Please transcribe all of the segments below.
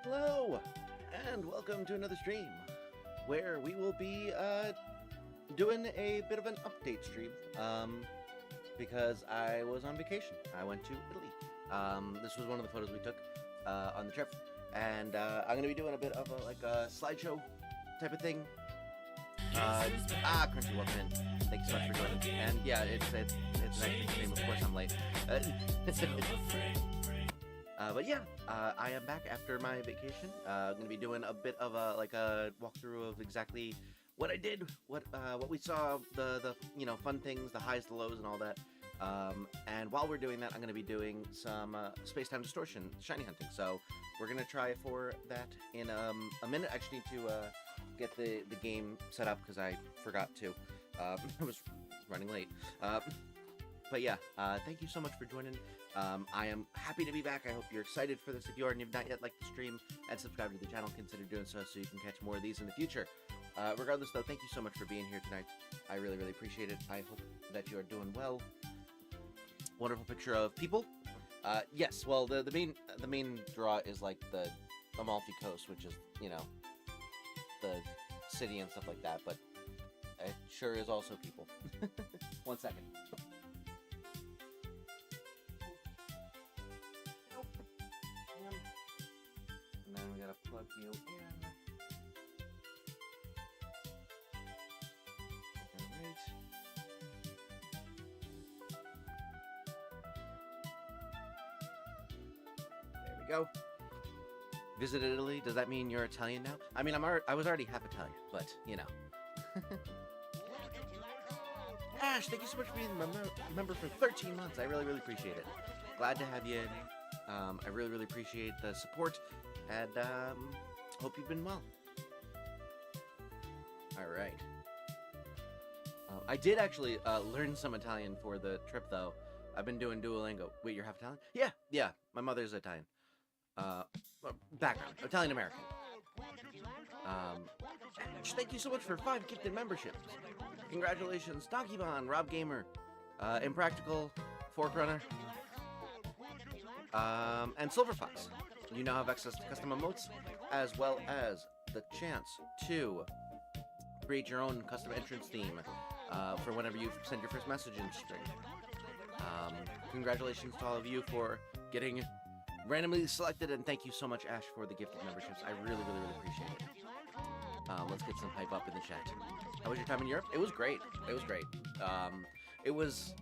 Hello, and welcome to another stream, where we will be doing a bit of an update stream, because I was on vacation. I went to Italy. This was one of the photos we took on the trip, and I'm going to be doing a bit of a slideshow type of thing. Crunchy, welcome in. Thank you so much for joining. And yeah, it's an extra stream. Of course, I'm late. But yeah, I am back after my vacation. I'm gonna be doing a bit of a walkthrough of exactly what I did, what we saw, the fun things, the highs, the lows, and all that. And while we're doing that, I'm gonna be doing some space-time distortion shiny hunting. So we're gonna try for that in a minute. I just need to get the game set up because I forgot to. I was running late. But yeah, thank you so much for joining. I am happy to be back. I hope you're excited for this. If you are and you've not yet liked the stream and subscribed to the channel, consider doing so you can catch more of these in the future. Regardless, though, thank you so much for being here tonight. I really, really appreciate it. I hope that you are doing well. Wonderful picture of people. Yes, well, the main draw is like the Amalfi Coast, which is, the city and stuff like that, but it sure is also people. 1 second. And then we gotta plug you in. Alright. There we go. Visited Italy. Does that mean you're Italian now? I mean, I was already half Italian, but you know. Ash, thank you so much for being a member for 13 months. I really, really appreciate it. Glad to have you in. I really, really appreciate the support, and hope you've been well. All right. I did actually learn some Italian for the trip, though. I've been doing Duolingo. Wait, you're half Italian? Yeah. My mother's Italian. Background, Italian-American. Thank you so much for 5 gifted memberships. Congratulations, Donkey-Bon, Rob Gamer, Impractical, Forkrunner, and Silver Fox. You now have access to custom emotes, as well as the chance to create your own custom entrance theme for whenever you send your first message in stream. Congratulations to all of you for getting randomly selected, and thank you so much, Ash, for the gifted memberships. I really, really, really appreciate it. Let's get some hype up in the chat. How was your time in Europe? It was great. It was great. It was,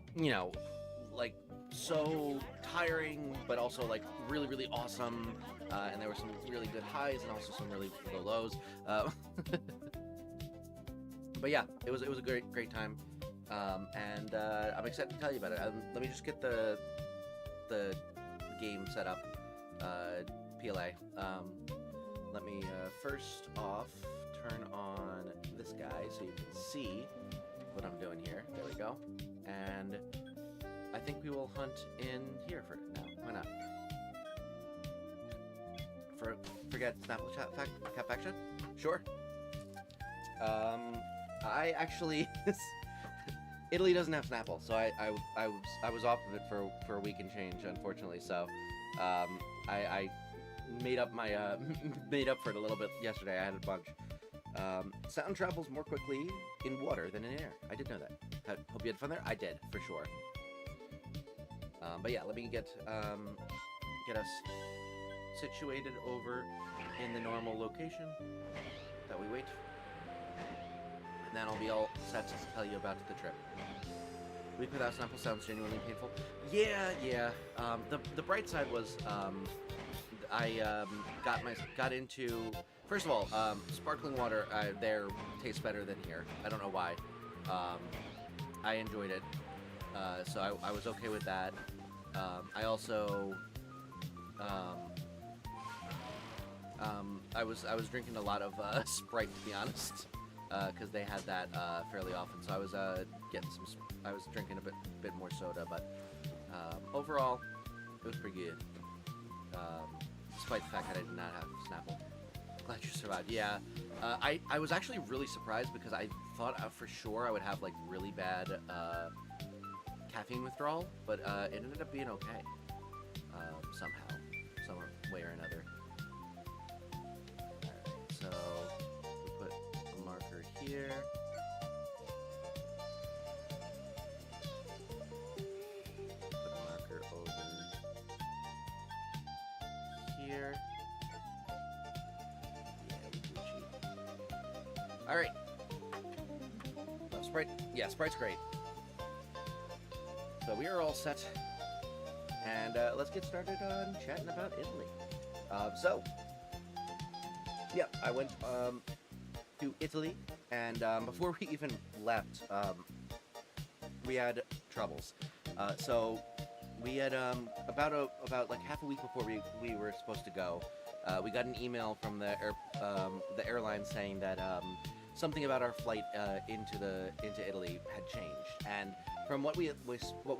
like, so tiring, but also, like, really, really awesome. And there were some really good highs and also some really low lows. But yeah, it was a great time. And I'm excited to tell you about it. Let me just get the game set up. PLA. Let me first off turn on this guy so you can see what I'm doing here. There we go. And I think we will hunt in here for now. Why not? Forget Snapple Cap Faction? Sure. I actually Italy doesn't have Snapple, so I was off of it for a week and change, unfortunately. So I made up my made up for it a little bit yesterday. I had a bunch. Sound travels more quickly in water than in air. I did know that. Hope you had fun there. I did, for sure. But yeah, let me get us situated over in the normal location that we wait, and then I'll be all set to tell you about the trip. Week without Snapple sounds genuinely painful. Yeah. The bright side was I got into, first of all, sparkling water there tastes better than here. I don't know why. I enjoyed it, so I was okay with that. I also I was drinking a lot of Sprite, to be honest, because they had that fairly often. So I was I was drinking a bit more soda, but overall, it was pretty good. Despite the fact that I did not have Snapple. Glad you survived. Yeah, I was actually really surprised because I thought for sure I would have like really bad caffeine withdrawal, but it ended up being okay somehow, some way or another. All right. Sprite. Yeah, Sprite's great. So we are all set, and let's get started on chatting about Italy. Yeah, I went to Italy, and before we even left, we had troubles. So we had about like half a week before we were supposed to go, we got an email from the airline saying that something about our flight into Italy had changed, and from what we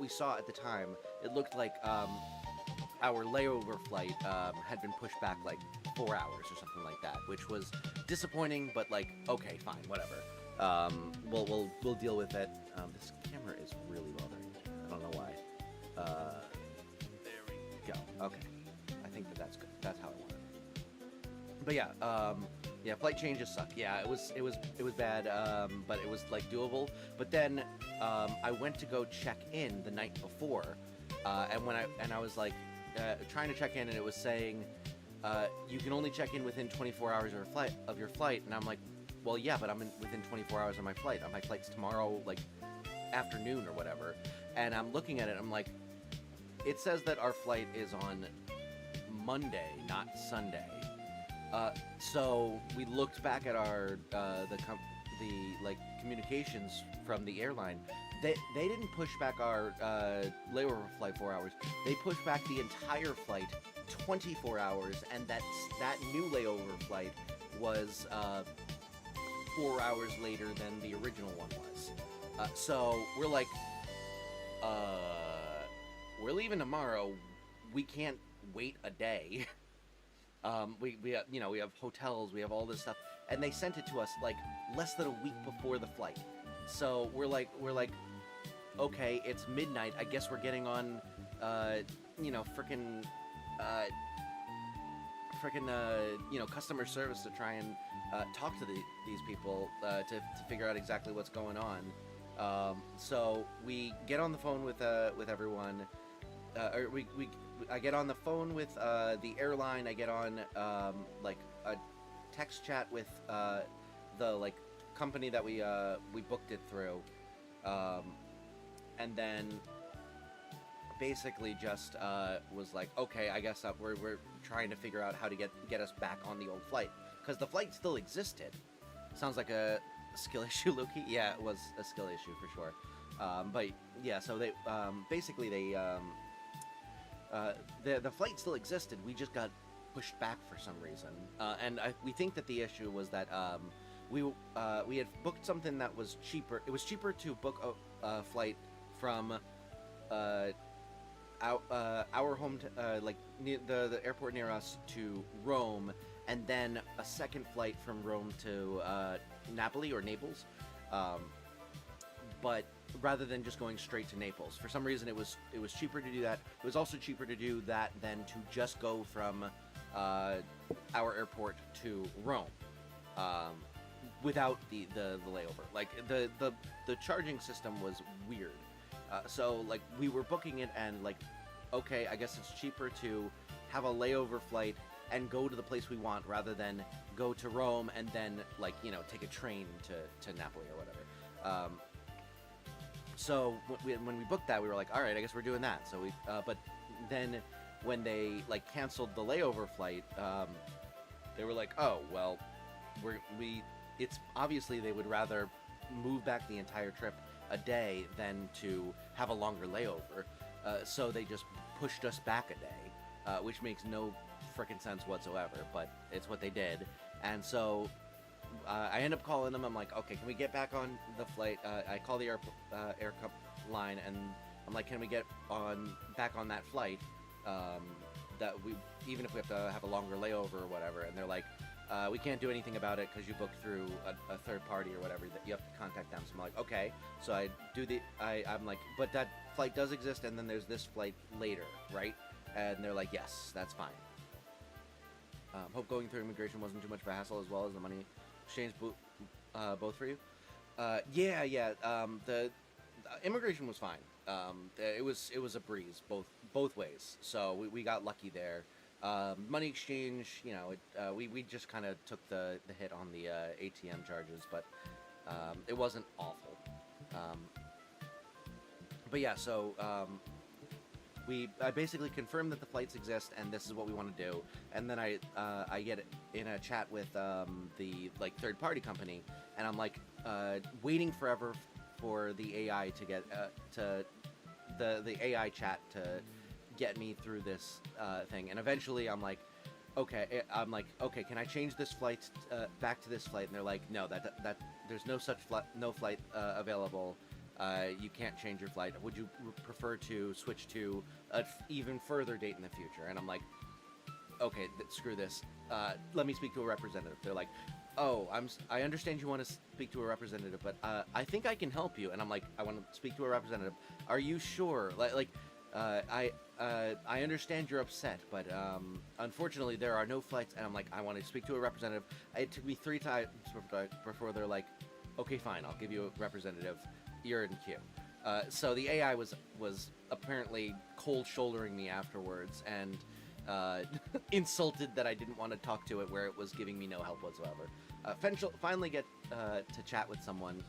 saw at the time, it looked like our layover flight had been pushed back like 4 hours or something like that, which was disappointing. But like, okay, fine, whatever. We'll deal with it. This camera is really bothering me. I don't know why. There we go. Okay, I think that's good. That's how I want it. But yeah, yeah, flight changes suck. Yeah, it was bad, but it was like doable. But then I went to go check in the night before, and I was like trying to check in, and it was saying you can only check in within 24 hours of your flight, and I'm like, well, yeah, but I'm within 24 hours of my flight. My flight's tomorrow, like afternoon or whatever. And I'm looking at it, I'm like, it says that our flight is on Monday, not Sunday. So we looked back at our the communications from the airline. They didn't push back our layover flight 4 hours. They pushed back the entire flight 24 hours, and that new layover flight was 4 hours later than the original one was. So we're like, we're leaving tomorrow. We can't wait a day. We have, we have hotels, we have all this stuff, and they sent it to us like less than a week before the flight. So we're like, okay, it's midnight. I guess we're getting on, customer service to try and talk to these people to figure out exactly what's going on. So we get on the phone with everyone. I get on the phone with the airline. I get on like a text chat with the company that we booked it through, and then basically just was like, okay, I guess we're trying to figure out how to get us back on the old flight, because the flight still existed. Sounds like a skill issue, Loki. Yeah, it was a skill issue for sure. But yeah, so they basically the flight still existed. We just got pushed back for some reason, and we think that the issue was that we had booked something that was cheaper. It was cheaper to book a flight from our home near the airport near us to Rome, and then a second flight from Rome to Napoli or Naples. But rather than just going straight to Naples, for some reason it was cheaper to do that. It was also cheaper to do that than to just go from our airport to Rome without the layover. Like the charging system was weird. So like we were booking it, and like, okay, I guess it's cheaper to have a layover flight and go to the place we want rather than go to Rome and then take a train to Napoli or whatever. So when we booked that, we were like, all right, I guess we're doing that. So we, but then when they canceled the layover flight, they were like, oh well, it's obviously they would rather move back the entire trip a day than to have a longer layover. So they just pushed us back a day, which makes no frickin' sense whatsoever. But it's what they did, and so. I end up calling them. I'm like, okay, can we get back on the flight? I call the air line, and I'm like, can we get back on that flight? That we, even if we have to have a longer layover or whatever. And they're like, we can't do anything about it because you booked through a third party or whatever. That you have to contact them. So I'm like, okay. So I'm like, but that flight does exist, and then there's this flight later, right? And they're like, yes, that's fine. Hope going through immigration wasn't too much of a hassle, as well as the money exchange both for you. The immigration was fine. It was a breeze both ways. So we got lucky there. Money exchange, we just kind of took the hit on the ATM charges, but it wasn't awful. Um, but yeah, so I basically confirmed that the flights exist and this is what we want to do, and then I get in a chat with the like third party company, and I'm like waiting forever for the AI to get to the AI chat to get me through this thing, and eventually I'm like, okay, can I change this flight back to this flight? And they're like, no, that there's no such flight available. You can't change your flight. Would you prefer to switch to an even further date in the future? And I'm like, okay, screw this. Let me speak to a representative. They're like, oh, I understand you want to speak to a representative, but I think I can help you. And I'm like, I want to speak to a representative. Are you sure? I understand you're upset, but unfortunately there are no flights. And I'm like, I want to speak to a representative. It took me 3 times before they're like, okay, fine, I'll give you a representative. You're in queue. So the AI was apparently cold shouldering me afterwards and insulted that I didn't want to talk to it, where it was giving me no help whatsoever. Finally get to chat with someone.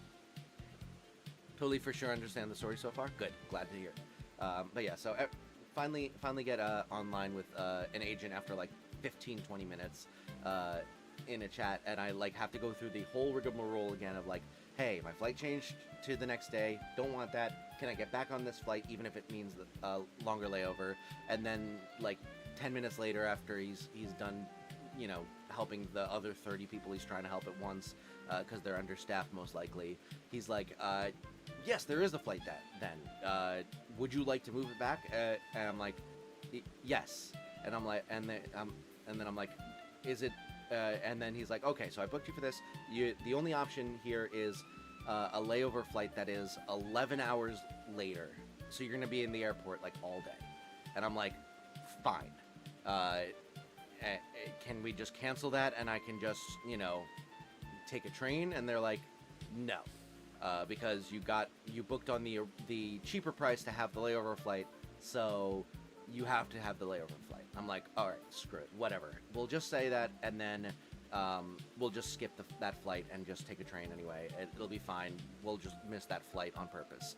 Totally for sure understand the story so far. Good, glad to hear. But yeah, so finally get online with an agent after like 15-20 minutes in a chat, and I like have to go through the whole rigmarole again of like, hey, my flight changed to the next day, don't want that, can I get back on this flight even if it means the longer layover? And then like 10 minutes later, after he's done, helping the other 30 people he's trying to help at once, because they're understaffed most likely, he's like, yes, there is a flight then, would you like to move it back? And I'm like, yes. And I'm like, and then I'm like, is it? And then he's like, okay, so I booked you for this. The only option here is a layover flight that is 11 hours later. So you're going to be in the airport like all day. And I'm like, fine. Can we just cancel that and I can just, take a train? And they're like, no. Because you booked on the cheaper price to have the layover flight, so you have to have the layover flight. I'm like, all right, screw it, whatever. We'll just say that, and then we'll just skip that flight and just take a train anyway. It'll be fine. We'll just miss that flight on purpose.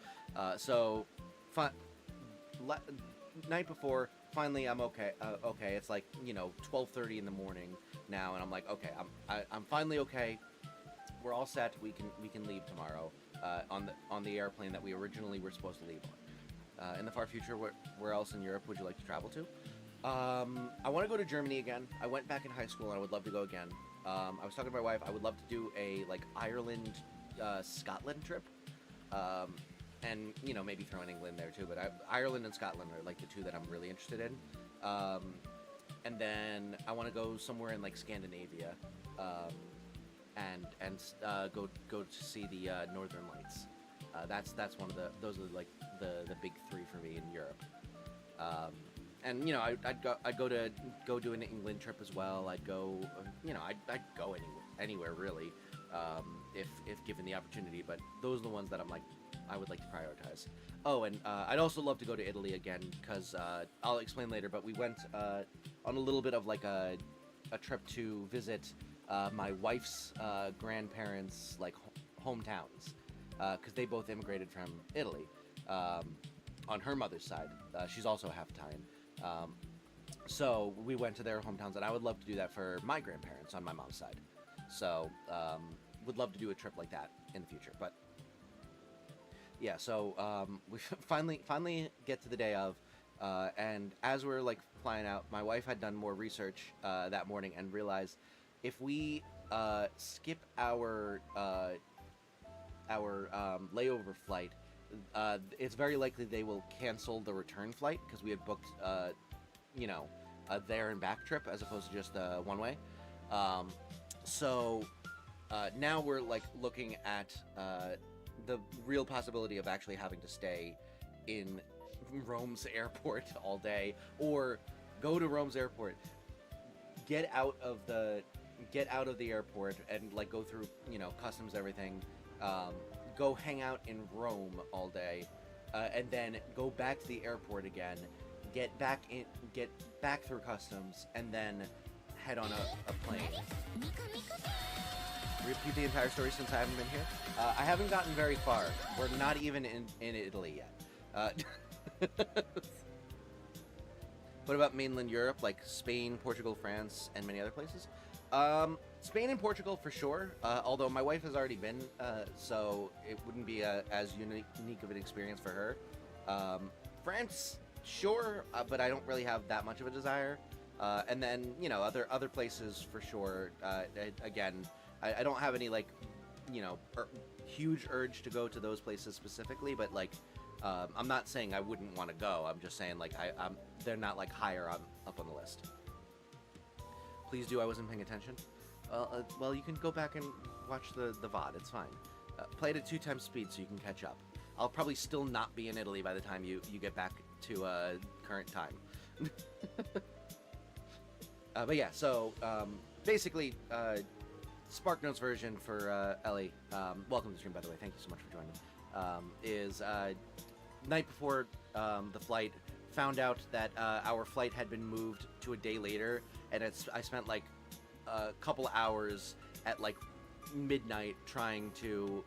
Night before, finally I'm okay. Okay, it's like 12:30 in the morning now, and I'm like, okay, I'm finally okay. We're all set. We can leave tomorrow on the airplane that we originally were supposed to leave on. In the far future, where else in Europe would you like to travel to? I want to go to Germany again. I went back in high school and I would love to go again. I was talking to my wife. I would love to do a Ireland, Scotland trip, and maybe throw in England there too. But Ireland and Scotland are like the two that I'm really interested in. And then I want to go somewhere in like Scandinavia. And go to see the Northern Lights. That's one of those are like the big 3 for me in Europe. And I'd go do an England trip as well. I'd go I'd go anywhere really, if given the opportunity. But those are the ones that I'm like, I would like to prioritize. Oh, and I'd also love to go to Italy again, because I'll explain later. But we went on a little bit of like a trip to visit my wife's grandparents' like hometowns, because they both immigrated from Italy. On her mother's side, she's also half Italian. So we went to their hometowns, and I would love to do that for my grandparents on my mom's side. So would love to do a trip like that in the future. But yeah, so we finally get to the day of, and as we're like flying out, my wife had done more research that morning and realized if we skip our layover flight, it's very likely they will cancel the return flight, because we had booked a there and back trip as opposed to just a one-way. So now we're like looking at the real possibility of actually having to stay in Rome's airport all day, or go to Rome's airport, get out of the airport and like go through customs, everything, go hang out in Rome all day, and then go back to the airport again, get back through customs, and then head on a plane. Repeat the entire story since I haven't been here. I haven't gotten very far. We're not even in Italy yet. What about mainland Europe, like Spain, Portugal, France, and many other places? Spain and Portugal for sure, although my wife has already been, so it wouldn't be as unique of an experience for her. France, sure, but I don't really have that much of a desire. And then, you know, other places for sure. Again, I don't have any, like, you know, huge urge to go to those places specifically, but, like, I'm not saying I wouldn't want to go. I'm just saying, like, they're not, like, higher up on the list. Please do. I wasn't paying attention. Well, you can go back and watch the VOD. It's fine. Play it at 2 times speed so you can catch up. I'll probably still not be in Italy by the time you get back to current time. But yeah, so basically, SparkNotes version for Ellie. Welcome to the stream, by the way. Thank you so much for joining. Is night before the flight, found out that our flight had been moved to a day later, and I spent like a couple hours at like midnight trying to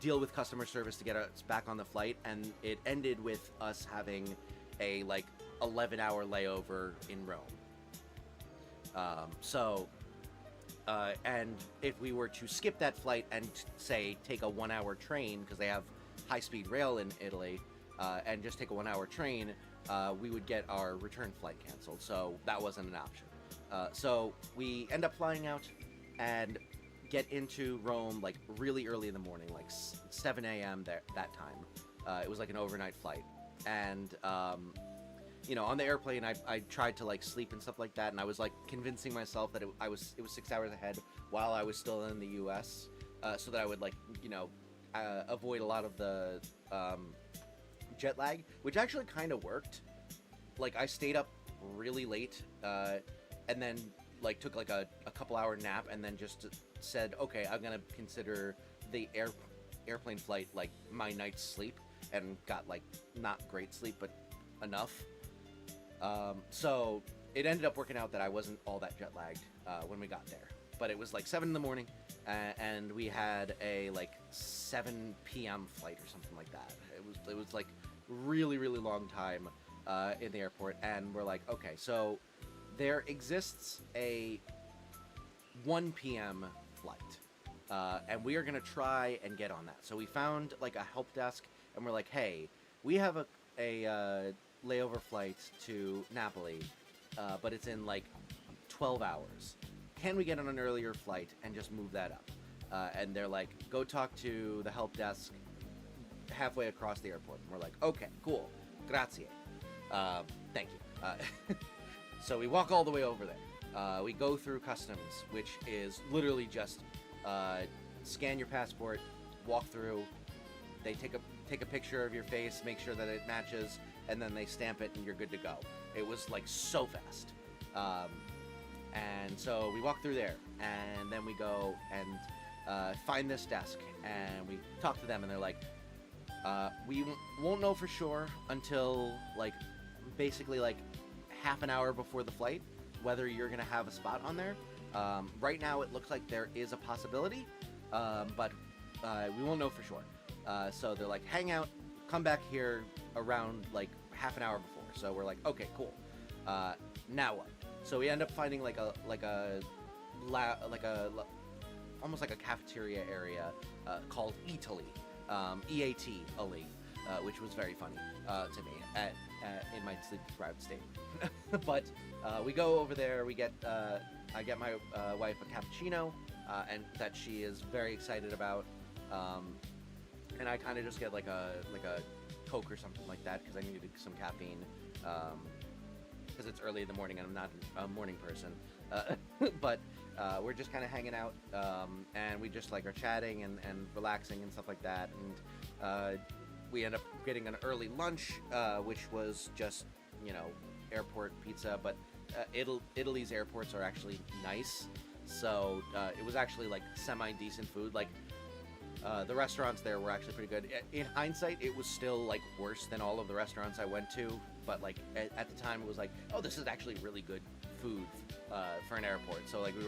deal with customer service to get us back on the flight, and it ended with us having a like 11-hour layover in Rome. And if we were to skip that flight and say take a 1-hour train, because they have high-speed rail in Italy, and just take a 1-hour train, we would get our return flight canceled. So that wasn't an option. So we end up flying out and get into Rome like really early in the morning, like 7 a.m. that time. It was like an overnight flight, and you know, on the airplane, I tried to like sleep and stuff like that, and I was like convincing myself that it was 6 hours ahead while I was still in the U.S., so that I would like, you know, avoid a lot of the jet lag, which actually kind of worked. Like I stayed up really late, and then like took like a couple hour nap, and then just said, okay, I'm gonna consider the airplane flight like my night's sleep, and got like not great sleep, but enough. So it ended up working out that I wasn't all that jet lagged when we got there. But it was like 7 in the morning, and we had a like 7 p.m. flight or something like that. It was like really, really long time in the airport, and we're like, okay, so there exists a 1 p.m. flight, and we are gonna try and get on that. So we found like a help desk, and we're like, hey, we have a layover flight to Napoli, but it's in like 12 hours. Can we get on an earlier flight and just move that up? And they're like, go talk to the help desk halfway across the airport. And we're like, okay, cool, grazie, thank you. So we walk all the way over there. We go through customs, which is literally just scan your passport, walk through. They take a picture of your face, make sure that it matches, and then they stamp it, and you're good to go. It was like so fast. And so we walk through there, and then we go and find this desk, and we talk to them, and they're like, we won't know for sure until like basically like half an hour before the flight whether you're gonna have a spot on there. Right now it looks like there is a possibility, but we won't know for sure. So they're like, hang out, come back here around like half an hour before. So we're like, okay, cool. Now what? So we end up finding almost like a cafeteria area called Italy, EAT, Ali, which was very funny to me in my sleep-deprived state. But we go over there. We get I get my wife a cappuccino, and that she is very excited about. And I kind of just get like a Coke or something like that because I needed some caffeine. Because it's early in the morning and I'm not a morning person. But we're just kind of hanging out, and we just like are chatting and relaxing and stuff like that. And we end up getting an early lunch, which was just, you know, airport pizza. But Italy's airports are actually nice, so it was actually like semi-decent food. Like The restaurants there were actually pretty good. In hindsight, it was still like worse than all of the restaurants I went to, but like at the time it was like, oh, this is actually really good food for an airport. So like we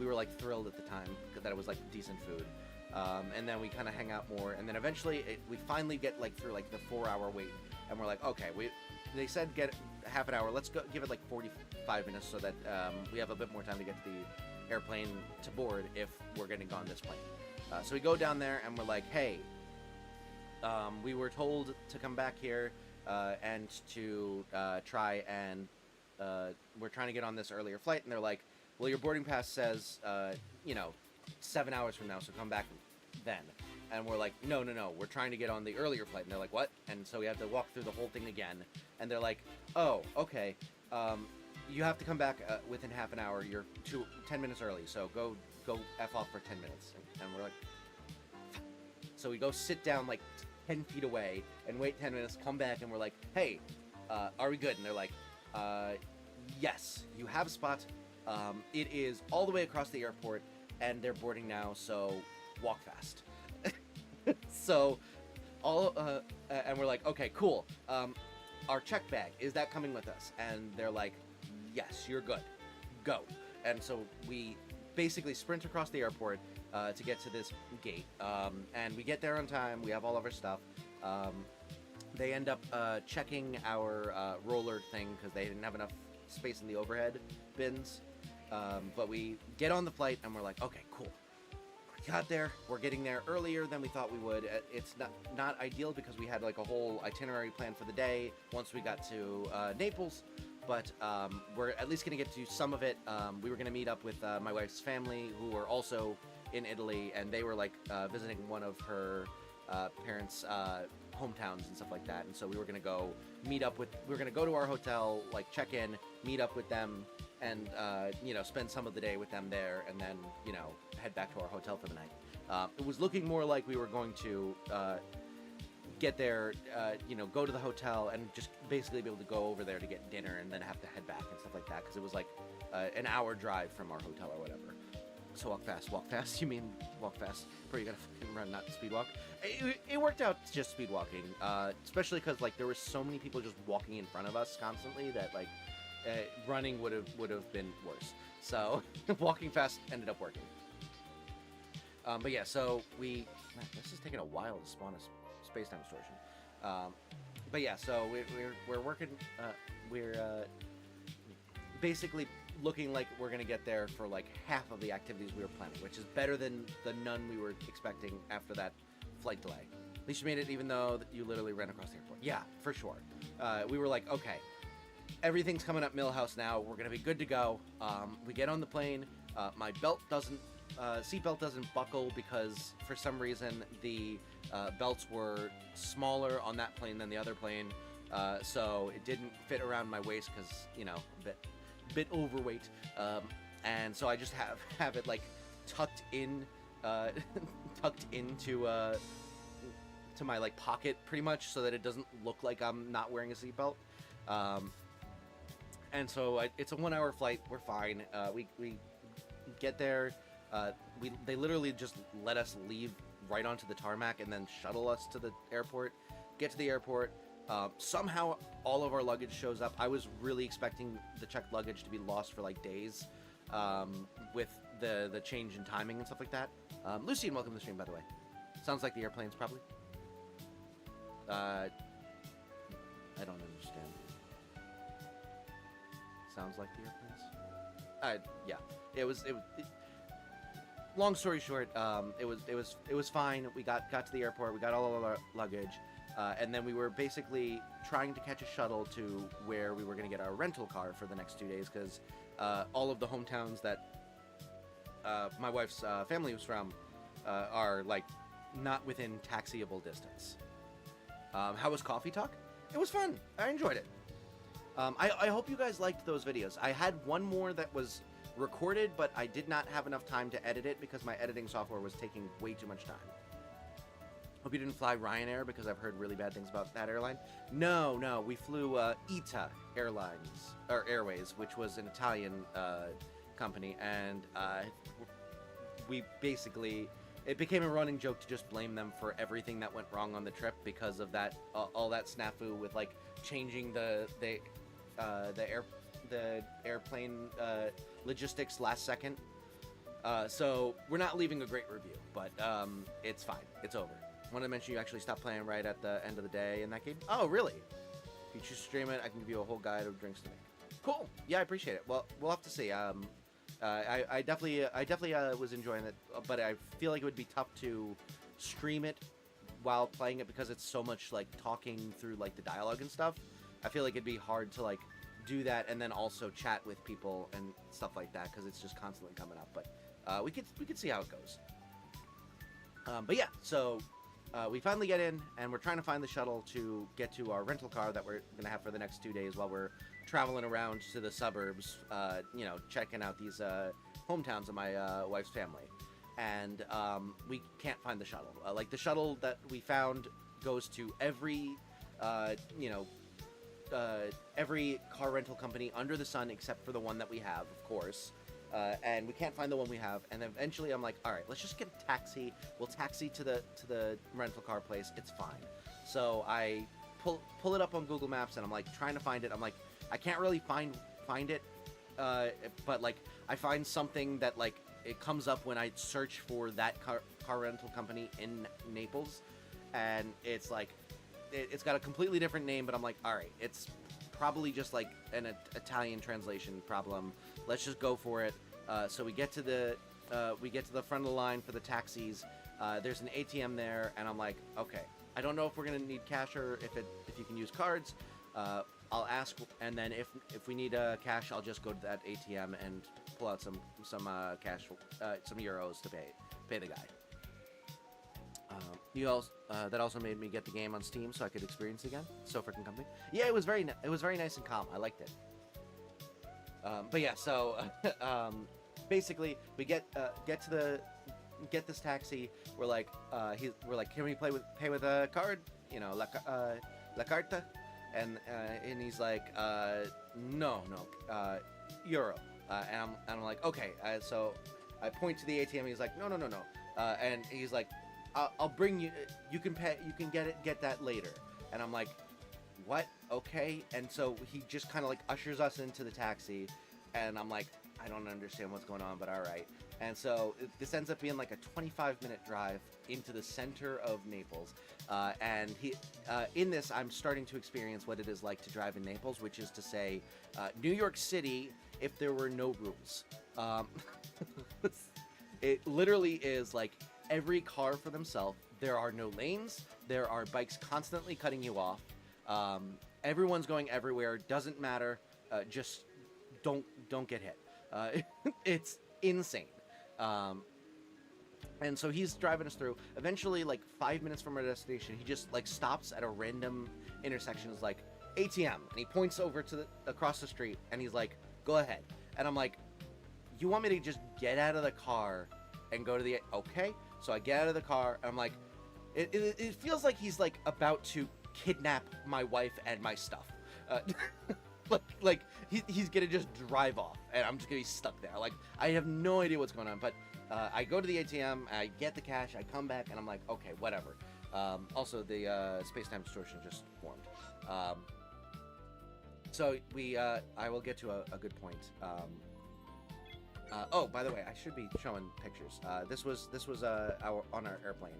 were like thrilled at the time that it was like decent food. And then we kind of hang out more, and then eventually we finally get like through like the 4-hour wait, and we're like, okay, they said get half an hour. Let's go give it like 45 minutes so that we have a bit more time to get to the airplane to board if we're getting on this plane. So we go down there and we're like, hey, we were told to come back here and to try and we're trying to get on this earlier flight, and they're like, well, your boarding pass says 7 hours from now, so come back then. And we're like, no, we're trying to get on the earlier flight. And they're like, what? And so we have to walk through the whole thing again. And they're like, oh, okay, you have to come back within half an hour. You're 10 minutes early, so go F off for 10 minutes. And we're like, so we go sit down like 10 feet away and wait 10 minutes, come back, and we're like, hey, are we good? And they're like, yes, you have a spot. It is all the way across the airport, and they're boarding now, so walk fast. So and we're like, okay, cool. Our check bag, is that coming with us? And they're like, yes, you're good, go. And so we basically sprint across the airport to get to this gate, and we get there on time. We have all of our stuff. They end up checking our roller thing because they didn't have enough space in the overhead bins, but we get on the flight and we're like, okay, cool. We got there. We're getting there earlier than we thought we would. It's not ideal because we had like a whole itinerary planned for the day once we got to Naples, but we're at least going to get to some of it. We were going to meet up with my wife's family, who were also in Italy, and they were like visiting one of her parents' hometowns and stuff like that. And so we were going to go meet up with, we were going to go to our hotel, like check in, meet up with them, and spend some of the day with them there, and then head back to our hotel for the night. It was looking more like we were going to get there, go to the hotel and just basically be able to go over there to get dinner and then have to head back and stuff like that, because it was like an hour drive from our hotel or whatever. So walk fast, you mean walk fast, where you gotta fucking run, not speed walk. It worked out just speed walking, especially because like there were so many people just walking in front of us constantly that like running would have been worse. So walking fast ended up working. But yeah, so this is taking a while to spawn a space-time distortion. But yeah, so we're working. We're basically looking like we're gonna get there for like half of the activities we were planning, which is better than the none we were expecting after that flight delay. At least you made it, even though you literally ran across the airport. Yeah, for sure. We were like, okay, everything's coming up Millhouse now. We're gonna be good to go. We get on the plane. My seatbelt doesn't buckle because for some reason the belts were smaller on that plane than the other plane, so it didn't fit around my waist because a bit overweight, and so I just have it like tucked into to my like pocket pretty much, so that it doesn't look like I'm not wearing a seatbelt. And so it's a 1-hour flight. We're fine. We get there. They literally just let us leave right onto the tarmac and then shuttle us to the airport. Get to the airport. Somehow all of our luggage shows up. I was really expecting the checked luggage to be lost for like days, with the change in timing and stuff like that. Lucian, welcome to the stream, by the way. Sounds like the airplanes, probably. I don't understand. Sounds like the airplanes. Yeah. It was long story short, it was fine. We got to the airport. We got all of our luggage, and then we were basically trying to catch a shuttle to where we were going to get our rental car for the next 2 days, because all of the hometowns that my wife's family was from are like not within taxiable distance. How was Coffee Talk? It was fun. I enjoyed it. I hope you guys liked those videos. I had one more that was recorded, but I did not have enough time to edit it because my editing software was taking way too much time. Hope you didn't fly Ryanair, because I've heard really bad things about that airline. No, we flew ITA Airways, which was an Italian company, and we basically it became a running joke to just blame them for everything that went wrong on the trip because of that all that snafu with like changing the airplane logistics last second. So we're not leaving a great review, but it's fine. It's over. I want to mention you actually stopped playing right at the end of the day in that game. Oh, really? If you choose to stream it, I can give you a whole guide of drinks to make. Cool. Yeah, I appreciate it. Well, we'll have to see. I definitely was enjoying it, but I feel like it would be tough to stream it while playing it because it's so much like talking through like the dialogue and stuff. I feel like it'd be hard to like do that and then also chat with people and stuff like that because it's just constantly coming up. But we could see how it goes. But yeah, so we finally get in and we're trying to find the shuttle to get to our rental car that we're gonna have for the next 2 days while we're traveling around to the suburbs, you know, checking out these hometowns of my wife's family. And we can't find the shuttle. Like the shuttle that we found goes to every, you know, every car rental company under the sun except for the one that we have, of course. And we can't find the one we have. And eventually I'm like, all right, let's just get a taxi. We'll taxi to the rental car place. It's fine. So I pull it up on Google Maps and I'm like trying to find it. I'm like, I can't really find it. But like I find something that like it comes up when I search for that car rental company in Naples. And it's like, it's got a completely different name, but I'm like, all right, it's probably just like an Italian translation problem. Let's just go for it. So we get to the front of the line for the taxis. There's an ATM there, and I'm like, okay, I don't know if we're gonna need cash or if you can use cards. I'll ask, and then if we need cash, I'll just go to that ATM and pull out some cash, some euros to pay the guy. That also made me get the game on Steam so I could experience it again. So freaking comfy. Yeah, it was very nice and calm. I liked it. But yeah, so basically we get this taxi. We're like, can we pay with a card? You know, la carta, and he's like, no, euro. And I'm like, okay. So I point to the ATM. He's like, no. And he's like, I'll bring you. You can pay. You can get that later. And I'm like, what? Okay. And so he just kind of like ushers us into the taxi, and I'm like, I don't understand what's going on, but all right. And so this ends up being like a 25-minute drive into the center of Naples. And in this, I'm starting to experience what it is like to drive in Naples, which is to say, New York City if there were no rules. It literally is like every car for themselves. There are no lanes. There are bikes constantly cutting you off. Everyone's going everywhere. Doesn't matter. Just don't get hit. It's insane. And so he's driving us through. Eventually, like 5 minutes from our destination, he just like stops at a random intersection. Is like ATM, and he points over to across the street, and he's like, "Go ahead." And I'm like, "You want me to just get out of the car and go to the okay?" So I get out of the car, and I'm like, it feels like he's like about to kidnap my wife and my stuff. Like he's gonna just drive off, and I'm just gonna be stuck there. Like I have no idea what's going on, but I go to the ATM, I get the cash, I come back, and I'm like, okay, whatever. Also, the space-time distortion just formed. So I will get to a good point. Oh, by the way, I should be showing pictures. This was on our airplane.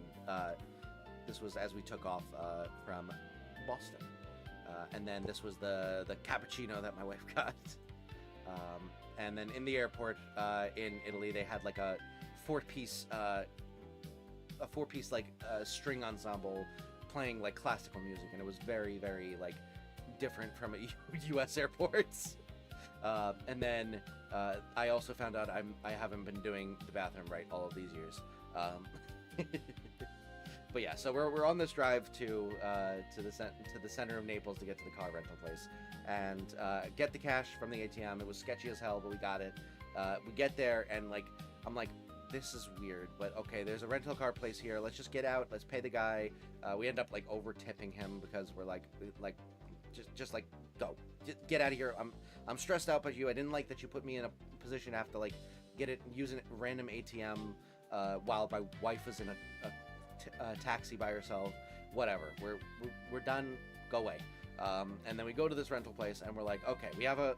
This was as we took off from Boston. And then this was the cappuccino that my wife got. And then in the airport in Italy, they had like a four-piece like string ensemble playing like classical music, and it was very, very like different from U.S. airports. And then I also found out I haven't been doing the bathroom right all of these years. But yeah, so we're on this drive to the center of Naples to get to the car rental place and get the cash from the ATM. It was sketchy as hell, but we got it. We get there, and like I'm like, this is weird, but okay, there's a rental car place here. Let's just get out. Let's pay the guy. We end up like over tipping him because we're like just like go, just get out of here. I'm stressed out by you. I didn't like that you put me in a position to have to like get it using a random ATM. while my wife is in a taxi by herself. Whatever. We're done. Go away. And then we go to this rental place, and we're like, okay, we have a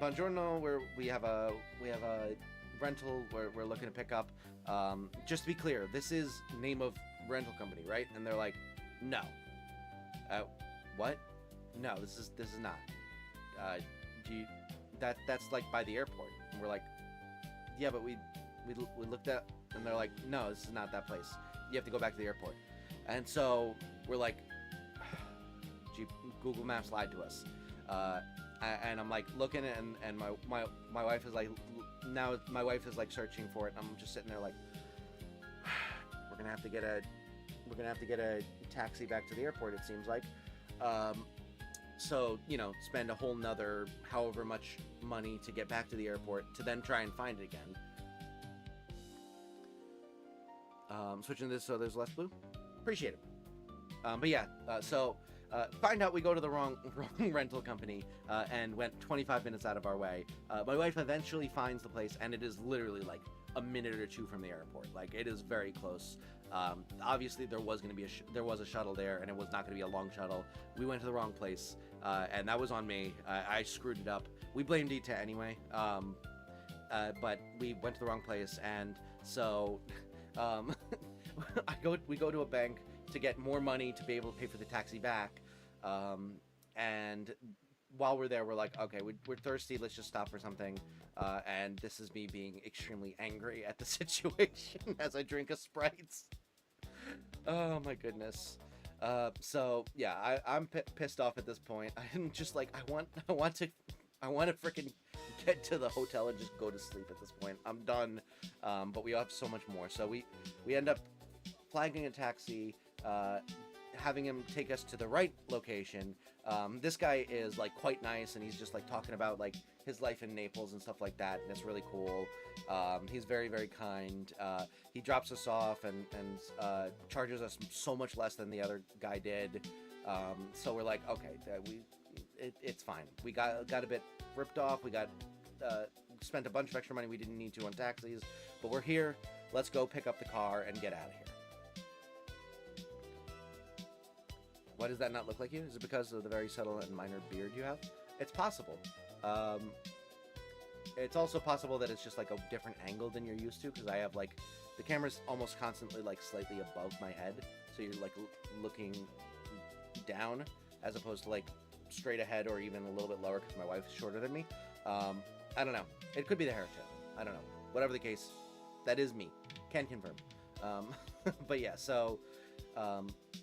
buongiorno, where we have a rental where we're looking to pick up. Just to be clear, this is name of rental company, right? And they're like, no. What? No, this is not. That's like by the airport. And we're like, yeah, but we looked at, and they're like, no, this is not that place. You have to go back to the airport. And so we're like, Google Maps lied to us. And I'm like looking, and my wife is like, now my wife is like searching for it. I'm just sitting there like, we're gonna have to get a taxi back to the airport, it seems like. So, you know, spend a whole nother however much money to get back to the airport to then try and find it again. Switching this so there's less blue. Appreciate it. But yeah, find out we go to the wrong rental company and went 25 minutes out of our way. My wife eventually finds the place, and it is literally like a minute or two from the airport. Like, it is very close. Obviously, there was going to be a shuttle there, and it was not going to be a long shuttle. We went to the wrong place, and that was on me. I screwed it up. We blamed Ita anyway, but we went to the wrong place, and so we go to a bank to get more money to be able to pay for the taxi back. And while we're there, we're like, okay, we're thirsty. Let's just stop for something. And this is me being extremely angry at the situation as I drink a Sprite. Oh my goodness. So yeah, I'm pissed off at this point. I'm just like, I want to freaking get to the hotel and just go to sleep at this point. I'm done. But we have so much more. So we end up flagging a taxi, having him take us to the right location. This guy is like quite nice, and he's just like talking about like his life in Naples and stuff like that, and it's really cool. He's very, very kind. He drops us off and charges us so much less than the other guy did. So we're like, okay, it's fine. We got a bit ripped off. We got spent a bunch of extra money we didn't need to on taxis, but we're here. Let's go pick up the car and get out of here. Why does that not look like you? Is it because of the very subtle and minor beard you have? It's possible. It's also possible that it's just like a different angle than you're used to, because I have like, the camera's almost constantly like slightly above my head, so you're like looking down as opposed to like straight ahead or even a little bit lower because my wife is shorter than me. I don't know. It could be the hair too. I don't know. Whatever the case, that is me. Can confirm. But yeah, so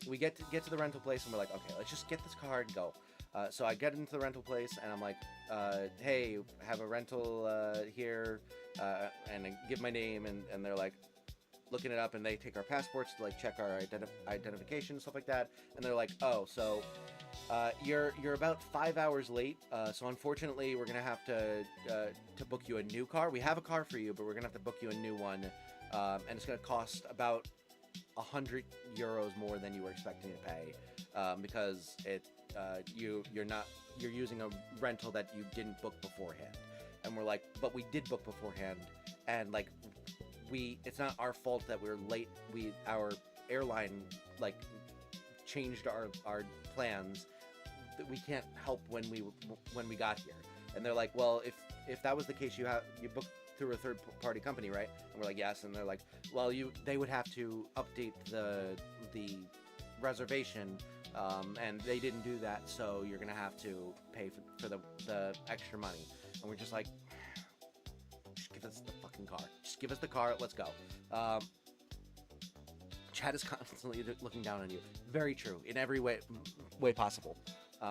we get to the rental place, and we're like, okay, let's just get this car and go. So I get into the rental place, and I'm like, hey, have a rental here, and I give my name, and they're like looking it up, and they take our passports to like check our identification and stuff like that, and they're like, oh, so you're about 5 hours late, so unfortunately we're gonna have to book you a new car. We have a car for you, but we're gonna have to book you a new one, and it's gonna cost about 100 euros more than you were expecting to pay, because you're using a rental that you didn't book beforehand. And we're like, but we did book beforehand, and like it's not our fault that we're late. Our airline like changed our plans. We can't help when we got here. And they're like, well, if that was the case, you booked through a third party company, right? And we're like, yes. And they're like, well, they would have to update the reservation, and they didn't do that, so you're gonna have to pay for the extra money. And we're just like, just give us the fucking car. Just give us the car. Let's go. Chad is constantly looking down on you. Very true in every way possible.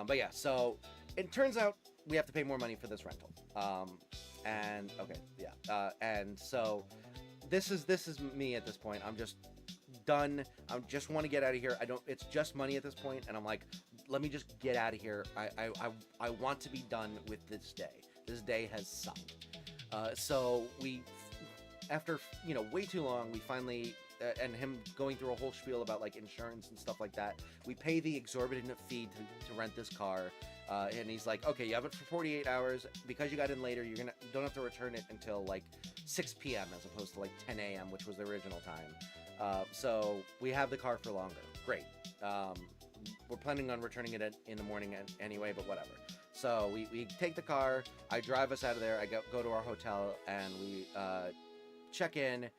But yeah, so it turns out we have to pay more money for this rental. And okay, yeah. And so this is me at this point. I'm just done. I just want to get out of here. It's just money at this point, and I'm like, let me just get out of here. I want to be done with this day. This day has sucked. So we, after way too long, we finally and him going through a whole spiel about like insurance and stuff like that, we pay the exorbitant fee to rent this car. And he's like, okay, you have it for 48 hours. Because you got in later, don't have to return it until like 6 p.m. as opposed to like 10 a.m., which was the original time. So we have the car for longer. Great. We're planning on returning it in the morning anyway, but whatever. So we take the car, I drive us out of there, I go to our hotel, and we check in,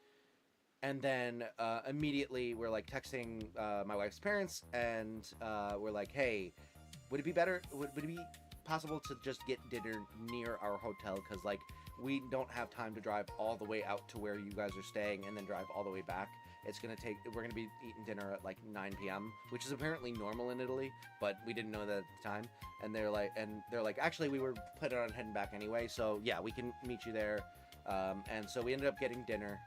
and then immediately we're like texting my wife's parents, and we're like, hey, would it be possible to just get dinner near our hotel? Because like we don't have time to drive all the way out to where you guys are staying and then drive all the way back. We're gonna be eating dinner at like 9 p.m., which is apparently normal in Italy, but we didn't know that at the time. And they're like, actually, we were planning on heading back anyway, so yeah, we can meet you there. And so we ended up getting dinner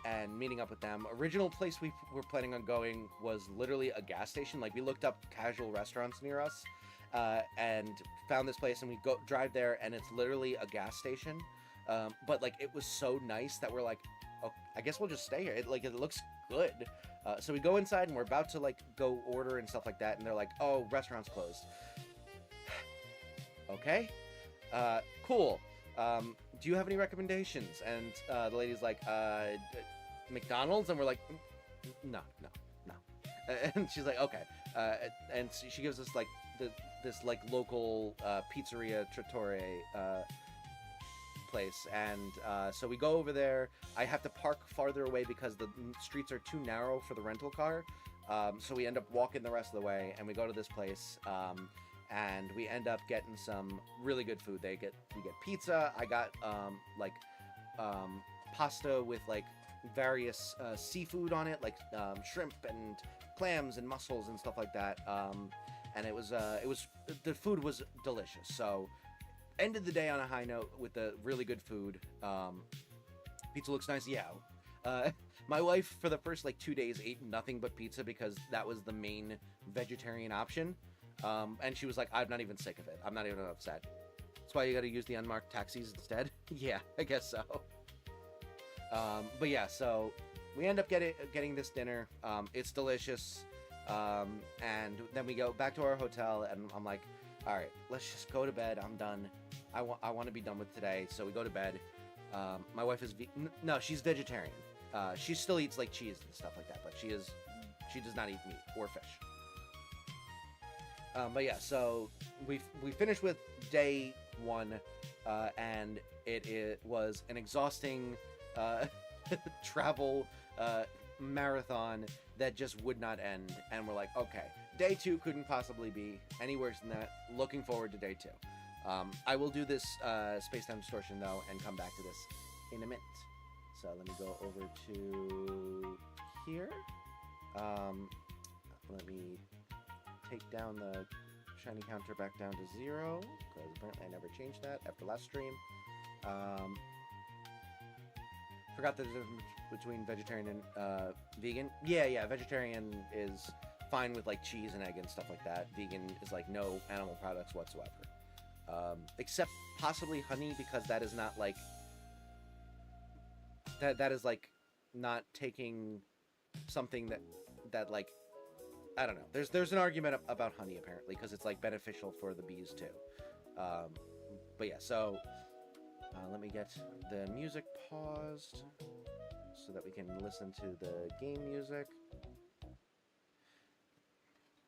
and meeting up with them. Original place we were planning on going was literally a gas station. Like we looked up casual restaurants near us and found this place, and we drive there, and it's literally a gas station. But like it was so nice that we're like, oh, I guess we'll just stay here. It looks good. So we go inside, and we're about to like go order and stuff like that, and they're like, oh, restaurant's closed. Okay, cool. Do you have any recommendations? And the lady's like, McDonald's, and we're like, no. And she's like, okay. And she gives us like this like local pizzeria trattoria place, and so we go over there. I have to park farther away because the streets are too narrow for the rental car, so we end up walking the rest of the way, and we go to this place, and we end up getting some really good food. We get pizza. I got pasta with like various seafood on it, like shrimp and clams and mussels and stuff like that, and it was the food was delicious. So ended the day on a high note with the really good food. Pizza looks nice. Yeah. My wife for the first like 2 days ate nothing but pizza because that was the main vegetarian option. And she was like, I'm not even sick of it. I'm not even upset. That's why you got to use the unmarked taxis instead. Yeah, I guess so. But yeah, so we end up getting this dinner. It's delicious. And then we go back to our hotel, and I'm like, all right, let's just go to bed. I'm done. I want to be done with today. So we go to bed. My wife is no, she's vegetarian. She still eats like cheese and stuff like that, but she does not eat meat or fish. But yeah, so we finished with day 1, and it was an exhausting travel marathon that just would not end. And we're like, okay, day 2 couldn't possibly be any worse than that. Looking forward to day 2. I will do this space-time distortion though, and come back to this in a minute. So let me go over to here. Let me take down the shiny counter back down to 0, because apparently I never changed that after last stream. Forgot the difference between vegetarian and vegan. Yeah, vegetarian is fine with like cheese and egg and stuff like that. Vegan is like no animal products whatsoever. Except possibly honey, because that is not like that is like not taking something that like, I don't know. There's an argument about honey apparently, because it's like beneficial for the bees too. But yeah, so let me get the music paused so that we can listen to the game music.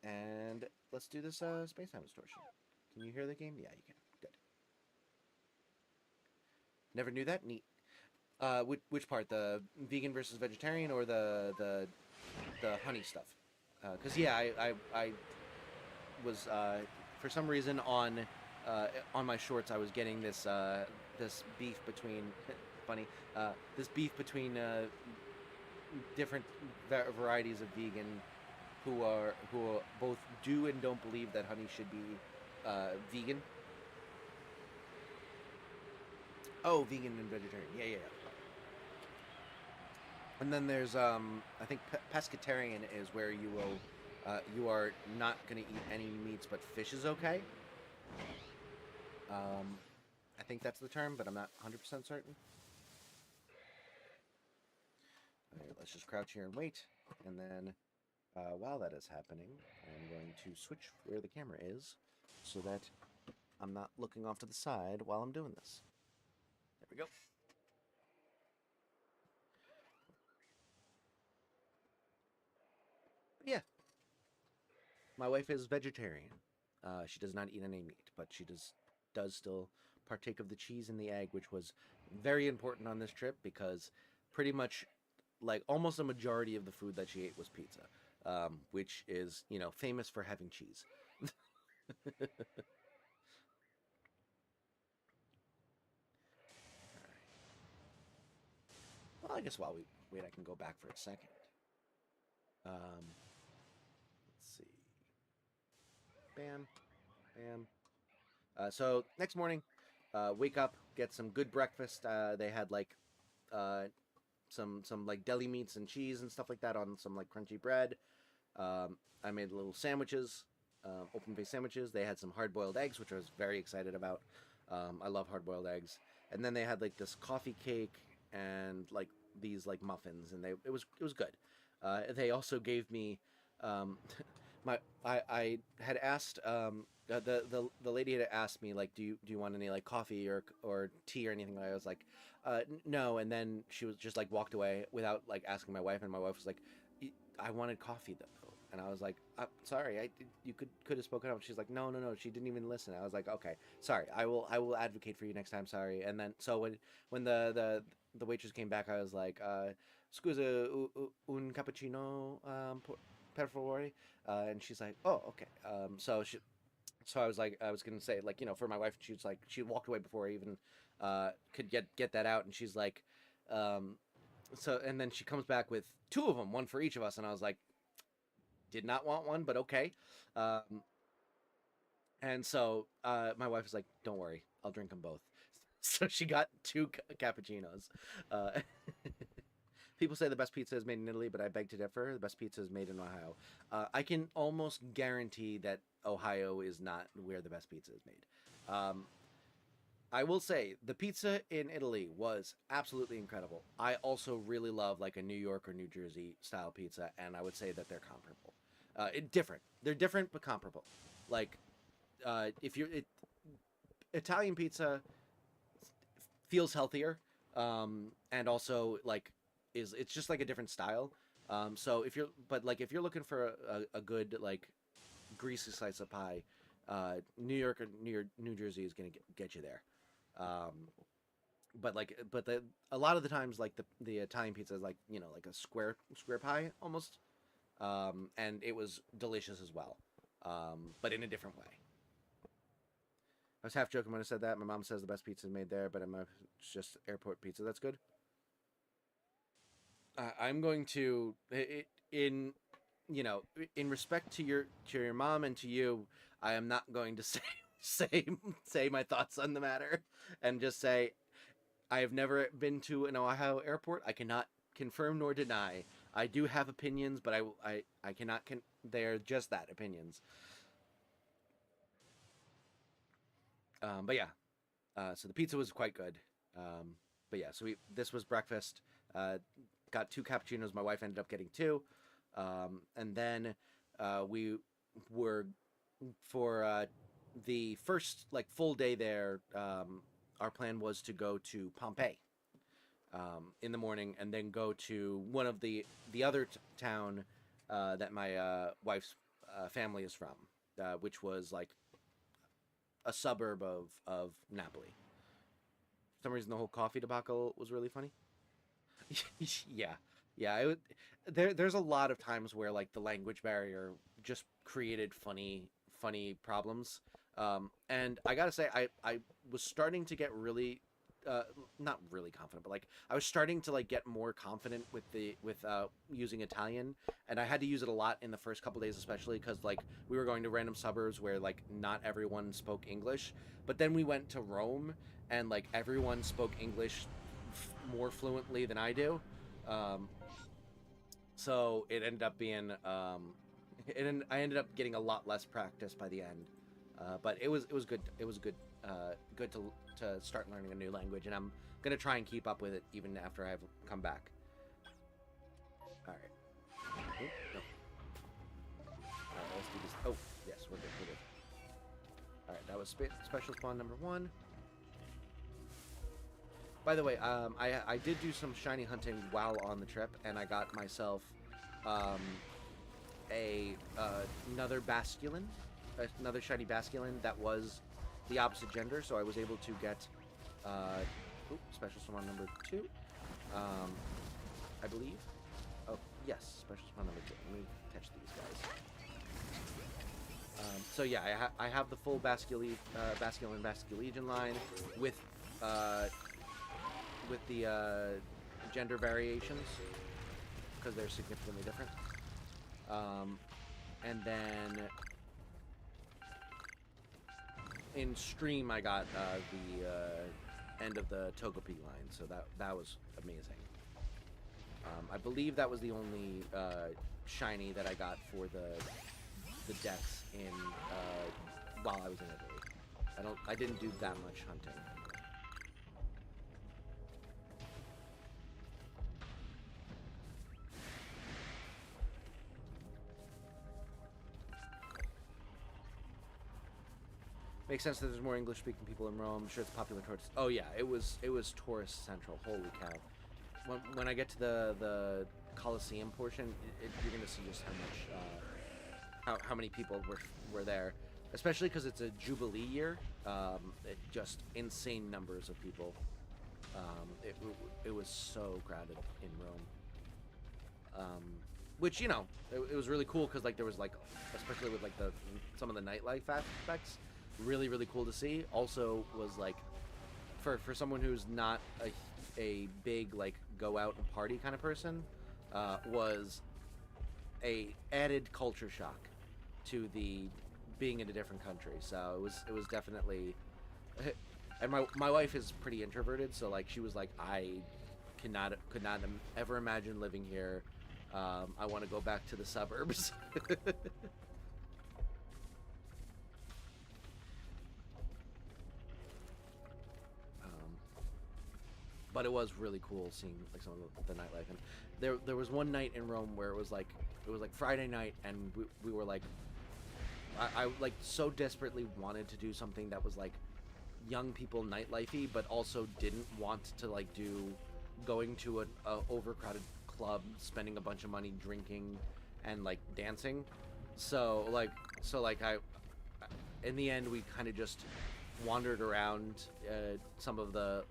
And let's do this space-time distortion. Can you hear the game? Yeah, you can. Good. Never knew that. Neat. Which part? The vegan versus vegetarian, or the honey stuff? Because yeah, I was for some reason on my shorts I was getting this this beef between funny this beef between different varieties of vegan who both do and don't believe that honey should be vegan. Oh, vegan and vegetarian. Yeah. And then there's I think pescatarian is where you you are not going to eat any meats, but fish is okay. I think that's the term, but I'm not 100% certain. All right, let's just crouch here and wait, and then while that is happening, I'm going to switch where the camera is so that I'm not looking off to the side while I'm doing this. There we go. Yeah, my wife is vegetarian. She does not eat any meat, but she does still partake of the cheese and the egg, which was very important on this trip because pretty much like almost a majority of the food that she ate was pizza, which is famous for having cheese. Well, I guess while we wait, I can go back for a second. Let's see. Bam, bam. So next morning, wake up, get some good breakfast. They had like uh, some like deli meats and cheese and stuff like that on some like crunchy bread. I made little sandwiches, open faced sandwiches. They had some hard boiled eggs, which I was very excited about. I love hard boiled eggs. And then they had like this coffee cake and like these like muffins, and it was good. They also gave me um, I had asked the lady had asked me like do you want any like coffee or tea or anything. I was like no, and then she was just like walked away without like asking my wife, and my wife was like, I wanted coffee though. And I was like, sorry, you could have spoken up. She's like, no, she didn't even listen. I was like, okay, sorry, I will advocate for you next time. Sorry. And then so when the waitress came back, I was like, scusa, un cappuccino, per favore. And she's like, oh, okay. So I was like, I was gonna say like for my wife, she was like, she walked away before I even could get that out, and she's like, so and then she comes back with two of them, one for each of us, and I was like, did not want one, but okay. Um, and so my wife was like, don't worry, I'll drink them both. So she got two cappuccinos. Uh, People say the best pizza is made in Italy, but I beg to differ. The best pizza is made in Ohio. I can almost guarantee that Ohio is not where the best pizza is made. I will say the pizza in Italy was absolutely incredible. I also really love like a New York or New Jersey style pizza, and I would say that they're comparable. Different. They're different but comparable. Like if you're Italian pizza feels healthier, and also like it's just like a different style. So if you're looking for a good like greasy slice of pie, New York or New Jersey is gonna get you there. Um, but the a lot of the times like the Italian pizza is like like a square pie almost, and it was delicious as well, but in a different way. I was half joking when I said that. My mom says the best pizza is made there, but it's just airport pizza. That's good. I'm going to in in respect to your mom and to you. I am not going to say say my thoughts on the matter, and just say I have never been to an Ohio airport. I cannot confirm nor deny. I do have opinions, but I cannot they're just that, opinions. But yeah, so the pizza was quite good. But yeah, so this was breakfast. Got two cappuccinos. My wife ended up getting two, and then we were for the first like full day there. Our plan was to go to Pompeii in the morning, and then go to one of the other town that my wife's family is from, which was like a suburb of Napoli. For some reason, the whole coffee debacle was really funny. Yeah, yeah. There's a lot of times where like the language barrier just created funny problems. And I gotta say, I was starting to get really, uh, not really confident, but like I was starting to like get more confident with using Italian, and I had to use it a lot in the first couple days, especially because like we were going to random suburbs where like not everyone spoke English. But then we went to Rome, and like everyone spoke English more fluently than I do. Um, so it ended up being I ended up getting a lot less practice by the end. But it was good. It was good good to start learning a new language, and I'm gonna try and keep up with it even after I've come back. All right. Oh, no. All right, let's do this. Oh, yes, we're good. We're good. All right, that was special spawn number one. By the way, I did do some shiny hunting while on the trip, and I got myself um, another basculin, another shiny basculin that was the opposite gender. So I was able to get special summon number 2, I believe. Oh yes, special summon number 2. Let me catch these guys. So yeah, I have the full Basculin Basculegion line with the gender variations because they're significantly different. And then in stream I got the end of the Togepi line, so that was amazing. I believe that was the only shiny that I got for the decks in while I was in Italy. I didn't do that much hunting. Makes sense that there's more English-speaking people in Rome. I'm sure it's popular tourist. Oh yeah, it was tourist central. Holy cow! When I get to the Colosseum portion, you're gonna see just how much how many people were there, especially because it's a Jubilee year. Just insane numbers of people. It was so crowded in Rome. Which, you know, it was really cool because like there was like, especially with like some of the nightlife aspects. Really, really cool to see. Also was like, for someone who's not a big like go out and party kind of person, was a added culture shock to the being in a different country. So it was definitely, and my wife is pretty introverted, so like she was like, I could not ever imagine living here. I want to go back to the suburbs. But it was really cool seeing like some of the nightlife, and there was one night in Rome where it was like Friday night, and we were like, I like so desperately wanted to do something that was like young people nightlifey, but also didn't want to like do going to a overcrowded club, spending a bunch of money drinking and like dancing. So I in the end we kind of just wandered around some of the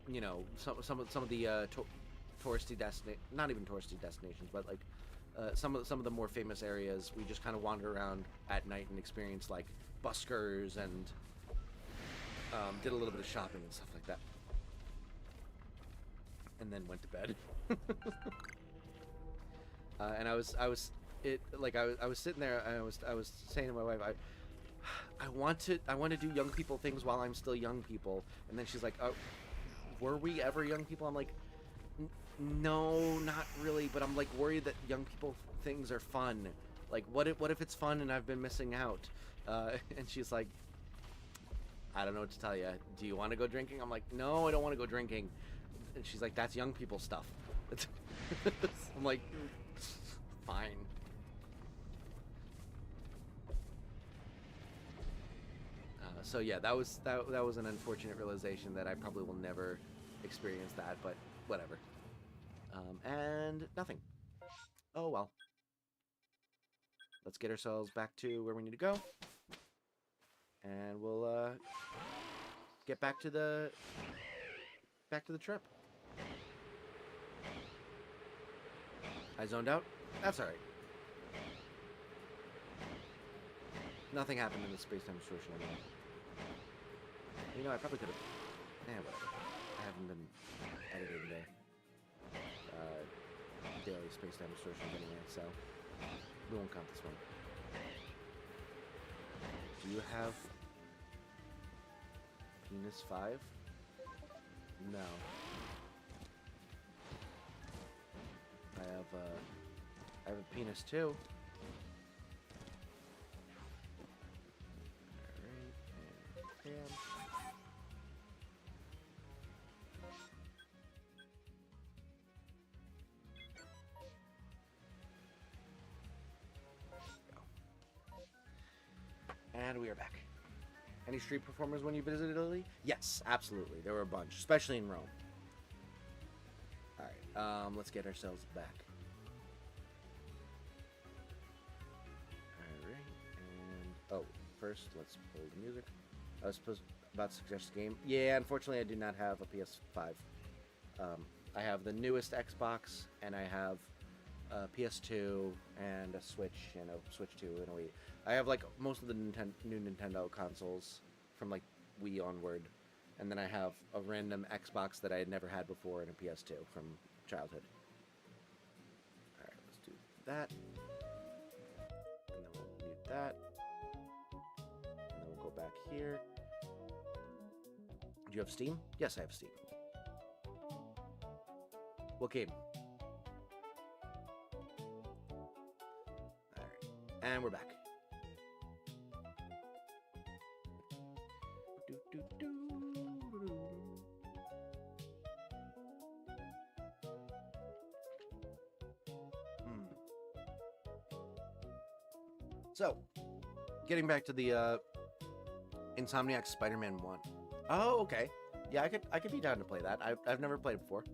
you know, some of the touristy not even touristy destinations, but like some of the more famous areas. We just kind of wander around at night and experience like buskers and did a little bit of shopping and stuff like that, and then went to bed. And I was sitting there and I was saying to my wife, I want to do young people things while I'm still young people. And then she's like, oh, were we ever young people? I'm like, no, not really, but I'm like worried that young people things are fun. Like, what if it's fun and I've been missing out? And she's like, I don't know what to tell you. Do you want to go drinking? I'm like, no, I don't want to go drinking. And she's like, that's young people stuff. I'm like, fine. So yeah, that was an unfortunate realization that I probably will never experience that, but whatever. And nothing. Oh well. Let's get ourselves back to where we need to go, and we'll get back to the trip. I zoned out. That's all right. Nothing happened in the space-time distortion anymore. You know, I probably could have... whatever. I haven't been editing the daily space-time distortions anyway, so we won't count this one. Do you have penis 5? No. I have a penis 2. Alright, and bam. And we are back. Any street performers when you visited Italy? Yes, absolutely. There were a bunch, especially in Rome. All right, let's get ourselves back. All right, and oh, first let's play the music. I was about to suggest a game. Yeah, unfortunately, I do not have a PS5. I have the newest Xbox, and I have a PS2 and a Switch and a Switch 2 and a Wii. I have like most of the new Nintendo consoles from like Wii onward, and then I have a random Xbox that I had never had before and a PS2 from childhood. All right, let's do that, and then we'll mute that, and then we'll go back here. Do you have Steam? Yes, I have Steam. What game? All right, and we're back. So, getting back to the Insomniac Spider-Man 1. Oh, okay. Yeah, I could be down to play that. I've never played it before.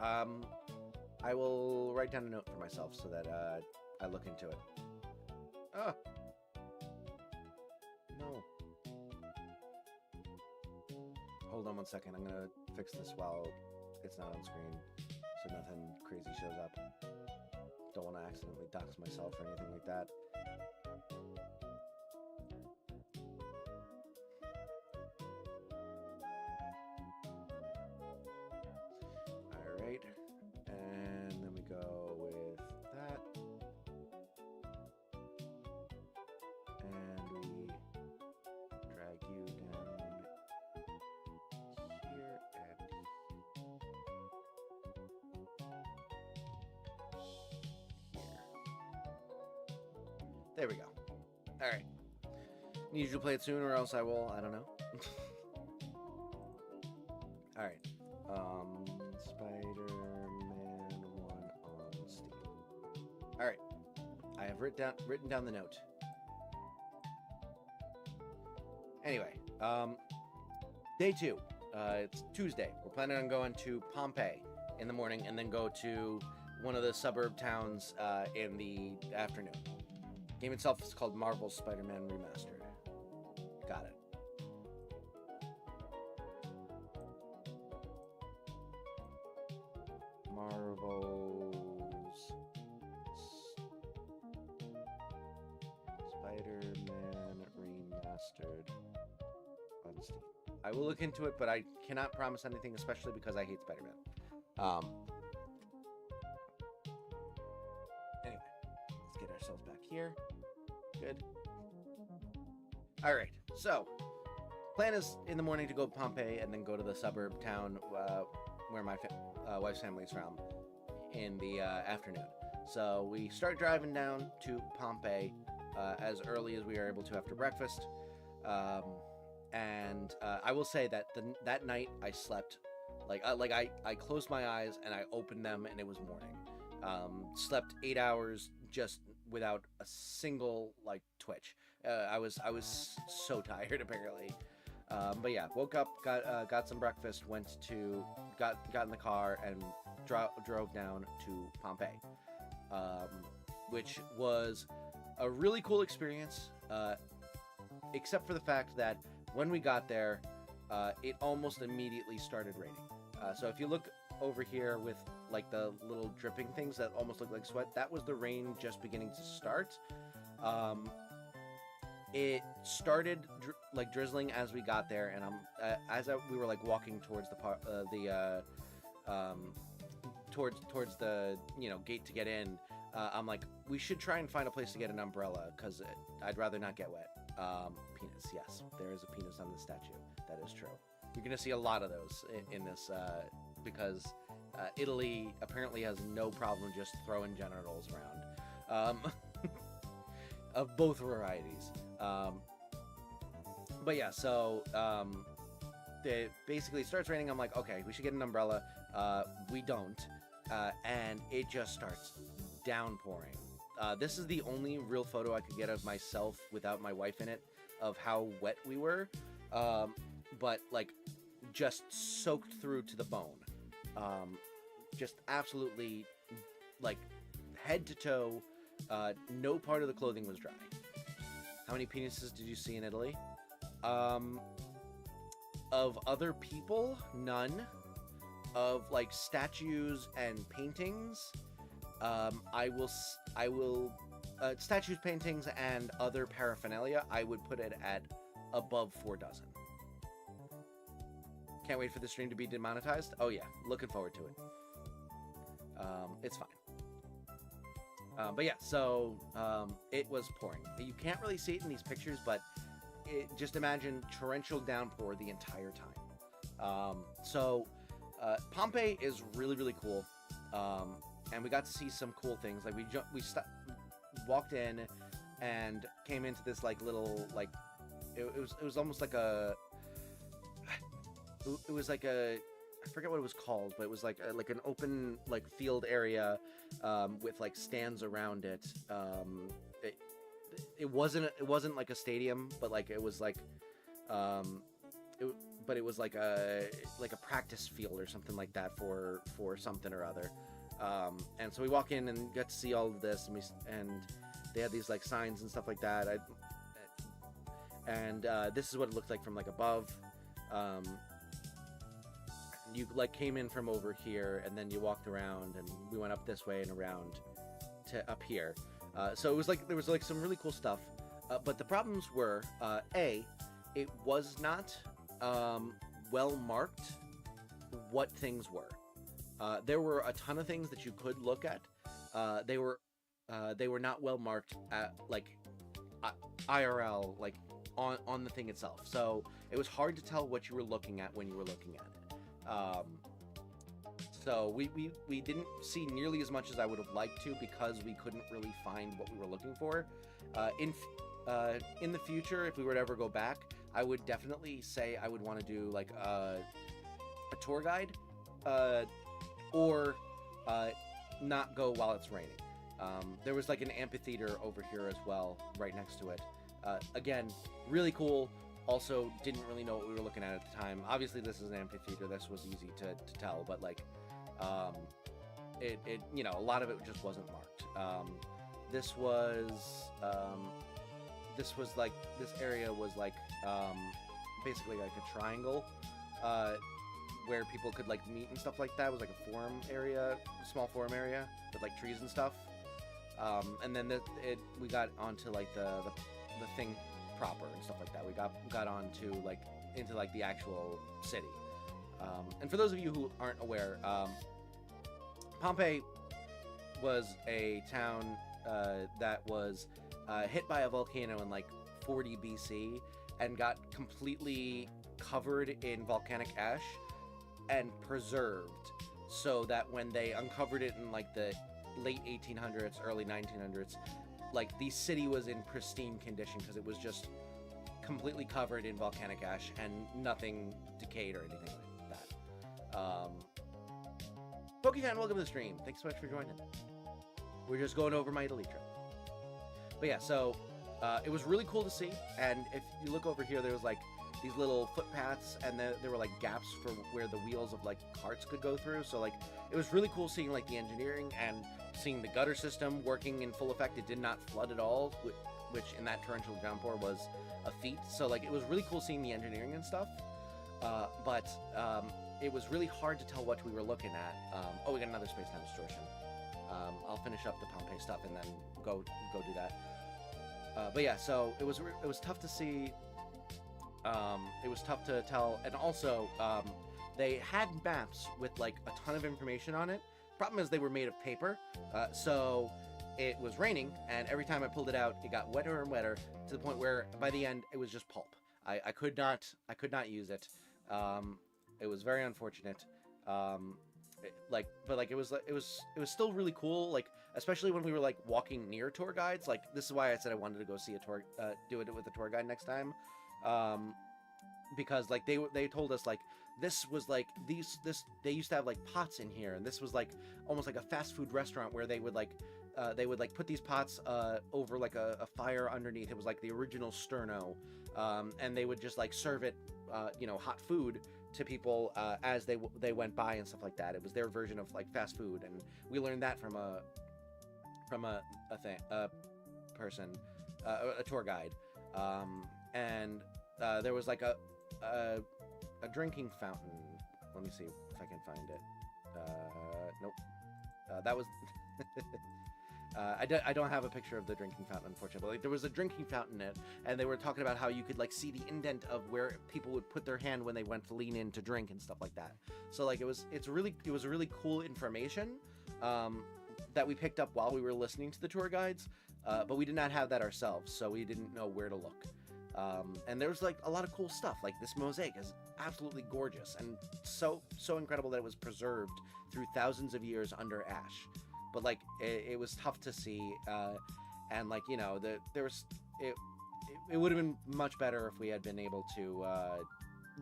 I will write down a note for myself so that I look into it. Oh. No. Hold on one second. I'm gonna fix this while it's not on screen so nothing crazy shows up. Don't want to accidentally dox myself or anything like that. Alright, and then we go with that. And we drag you down here and there we go. All right. Need you to play it soon, or else I will. I don't know. All right. Spider-Man 1 on Steam. All right. I have written down the note. Anyway, day 2. It's Tuesday. We're planning on going to Pompeii in the morning, and then go to one of the suburb towns in the afternoon. Game itself is called Marvel's Spider-Man Remastered. Got it. Marvel's Spider-Man Remastered on Steam. I will look into it, but I cannot promise anything, especially because I hate Spider-Man. Anyway, let's get ourselves back here. Good. All right. So, plan is in the morning to go to Pompeii and then go to the suburb town where my wife's family is from in the afternoon. So we start driving down to Pompeii as early as we are able to after breakfast. And I will say that that night I slept I closed my eyes and I opened them and it was morning. Slept 8 hours just without a single twitch. I was so tired apparently. But yeah, woke up, got some breakfast, got in the car and drove down to Pompeii, which was a really cool experience, except for the fact that when we got there, it almost immediately started raining. So if you look over here with the little dripping things that almost look like sweat, that was the rain just beginning to start. It started drizzling as we got there, and we were walking towards towards the gate to get in. I'm like, we should try and find a place to get an umbrella because I'd rather not get wet. Penis, yes, there is a penis on the statue. That is true. You're gonna see a lot of those in this because Italy apparently has no problem just throwing genitals around. Of both varieties. But yeah, so it basically starts raining. I'm like, okay, we should get an umbrella. We don't, and it just starts downpouring. This is the only real photo I could get of myself without my wife in it. of how wet we were, but like just soaked through to the bone. Just absolutely like head to toe. No part of the clothing was dry. How many penises did you see in Italy? Of other people, none. Of like statues and paintings, I will statues, paintings, and other paraphernalia, I would put it at above 4 dozen. Can't wait for the stream to be demonetized. Oh yeah, looking forward to it. It's fine. But yeah, so it was pouring. You can't really see it in these pictures, but just imagine torrential downpour the entire time. Pompeii is really, really cool. And we got to see some cool things. Like we walked in and came into this like little like it was almost like a I forget what it was called, but it was like an open like field area with like stands around it. It wasn't like a stadium, but like it was like it was like a practice field or something like that for something or other. And so we walk in and get to see all of this, and they had these like signs and stuff like that. This is what it looked like from like above. You like came in from over here, and then you walked around, and we went up this way and around to up here. So it was like there was like some really cool stuff. But the problems were, it was not well marked what things were. There were a ton of things that you could look at. They were not well marked at like IRL, like on the thing itself. So it was hard to tell what you were looking at when you were looking at it. So we didn't see nearly as much as I would have liked to, because we couldn't really find what we were looking for. In the future, if we were to ever go back, I would definitely say I would want to do like a tour guide, or not go while it's raining. There was like an amphitheater over here as well, right next to it. Again, really cool. Also, didn't really know what we were looking at the time. Obviously, this is an amphitheater. This was easy to tell, but like, it you know, a lot of it just wasn't marked. This was like, this area was like, basically like a triangle, where people could like meet and stuff like that. It was like a forum area, small forum area with like trees and stuff. And then we got onto like the thing proper and stuff like that. We got on to like into like the actual city. And for those of you who aren't aware, Pompeii was a town that was hit by a volcano in like 40 BC and got completely covered in volcanic ash and preserved, so that when they uncovered it in like the late 1800s, early 1900s, like the city was in pristine condition because it was just completely covered in volcanic ash and nothing decayed or anything like that. Pokechan, welcome to the stream. Thanks so much for joining. We're just going over my Italy trip. But yeah, so it was really cool to see. And if you look over here, there was like these little footpaths, and there were like gaps for where the wheels of like carts could go through. So like it was really cool seeing like the engineering and seeing the gutter system working in full effect. It did not flood at all, which in that torrential downpour was a feat. So like it was really cool seeing the engineering and stuff. But it was really hard to tell what we were looking at. Oh, we got another space-time distortion. I'll finish up the Pompeii stuff and then go do that. But yeah, so it was tough to see. It was tough to tell, and also they had maps with like a ton of information on it. Problem is they were made of paper, so it was raining, and every time I pulled it out, it got wetter and wetter to the point where by the end it was just pulp. I could not use it. It was very unfortunate. But it was still really cool. Like especially when we were like walking near tour guides. Like this is why I said I wanted to go see a tour, do it with a tour guide next time. Because like they told us like this was like they used to have like pots in here, and this was like almost like a fast food restaurant where they would like put these pots over like a fire underneath. It was like the original sterno, and they would just like serve it, hot food to people as they went by and stuff like that. It was their version of like fast food, and we learned that from a person, a tour guide, and there was like a drinking fountain. Let me see if I can find it. Nope. That was. I don't have a picture of the drinking fountain, unfortunately. But, like, there was a drinking fountain in it, and they were talking about how you could like see the indent of where people would put their hand when they went to lean in to drink and stuff like that. So like it was really cool information that we picked up while we were listening to the tour guides, but we did not have that ourselves, so we didn't know where to look. And there was like a lot of cool stuff. Like this mosaic is absolutely gorgeous and so incredible that it was preserved through thousands of years under ash. But like it was tough to see, and like it would have been much better if we had been able to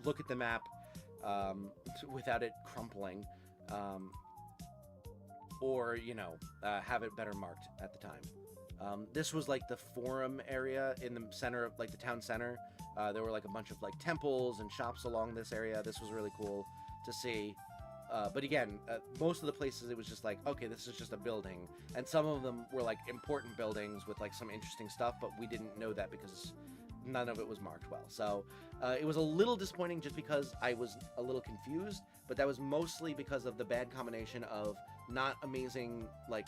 look at the map without it crumpling, or have it better marked at the time. This was like the forum area in the center of like the town center. There were like a bunch of like temples and shops along this area. This was really cool to see. But again, most of the places it was just like, okay, this is just a building, and some of them were like important buildings with like some interesting stuff, but we didn't know that because none of it was marked well. So it was a little disappointing just because I was a little confused, but that was mostly because of the bad combination of not amazing like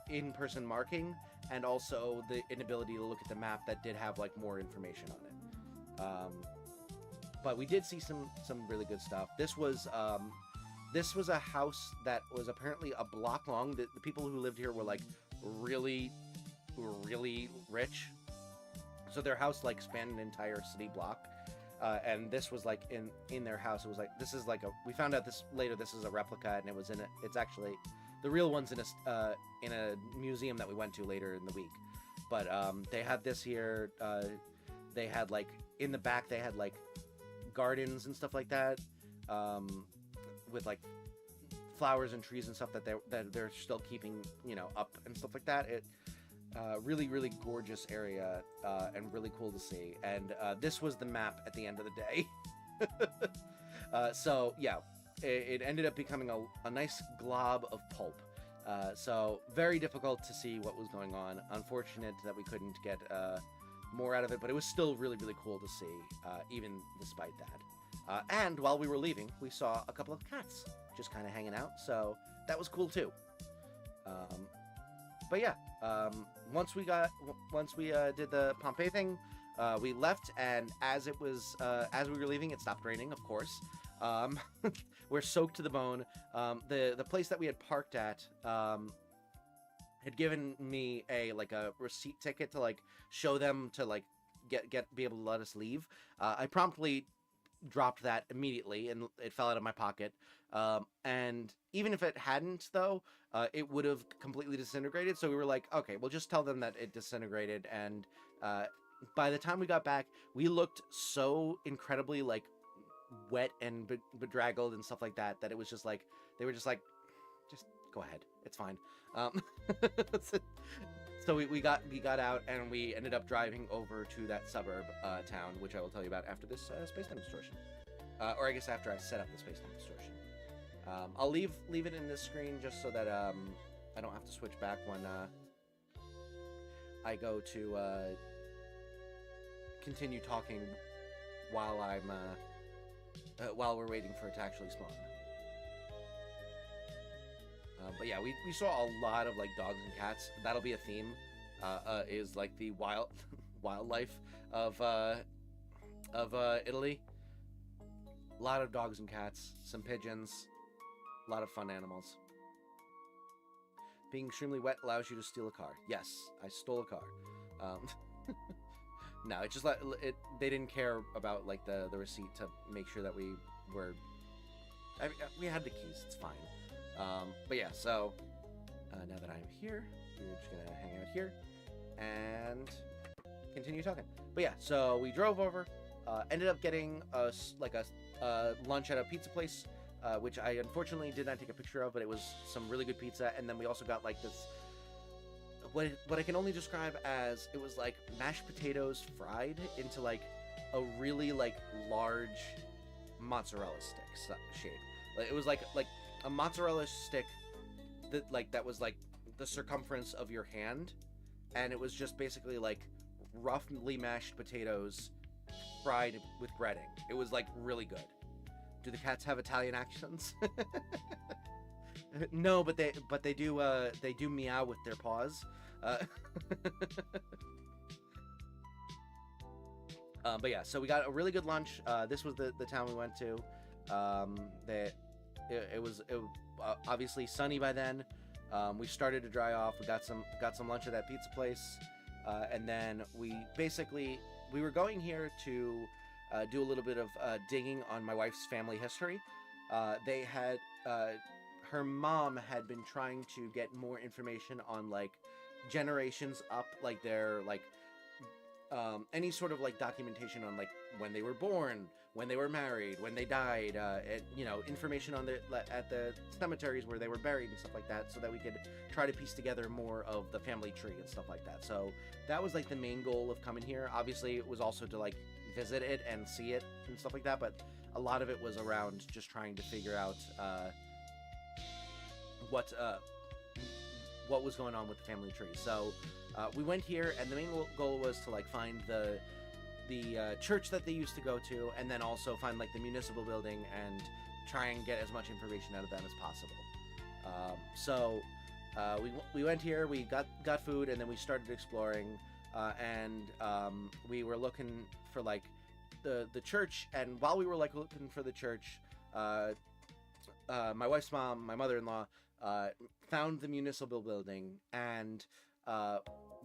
in-person marking and also the inability to look at the map that did have like more information on it. But we did see some really good stuff. This was a house that was apparently a block long. The people who lived here were like really rich, so their house like spanned an entire city block. And this was like in their house. It was like, this is like we found out this later. This is a replica, and it's actually the real one's in a museum that we went to later in the week. But they had this here. They had like in the back they had like gardens and stuff like that, with like flowers and trees and stuff that they're still keeping up and stuff like that. It really gorgeous area, and really cool to see. And this was the map at the end of the day. So yeah, it ended up becoming a nice glob of pulp. So very difficult to see what was going on. Unfortunate that we couldn't get more out of it, but it was still really cool to see, even despite that. And while we were leaving, we saw a couple of cats just kind of hanging out, so that was cool too. But yeah, once we did the Pompeii thing, we left, and as we were leaving, it stopped raining, of course. We're soaked to the bone. The place that we had parked at had given me a receipt ticket to like show them to like be able to let us leave. I promptly dropped that immediately, and it fell out of my pocket. And even if it hadn't, though, it would have completely disintegrated. So we were like, okay, we'll just tell them that it disintegrated. And by the time we got back, we looked so incredibly like wet and bedraggled and stuff like that it was just like they were just like, just go ahead, it's fine. So we got out, and we ended up driving over to that suburb town, which I will tell you about after this space-time distortion, or I guess after I set up the space-time distortion. I'll leave it in this screen just so that I don't have to switch back when I go to continue talking while I'm while we're waiting for it to actually spawn. But yeah, we saw a lot of like dogs and cats. That'll be a theme. Is like the wildlife of Italy. A lot of dogs and cats, some pigeons, a lot of fun animals. Being extremely wet allows you to steal a car. Yes, I stole a car. No, it just they didn't care about like the receipt to make sure that we were. We had the keys. It's fine. But yeah, so now that I'm here, we're just gonna hang out here and continue talking. But yeah, so we drove over, ended up getting a lunch at a pizza place, which I unfortunately did not take a picture of, but it was some really good pizza. And then we also got like this, what I can only describe as, it was like mashed potatoes fried into like a really like large mozzarella stick shape. Like, it was like a mozzarella stick that was like the circumference of your hand, and it was just basically like roughly mashed potatoes fried with breading. It was like really good. Do the cats have Italian accents? No, but they do meow with their paws. But yeah, so we got a really good lunch. This was the town we went to. It was obviously sunny by then. We started to dry off. We got some lunch at that pizza place, and then we were going here to do a little bit of digging on my wife's family history. They had her mom had been trying to get more information on like generations up, like their like any sort of like documentation on like when they were born, when they were married, when they died, information on at the cemeteries where they were buried and stuff like that, so that we could try to piece together more of the family tree and stuff like that. So that was like the main goal of coming here. Obviously, it was also to like visit it and see it and stuff like that, but a lot of it was around just trying to figure out what was going on with the family tree. So we went here, and the main goal was to like find the church that they used to go to, and then also find like the municipal building and try and get as much information out of them as possible. So we went here, we got food, and then we started exploring, and we were looking for like the church. And while we were like looking for the church, my wife's mom, my mother-in-law, found the municipal building, and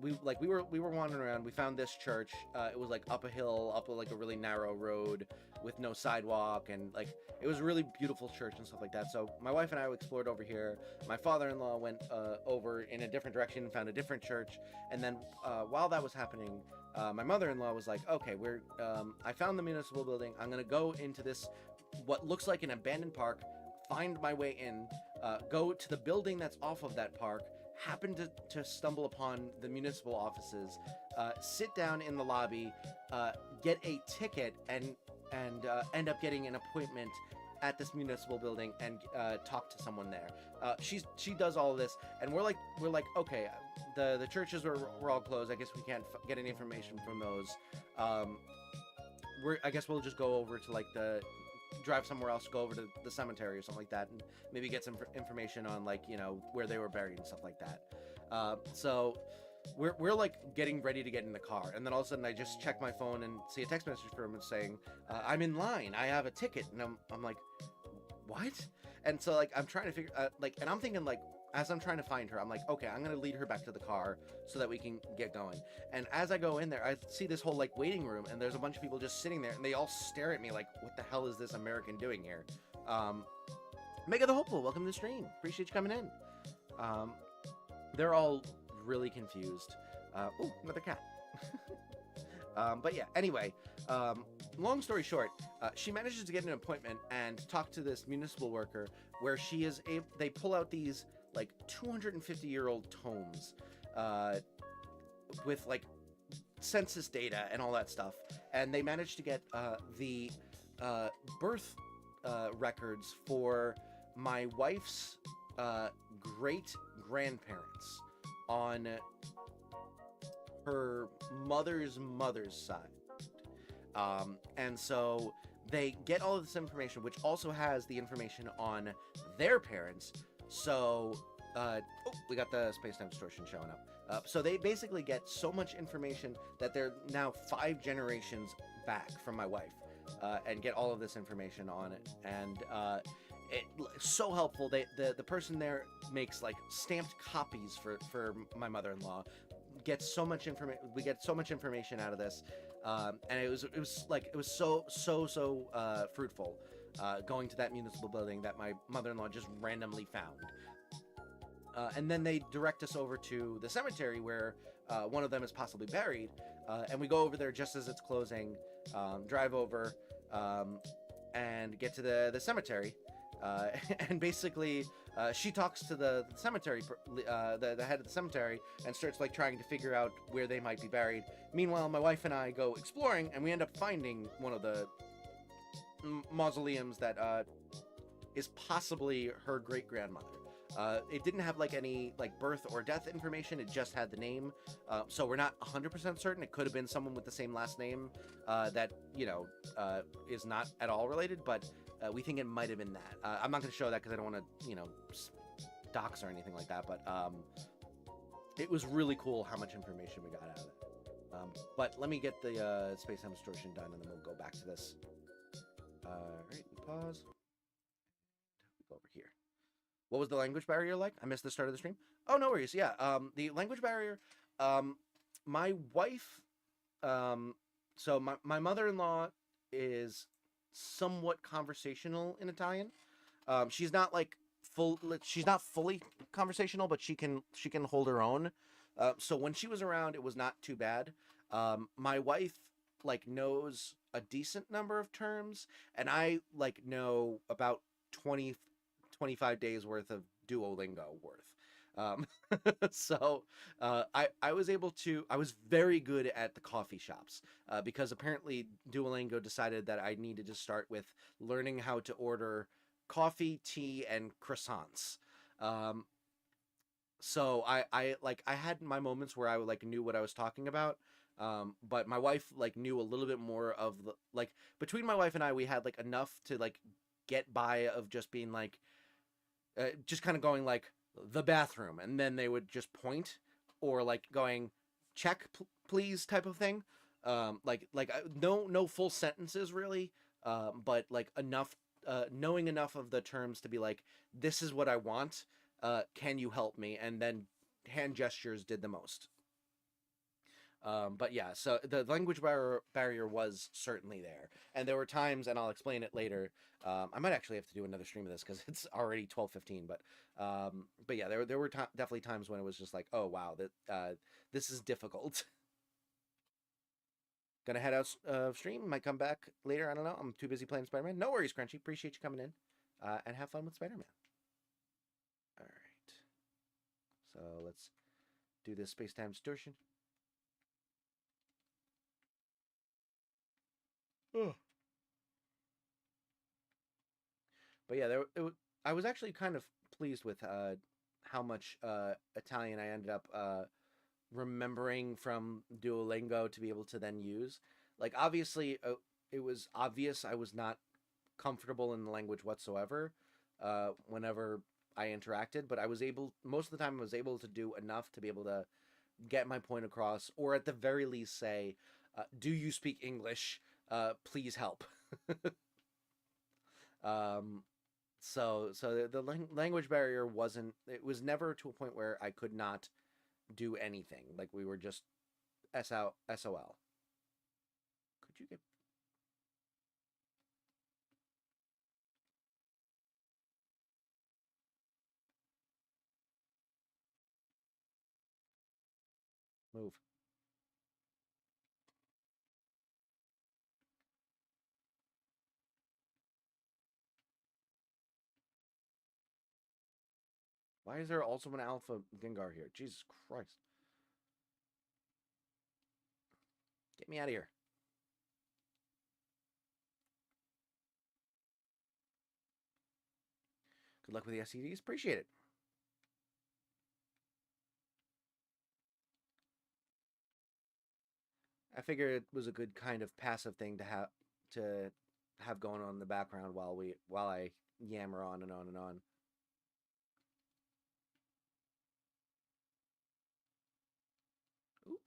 we were wandering around. We found this church. It was like up a hill, up like a really narrow road with no sidewalk, and like it was a really beautiful church and stuff like that. So my wife and I explored over here. My father-in-law went over in a different direction and found a different church. And then while that was happening, my mother-in-law was like, "Okay, I found the municipal building. I'm gonna go into this what looks like an abandoned park, find my way in, go to the building that's off of that park, happen to stumble upon the municipal offices, sit down in the lobby, get a ticket, and end up getting an appointment at this municipal building and talk to someone there." She does all of this, and we're like, okay, the churches were all closed. I guess we can't get any information from those. I guess we'll just go over to like drive somewhere else, go over to the cemetery or something like that, and maybe get some information on like where they were buried and stuff like that. So we're like getting ready to get in the car, and then all of a sudden I just check my phone and see a text message from him saying, "I'm in line. I have a ticket." And I'm like, "What?" And so like I'm trying to figure and I'm thinking like, as I'm trying to find her, I'm like, okay, I'm gonna lead her back to the car so that we can get going. And as I go in there, I see this whole like waiting room, and there's a bunch of people just sitting there, and they all stare at me like, what the hell is this American doing here? Mega the Hopeful, welcome to the stream. Appreciate you coming in. They're all really confused. Ooh, another cat. But yeah, anyway, long story short, she manages to get an appointment and talk to this municipal worker, where she is they pull out these like 250-year-old tomes with like census data and all that stuff, and they managed to get the birth records for my wife's great grandparents on her mother's side. And so they get all of this information, which also has the information on their parents. So we got the space-time distortion showing up. So they basically get so much information that they're now 5 generations back from my wife, and get all of this information on it. And it's so helpful. The person there makes like stamped copies for my mother-in-law. Gets so much information. We get so much information out of this, and it was so fruitful. Going to that municipal building that my mother-in-law just randomly found. And then they direct us over to the cemetery where one of them is possibly buried. And we go over there just as it's closing, drive over, and get to the cemetery. And basically, she talks to the cemetery, the head of the cemetery, and starts like trying to figure out where they might be buried. Meanwhile, my wife and I go exploring, and we end up finding one of the mausoleums that is possibly her great grandmother. It didn't have like any like birth or death information. It just had the name, so we're not 100% certain. It could have been someone with the same last name that is not at all related, but we think it might have been that. I'm not going to show that because I don't want to dox or anything like that. But it was really cool how much information we got out of it. But let me get the space-time distortion done, and then we'll go back to this. All right, pause. We go over here. What was the language barrier like? I missed the start of the stream. Oh, no worries. Yeah, the language barrier. My wife. So my mother-in-law is somewhat conversational in Italian. She's not like she's not fully conversational, but she can hold her own. So when she was around, it was not too bad. My wife like knows a decent number of terms, and I like know about 25 days worth of Duolingo worth. So I was very good at the coffee shops because apparently Duolingo decided that I needed to start with learning how to order coffee, tea, and croissants. So I had my moments where I like knew what I was talking about. But my wife like knew a little bit more of the like between my wife and I we had like enough to like get by of just being like just kind of going like the bathroom, and then they would just point or like going check please type of thing. No full sentences really, but like enough knowing enough of the terms to be like this is what I want, can you help me, and then hand gestures did the most. But yeah, so the language barrier was certainly there, and there were times, and I'll explain it later. I might actually have to do another stream of this because it's already 12:15. But yeah, there were definitely times when it was just like, oh wow, that this is difficult. Gonna head out stream. Might come back later. I don't know. I'm too busy playing Spider-Man. No worries, Crunchy. Appreciate you coming in, and have fun with Spider-Man. All right. So let's do this space-time distortion. Oh. But yeah, I was actually kind of pleased with how much Italian I ended up remembering from Duolingo to be able to then use. Like, obviously, it was obvious I was not comfortable in the language whatsoever whenever I interacted, but I was able, most of the time, I was able to do enough to be able to get my point across, or at the very least say, do you speak English? Please help. So the language barrier wasn't, it was never to a point where I could not do anything. Like we were just SOL. Could you get move? Why is there also an alpha Gengar here? Jesus Christ. Get me out of here. Good luck with the SCDs. Appreciate it. I figured it was a good kind of passive thing to have going on in the background while I yammer on and on and on. Ooh.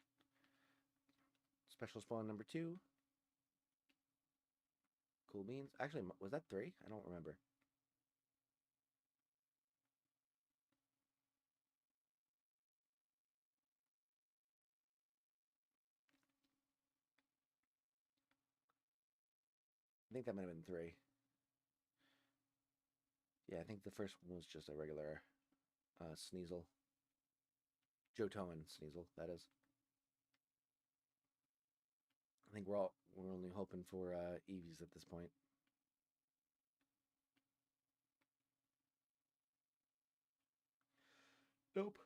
Special spawn number 2. Cool beans. Actually, was that 3? I don't remember. I think that might have been 3. Yeah, I think the first one was just a regular Sneasel. Johtoan Sneasel, that is. I think we're only hoping for Eevees at this point. Nope.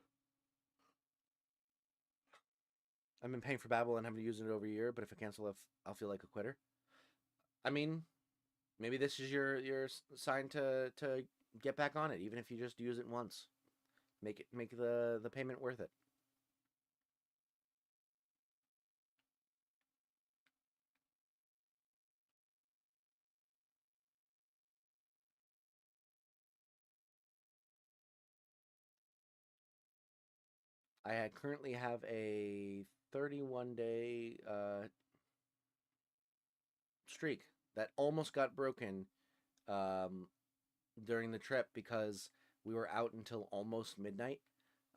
I've been paying for Babbel and haven't used it over a year, but if I cancel, I'll feel like a quitter. I mean, maybe this is your sign to get back on it, even if you just use it once. Make the payment worth it. I currently have a 31-day streak that almost got broken um, during the trip because we were out until almost midnight.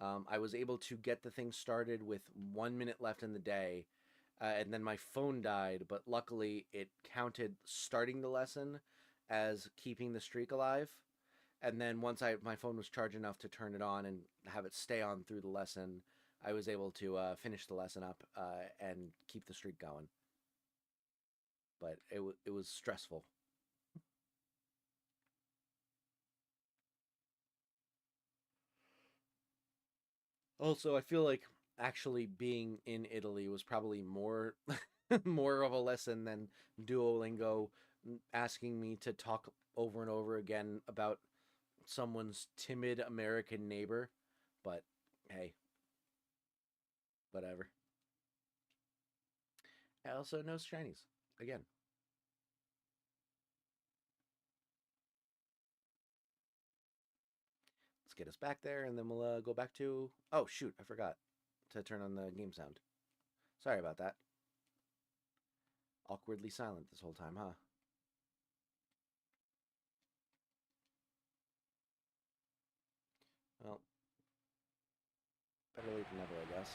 I was able to get the thing started with 1 minute left in the day, and then my phone died, but luckily it counted starting the lesson as keeping the streak alive. And then once my phone was charged enough to turn it on and have it stay on through the lesson, I was able to finish the lesson up and keep the streak going. But it was stressful. Also, I feel like actually being in Italy was probably more more of a lesson than Duolingo asking me to talk over and over again about someone's timid American neighbor. But hey, whatever. I also know Chinese again. Let's get us back there, and then we'll go back to. Oh shoot, I forgot to turn on the game sound. Sorry about that. Awkwardly silent this whole time, huh? Well, better late than never, I guess.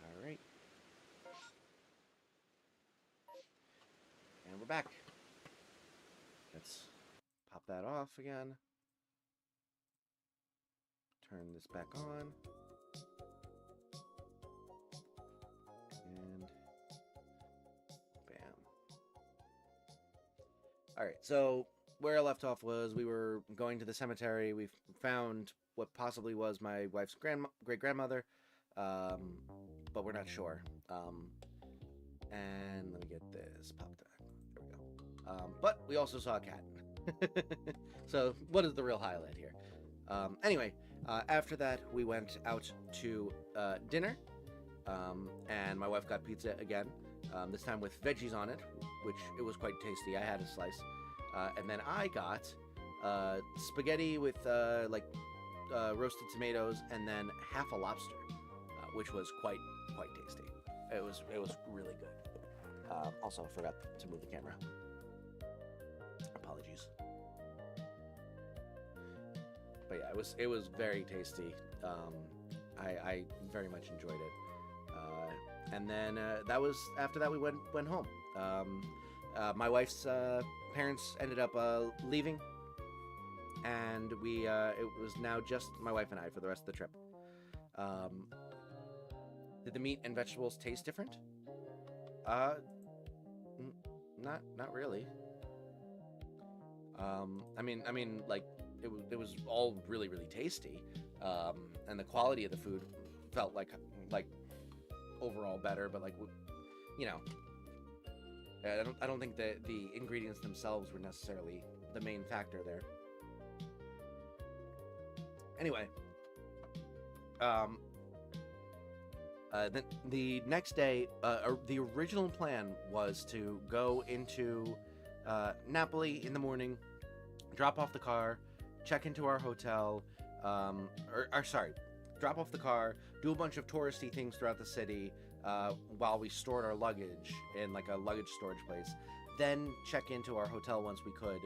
All right, and we're back. Let's pop that off again. Turn this back on. And bam. All right, so where I left off was we were going to the cemetery. We found what possibly was my wife's great grandmother, but we're not sure. And let me get this popped up. There we go. But we also saw a cat. So what is the real highlight here? Anyway, after that, we went out to dinner, and my wife got pizza again, this time with veggies on it, which it was quite tasty. I had a slice. And then I got spaghetti with roasted tomatoes and then half a lobster, which was quite tasty. It was really good. Also, I forgot to move the camera. Apologies. But yeah, it was very tasty. I very much enjoyed it. And then after that we went home. My wife's parents ended up leaving, and it was now just my wife and I for the rest of the trip. Did the meat and vegetables taste different? Not really. I mean, like it was all really tasty, and the quality of the food felt like overall better. But you know, I don't think that the ingredients themselves were necessarily the main factor there. Anyway, the next day, the original plan was to go into Napoli in the morning, drop off the car, check into our hotel, drop off the car, do a bunch of touristy things throughout the city while we stored our luggage in like a luggage storage place, then check into our hotel once we could,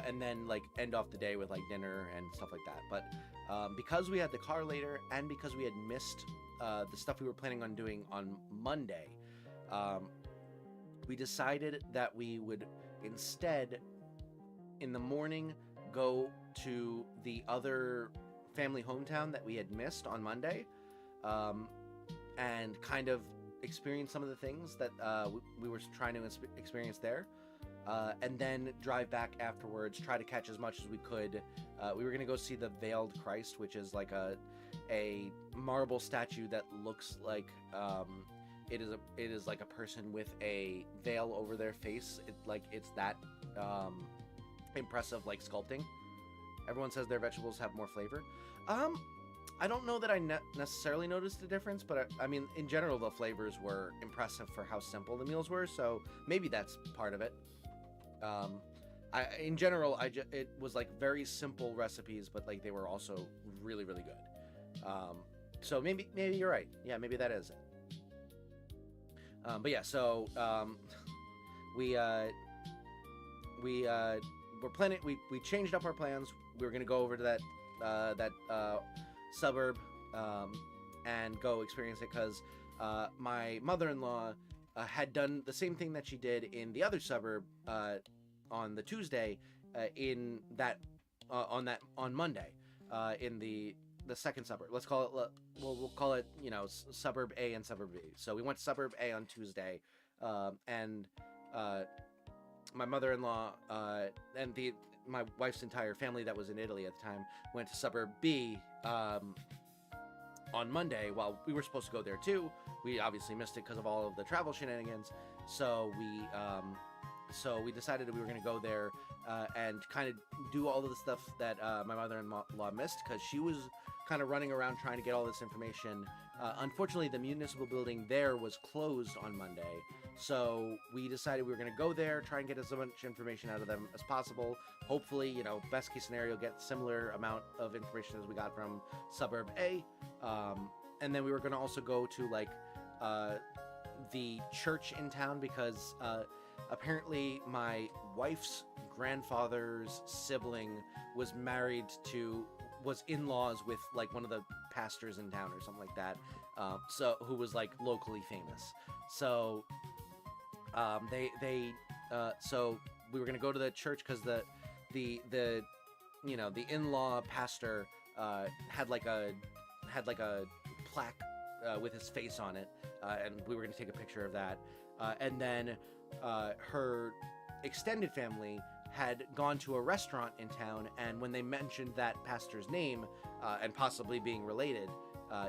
and then end off the day with dinner and stuff like that. But because we had the car later and because we had missed the stuff we were planning on doing on Monday, we decided that we would instead, in the morning, go to the other family hometown that we had missed on Monday, and kind of experience some of the things that we were trying to experience there, and then drive back afterwards, try to catch as much as we could. We were going to go see the Veiled Christ, which is like a marble statue that looks like it is like a person with a veil over their face. It's that impressive, like sculpting. Everyone says their vegetables have more flavor. I don't know that I necessarily noticed a difference, but I mean, in general, the flavors were impressive for how simple the meals were, so maybe that's part of it. In general, it was like very simple recipes, but like they were also really, really good. So maybe you're right. Yeah, maybe that is it. But yeah, so we were planning. We changed up our plans. We were gonna go over to that suburb and go experience it because my mother-in-law had done the same thing that she did in the other suburb on the Tuesday on Monday in the second suburb. Let's call it we'll call it suburb A and suburb B. So we went to suburb A on Tuesday, and my mother-in-law and my wife's entire family that was in Italy at the time went to suburb B on Monday. While we were supposed to go there too, we obviously missed it because of all of the travel shenanigans. So we decided that we were going to go there and kind of do all of the stuff that my mother-in-law missed, because she was kind of running around trying to get all this information. Unfortunately, the municipal building there was closed on Monday, so we decided we were going to go there, try and get as much information out of them as possible. Hopefully, best case scenario, get similar amount of information as we got from suburb A. And then we were going to also go to like the church in town, because apparently my wife's grandfather's sibling was in-laws with like one of the pastors in town or something like that, so who was like locally famous. So so we were gonna go to the church because the in-law pastor had like a plaque with his face on it, and we were gonna take a picture of that, and then her extended family had gone to a restaurant in town, and when they mentioned that pastor's name and possibly being related,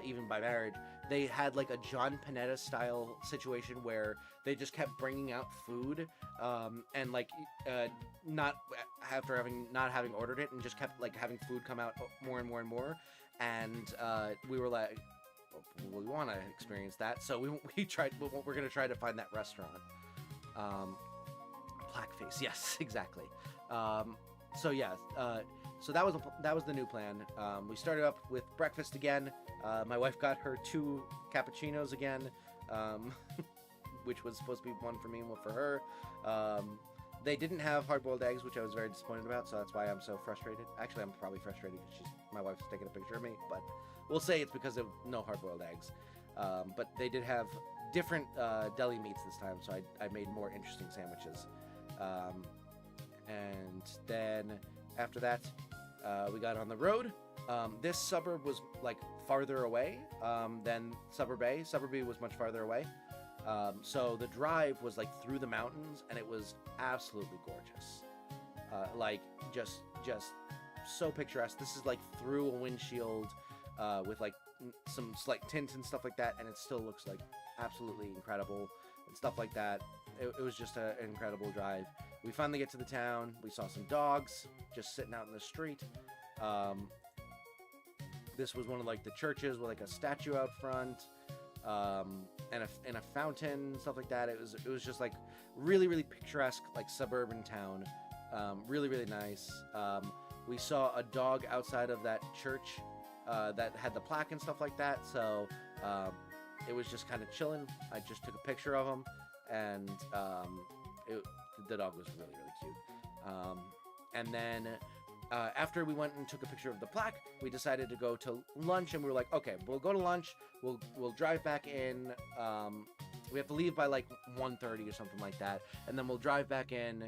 even by marriage, they had like a John Panetta style situation where they just kept bringing out food, and like not having ordered it, and just kept like having food come out more and more and more, and we were like, well, we want to experience that, so we tried. We're gonna try to find that restaurant. Blackface, yes, exactly. So yeah, so that was the new plan. We started up with breakfast again. My wife got her 2 cappuccinos again, which was supposed to be one for me and one for her. They didn't have hard-boiled eggs, which I was very disappointed about, so that's why I'm so frustrated. Actually, I'm probably frustrated because my wife's taking a picture of me, but we'll say it's because of no hard-boiled eggs. But they did have different deli meats this time, so I made more interesting sandwiches. And then after that, we got on the road. This suburb was like farther away than suburb A. Suburb B was much farther away. So the drive was like through the mountains, and it was absolutely gorgeous. Like just so picturesque. This is like through a windshield with like some slight tints and stuff like that, and it still looks like absolutely incredible and stuff like that. It was just an incredible drive. We finally get to the town. We saw some dogs just sitting out in the street. This was one of like the churches with like a statue out front, and a fountain, stuff like that. It was just like really, really picturesque, like suburban town. Really, really nice. We saw a dog outside of that church that had the plaque and stuff like that. So it was just kind of chilling. I just took a picture of him, and the dog was really, really cute. And then after we went and took a picture of the plaque, we decided to go to lunch, and we were like, okay, we'll go to lunch. We'll drive back in we have to leave by like 1:30 or something like that, and then we'll drive back in,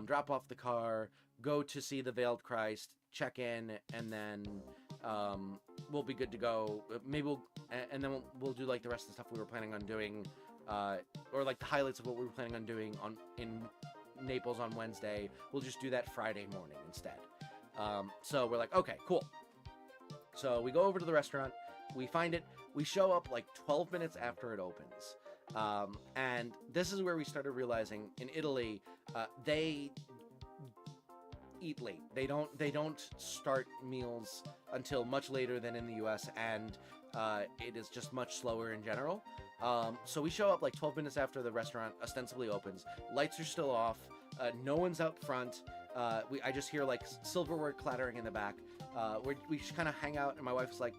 drop off the car, go to see the Veiled Christ, check in, and then we'll be good to go. Maybe and then we'll do like the rest of the stuff we were planning on doing, or like the highlights of what we were planning on doing in Naples on Wednesday. We'll just do that Friday morning instead. So we're like, okay, cool. So we go over to the restaurant, we find it, we show up like 12 minutes after it opens. And this is where we started realizing in Italy, they eat late. They don't start meals until much later than in the US, and it is just much slower in general. So we show up like 12 minutes after the restaurant ostensibly opens. Lights are still off. No one's out front. I just hear like silverware clattering in the back. We just kind of hang out, and my wife's like,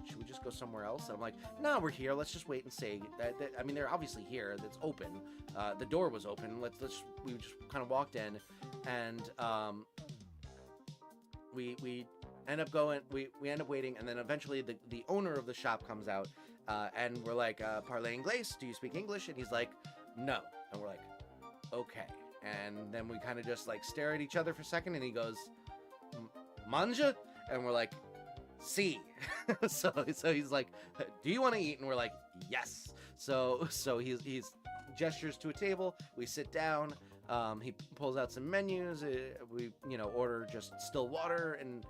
should we just go somewhere else? And I'm like, no, we're here. Let's just wait and see. I mean, they're obviously here. It's open. The door was open. We just kind of walked in, and we end up going. We end up waiting, and then eventually the owner of the shop comes out, and we're like, parle inglés? Do you speak English? And he's like, no. And we're like, okay. And then we kind of just like stare at each other for a second, and he goes, manja? And we're like, si. so he's like, do you want to eat? And we're like, yes. So he's gestures to a table. We sit down. He pulls out some menus. We order just still water, and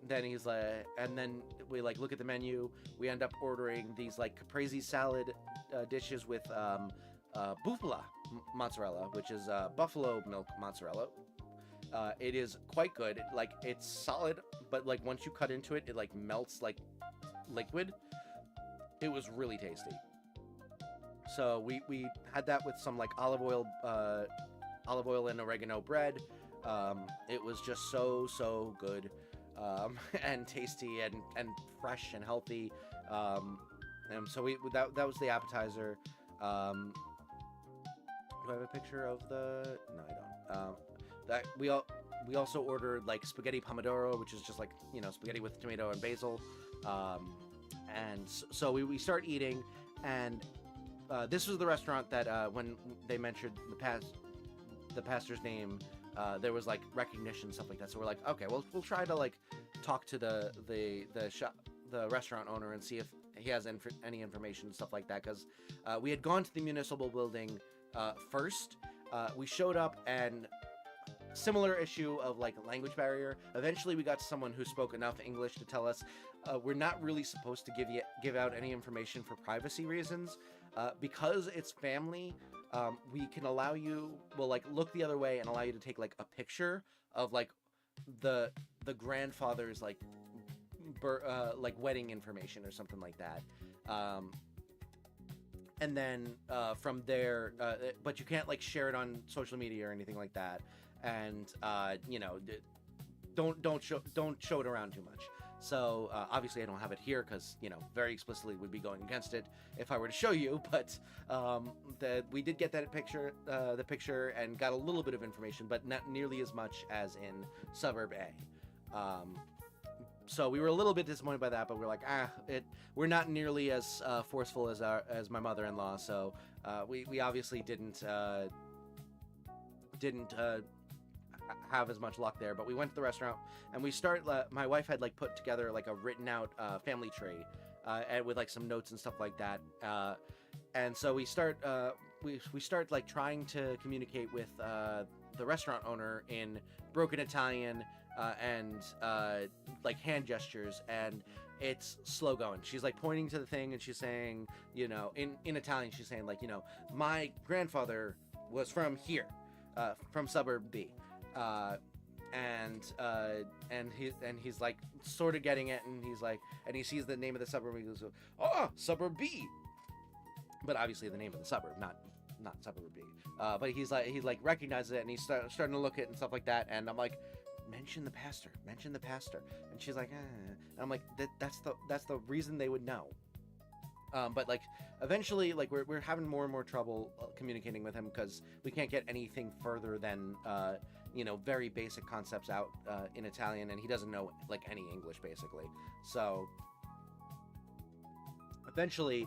then he's like, and then we like look at the menu. We end up ordering these like caprese salad dishes with bufala mozzarella, which is buffalo milk mozzarella. It is quite good. Like, it's solid, but like once you cut into it, it like melts like liquid. It was really tasty. So we had that with some like olive oil and oregano bread. It was just so good, and tasty and fresh and healthy. And so that was the appetizer. Do I have a picture of the? No, I don't. That we also ordered like spaghetti pomodoro, which is just like spaghetti with tomato and basil. And so we start eating, and this was the restaurant that when they mentioned the pastor's name, there was like recognition, stuff like that. So we're like, okay, well, we'll try to like talk to the restaurant owner and see if he has any information and stuff like that, because we had gone to the municipal building first. We showed up, and similar issue of like language barrier. Eventually we got to someone who spoke enough English to tell us we're not really supposed to give out any information for privacy reasons. Because it's family, we can allow you, we'll like look the other way and allow you to take like a picture of like the grandfather's like wedding information or something like that. And then from there, but you can't like share it on social media or anything like that. And don't show it around too much. So obviously I don't have it here because very explicitly would be going against it if I were to show you. But we did get that picture, the picture, and got a little bit of information, but not nearly as much as in Suburb A. So we were a little bit disappointed by that, but we're like, we're not nearly as forceful as my mother-in-law. So we obviously didn't have as much luck there. But we went to the restaurant, and we my wife had like put together like a written out family tree and with like some notes and stuff like that. And so we start like trying to communicate with the restaurant owner in broken Italian and like hand gestures, and it's slow going. She's like pointing to the thing, and she's saying, in Italian, she's saying like, my grandfather was from here, from suburb B. And he's like sort of getting it, and he's like, and he sees the name of the suburb, and he goes, oh, suburb B, but obviously the name of the suburb, not suburb B. But he recognizes it, and he's starting to look at it and stuff like that, and I'm like, mention the pastor, and she's like, and I'm like, that's the reason they would know. But like eventually, like we're having more and more trouble communicating with him because we can't get anything further than very basic concepts out in Italian, and he doesn't know like any English basically. So eventually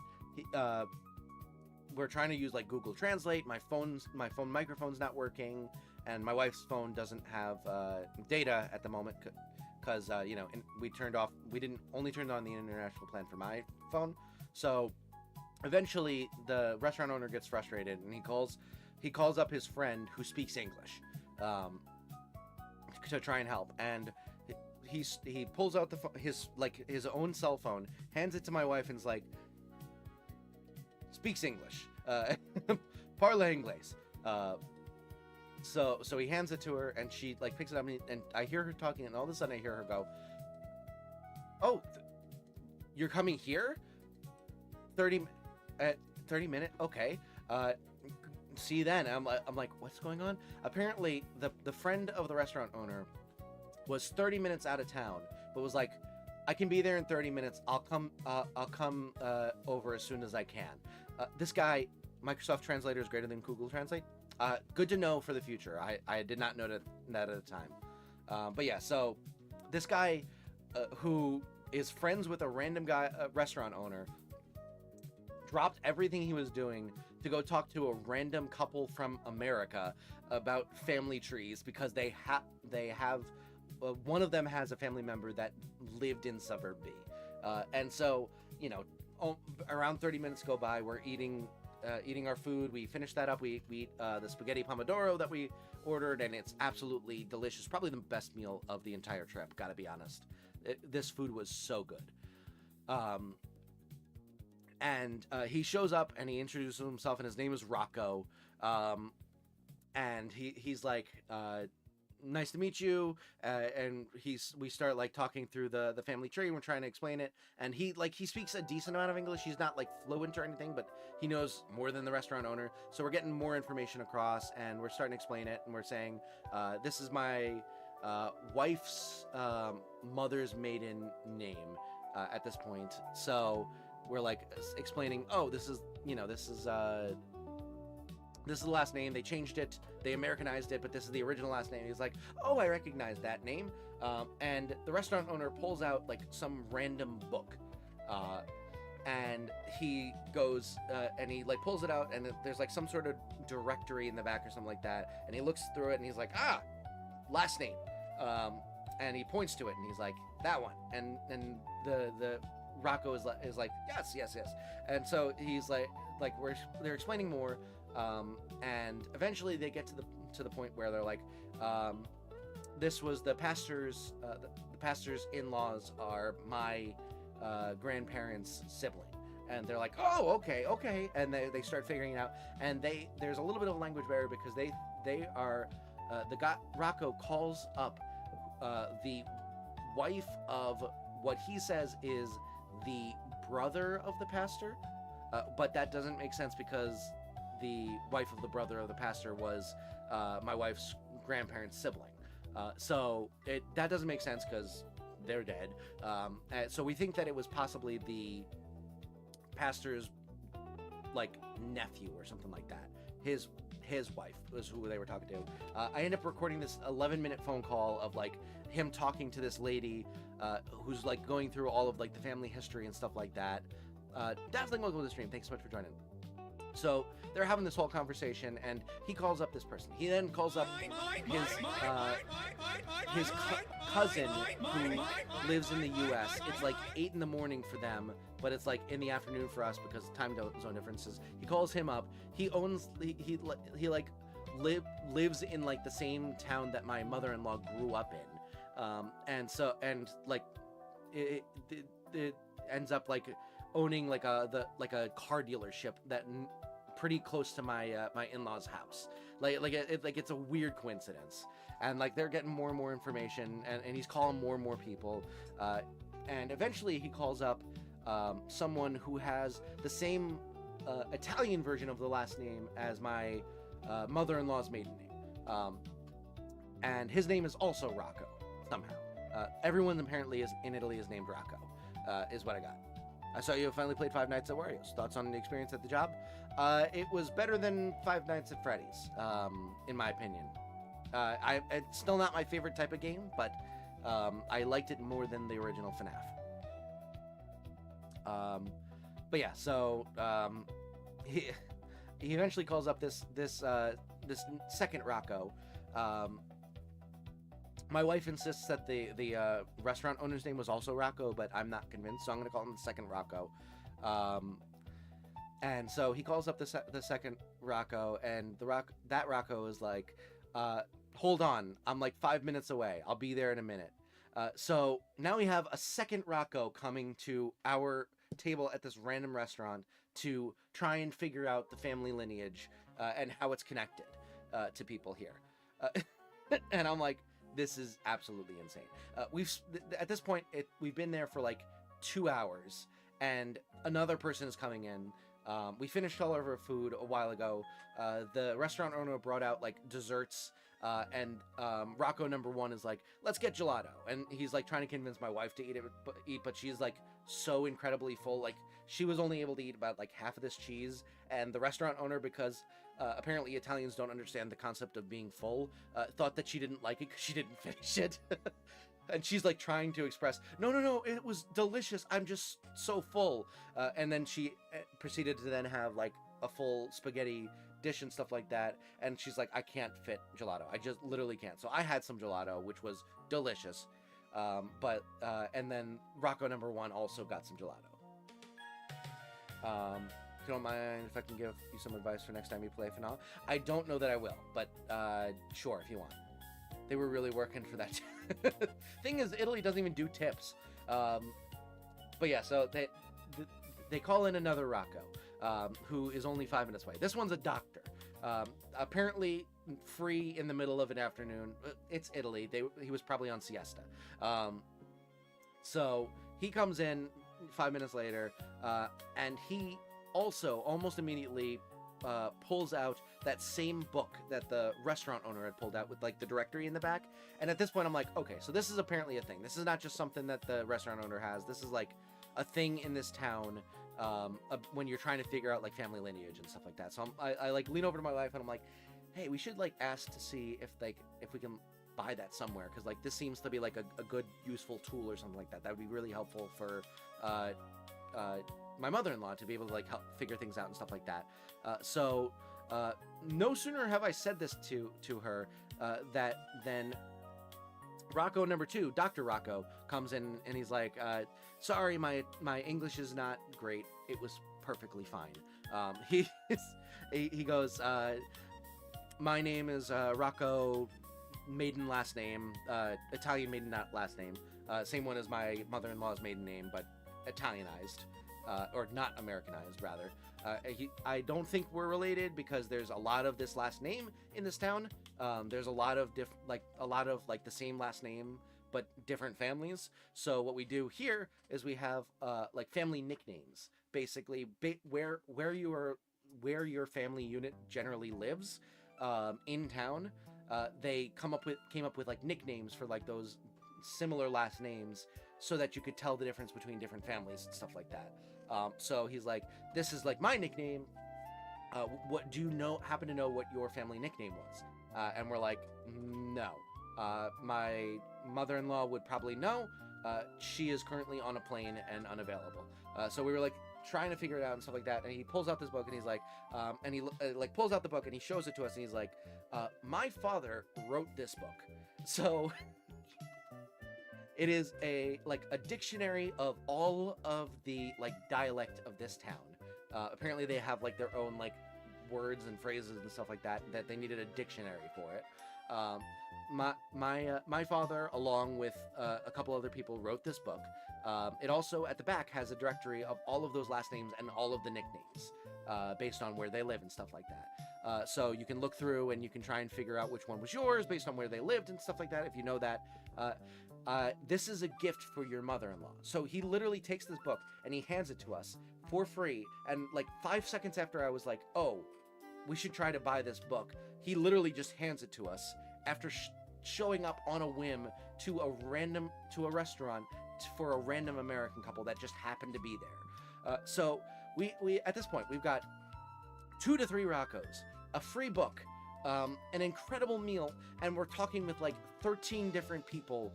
we're trying to use like Google Translate. My phone microphone's not working, and my wife's phone doesn't have data at the moment because you know, we didn't only turned on the international plan for my phone. So eventually the restaurant owner gets frustrated, and he calls up his friend who speaks English to try and help. And he pulls out his own cell phone, hands it to my wife, and is like, speaks English, parle inglés. So he hands it to her, and she like picks it up, and I hear her talking, and all of a sudden I hear her go, "Oh, you're coming here? 30 minutes? Okay. See you then." I'm like, what's going on? Apparently, the friend of the restaurant owner was 30 minutes out of town, but was like, I can be there in 30 minutes. I'll come over as soon as I can. This guy, Microsoft Translator is greater than Google Translate. Good to know for the future. I did not know that at the time. But yeah, so this guy who is friends with a random guy, restaurant owner, dropped everything he was doing to go talk to a random couple from America about family trees, because they have one of them has a family member that lived in suburb B. And so, you know, around 30 minutes go by, we're eating our food. We finish that up. We eat the spaghetti pomodoro that we ordered, and it's absolutely delicious. Probably the best meal of the entire trip, gotta be honest. This food was so good. And he shows up, and he introduces himself, and his name is Rocco. And he's like, nice to meet you. And we start like talking through the family tree, and we're trying to explain it. And he speaks a decent amount of English. He's not like fluent or anything, but he knows more than the restaurant owner. So we're getting more information across, and we're starting to explain it. And we're saying, this is my wife's mother's maiden name at this point. So we're like explaining, oh, this is the last name. They changed it, they Americanized it, but this is the original last name. He's like, oh, I recognize that name. And the restaurant owner pulls out like some random book, and he goes and he like pulls it out, and there's like some sort of directory in the back or something like that, and he looks through it, and he's like, last name. And he points to it, and he's like, that one. And the Rocco is like, yes. And so he's like they're explaining more, and eventually they get to the point where they're like, this was the pastor's in-laws are my grandparents' sibling. And they're like, oh, okay, and they start figuring it out, and there's a little bit of a language barrier, because they are Rocco calls up the wife of what he says is the brother of the pastor, but that doesn't make sense, because the wife of the brother of the pastor was my wife's grandparents' sibling. So that doesn't make sense, because they're dead. So we think that it was possibly the pastor's like nephew or something like that. His wife was who they were talking to. I end up recording this 11-minute phone call of like him talking to this lady who's like going through all of like the family history and stuff like that. Dazzling, welcome to the stream. Thanks so much for joining. So they're having this whole conversation, and he calls up this person. He then calls up his cousin who lives in the U.S. It's like 8 in the morning for them, but it's like in the afternoon for us because time zone differences. He calls him up. He lives in like the same town that my mother-in-law grew up in, and like it ends up like owning like a car dealership that pretty close to my in-laws' house. It's a weird coincidence, and like they're getting more and more information, and he's calling more and more people, and eventually he calls up someone who has the same Italian version of the last name as my mother-in-law's maiden name, and his name is also Rocco somehow. Everyone apparently in Italy is named Rocco, is what I got. I saw you finally played Five Nights at Wario's. Thoughts on the experience at the job? It was better than Five Nights at Freddy's, in my opinion. It's still not my favorite type of game, but I liked it more than the original FNAF. But yeah, so he eventually calls up this second Rocco. My wife insists that the restaurant owner's name was also Rocco, but I'm not convinced, so I'm gonna call him the second Rocco. And so he calls up the second Rocco, and that Rocco is like, hold on, I'm like 5 minutes away. I'll be there in a minute. So now we have a second Rocco coming to our table at this random restaurant to try and figure out the family lineage and how it's connected to people here. And I'm like, this is absolutely insane. At this point, we've been there for like 2 hours, and another person is coming in. We finished all of our food a while ago. The restaurant owner brought out like desserts, and Rocco number one is like, let's get gelato. And he's like trying to convince my wife to eat, but she's like so incredibly full. Like she was only able to eat about like half of this cheese. And the restaurant owner, because apparently Italians don't understand the concept of being full, thought that she didn't like it because she didn't finish it. And she's like trying to express, no, it was delicious. I'm just so full. And then she proceeded to then have like a full spaghetti dish and stuff like that. And she's like, I can't fit gelato. I just literally can't. So I had some gelato, which was delicious. And then Rocco number one also got some gelato. If you don't mind if I can give you some advice for next time you play Final. I don't know that I will, but sure, if you want. They were really working for that. Thing is, Italy doesn't even do tips. But yeah, so they call in another Rocco, who is only 5 minutes away. This one's a doctor. Apparently free in the middle of an afternoon. It's Italy. He was probably on siesta. So he comes in 5 minutes later, and he also almost immediately pulls out that same book that the restaurant owner had pulled out with like the directory in the back. And at this point I'm like, okay, so this is apparently a thing. This is not just something that the restaurant owner has. This is like a thing in this town when you're trying to figure out like family lineage and stuff like that. So I like lean over to my wife and I'm like, hey, we should like ask to see if we can buy that somewhere, because like this seems to be like a good useful tool or something like that. That would be really helpful for my mother-in-law to be able to like help figure things out and stuff like that. So no sooner have I said this to her that then Rocco number two, Dr. Rocco, comes in and he's like, sorry, my English is not great. It was perfectly fine. He goes, my name is Rocco, maiden last name, Italian maiden last name, same one as my mother-in-law's maiden name, but Italianized. Or not Americanized, rather. I don't think we're related because there's a lot of this last name in this town. There's a lot of the same last name but different families. So what we do here is we have like family nicknames, basically where your family unit generally lives in town. They came up with like nicknames for like those similar last names, so that you could tell the difference between different families and stuff like that. So he's like, this is like my nickname. What do you happen to know what your family nickname was? And we're like, no. My mother-in-law would probably know. She is currently on a plane and unavailable. So we were like trying to figure it out and stuff like that. And he pulls out this book and he's like, and he like pulls out the book and he shows it to us and he's like, my father wrote this book. So it is a dictionary of all of the like dialect of this town. Apparently they have like their own like words and phrases and stuff like that they needed a dictionary for it. My father, along with a couple other people, wrote this book. It also at the back has a directory of all of those last names and all of the nicknames based on where they live and stuff like that. So you can look through and you can try and figure out which one was yours based on where they lived and stuff like that, if you know that. This is a gift for your mother-in-law. So he literally takes this book and he hands it to us for free. And like 5 seconds after I was like, oh, we should try to buy this book, he literally just hands it to us after showing up on a whim to a restaurant for a random American couple that just happened to be there. So we at this point, we've got 2 to 3 Roccos, a free book, an incredible meal, and we're talking with like 13 different people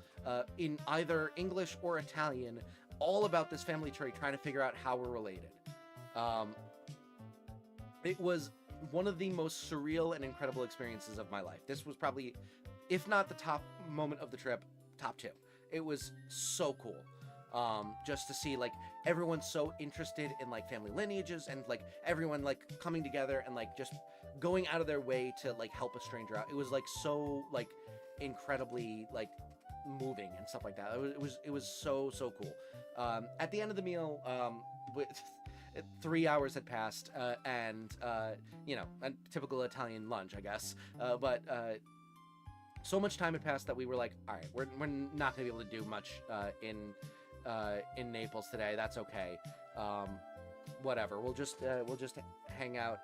in either English or Italian, all about this family tree, trying to figure out how we're related. It was one of the most surreal and incredible experiences of my life. This was probably, if not the top moment of the trip, top 2. It was so cool. Just to see like everyone so interested in like family lineages and like everyone like coming together and like just going out of their way to like help a stranger out. It was like so like incredibly like moving and stuff like that. It was so cool. At the end of the meal, with 3 hours had passed, and you know, a typical Italian lunch, I guess. But so much time had passed that we were like, all right, we're not gonna be able to do much in Naples today. That's okay. Whatever. We'll just hang out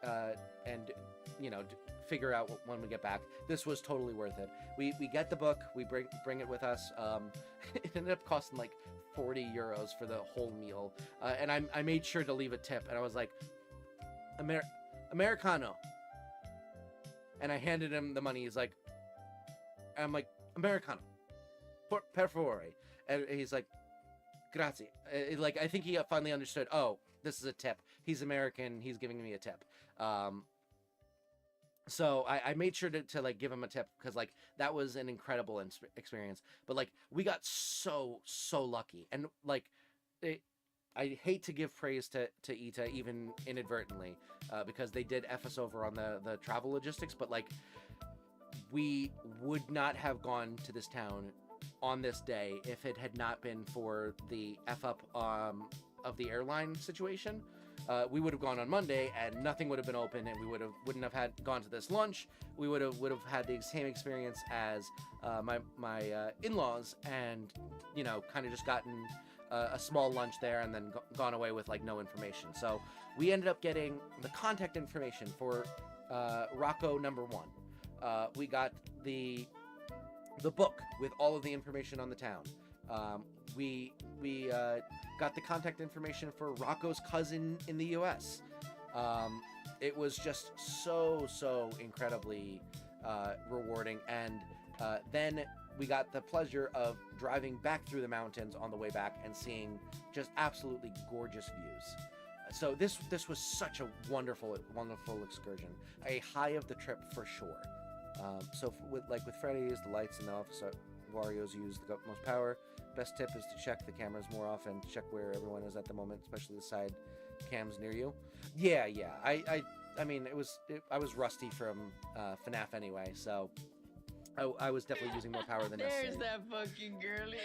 and you know, figure out when we get back. This was totally worth it. We get the book. We bring it with us. It ended up costing like 40 euros for the whole meal, and I made sure to leave a tip. And I was like, Americano. And I handed him the money. He's like, I'm like, Americano, per favore. And he's like, grazie. Like, I think he finally understood, oh, this is a tip. He's American. He's giving me a tip. So I made sure to like give him a tip, because like that was an incredible experience. But like we got so lucky, and like I hate to give praise to ITA even inadvertently, because they did F us over on the travel logistics. But like we would not have gone to this town on this day if it had not been for the F up of the airline situation. We would have gone on Monday and nothing would have been open, and we wouldn't have had gone to this lunch. We would have had the same experience as my in-laws, and you know, kind of just gotten a small lunch there and then gone away with like no information. So we ended up getting the contact information for Rocco number 1. We got the book with all of the information on the town. We got the contact information for Rocco's cousin in the US. It was just so incredibly rewarding. And then we got the pleasure of driving back through the mountains on the way back and seeing just absolutely gorgeous views. So this was such a wonderful excursion. A high of the trip for sure. So with Freddy's, the lights in the office, Wario's use the most power. Best tip is to check the cameras more often. Check where everyone is at the moment, especially the side cams near you. Yeah. I mean, I was rusty from FNAF anyway, so I was definitely using more power than necessary. There's that fucking girly.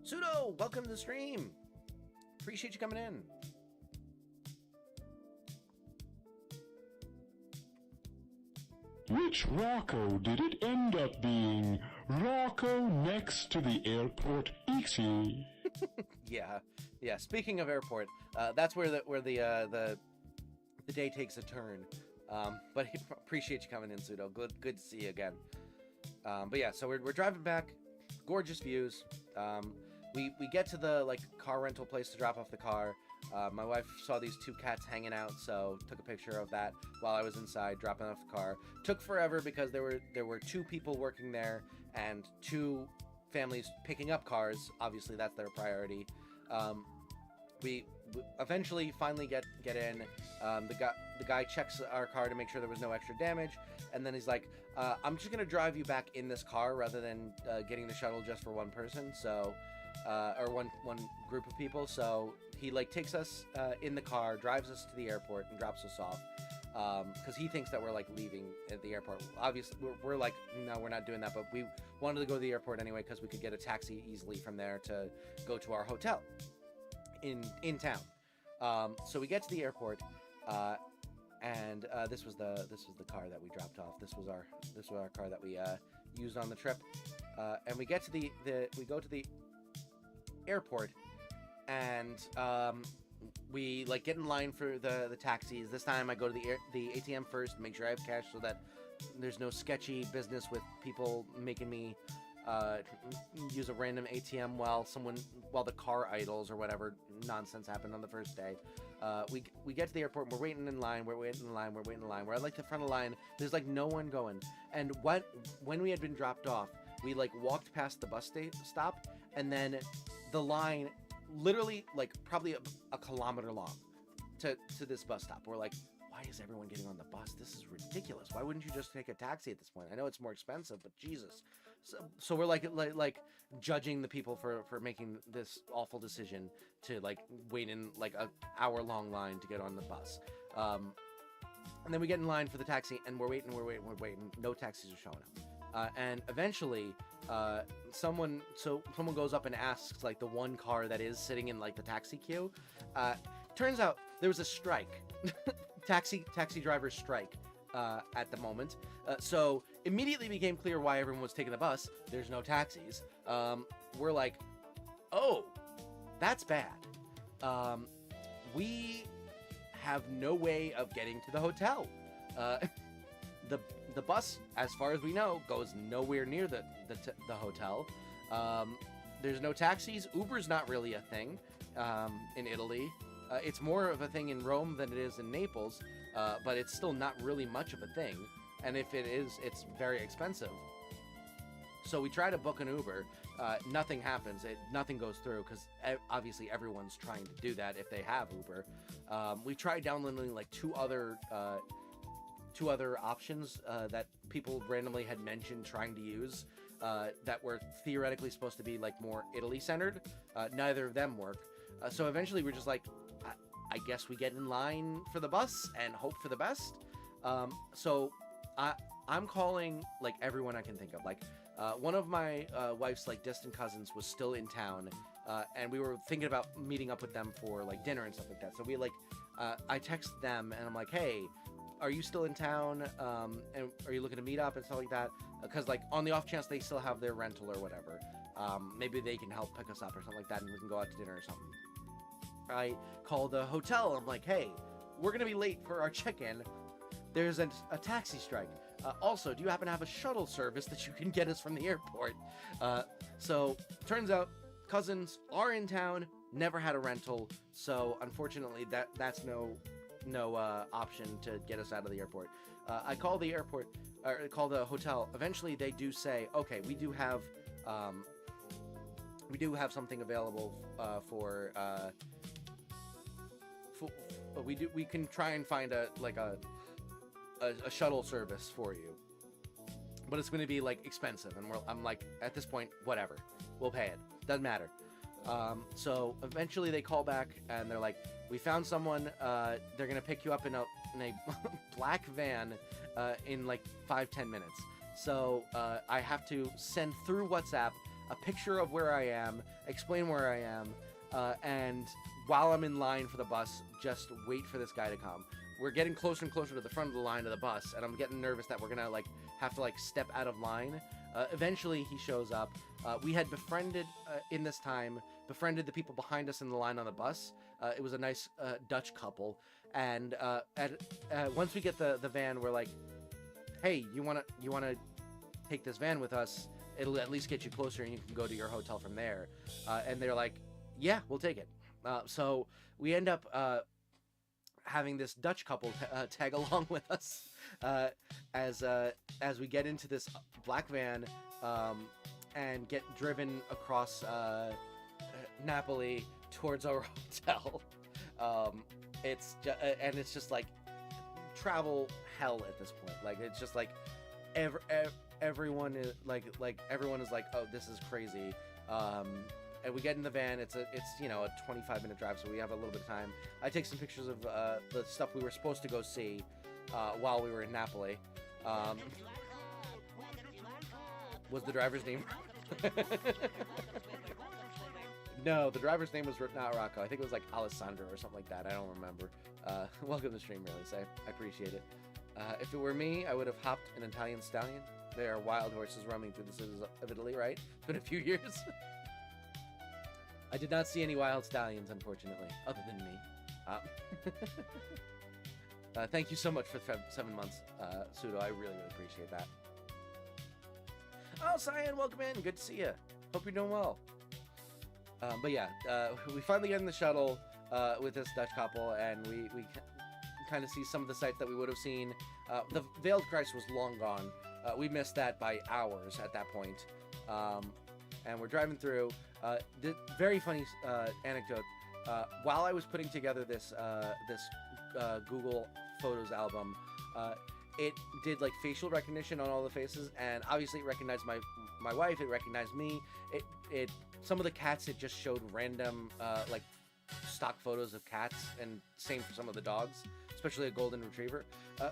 Pseudo, welcome to the stream. Appreciate you coming in. Which Rocco did it end up being? Rocco next to the airport Ixie. Yeah. Speaking of airport, that's where the day takes a turn. But appreciate you coming in, Pseudo. Good to see you again. But yeah, so we're driving back. Gorgeous views. We get to the like car rental place to drop off the car. My wife saw these 2 cats hanging out, so took a picture of that while I was inside dropping off the car. Took forever because there were 2 people working there and 2 families picking up cars. Obviously, that's their priority. We eventually finally get in. The guy checks our car to make sure there was no extra damage, and then he's like, "I'm just gonna drive you back in this car rather than getting the shuttle just for one person." So, or one group of people. So he like takes us in the car, drives us to the airport, and drops us off. Because he thinks that we're like leaving at the airport. Obviously, we're like, no, we're not doing that. But we wanted to go to the airport anyway because we could get a taxi easily from there to go to our hotel in town. So we get to the airport, and this was the car that we dropped off. This was our car that we used on the trip. And we get to we go to the airport, and we like get in line for the taxis. This time I go to the ATM first, make sure I have cash so that there's no sketchy business with people making me use a random ATM while the car idles or whatever nonsense happened on the first day. We get to the airport, we're waiting in line, we're at like the front of the line, there's like no one going. And when we had been dropped off, we like walked past the bus stop, and then the line literally like probably a kilometer long to this bus stop. We're like, why why is everyone getting on the bus? This is ridiculous. Why wouldn't you just take a taxi at this point? I know it's more expensive, but Jesus. So we're like judging the people for making this awful decision to like wait in like a hour-long line to get on the bus. And then we get in line for the taxi, and we're waiting. No taxis are showing up. And eventually, someone goes up and asks like the one car that is sitting in like the taxi queue. Turns out there was a strike, taxi driver strike at the moment. So immediately became clear why everyone was taking the bus. There's no taxis. We're like, oh, that's bad. We have no way of getting to the hotel. The bus, as far as we know, goes nowhere near the hotel. There's no taxis. Uber's not really a thing in Italy. It's more of a thing in Rome than it is in Naples, but it's still not really much of a thing. And if it is, it's very expensive. So we try to book an Uber. Nothing happens. Nothing goes through because obviously everyone's trying to do that if they have Uber. We tried downloading like two other options that people randomly had mentioned trying to use that were theoretically supposed to be like more Italy centered. Neither of them work. So eventually we're just like, I guess we get in line for the bus and hope for the best. So I'm calling like everyone I can think of. Like one of my wife's like distant cousins was still in town, and we were thinking about meeting up with them for like dinner and stuff like that. So we like I text them and I'm like, hey, are you still in town? And are you looking to meet up and stuff like that? Because like on the off chance they still have their rental or whatever, maybe they can help pick us up or something like that, and we can go out to dinner or something. I call the hotel. I'm like, hey, we're gonna be late for our check-in. There's a taxi strike. Also, do you happen to have a shuttle service that you can get us from the airport? So turns out cousins are in town, never had a rental, so unfortunately that's no option to get us out of the airport. I call the airport, or call the hotel. Eventually they do say, okay, we do have something available we can try and find a shuttle service for you, but it's going to be like expensive, and I'm like, at this point, whatever, we'll pay it, doesn't matter. So eventually they call back and they're like, we found someone, they're gonna pick you up in a black van in like 5-10 minutes. So I have to send through WhatsApp a picture of where I am, explain where I am, and while I'm in line for the bus, just wait for this guy to come. We're getting closer and closer to the front of the line of the bus, and I'm getting nervous that we're gonna like have to like step out of line. Eventually he shows up. We had befriended in this time the people behind us in the line on the bus. It was a nice Dutch couple, and once we get the van, we're like, hey, you wanna take this van with us? It'll at least get you closer, and you can go to your hotel from there. And they're like, yeah, we'll take it. So we end up having this Dutch couple tag along with us as we get into this black van and get driven across Napoli towards our hotel. It's just like travel hell at this point. Like it's just like everyone is like oh, this is crazy. And we get in the van. It's a 25-minute drive, so we have a little bit of time. I take some pictures of the stuff we were supposed to go see while we were in Napoli. Was the driver's name? No, the driver's name was not Rocco. I think it was like Alessandro or something like that. I don't remember. Welcome to the stream, really. Say, I appreciate it. If it were me, I would have hopped an Italian stallion. They are wild horses roaming through the cities of Italy, right? It's been a few years. I did not see any wild stallions, unfortunately, other than me. Thank you so much for 7 months, Pseudo. I really, really appreciate that. Oh, Cyan, welcome in. Good to see you. Hope you're doing well. But yeah, we finally get in the shuttle with this Dutch couple, and we kind of see some of the sights that we would have seen. The Veiled Christ was long gone. We missed that by hours at that point. And we're driving through. The very funny anecdote. While I was putting together this Google photos album. It did like facial recognition on all the faces, and obviously it recognized my wife. It recognized me. It some of the cats, it just showed random like stock photos of cats, and same for some of the dogs, especially a golden retriever.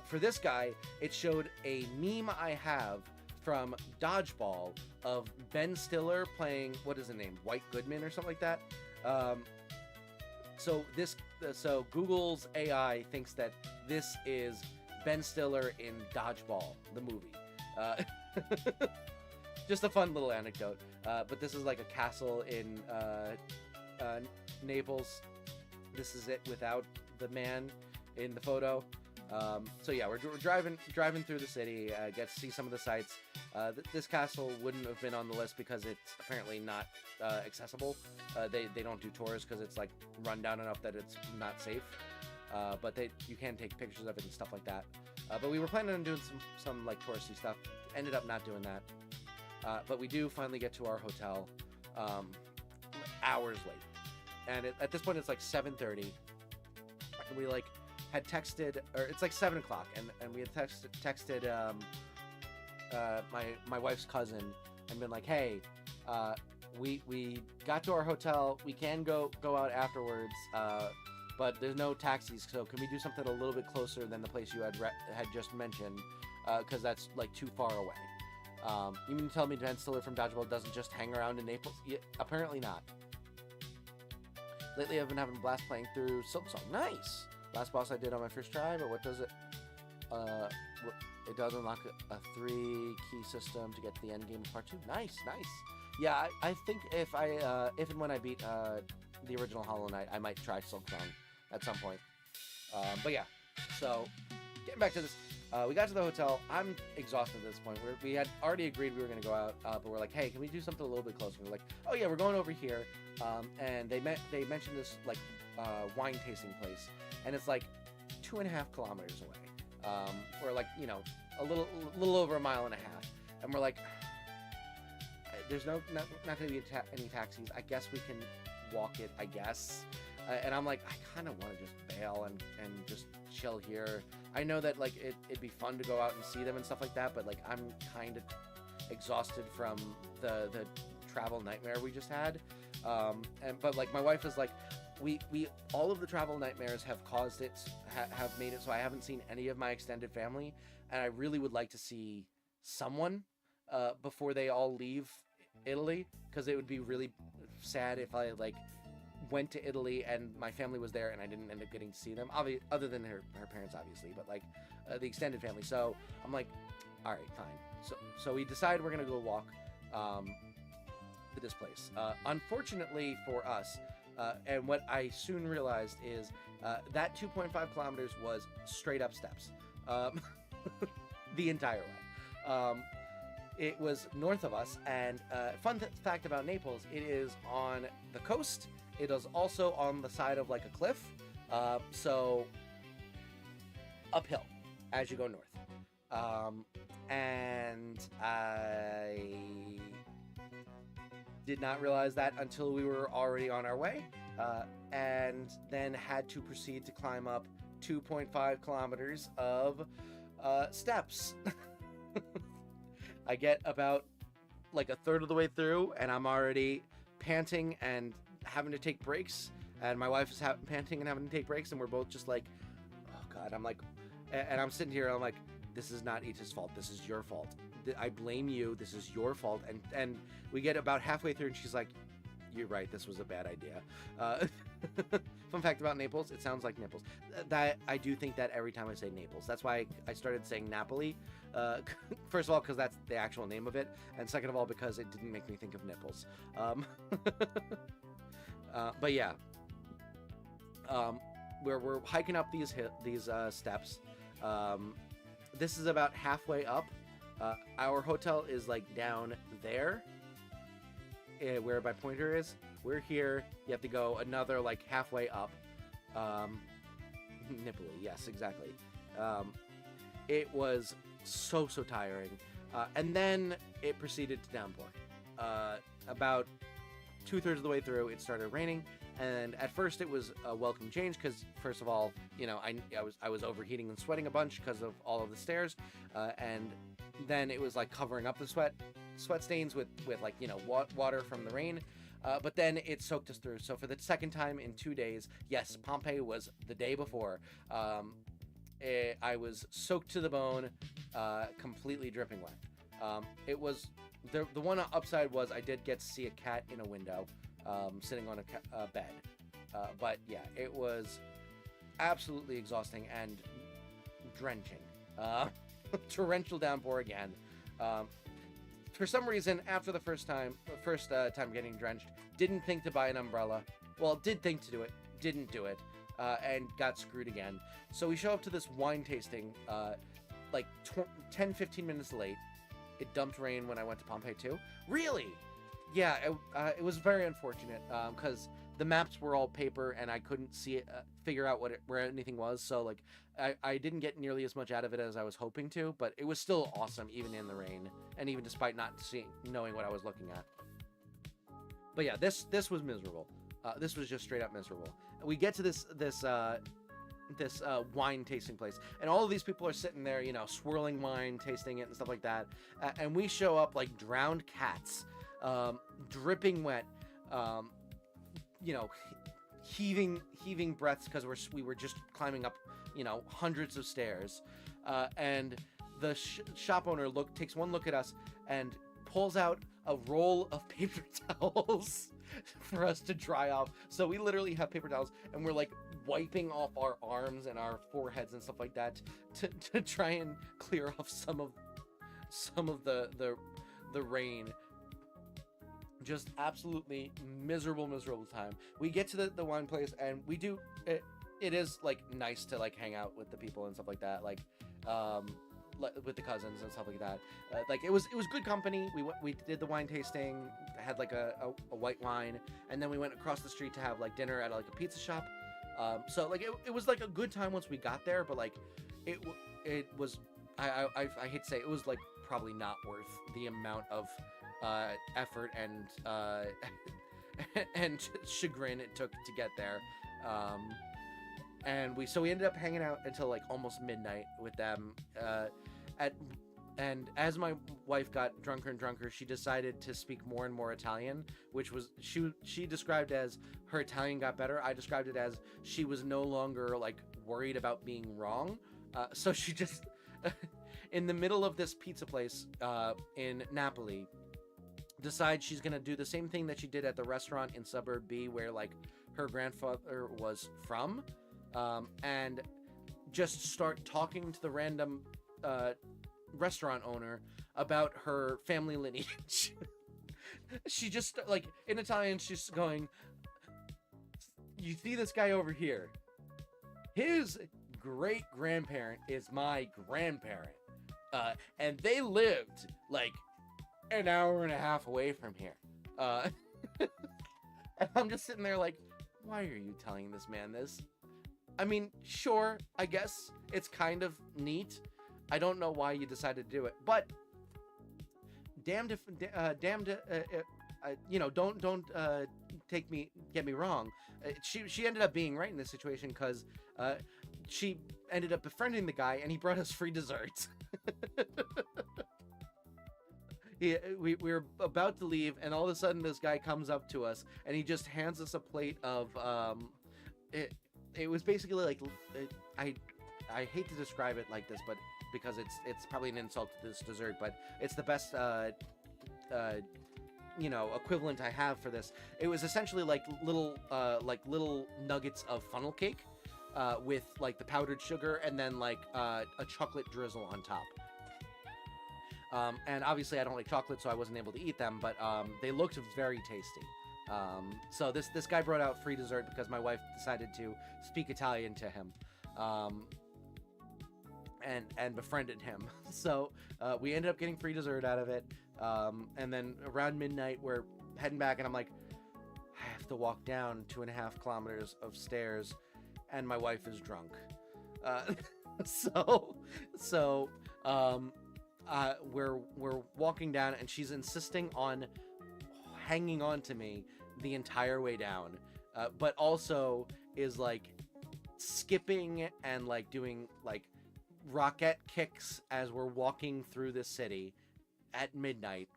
For this guy, it showed a meme I have from Dodgeball of Ben Stiller playing, what is his name, White Goodman or something like that. So Google's AI thinks that this is Ben Stiller in Dodgeball, the movie. Just a fun little anecdote. But this is like a castle in Naples. This is it without the man in the photo. So yeah, we're driving through the city, get to see some of the sights. This castle wouldn't have been on the list because it's apparently not accessible. They don't do tours because it's like run down enough that it's not safe. But you can take pictures of it and stuff like that. But we were planning on doing some like touristy stuff. Ended up not doing that. But we do finally get to our hotel hours late. And at this point it's like 7:30. And we like had texted, or it's like 7 o'clock, and we had texted my wife's cousin and been like, hey, we got to our hotel. We can go out afterwards, but there's no taxis. So can we do something a little bit closer than the place you had just mentioned? Because that's like too far away. You mean to tell me Ben Stiller from Dodgeball doesn't just hang around in Naples? Yeah, apparently not. Lately, I've been having a blast playing through Silksong. Nice. Last boss I did on my first try, but what does it? It does unlock a 3-key system to get to the end game of part 2. Nice. Yeah, I think if and when I beat the original Hollow Knight, I might try Silksong at some point. But yeah, so getting back to this, we got to the hotel. I'm exhausted at this point. We had already agreed we were going to go out, but we're like, hey, can we do something a little bit closer? We're like, oh yeah, we're going over here. And they mentioned this like wine tasting place, and it's like 2.5 kilometers away, or like, you know, a little over a mile and a half. And we're like, there's not going to be any taxis. I guess we can walk it, I guess. And I'm like, I kind of want to just bail and just chill here. I know that like it'd be fun to go out and see them and stuff like that, but like I'm kind of exhausted from the travel nightmare we just had. But like my wife is like, we all of the travel nightmares have caused it, have made it so I haven't seen any of my extended family, and I really would like to see someone before they all leave Italy, because it would be really sad if I like went to Italy and my family was there and I didn't end up getting to see them, other than her parents obviously, but like the extended family. So I'm like, all right, fine. So we decided we're gonna go walk to this place. Unfortunately for us, and what I soon realized is that 2.5 kilometers was straight up steps the entire way. It was north of us, and fun fact about Naples, it is on the coast. It is also on the side of like a cliff, so uphill as you go north. And I did not realize that until we were already on our way, and then had to proceed to climb up 2.5 kilometers of steps. I get about like a third of the way through, and I'm already panting and having to take breaks, and my wife is panting and having to take breaks, and we're both just like, oh god. I'm like, and I'm sitting here and I'm like, this is not Ita's fault, this is your fault. I blame you, this is your fault. And we get about halfway through and she's like, you're right, this was a bad idea. Fun fact about Naples, it sounds like nipples. That I do think that every time I say Naples. That's why I started saying Napoli. First of all, because that's the actual name of it, and second of all, because it didn't make me think of nipples. But yeah, we're hiking up these steps. This is about halfway up. Our hotel is like down there, where my pointer is. We're here. You have to go another like halfway up. Napoli, yes, exactly. It was so tiring. And then it proceeded to downpour. About 2/3 of the way through, it started raining, And at first it was a welcome change because, first of all, you know, I was overheating and sweating a bunch because of all of the stairs, and then it was like covering up the sweat stains with like, you know, water from the rain. But then it soaked us through. So for the second time in 2 days, yes, Pompeii was the day before. I was soaked to the bone, completely dripping wet. It was the one upside was I did get to see a cat in a window, sitting on a bed. But yeah, it was absolutely exhausting and drenching. Torrential downpour again. For some reason, after the first time getting drenched, didn't think to buy an umbrella. Well, did think to do it, didn't do it, and got screwed again. So we show up to this wine tasting, like 10-15 minutes late. It dumped rain when I went to Pompeii too. Really? Yeah, it was very unfortunate, because the maps were all paper and I couldn't see it, figure out where anything was. So like, I didn't get nearly as much out of it as I was hoping to, but it was still awesome, even in the rain, and even despite not knowing what I was looking at. But yeah, this was miserable. This was just straight up miserable. We get to this wine tasting place, and all of these people are sitting there, you know, swirling wine, tasting it and stuff like that. And we show up like drowned cats, dripping wet, you know, heaving breaths because we were just climbing up, you know, hundreds of stairs. And the shop owner takes one look at us and pulls out a roll of paper towels for us to dry off. So we literally have paper towels and we're like wiping off our arms and our foreheads and stuff like that to try and clear off some of the rain. Just absolutely miserable time. We get to the wine place and we do it. It is like nice to like hang out with the people and stuff like that, like with the cousins and stuff like that. Like it was good company. We did the wine tasting, had like a white wine, and then we went across the street to have like dinner at like a pizza shop. So like it was like a good time once we got there, but like it was I hate to say it was like probably not worth the amount of effort and and chagrin it took to get there. And we ended up hanging out until like almost midnight with them. And as my wife got drunker and drunker, she decided to speak more and more Italian, which was she described as her Italian got better. I described it as she was no longer like worried about being wrong. So she just in the middle of this pizza place in Napoli decides she's gonna do the same thing that she did at the restaurant in suburb B where like her grandfather was from, and just start talking to the random restaurant owner about her family lineage. She just like in Italian she's going, you see this guy over here, his great grandparent is my grandparent, and they lived like an hour and a half away from here. And I'm just sitting there like, why are you telling this man this? I mean, sure, I guess it's kind of neat. I don't know why you decided to do it, but damned if, you know, don't get me wrong. She ended up being right in this situation because she ended up befriending the guy, and he brought us free desserts. We were about to leave, and all of a sudden this guy comes up to us, and he just hands us a plate of it was basically like I hate to describe it like this, but because it's probably an insult to this dessert, but it's the best you know, equivalent I have for this. It was essentially like little nuggets of funnel cake with like the powdered sugar and then like a chocolate drizzle on top. And obviously I don't like chocolate, so I wasn't able to eat them, but they looked very tasty. So this guy brought out free dessert because my wife decided to speak Italian to him, and befriended him. So we ended up getting free dessert out of it. And then around midnight we're heading back, and I'm like, I have to walk down 2.5 kilometers of stairs, and my wife is drunk. So we're walking down, and she's insisting on hanging on to me the entire way down. but also is like skipping and like doing like rocket kicks as we're walking through the city at midnight.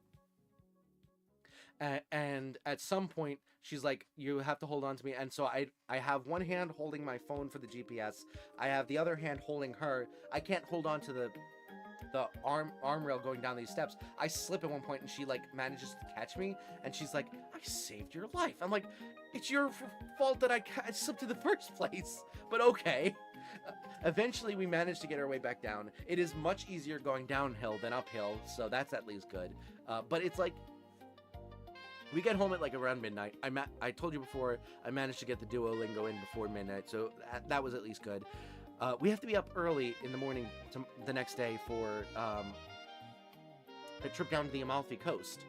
And at some point she's like, you have to hold on to me. And so I have one hand holding my phone for the GPS. I have the other hand holding her. I can't hold on to the arm rail going down these steps. I slip at one point and she like manages to catch me, and she's like, I saved your life. I'm like, it's your fault that I slipped in the first place, but okay. Eventually we managed to get our way back down. It is much easier going downhill than uphill, so that's at least good. But it's like, we get home at like around midnight. I told you before, I managed to get the Duolingo in before midnight, so that was at least good. We have to be up early in the morning the next day for a trip down to the Amalfi Coast.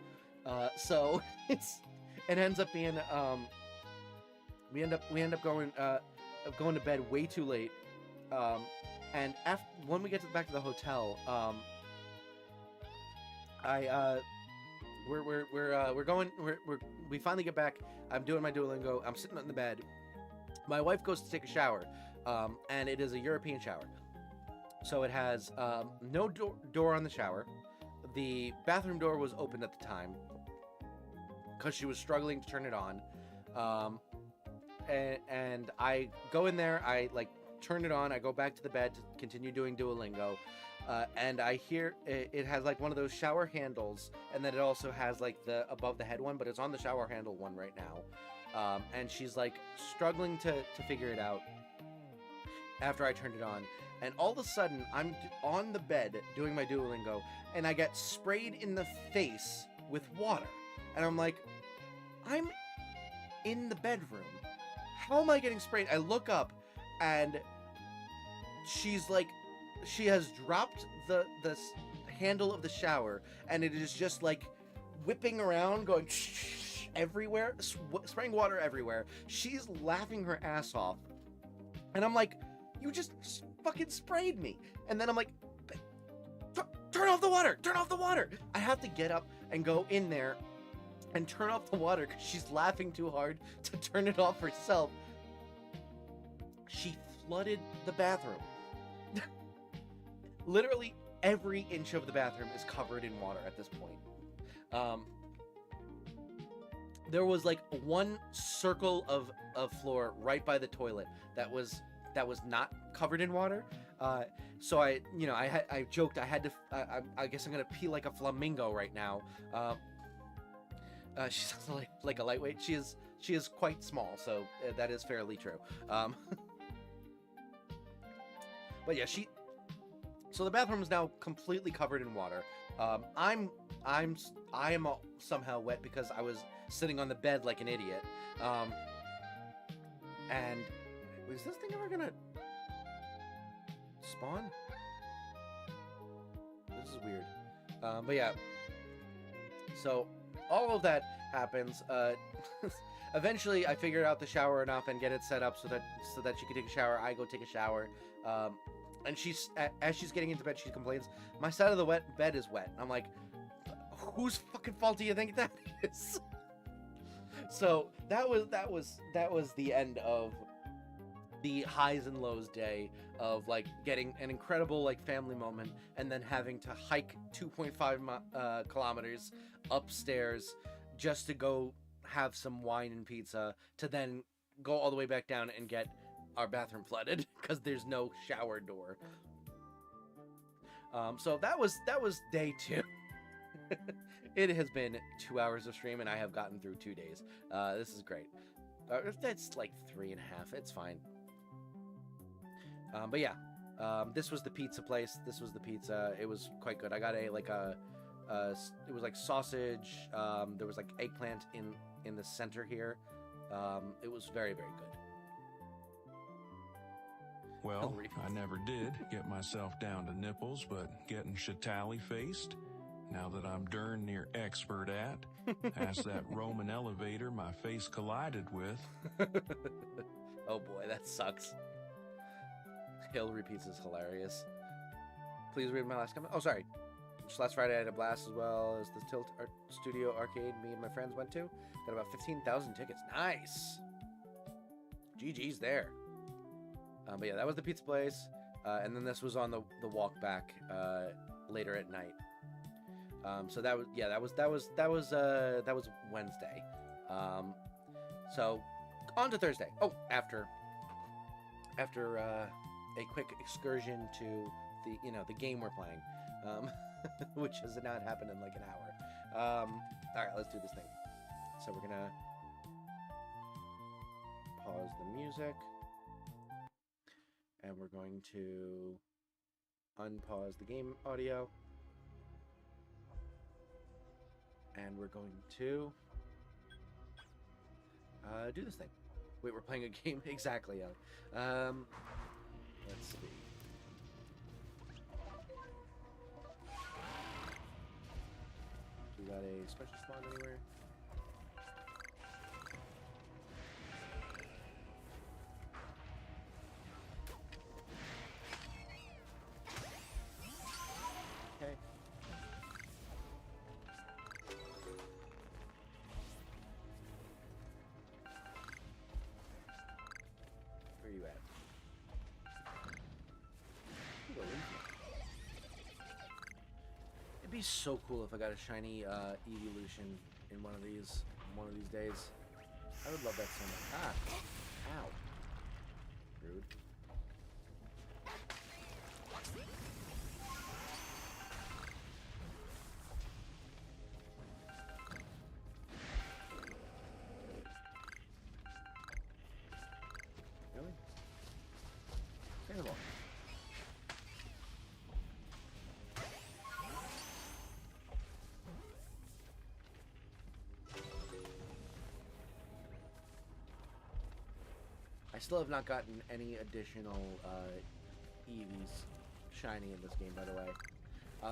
So it ends up being we end up going to bed way too late. And when we get back to the hotel, we finally get back. I'm doing my Duolingo. I'm sitting on the bed. My wife goes to take a shower, and it is a European shower. So it has no door on the shower. The bathroom door was open at the time because she was struggling to turn it on. And I go in there. I like turn it on. I go back to the bed to continue doing Duolingo. And I hear it has like one of those shower handles, and then it also has like the above the head one, but it's on the shower handle one right now. And she's like struggling to figure it out after I turned it on. And all of a sudden I'm on the bed doing my Duolingo, and I get sprayed in the face with water. And I'm like, I'm in the bedroom. How am I getting sprayed? I look up, and she's like, she has dropped the handle of the shower, and it is just like whipping around, going everywhere, spraying water everywhere. She's laughing her ass off, and I'm like, you just fucking sprayed me. And then I'm like, turn off the water, turn off the water. I have to get up and go in there and turn off the water because she's laughing too hard to turn it off herself. She flooded the bathroom. Literally every inch of the bathroom is covered in water at this point. There was like one circle of floor right by the toilet that was not covered in water. So I joked I had to. I guess I'm gonna pee like a flamingo right now. She's like a lightweight. She is quite small, so that is fairly true. But yeah, so the bathroom is now completely covered in water. I am somehow wet because I was sitting on the bed like an idiot. And is this thing ever gonna spawn? This is weird. But yeah. So all of that happens. Eventually, I figured out the shower enough and get it set up so that she could take a shower. I go take a shower. And as she's getting into bed, she complains, my side of the bed is wet. I'm like, whose fucking fault do you think that is? So that was the end of the highs and lows day of like getting an incredible like family moment, and then having to hike 2.5 kilometers upstairs just to go have some wine and pizza, to then go all the way back down and get our bathroom flooded because there's no shower door. So that was day 2. It has been 2 hours of stream, and I have gotten through 2 days. This is great. That's like 3.5. It's fine. But yeah, this was the pizza place. This was the pizza. It was quite good. I got it was like sausage. There was like eggplant in the center here. It was very, very good. Well, I never did get myself down to nipples, but getting Shatali-faced, now that I'm darn near expert at, ask that Roman elevator my face collided with. Oh boy, that sucks. Hillary Pizza is hilarious. Please read my last comment. Oh, sorry. Just last Friday I had a blast, as well as the Tilt Studio Arcade me and my friends went to. Got about 15,000 tickets. Nice! GG's there. But yeah, that was the pizza place, and then this was on the walk back later at night. So that was Wednesday. So on to Thursday. Oh, after a quick excursion to the game we're playing, which has not happened in like an hour. All right, let's do this thing. So we're gonna pause the music, and we're going to unpause the game audio, and we're going to do this thing. Wait, we're playing a game? Exactly. Let's see. We got a special spawn anywhere? Okay. Where are you at? It'd be so cool if I got a shiny evolution in one of these days. I would love that so much. Ah! Ow. Rude. Really? Stay in the ball. I still have not gotten any additional Eevees shiny in this game, by the way.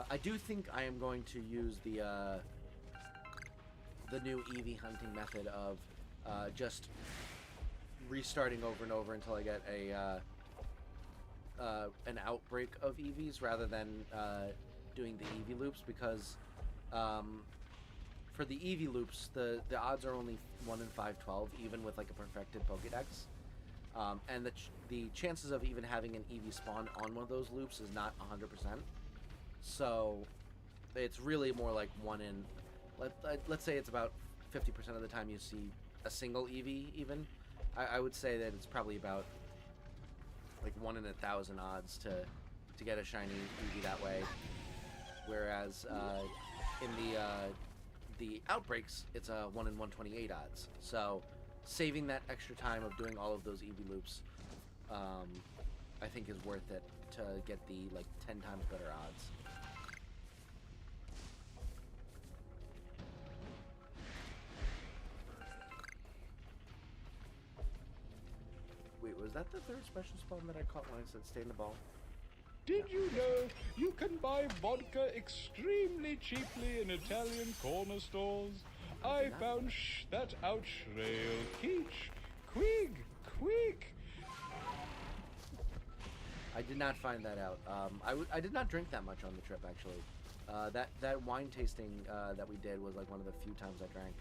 I do think I am going to use the new Eevee hunting method of just restarting over and over until I get an outbreak of Eevees, rather than doing the Eevee loops, because for the Eevee loops, the odds are only 1 in 512, even with like a perfected Pokédex. And the chances of even having an Eevee spawn on one of those loops is not 100%. So it's really more like 1 in... Let's say it's about 50% of the time you see a single Eevee even. I would say that it's probably about like 1 in 1,000 odds to get a shiny Eevee that way. Whereas in the outbreaks, it's a 1 in 128 odds. So saving that extra time of doing all of those Eevee loops, I think is worth it to get the like 10 times better odds. Wait, was that the third special spawn that I caught when I said stay in the ball? Did you know you can buy vodka extremely cheaply in Italian corner stores? I found that out, Shrail. Keech, quick! I did not find that out. I did not drink that much on the trip, actually. That wine tasting that we did was like one of the few times I drank.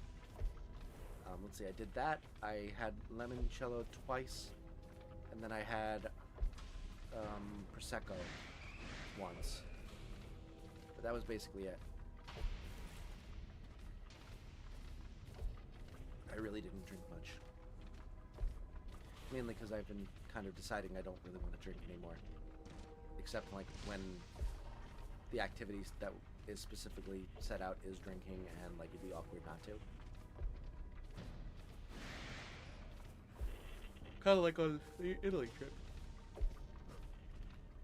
Let's see, I did that. I had limoncello twice, and then I had Prosecco once. But that was basically it. I really didn't drink much. Mainly because I've been kind of deciding I don't really want to drink anymore. Except like when the activities that is specifically set out is drinking, and like it'd be awkward not to. Kind of like on the Italy trip.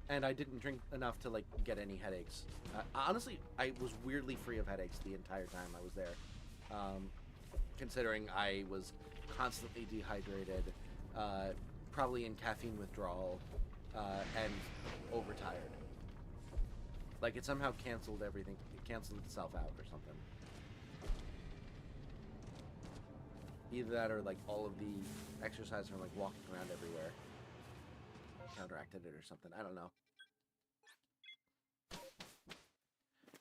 And I didn't drink enough to like get any headaches. Honestly, I was weirdly free of headaches the entire time I was there. Considering I was constantly dehydrated, probably in caffeine withdrawal, and overtired. Like it somehow canceled everything. It canceled itself out or something. Either that or like all of the exercise from like walking around everywhere counteracted it or something. I don't know.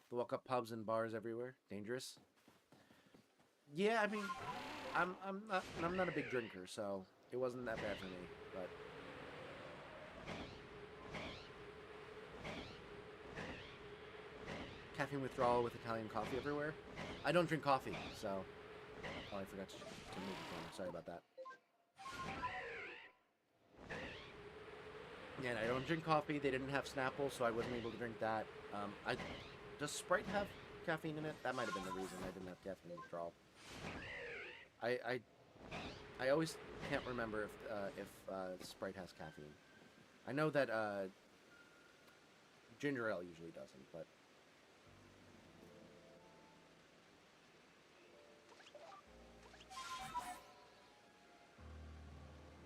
The walk up pubs and bars everywhere. Dangerous. Yeah, I mean, I'm not a big drinker, so It wasn't that bad for me, but caffeine withdrawal with Italian coffee everywhere. I don't drink coffee, so oh, I forgot to move the phone. Sorry about that. Yeah, and I don't drink coffee. They didn't have Snapple, so I wasn't able to drink that. Does Sprite have caffeine in it? That might have been the reason I didn't have caffeine withdrawal. I always can't remember if Sprite has caffeine. I know that ginger ale usually doesn't, but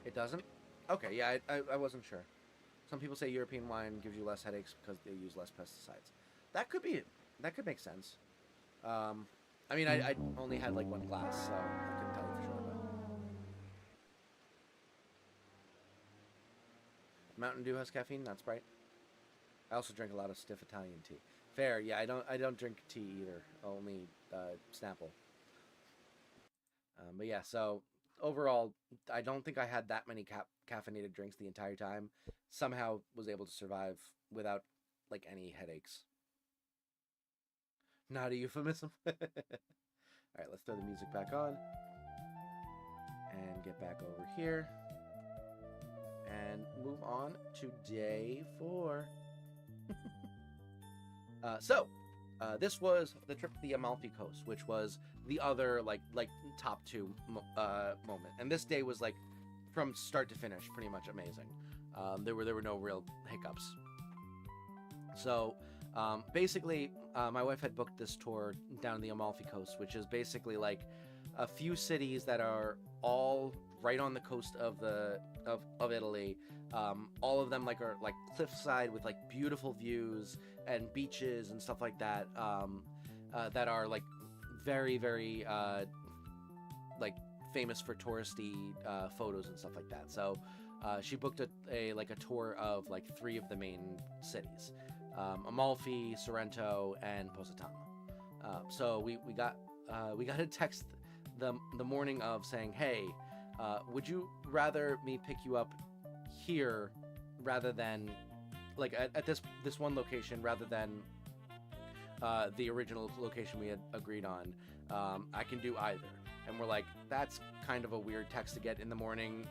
it doesn't? Okay, yeah, I wasn't sure. Some people say European wine gives you less headaches because they use less pesticides. That could make sense. I mean, I only had like one glass, so I couldn't tell you for sure. But Mountain Dew has caffeine, not Sprite. I also drink a lot of stiff Italian tea. Fair, yeah. I don't drink tea either. Only Snapple. But yeah, so overall, I don't think I had that many caffeinated drinks the entire time. Somehow was able to survive without like any headaches. Not a euphemism. All right, let's throw the music back on and get back over here and move on to day 4. This was the trip to the Amalfi Coast, which was the other like top 2 moment. And this day was like from start to finish pretty much amazing. There were no real hiccups. So basically, my wife had booked this tour down the Amalfi Coast, which is basically like a few cities that are all right on the coast of Italy. All of them are like cliffside with like beautiful views and beaches and stuff like that. That are like very, very like famous for touristy photos and stuff like that. So she booked a tour of like 3 of the main cities. Amalfi, Sorrento, and Positano. So we got a text the morning of saying, "Hey, would you rather me pick you up here rather than like at this one location rather than the original location we had agreed on? I can do either." And we're like, that's kind of a weird text to get in the morning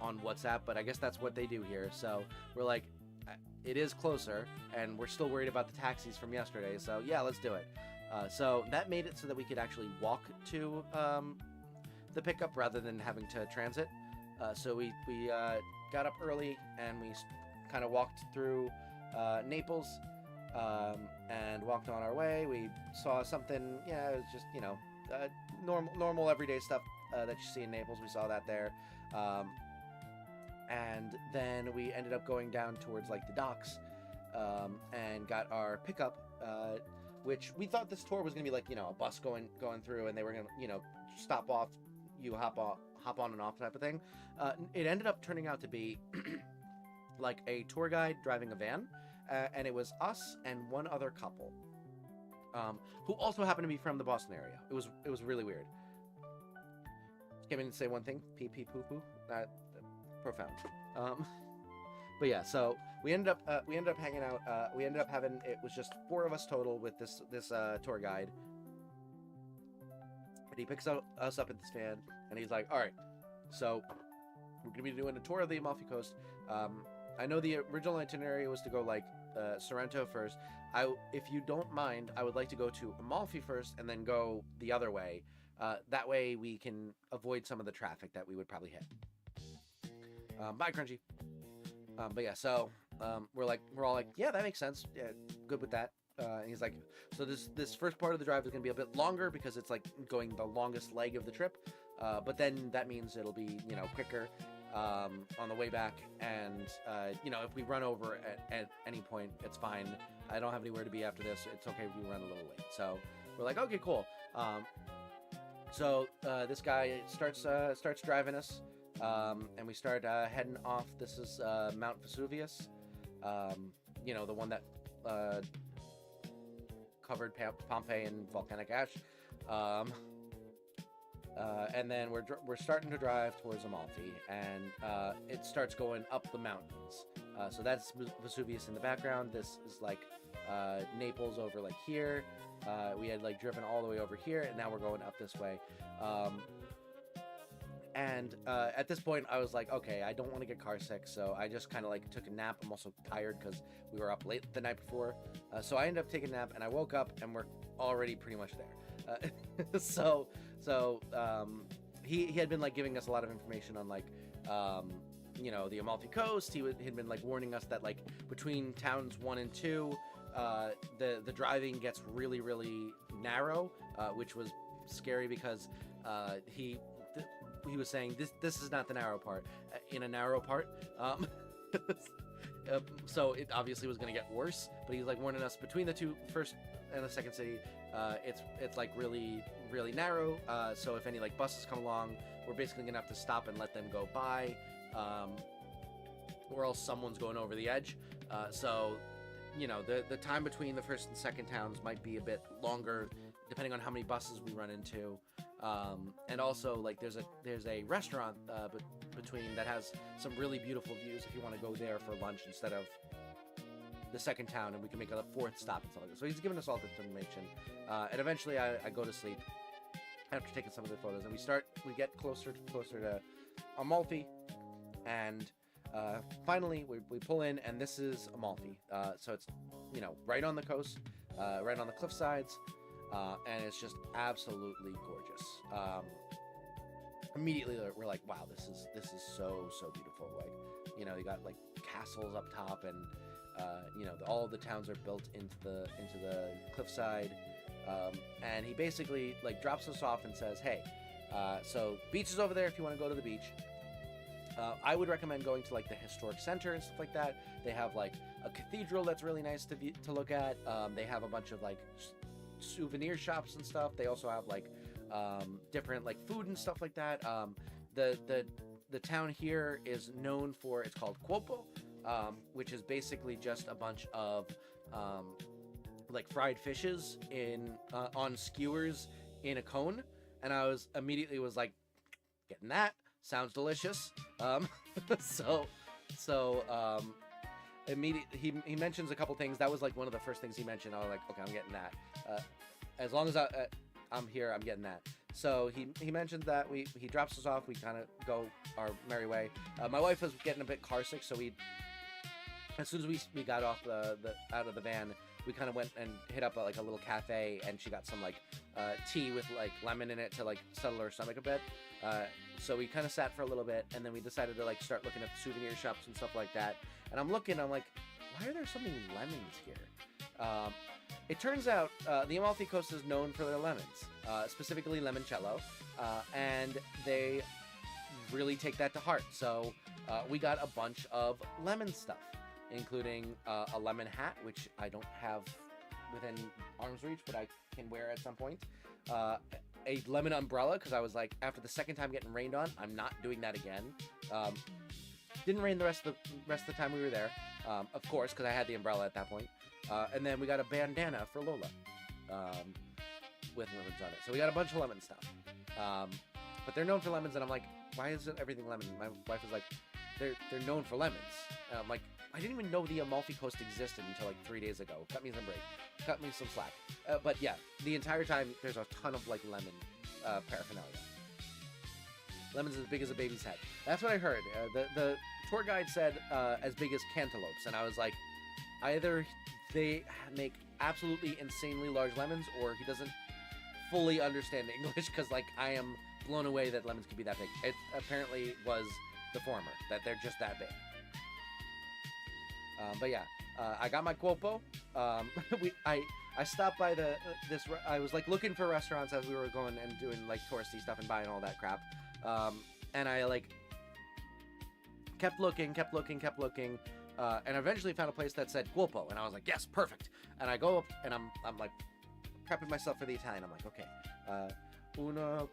on WhatsApp, but I guess that's what they do here. So we're like, it is closer, and we're still worried about the taxis from yesterday, so yeah, let's do it. So that made it so that we could actually walk to the pickup rather than having to transit. So we got up early, and we kind of walked through Naples and walked on our way. We saw something, it was just, normal everyday stuff that you see in Naples. We saw that there. And then we ended up going down towards like the docks and got our pickup, which we thought this tour was gonna be like a bus going through, and they were gonna stop off, you hop on and off type of thing. It ended up turning out to be like a tour guide driving a van, and it was us and one other couple who also happened to be from the Boston area. It was really weird. Came in to say one thing, pee pee poo poo. Profound. But yeah, so we ended up hanging out. We ended up having, it was just 4 of us total with this tour guide. And he picks us up at this van, and he's like, "All right, so we're gonna be doing a tour of the Amalfi Coast. I know the original itinerary was to go like Sorrento first. If you don't mind, I would like to go to Amalfi first and then go the other way. That way we can avoid some of the traffic that we would probably hit." Bye, Crunchy. But yeah, so we're all like, yeah, that makes sense. Yeah, good with that. And he's like, so this first part of the drive is gonna be a bit longer because it's like going the longest leg of the trip. But then that means it'll be quicker on the way back. And if we run over at any point, it's fine. I don't have anywhere to be after this. It's okay if we run a little late. So we're like, okay, cool. So this guy starts driving us. And we start heading off. This is Mount Vesuvius, the one that covered Pompeii in volcanic ash. And then we're starting to drive towards Amalfi, and it starts going up the mountains. So that's Vesuvius in the background. This is like Naples over like here. We had like driven all the way over here, and now we're going up this way. And at this point, I was like, okay, I don't want to get car sick, so I just kind of like took a nap. I'm also tired because we were up late the night before. So I ended up taking a nap, and I woke up, and we're already pretty much there. He had been like giving us a lot of information on like, you know, the Amalfi Coast. He'd been like warning us that like between towns 1 and 2, the driving gets really, really narrow, which was scary because he was saying this is not the narrow part. In a narrow part, so it obviously was going to get worse. But he's like warning us between the first and the second city, it's like really, really narrow. So if any like buses come along, we're basically gonna have to stop and let them go by, or else someone's going over the edge. So you know, the time between the first and second towns might be a bit longer depending on how many buses we run into. And also like there's a restaurant between that has some really beautiful views if you want to go there for lunch instead of the second town, and we can make a 4th stop and stuff like that. So he's giving us all this information, and eventually I go to sleep after taking some of the photos, and we get closer to Amalfi, and finally we pull in, and this is Amalfi. So it's, you know, right on the coast, right on the cliff sides, and it's just absolutely gorgeous. Immediately we're like, wow, this is so beautiful. Like, you know, you got like castles up top, and you know, all the towns are built into the cliffside, and he basically like drops us off and says, hey, so beach is over there if you want to go to the beach. I would recommend going to like the historic center and stuff like that. They have like a cathedral that's really nice to look at. They have a bunch of like souvenir shops and stuff. They also have like different like food and stuff like that. The town here is known for, it's called Cuopo, which is basically just a bunch of like fried fishes on skewers in a cone, and I was immediately like, getting that, sounds delicious. Immediately he mentions a couple things. That was like one of the first things he mentioned. I was like, okay, I'm getting that. As long as I'm here, I'm getting that. So he mentioned that he drops us off. We kind of go our merry way. My wife was getting a bit car sick, so as soon as we got off out of the van, we kind of went and hit up a little cafe, and she got some like tea with like lemon in it to like settle her stomach a bit. So we kind of sat for a little bit, and then we decided to like start looking at the souvenir shops and stuff like that. And I'm like, why are there so many lemons here? It turns out the Amalfi Coast is known for their lemons, specifically limoncello, and they really take that to heart. So we got a bunch of lemon stuff, including a lemon hat, which I don't have within arm's reach, but I can wear at some point. A lemon umbrella, because I was like, after the second time getting rained on, I'm not doing that again. Didn't rain the rest of the time we were there, of course, because I had the umbrella at that point. And then we got a bandana for Lola with lemons on it. So we got a bunch of lemon stuff. But they're known for lemons, and I'm like, why isn't everything lemon? My wife was like, they're known for lemons. And I'm like, I didn't even know the Amalfi Coast existed until like 3 days ago. Cut me some break. Cut me some slack. But yeah, the entire time there's a ton of like lemon paraphernalia. Lemons as big as a baby's head. That's what I heard. The tour guide said as big as cantaloupes, and I was like, either they make absolutely insanely large lemons, or he doesn't fully understand English, because like I am blown away that lemons could be that big. It apparently was the former, that they're just that big. But yeah, I got my Cuopo. I stopped by I was like looking for restaurants as we were going and doing like touristy stuff and buying all that crap. And I like kept looking, and eventually found a place that said Cuopo, and I was like, yes, perfect. And I go up, and I'm like prepping myself for the Italian. I'm like, okay, uno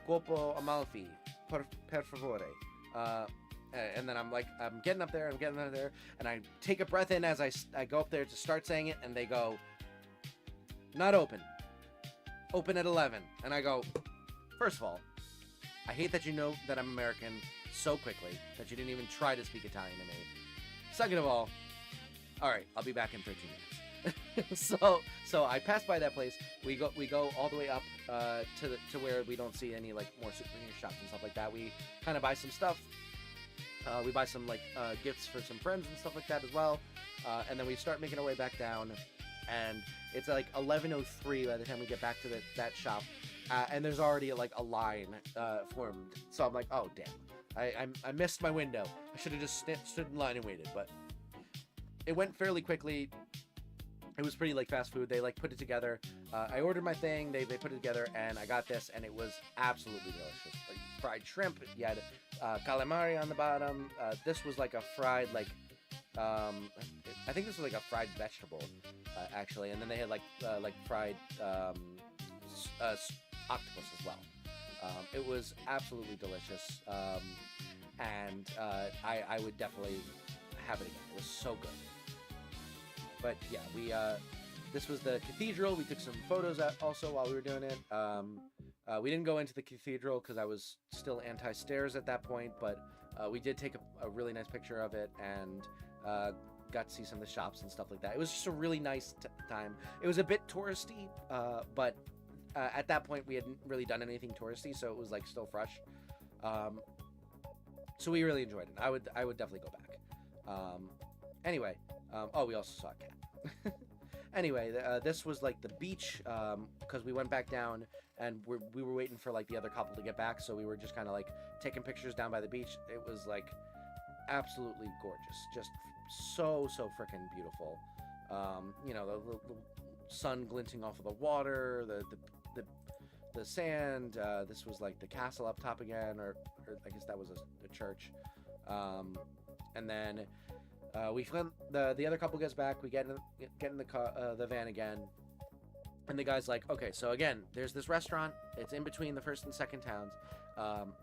Cuopo Amalfi, per favore. And then I'm getting up there, and I take a breath in as I go up there to start saying it, and they go, not open. Open at 11. And I go, first of all, I hate that you know that I'm American so quickly that you didn't even try to speak Italian to me. Second of all right, I'll be back in 13 minutes. So I pass by that place. We go all the way up to where we don't see any like more souvenir shops and stuff like that. We kind of buy some stuff. We buy some like gifts for some friends and stuff like that as well. And then we start making our way back down, and it's like 11:03 by the time we get back to that shop. And there's already like a line formed. So I'm like, oh damn, I missed my window. I should have just stood in line and waited. But it went fairly quickly. It was pretty like fast food. They like put it together. I ordered my thing. They put it together, and I got this, and it was absolutely delicious. Like fried shrimp. You had calamari on the bottom. This was like a fried like I think this was like a fried vegetable actually, and then they had like fried octopus as well. It was absolutely delicious, and I would definitely have it again. It was so good. But yeah, this was the cathedral. We took some photos also while we were doing it. We didn't go into the cathedral because I was still anti-stairs at that point, but we did take a really nice picture of it, and got to see some of the shops and stuff like that. It was just a really nice time. It was a bit touristy, but at that point we hadn't really done anything touristy, so it was like still fresh. So we really enjoyed it. I would definitely go back. Anyway, we also saw a cat. Anyway, this was like the beach, because we went back down, and we were waiting for like the other couple to get back, so we were just kind of like taking pictures down by the beach. It was like absolutely gorgeous, just so freaking beautiful. You know, the sun glinting off of the water, the sand. This was like the castle up top again, or I guess that was a church. And then we found the other couple gets back. We get in the van again, and the guy's like, okay, so again, there's this restaurant. It's in between the first and second towns.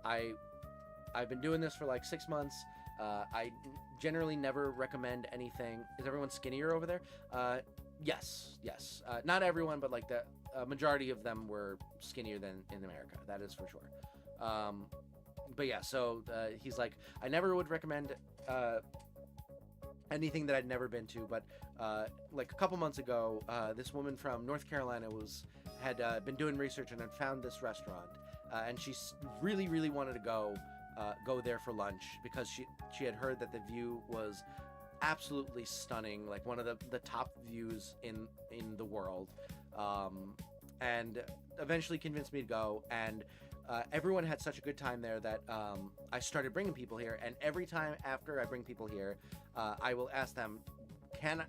I've been doing this for like 6 months. I generally never recommend anything. Is everyone skinnier over there? Yes. Not everyone, but like the majority of them were skinnier than in America. That is for sure. But yeah, so he's like, I never would recommend anything that I'd never been to, but like a couple months ago, this woman from North Carolina had been doing research and had found this restaurant, and she really wanted to go there for lunch because she had heard that the view was absolutely stunning, like one of the top views in the world, and eventually convinced me to go. And everyone had such a good time there that I started bringing people here, and every time after I bring people here, I will ask them, can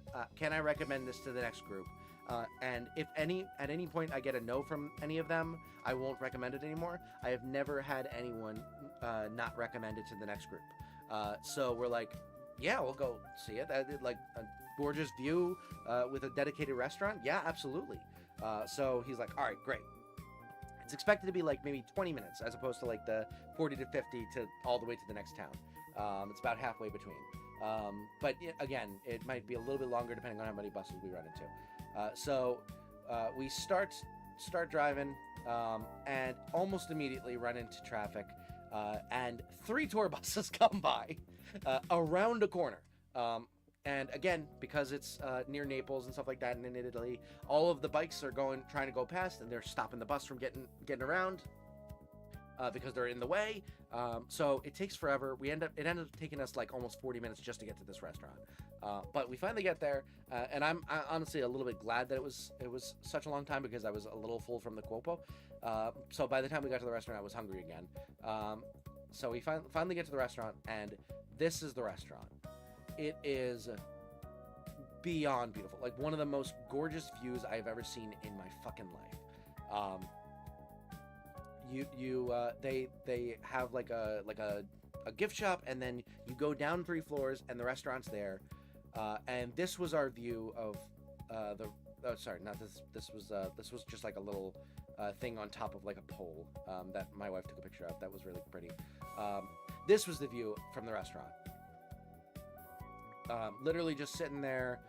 I recommend this to the next group? And if at any point I get a no from any of them, I won't recommend it anymore. I have never had anyone not recommend it to the next group. So we're like, yeah, we'll go see it. Like a gorgeous view with a dedicated restaurant. Yeah, absolutely. So he's like, all right, great. It's expected to be like maybe 20 minutes as opposed to like the 40 to 50 to all the way to the next town. It's about halfway between. But again, it might be a little bit longer depending on how many buses we run into. So we start driving, and almost immediately run into traffic, and 3 tour buses come by around a corner. And again, because it's near Naples and stuff like that, and in Italy, all of the bikes are trying to go past, and they're stopping the bus from getting around because they're in the way. So it takes forever. It ended up taking us like almost 40 minutes just to get to this restaurant. But we finally get there, and I'm honestly a little bit glad that it was such a long time because I was a little full from the Cuopo. So by the time we got to the restaurant, I was hungry again. So we finally get to the restaurant, and this is the restaurant. It is beyond beautiful, like one of the most gorgeous views I've ever seen in my fucking life. They have like a gift shop, and then you go down 3 floors, and the restaurant's there. And this was our view of this was just like a little thing on top of like a pole that my wife took a picture of. That was really pretty. This was the view from the restaurant. Literally just sitting there,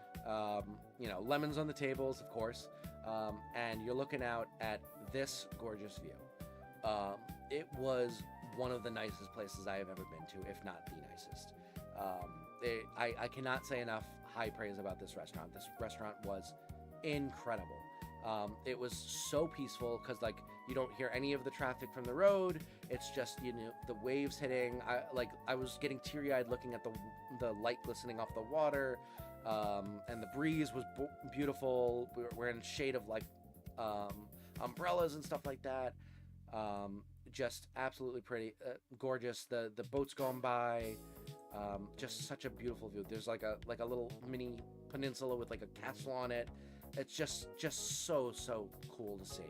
lemons on the tables, of course, and you're looking out at this gorgeous view. It was one of the nicest places I have ever been to, if not the nicest. I cannot say enough high praise about this restaurant. This restaurant was incredible. It was so peaceful because like you don't hear any of the traffic from the road. It's just, you know, the waves hitting. I was getting teary-eyed looking at the light glistening off the water, and the breeze was beautiful. We're in shade of like umbrellas and stuff like that. Just absolutely pretty, gorgeous. The boats going by. Just such a beautiful view. There's like a little mini peninsula with like a castle on it. It's just so cool to see.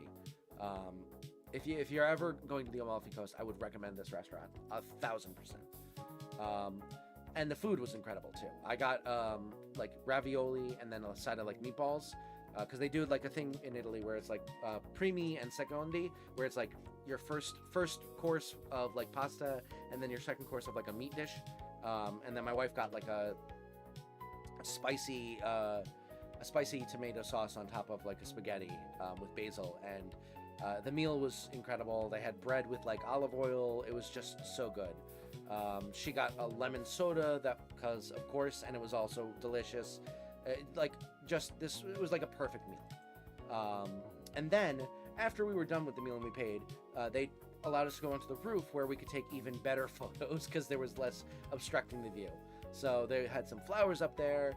If you're ever going to the Amalfi Coast, I would recommend this restaurant 1,000%. And the food was incredible too. I got like ravioli and then a side of like meatballs, because they do like a thing in Italy where it's like primi and secondi, where it's like your first course of like pasta and then your second course of like a meat dish. And then my wife got like a spicy tomato sauce on top of like a spaghetti with basil, and the meal was incredible. They had bread with like olive oil. It was just so good. She got a lemon soda, that because of course, and it was also delicious. It was like a perfect meal. And then after we were done with the meal and we paid, they allowed us to go onto the roof where we could take even better photos because there was less obstructing the view. So they had some flowers up there,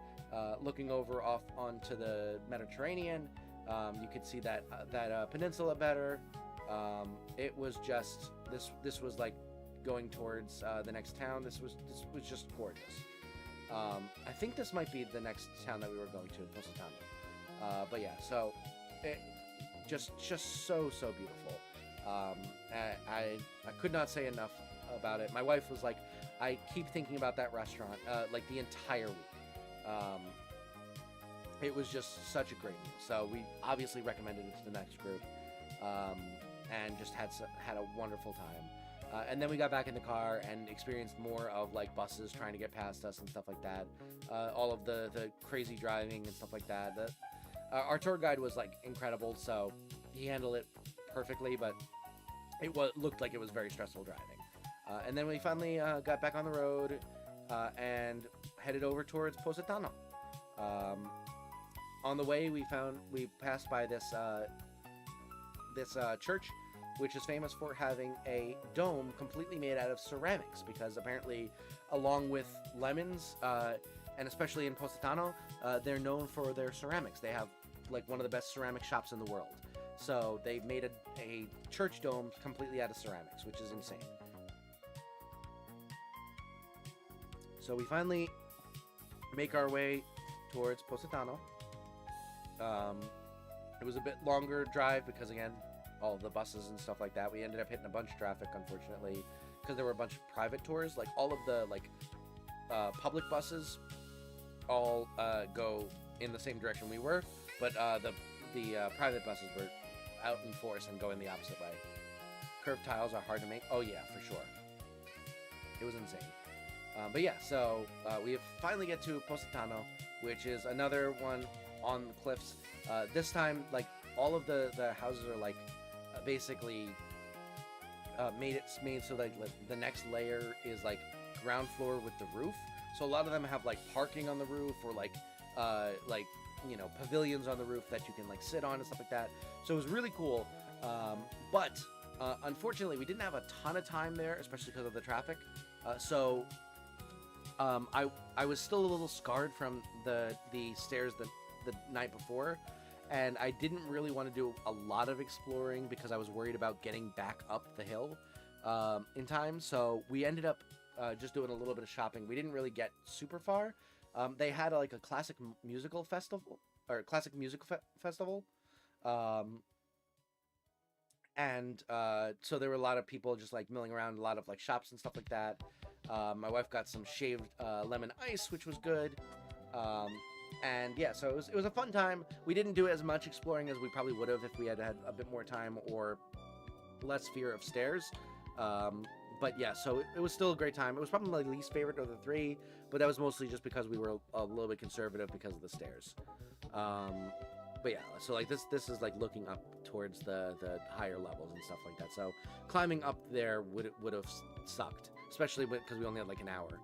looking over off onto the Mediterranean. You could see that peninsula better. It was just this was like going towards the next town. This was just gorgeous. I think this might be the next town that we were going to, Positano. But yeah, so it just so beautiful. I could not say enough about it. My wife was like, I keep thinking about that restaurant like the entire week. It was just such a great meal. So we obviously recommended it to the next group, and just had a wonderful time. And then we got back in the car and experienced more of like buses trying to get past us and stuff like that. All of the crazy driving and stuff like that. Our tour guide was like incredible, so he handled it perfectly, but it looked like it was very stressful driving. And then we finally got back on the road and headed over towards Positano. On the way, we passed by this church, which is famous for having a dome completely made out of ceramics, because apparently, along with lemons, and especially in Positano, they're known for their ceramics. They have like one of the best ceramic shops in the world. So they made a church dome completely out of ceramics, which is insane. So we finally make our way towards Positano. It was a bit longer drive because, again, all the buses and stuff like that. We ended up hitting a bunch of traffic, unfortunately, because there were a bunch of private tours. Like all of the public buses all go in the same direction we were, but the private buses were out in force and going the opposite way. Curved tiles are hard to make. Oh yeah, for sure. It was insane. But yeah, so we finally get to Positano, which is another one on the cliffs. This time, like all of the houses are like basically made so like the next layer is like ground floor with the roof. So a lot of them have like parking on the roof, or like pavilions on the roof that you can like sit on and stuff like that. So it was really cool. But unfortunately, we didn't have a ton of time there, especially because of the traffic. So I was still a little scarred from the stairs the night before, and I didn't really want to do a lot of exploring because I was worried about getting back up the hill in time. So we ended up just doing a little bit of shopping. We didn't really get super far. They had a classic music festival, and so there were a lot of people just like milling around, a lot of like shops and stuff like that. My wife got some shaved lemon ice, which was good. And yeah, so it was a fun time. We didn't do as much exploring as we probably would have if we had had a bit more time or less fear of stairs. But yeah, so it was still a great time. It was probably my least favorite of the three, but that was mostly just because we were a little bit conservative because of the stairs. but yeah, so like this is like looking up towards the higher levels and stuff like that. So climbing up there would have sucked, especially because we only had like an hour.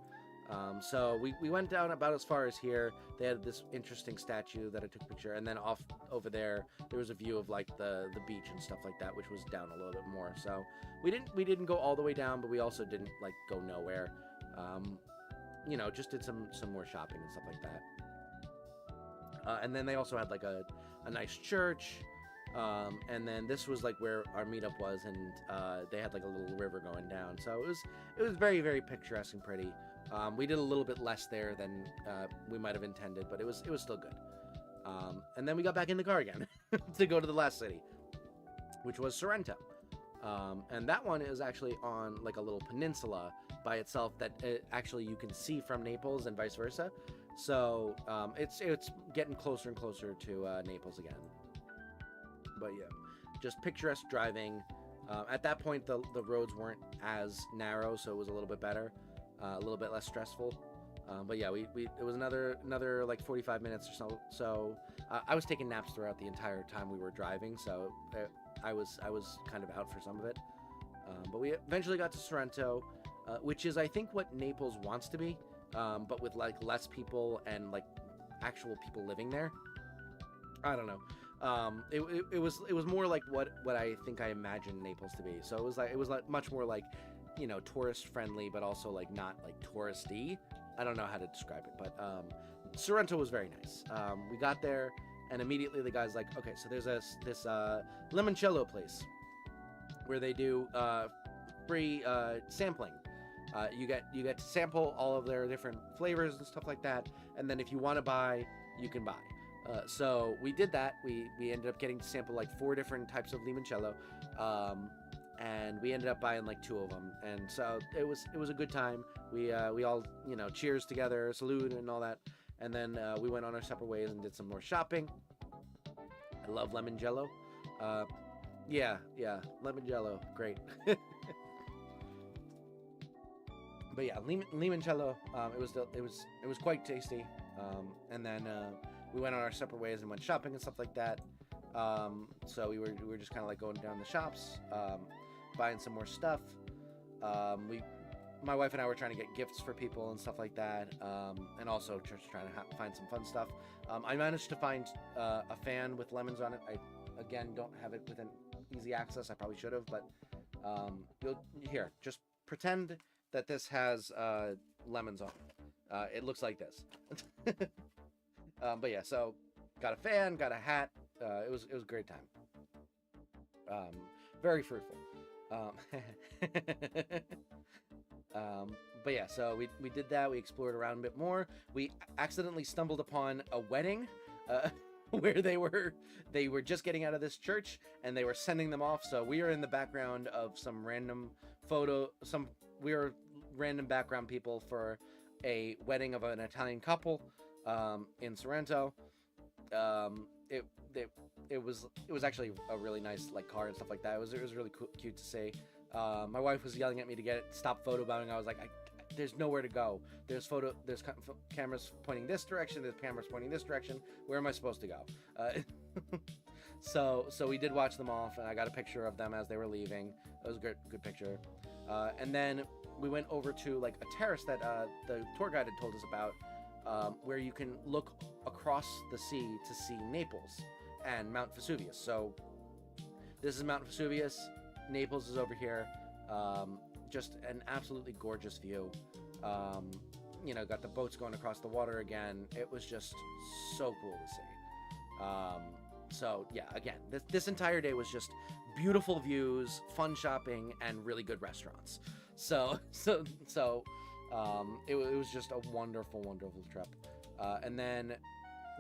So we went down about as far as here. They had this interesting statue that I took a picture, and then off over there was a view of like the beach and stuff like that, which was down a little bit more. So we didn't go all the way down, but we also didn't like go nowhere. You know, just did some more shopping and stuff like that. And then they also had like a nice church. And then this was like where our meetup was, and they had like a little river going down. So it was very, very picturesque and pretty. We did a little bit less there than we might have intended, but it was still good. And then we got back in the car again to go to the last city, which was Sorrento. And that one is actually on like a little peninsula by itself that actually you can see from Naples and vice versa. So it's getting closer and closer to Naples again. But yeah, just picturesque driving. At that point, the roads weren't as narrow, so it was a little bit better, a little bit less stressful. But yeah, it was another like 45 minutes or so. So I was taking naps throughout the entire time we were driving, so I was kind of out for some of it. But we eventually got to Sorrento, which is I think what Naples wants to be, but with like less people and like actual people living there. I don't know. It was more like what I think I imagined Naples to be. So it was like much more like, you know, tourist friendly, but also like not like touristy. I don't know how to describe it, but Sorrento was very nice. We got there, and immediately the guy's like, okay, so there's this limoncello place where they do free sampling. You get to sample all of their different flavors and stuff like that, and then if you want to buy, you can buy. So we did that. We ended up getting to sample like 4 different types of limoncello, and we ended up buying like 2 of them. And so it was a good time. We all, you know, cheers together, salute and all that. And then we went on our separate ways and did some more shopping. I love lemon jello. Yeah, lemon jello, great. But yeah, limoncello. It was quite tasty. And then we went on our separate ways and went shopping and stuff like that. So we were just kind of like going down the shops, buying some more stuff. My wife and I were trying to get gifts for people and stuff like that, and also just trying to find some fun stuff. I managed to find a fan with lemons on it. I again don't have it within easy access. I probably should have, but here, just pretend that this has lemons on it. It looks like this. But yeah, so got a fan, got a hat. It was a great time. Very fruitful. But yeah, so we did that. We explored around a bit more. We accidentally stumbled upon a wedding where they were just getting out of this church and they were sending them off. So we were in the background of some random we were random background people for a wedding of an Italian couple in Sorrento. It was actually a really nice like car and stuff like that. It was really cute to see. My wife was yelling at me to stop photobombing. I was like, there's nowhere to go. There's cameras pointing this direction. There's cameras pointing this direction. Where am I supposed to go? So we did watch them off, and I got a picture of them as they were leaving. It was a good picture. And then we went over to like a terrace that the tour guide had told us about, where you can look across the sea to see Naples and Mount Vesuvius. So this is Mount Vesuvius. Naples is over here. Just an absolutely gorgeous view. You know, got the boats going across the water again. It was just so cool to see. So yeah, again, this entire day was just beautiful views, fun shopping, and really good restaurants. So it was just a wonderful trip. And then,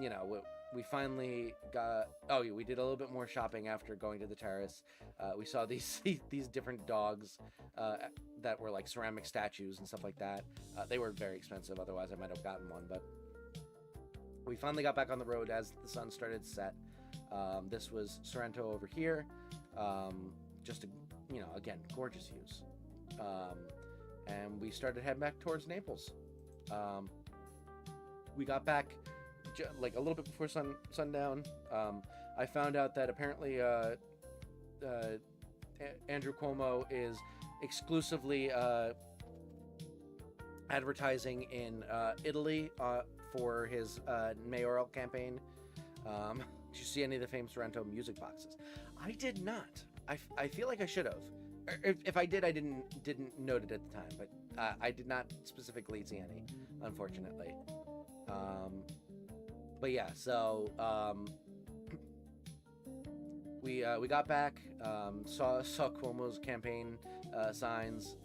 you know, we finally got. Oh, yeah, we did a little bit more shopping after going to the terrace. We saw these different dogs that were like ceramic statues and stuff like that. They were very expensive. Otherwise, I might have gotten one. But we finally got back on the road as the sun started to set. This was Sorrento over here. Just again, gorgeous views. And we started heading back towards Naples. We got back like a little bit before sundown, I found out that apparently Andrew Cuomo is exclusively advertising in Italy for his mayoral campaign. Did you see any of the famous Sorrento music boxes? I did not. I feel like I should have. If I did, I didn't note it at the time, but I did not specifically see any, unfortunately. But yeah, so we got back, saw Cuomo's campaign signs,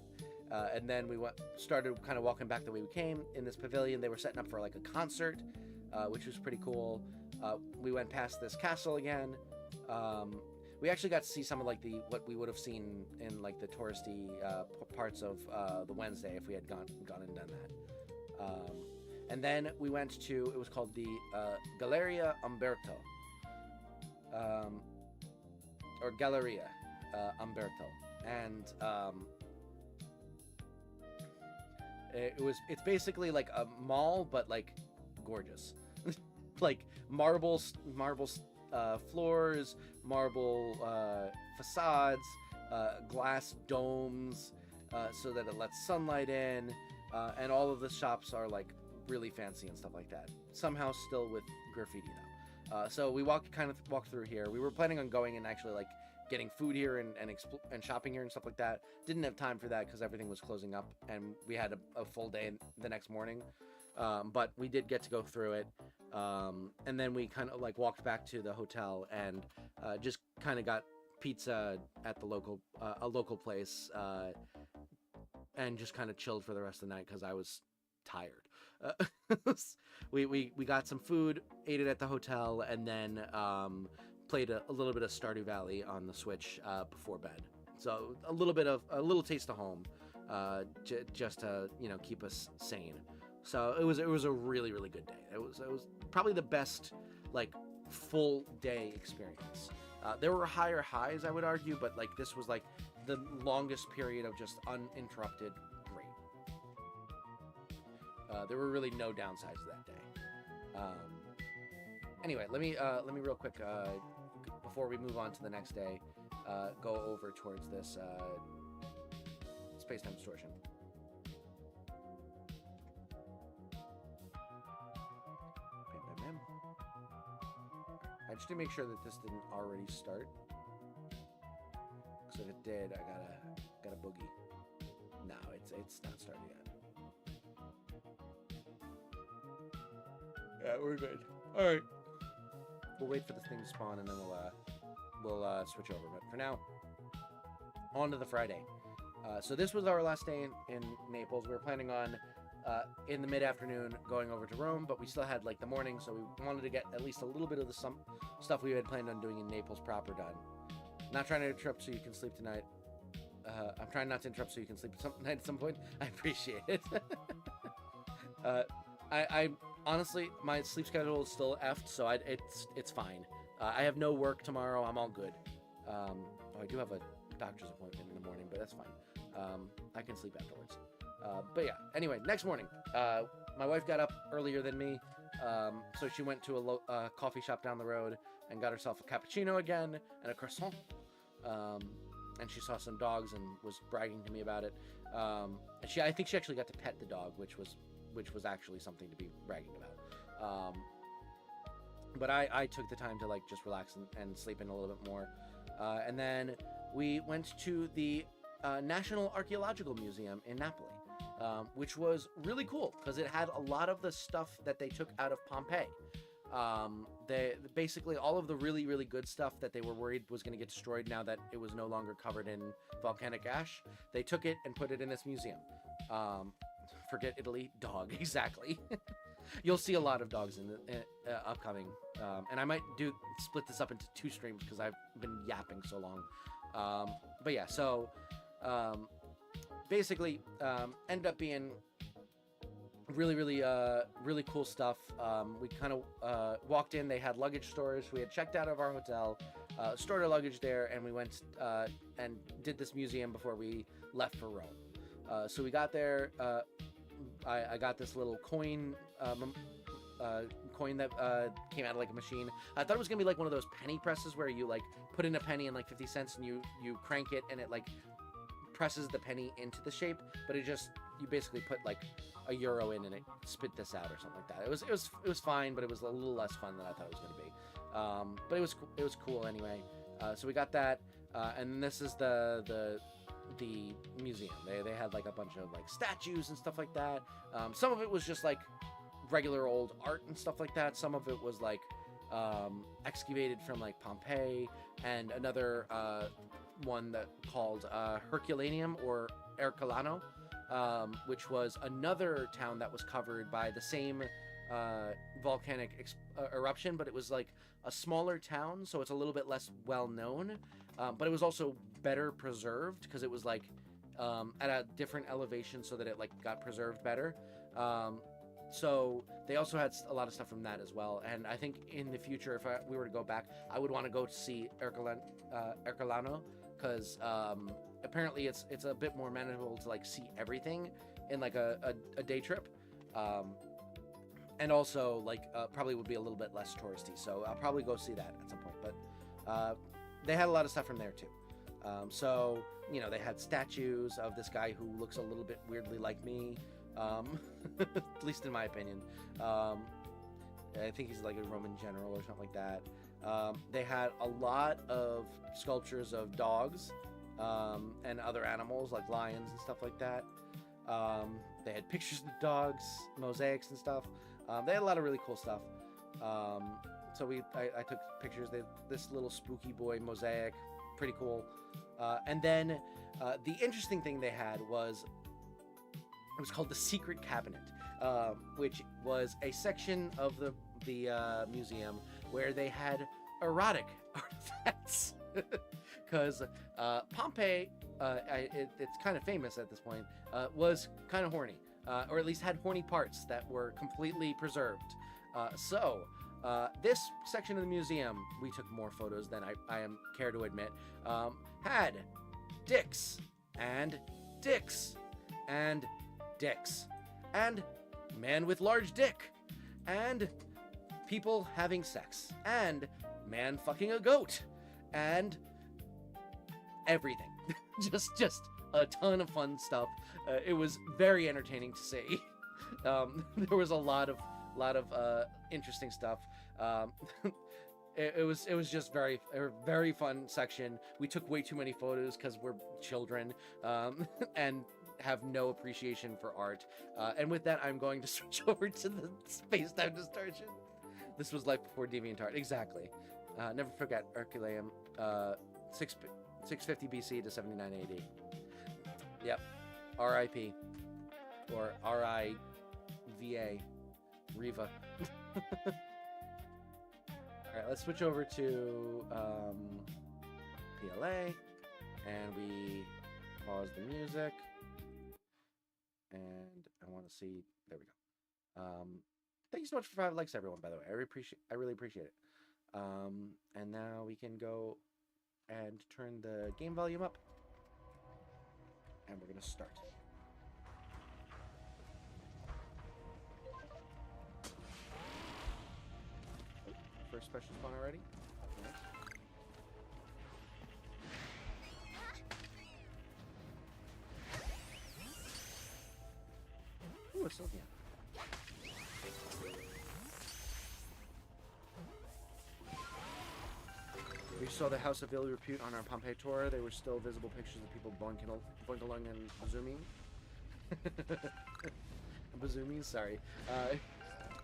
and then we started kind of walking back the way we came in this pavilion. They were setting up for like a concert, which was pretty cool. We went past this castle again. We actually got to see some of like what we would have seen in like the touristy parts of the Wednesday if we had gone and done that. And then we went to, it was called the Galleria Umberto, or Galleria Umberto, and it's basically like a mall but like gorgeous, like marble floors, marble facades, glass domes, so that it lets sunlight in, and all of the shops are like really fancy and stuff like that. Somehow still with graffiti though. So we walked through here. We were planning on going and actually like getting food here and shopping here and stuff like that. Didn't have time for that because everything was closing up and we had a full day the next morning. But we did get to go through it. And then we kind of like walked back to the hotel and just kind of got pizza at the a local place, and just kind of chilled for the rest of the night because I was tired. We got some food, ate it at the hotel, and then played a little bit of Stardew Valley on the Switch before bed. So a little taste of home, just to keep us sane. So it was a really, really good day. It was probably the best like full day experience. There were higher highs, I would argue, but like this was like the longest period of just uninterrupted great. There were really no downsides to that day. Anyway, let me real quick before we move on to the next day, go over towards this space-time distortion. I just need to make sure that this didn't already start. Because if it did, I got a boogie. No, it's not started yet. Yeah, we're good. All right. We'll wait for this thing to spawn and then we'll switch over. But for now, on to the Friday. So this was our last day in Naples. We were planning on in the mid-afternoon going over to Rome, but we still had like the morning, so we wanted to get at least a little bit of the stuff we had planned on doing in Naples proper done. Not trying to interrupt so you can sleep tonight. I'm trying not to interrupt so you can sleep tonight at some point. I appreciate it. I honestly, my sleep schedule is still effed, so it's fine. I have no work tomorrow. I'm all good. I do have a doctor's appointment in the morning, but that's fine. I can sleep afterwards. But yeah, anyway, next morning, my wife got up earlier than me, so she went to a coffee shop down the road and got herself a cappuccino again and a croissant, and she saw some dogs and was bragging to me about it. And I think she actually got to pet the dog, which was actually something to be bragging about. But I took the time to like just relax and sleep in a little bit more, and then we went to the National Archaeological Museum in Napoli. Which was really cool because it had a lot of the stuff that they took out of Pompeii. Basically all of the really, really good stuff that they were worried was going to get destroyed now that it was no longer covered in volcanic ash. They took it and put it in this museum. Forget Italy, dog, exactly. You'll see a lot of dogs in the upcoming. And I might split this up into 2 streams because I've been yapping so long. But yeah, so... basically, ended up being really, really, really cool stuff. We kind of walked in. They had luggage storage. We had checked out of our hotel, stored our luggage there, and we went and did this museum before we left for Rome. So we got there. I got this little coin coin that came out of like a machine. I thought it was gonna be like one of those penny presses where you like put in a penny and like 50 cents and you crank it and it like presses the penny into the shape, but you basically put like a euro in and it spit this out or something like that. It was fine, but it was a little less fun than I thought it was gonna be. But it was cool anyway. So we got that, and this is the museum. They had like a bunch of like statues and stuff like that. Some of it was just like regular old art and stuff like that. Some of it was like excavated from like Pompeii, and another one that called Herculaneum or Ercolano, which was another town that was covered by the same volcanic eruption, but it was like a smaller town, so it's a little bit less well known, but it was also better preserved because it was like at a different elevation, so that it like got preserved better. So they also had a lot of stuff from that as well, and I think in the future, if we were to go back, I would want to go to see Ercolano, because apparently it's a bit more manageable to like see everything in like a day trip. And also, like, probably would be a little bit less touristy, so I'll probably go see that at some point. But they had a lot of stuff from there, too. So, you know, they had statues of this guy who looks a little bit weirdly like me, at least in my opinion. I think he's like a Roman general or something like that. They had a lot of sculptures of dogs and other animals, like lions and stuff like that. They had pictures of the dogs, mosaics and stuff. They had a lot of really cool stuff. So I took pictures. This little spooky boy mosaic, pretty cool. And then the interesting thing they had was, it was called the Secret Cabinet, which was a section of the museum where they had erotic artifacts. Because Pompeii, it's kind of famous at this point, was kind of horny. Or at least had horny parts that were completely preserved. So this section of the museum, we took more photos than I am care to admit, had dicks and dicks and dicks and man with large dick and people having sex and man fucking a goat and everything. just a ton of fun stuff. It was very entertaining to see. There was a lot of interesting stuff. It was just a very fun section. We took way too many photos because we're children and have no appreciation for art. And with that, I'm going to switch over to the space-time distortion. This was life before DeviantArt. Exactly. Never forget Herculaneum, 650 BC to 79 AD. Yep. R.I.P. Or R.I.V.A. Riva. Alright, let's switch over to PLA. And we pause the music. And I want to see... There we go. Thank you so much for 5 likes, everyone, by the way. I really appreciate it. And now we can go and turn the game volume up. And we're going to start. First special spawn already? Nice. Ooh, a Sylvia. We saw the House of Ill Repute on our Pompeii tour. There were still visible pictures of people boinkalung and bazooming. Bazooming, sorry.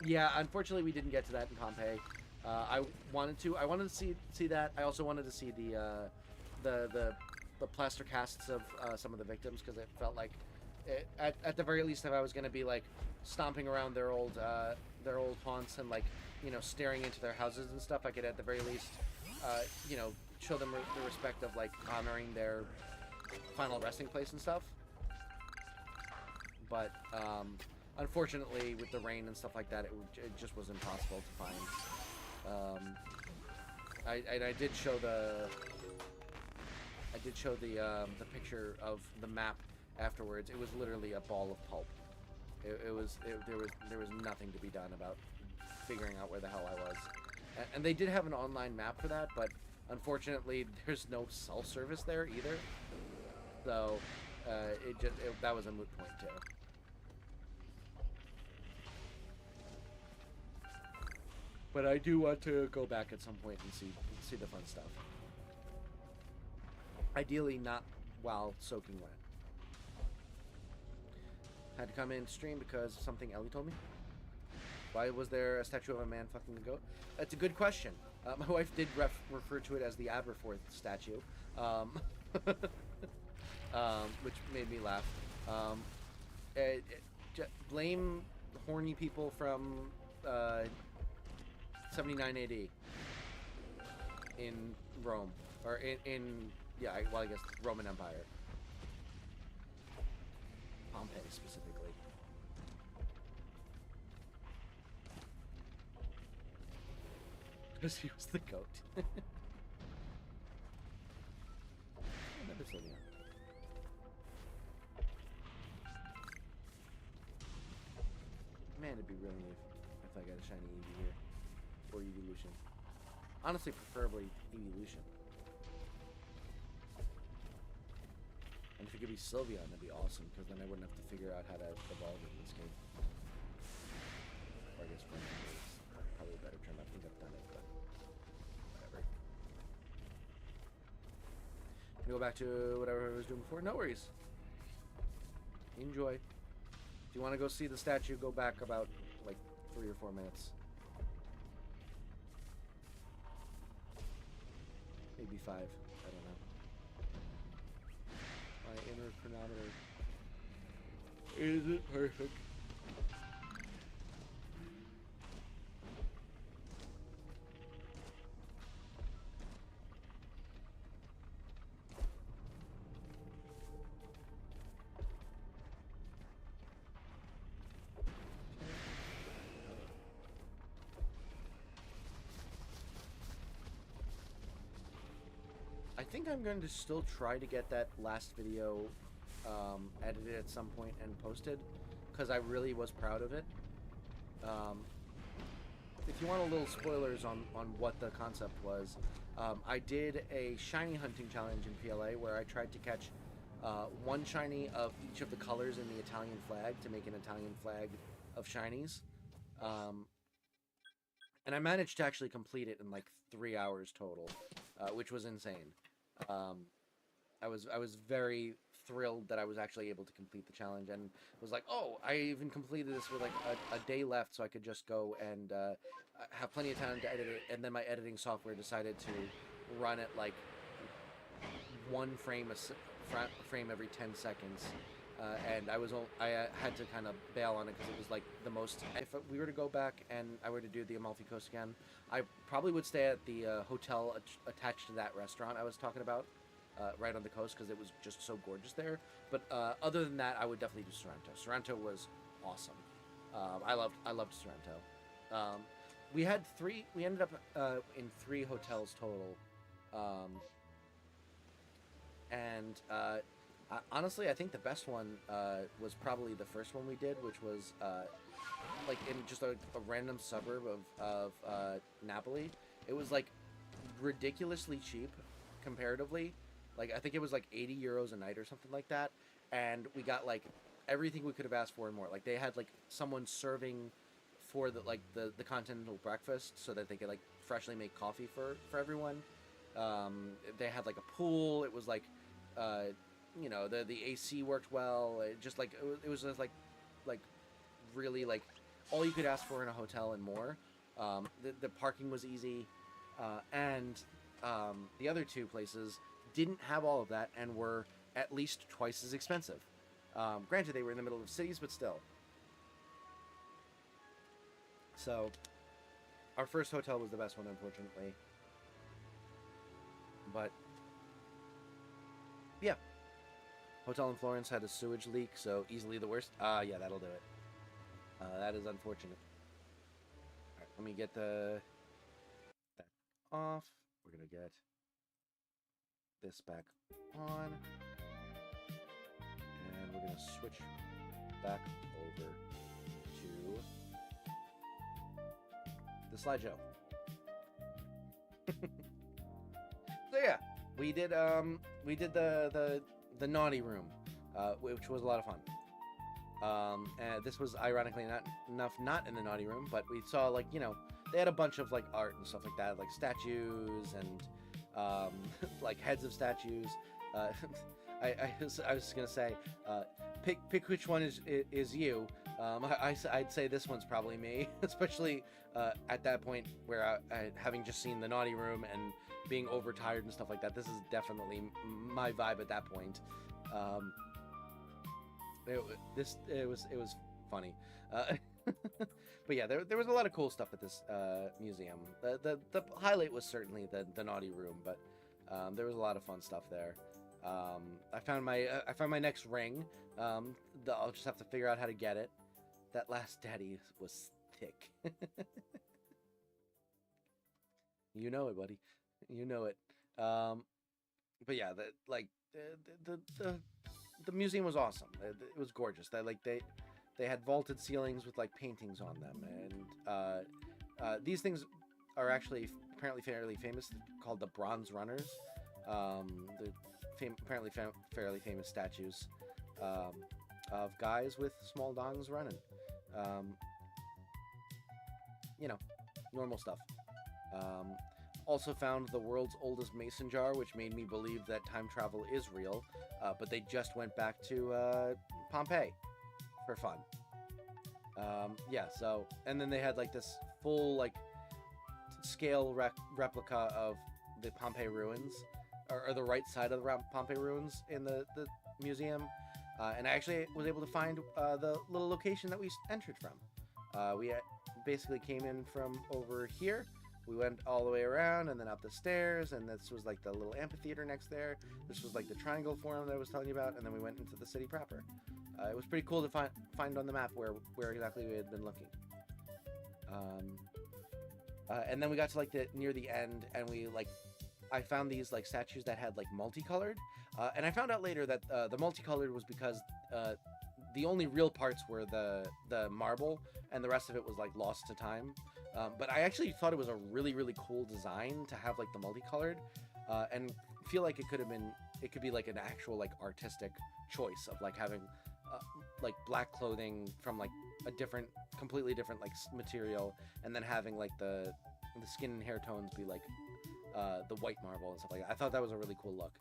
Yeah, unfortunately we didn't get to that in Pompeii. I wanted to see that. I also wanted to see the plaster casts of some of the victims, because it felt like at the very least, if I was going to be like stomping around their old haunts and like, you know, staring into their houses and stuff, I could at the very least you know, show them the respect of like honoring their final resting place and stuff. But unfortunately, with the rain and stuff like that, it just was impossible to find. I did show the picture of the map afterwards. It was literally a ball of pulp. There was nothing to be done figuring out where the hell I was. And they did have an online map for that, but unfortunately, there's no cell service there either. So, that was a moot point too. But I do want to go back at some point and see the fun stuff. Ideally, not while soaking wet. Had to come in stream because of something Ellie told me. Why was there a statue of a man fucking the goat? That's a good question. My wife did refer to it as the Aberforth statue, which made me laugh. Blame horny people from 79 AD in Rome, or in yeah, well, I guess Roman Empire. Pompeii specifically. Because he was the goat. Another Sylvia. Man, it'd be really neat if I got a shiny Eevee here. Or Evolution. Honestly, preferably Evolution. And if it could be Sylveon, that'd be awesome, because then I wouldn't have to figure out how to evolve it in this game. Or I guess Frenzy is probably a better term. I think I've done it, but whatever. Can go back to whatever I was doing before? No worries. Enjoy. If you want to go see the statue, go back about, like, 3 or 4 minutes. Maybe 5. I don't know. My inner chronometer. Is it perfect? I think I'm going to still try to get that last video edited at some point and posted, because I really was proud of it. If you want a little spoilers on what the concept was, I did a shiny hunting challenge in PLA where I tried to catch one shiny of each of the colors in the Italian flag to make an Italian flag of shinies. And I managed to actually complete it in like 3 hours total, which was insane. I was very thrilled that I was actually able to complete the challenge, and was like, oh, I even completed this with like a day left, so I could just go and have plenty of time to edit it. And then my editing software decided to run at like 1 frame every 10 seconds, and I had to kind of bail on it because it was like the most. If we were to go back and I were to do the Amalfi Coast again, I probably would stay at the hotel attached to that restaurant I was talking about, right on the coast, because it was just so gorgeous there. But other than that, I would definitely do Sorrento. Sorrento was awesome. I loved Sorrento. We ended up in 3 hotels total, and honestly, I think the best one was probably the first one we did, which was like in just a random suburb of Napoli. It was like ridiculously cheap comparatively. Like, I think it was like 80 euros a night or something like that, and we got like everything we could have asked for and more. Like, they had like someone serving for the continental breakfast, so that they could like freshly make coffee for everyone. They had like a pool. It was like you know, the AC worked well. It just like it was just like really like all you could ask for in a hotel and more. The parking was easy, and the other 2 places didn't have all of that and were at least twice as expensive. Granted, they were in the middle of cities, but still. So our first hotel was the best one, unfortunately. But yeah, hotel in Florence had a sewage leak, so easily the worst. Yeah, that'll do it. That is unfortunate. All right, let me get that off. We're gonna get this back on, and we're gonna switch back over to the slideshow. So yeah, we did the naughty room, which was a lot of fun. And this was ironically not in the naughty room, but we saw, like, you know, they had a bunch of like art and stuff like that, like statues and like heads of statues. I was gonna say, pick which one is you. I'd say this one's probably me, especially at that point where I having just seen the naughty room and being overtired and stuff like that. This is definitely my vibe at that point. It was funny. But yeah, there was a lot of cool stuff at this museum. The highlight was certainly the naughty room, but there was a lot of fun stuff there. I found my next ring. I'll just have to figure out how to get it. That last daddy was thick. You know it, buddy. You know it. But yeah, the museum was awesome. It was gorgeous. They had vaulted ceilings with like paintings on them, and these things are actually apparently fairly famous, called the Bronze Runners. Apparently fairly famous statues of guys with small dongs running. You know, normal stuff. Also found the world's oldest mason jar, which made me believe that time travel is real, but they just went back to Pompeii for fun. Yeah, so, and then they had like this full like scale replica of the Pompeii ruins, or the right side of the Pompeii ruins in the museum, and I actually was able to find the little location that we entered from. We basically came in from over here. We went all the way around and then up the stairs, and this was like the little amphitheater next there. This was like the triangle forum that I was telling you about, and then we went into the city proper. It was pretty cool to find on the map where exactly we had been looking. And then we got to like near the end, and I found these like statues that had like multicolored, and I found out later that the multicolored was because the only real parts were the marble, and the rest of it was like lost to time. But I actually thought it was a really, really cool design to have like the multicolored, and feel like it could be like an actual like artistic choice of like having like black clothing from like a completely different like material, and then having like the skin and hair tones be like the white marble and stuff like that. I thought that was a really cool look,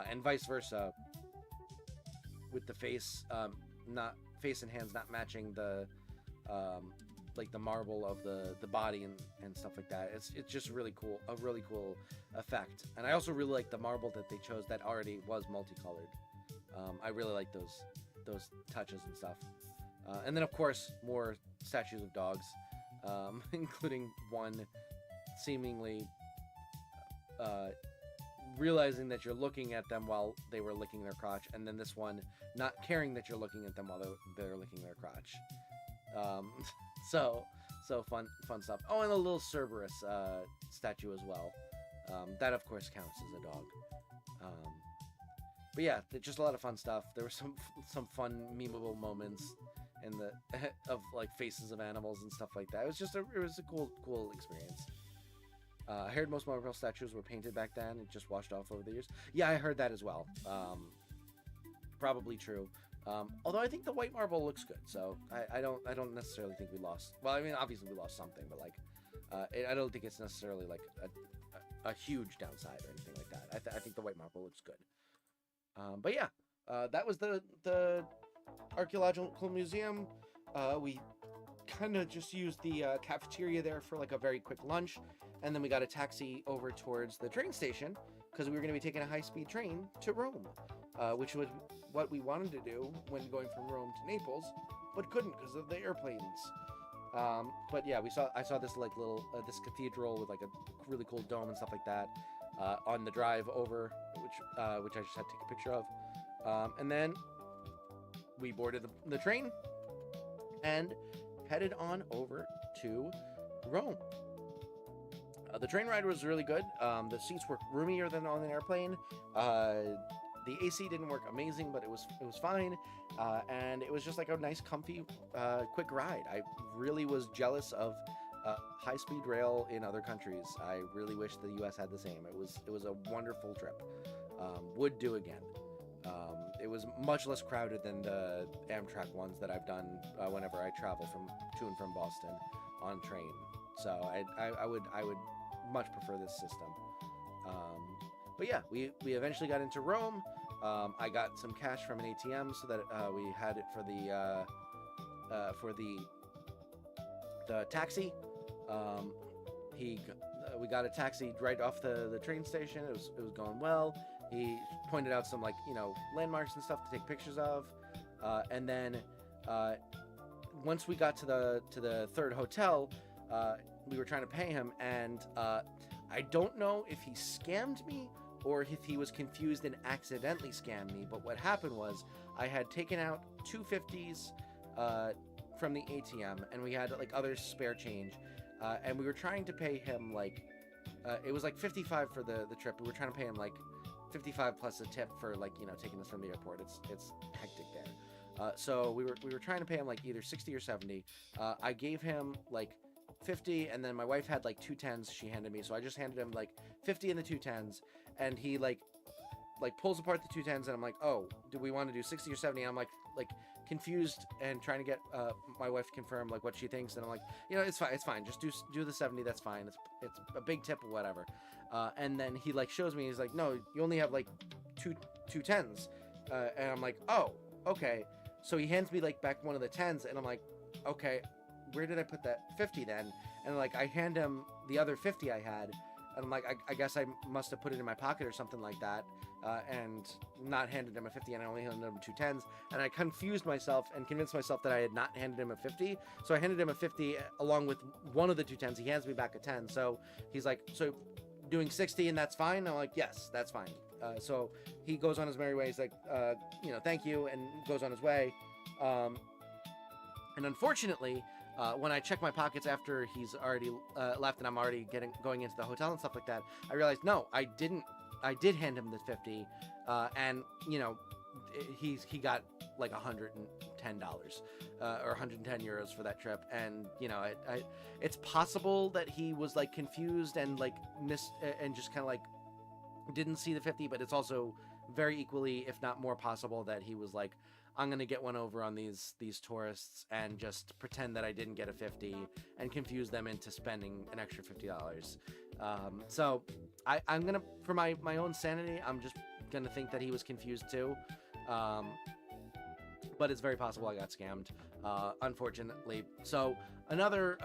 and vice versa with the face and hands not matching the like the marble of the body and stuff like that. It's just really cool, a really cool effect. And I also really like the marble that they chose that already was multicolored. I really like those touches and stuff. And then of course more statues of dogs, including one seemingly realizing that you're looking at them while they were licking their crotch, and then this one not caring that you're looking at them while they're licking their crotch. So fun stuff. Oh, and a little Cerberus statue as well. That of course counts as a dog. But yeah, just a lot of fun stuff. There were some fun memeable moments in the of like faces of animals and stuff like that. It was a cool experience. I heard most marble statues were painted back then. It just washed off over the years. Yeah, I heard that as well. Probably true. Although I think the white marble looks good, so I don't necessarily think we lost. Well, I mean, obviously we lost something, but like, I don't think it's necessarily like a huge downside or anything like that. I think the white marble looks good. But yeah, that was the archaeological museum. We kind of just used the cafeteria there for like a very quick lunch, and then we got a taxi over towards the train station because we were going to be taking a high-speed train to Rome, which was what we wanted to do when going from Rome to Naples, but couldn't because of the airplanes. But yeah, I saw this like little this cathedral with like a really cool dome and stuff like that on the drive over, which I just had to take a picture of, and then we boarded the train and headed on over to Rome. The train ride was really good. The seats were roomier than on an airplane. The AC didn't work amazing, but it was fine, and it was just like a nice, comfy, quick ride. I really was jealous of high-speed rail in other countries. I really wish the U.S. had the same. It was a wonderful trip. Would do again. It was much less crowded than the Amtrak ones that I've done whenever I travel to and from Boston on train. So I would much prefer this system. But yeah, we eventually got into Rome. I got some cash from an ATM so that we had it for the taxi. We got a taxi right off the train station. It was going well. He pointed out some landmarks and stuff to take pictures of, and then once we got to the third hotel, we were trying to pay him, and I don't know if he scammed me or if he was confused and accidentally scammed me. But what happened was I had taken out 250s from the ATM, and we had other spare change, and we were trying to pay him it was 55 for the trip. We were trying to pay him 55 plus a tip for taking us from the airport. It's hectic there. So we were trying to pay him either 60 or 70. I gave him 50, and then my wife had 2 10s she handed me, so I just handed him 50 and the 2 10s, and he pulls apart the 2 10s, and I'm like, oh, do we want to do 60 or 70? And I'm like confused and trying to get my wife to confirm what she thinks, and I'm like, it's fine, just do the 70, that's fine, it's a big tip or whatever. And then he shows me, he's like, no, you only have two 10s, and I'm like, oh, okay. So he hands me back one of the 10s, and I'm like, okay, where did I put that 50 then? And I hand him the other 50 I had, and I'm like, I guess I must have put it in my pocket or something like that, and not handed him a 50, and I only handed him 2 10s, and I confused myself and convinced myself that I had not handed him a 50, so I handed him a 50 along with one of the 2 10s. He hands me back a 10, so he's like, so doing 60 and that's fine? And I'm like, yes, that's fine. So he goes on his merry way. He's like, thank you, and goes on his way. And unfortunately, when I check my pockets after he's already left and I'm already going into the hotel and stuff like that, I realized, no, I did hand him the 50, and he got $110 or 110 euros for that trip, and it's possible that he was confused and missed and just kind of didn't see the 50, but it's also very equally, if not more possible, that he was I'm gonna get one over on these tourists and just pretend that I didn't get a 50 and confuse them into spending an extra $50. So I'm gonna, for my own sanity, I'm just gonna think that he was confused too. But it's very possible I got scammed, unfortunately. So another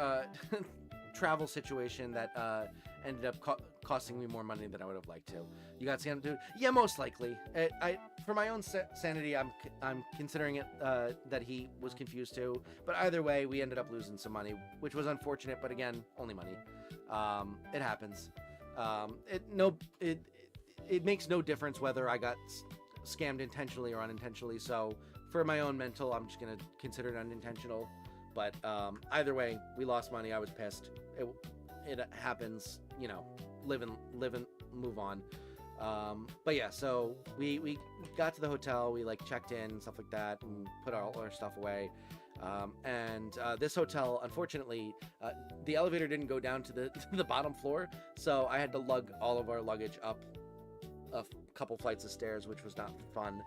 travel situation that ended up costing me more money than I would have liked to. You got scammed, dude? Yeah, most likely. For my own sanity, I'm considering it that he was confused too. But either way, we ended up losing some money, which was unfortunate. But again, only money. It happens. It makes no difference whether I got scammed intentionally or unintentionally. So for my own mental, I'm just gonna consider it unintentional. But either way, we lost money. I was pissed. It happens, live and move on. But yeah, so we got to the hotel, we checked in and stuff like that, and put all our stuff away. And this hotel, unfortunately, the elevator didn't go down to the bottom floor, so I had to lug all of our luggage up a couple flights of stairs, which was not fun.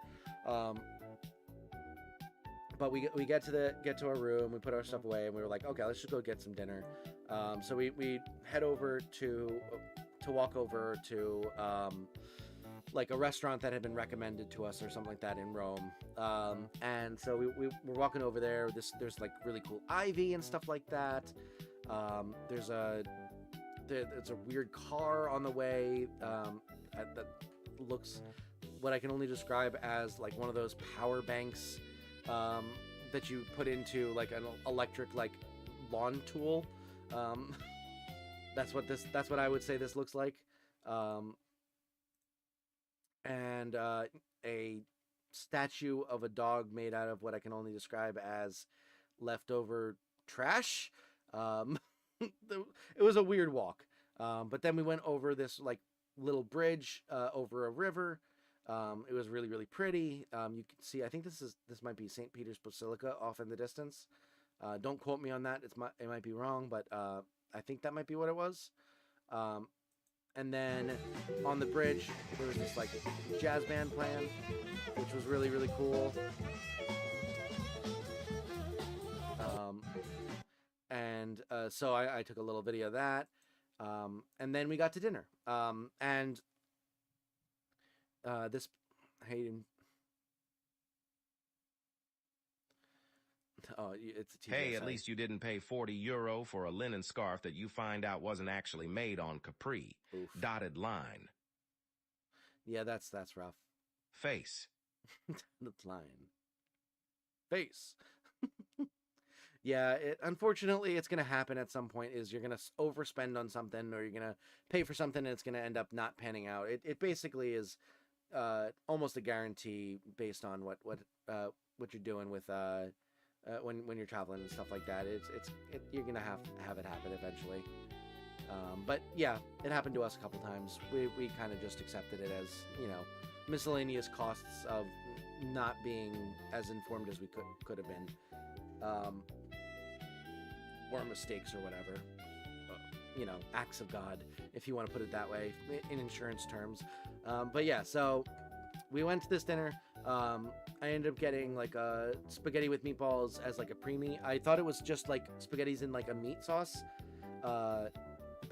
But we get to our room, we put our stuff away, and we were like, okay, let's just go get some dinner. So we head over to walk over to a restaurant that had been recommended to us or something like that in Rome. And so we're walking over there. There's really cool ivy and stuff like that. There's a weird car on the way that looks what I can only describe as one of those power banks that you put into an electric lawn tool. That's what I would say this looks like. And a statue of a dog made out of what I can only describe as leftover trash. It was a weird walk. But then we went over this little bridge over a river. It was really, really pretty. You can see, I think this might be St. Peter's Basilica off in the distance. Don't quote me on that. It might be wrong, but I think that might be what it was. And then on the bridge, there was this like jazz band playing, which was really, really cool. So I took a little video of that. And then we got to dinner. This Hayden. Oh, it's a TJ Hey, at site. least you didn't pay €40 for a linen scarf that you find out wasn't actually made on capri. Oof. Dotted line. Yeah, that's rough. Face. That's line. Face. Yeah, unfortunately, it's going to happen at some point. Is you're going to overspend on something, or you're going to pay for something, and it's going to end up not panning out. It basically is almost a guarantee based on what you're doing with when you're traveling and stuff like that. You're going to have it happen eventually. But yeah, it happened to us a couple times. We kind of just accepted it as, miscellaneous costs of not being as informed as we could have been. Or mistakes or whatever, acts of God, if you want to put it that way, in insurance terms. But yeah, so we went to this dinner. I ended up getting like a spaghetti with meatballs as like a preemie. I thought it was just like spaghettis in like a meat sauce, but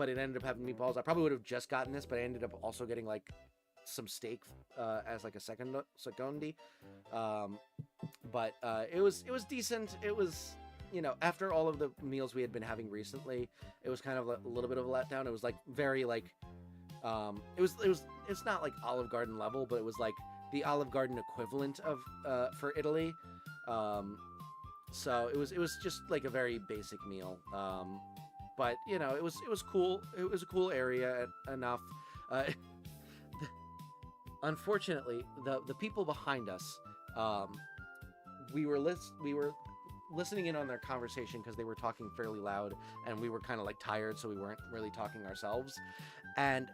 it ended up having meatballs. I probably would have just gotten this, but I ended up also getting like some steak as like a secondi. But it was decent. It was, after all of the meals we had been having recently, it was kind of a little bit of a letdown. It was like very like, it's not like Olive Garden level, but it was like the Olive Garden equivalent of for Italy. So it was just like a very basic meal. But it was cool. It was a cool area enough. Unfortunately, the people behind us, we were listening in on their conversation because they were talking fairly loud, and we were kind of like tired, so we weren't really talking ourselves. And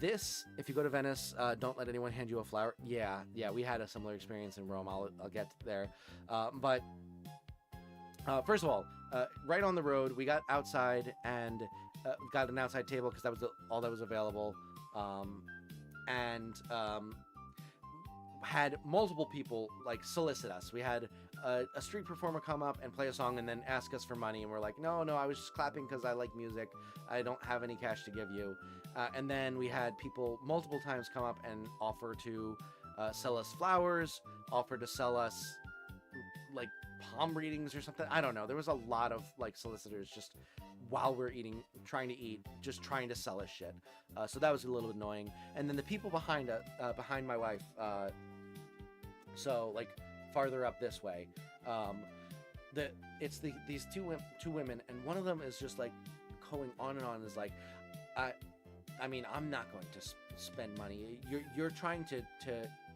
this, if you go to Venice, don't let anyone hand you a flower. Yeah, we had a similar experience in Rome. I'll get there. But first of all, right on the road, we got outside and got an outside table because that was all that was available. And had multiple people like solicit us. We had a street performer come up and play a song and then ask us for money, and we're like, no, I was just clapping because I like music. I don't have any cash to give you. And then we had people multiple times come up and offer to sell us flowers, offer to sell us like palm readings or something. I don't know. There was a lot of like solicitors just while we're trying to eat, just trying to sell us shit. So that was a little annoying. And then the people behind my wife, so like farther up this way, these two women, and one of them is just like going on and on, is like, I mean, I'm not going to spend money. You're trying to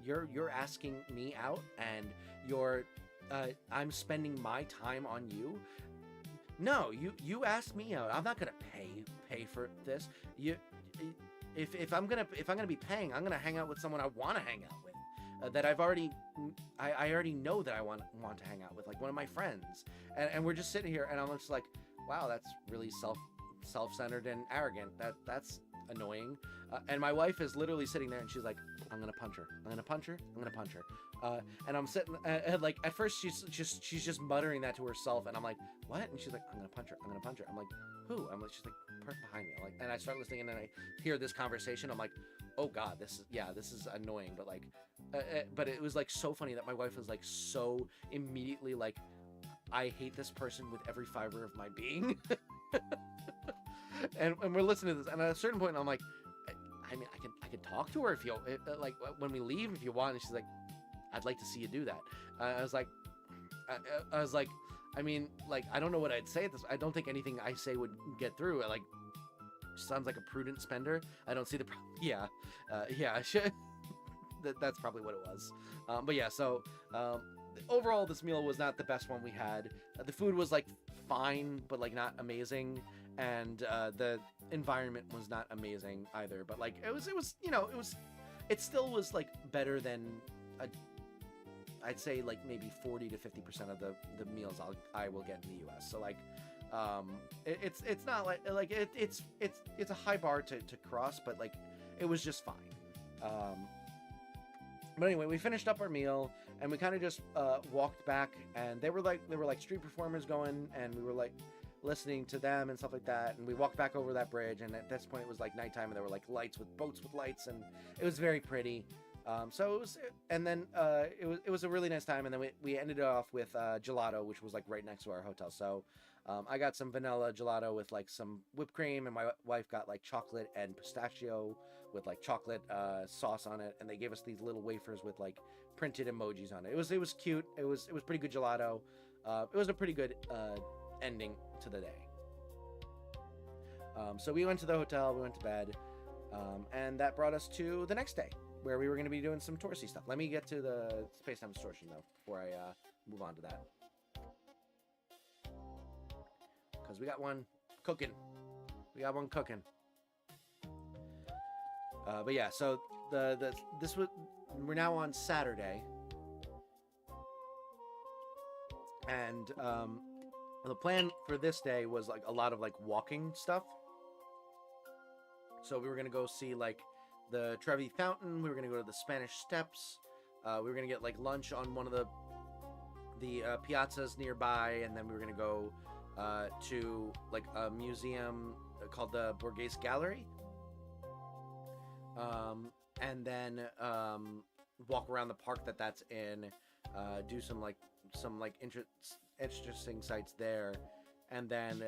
you're asking me out, and I'm spending my time on you. No, you asked me out. I'm not gonna pay for this. If I'm gonna be paying, I'm gonna hang out with someone I want to hang out with. That I already know that I want to hang out with, like one of my friends. And we're just sitting here, and I'm just like, wow, that's really self-centered and arrogant. That's annoying. And my wife is literally sitting there, and she's like, I'm gonna punch her. I'm gonna punch her. I'm gonna punch her. And I'm sitting, and like at first she's just muttering that to herself, and I'm like, what? And she's like, I'm gonna punch her. I'm gonna punch her. I'm like, who? I'm like, she's like, person behind me. I'm like, and I start listening, and then I hear this conversation. I'm like, oh god, this is annoying. But like, but it was like so funny that my wife was like so immediately like, I hate this person with every fiber of my being. and we're listening to this, and at a certain point, I'm like, I mean, I can talk to her if you like when we leave if you want. And she's like, I'd like to see you do that. I was like, I mean, like, I don't know what I'd say at this. I don't think anything I say would get through. Like, sounds like a prudent spender. I don't see the problem. Yeah. That's probably what it was. But yeah, so overall, this meal was not the best one we had. The food was like fine, but like not amazing. And the environment was not amazing either. But like, it still was like better than I'd say like maybe 40 to 50% of the meals I will get in the US. So like, It's not like it's a high bar to cross, but like it was just fine. But anyway, we finished up our meal and we kind of just walked back, and there were like street performers going, and we were like listening to them and stuff like that. And we walked back over that bridge, and at this point it was like nighttime, and there were like boats with lights, and it was very pretty. So it was, and then it was a really nice time, and then we ended off with gelato, which was like right next to our hotel. So I got some vanilla gelato with like some whipped cream, and my wife got like chocolate and pistachio with like chocolate sauce on it, and they gave us these little wafers with like printed emojis on it. It was cute. It was pretty good gelato. It was a pretty good ending to the day. So we went to the hotel, we went to bed, and that brought us to the next day, where we were going to be doing some touristy stuff. Let me get to the Space-Time Distortion, though, before I move on to that. Because we got one cooking. But yeah, so we're now on Saturday. And the plan for this day was like a lot of like walking stuff. So we were going to go see like the Trevi Fountain. We were going to go to the Spanish Steps. We were going to get like lunch on one of the piazzas nearby, and then we were going to go to like a museum called the Borghese Gallery, and then walk around the park that's in, do some interesting sights there, and then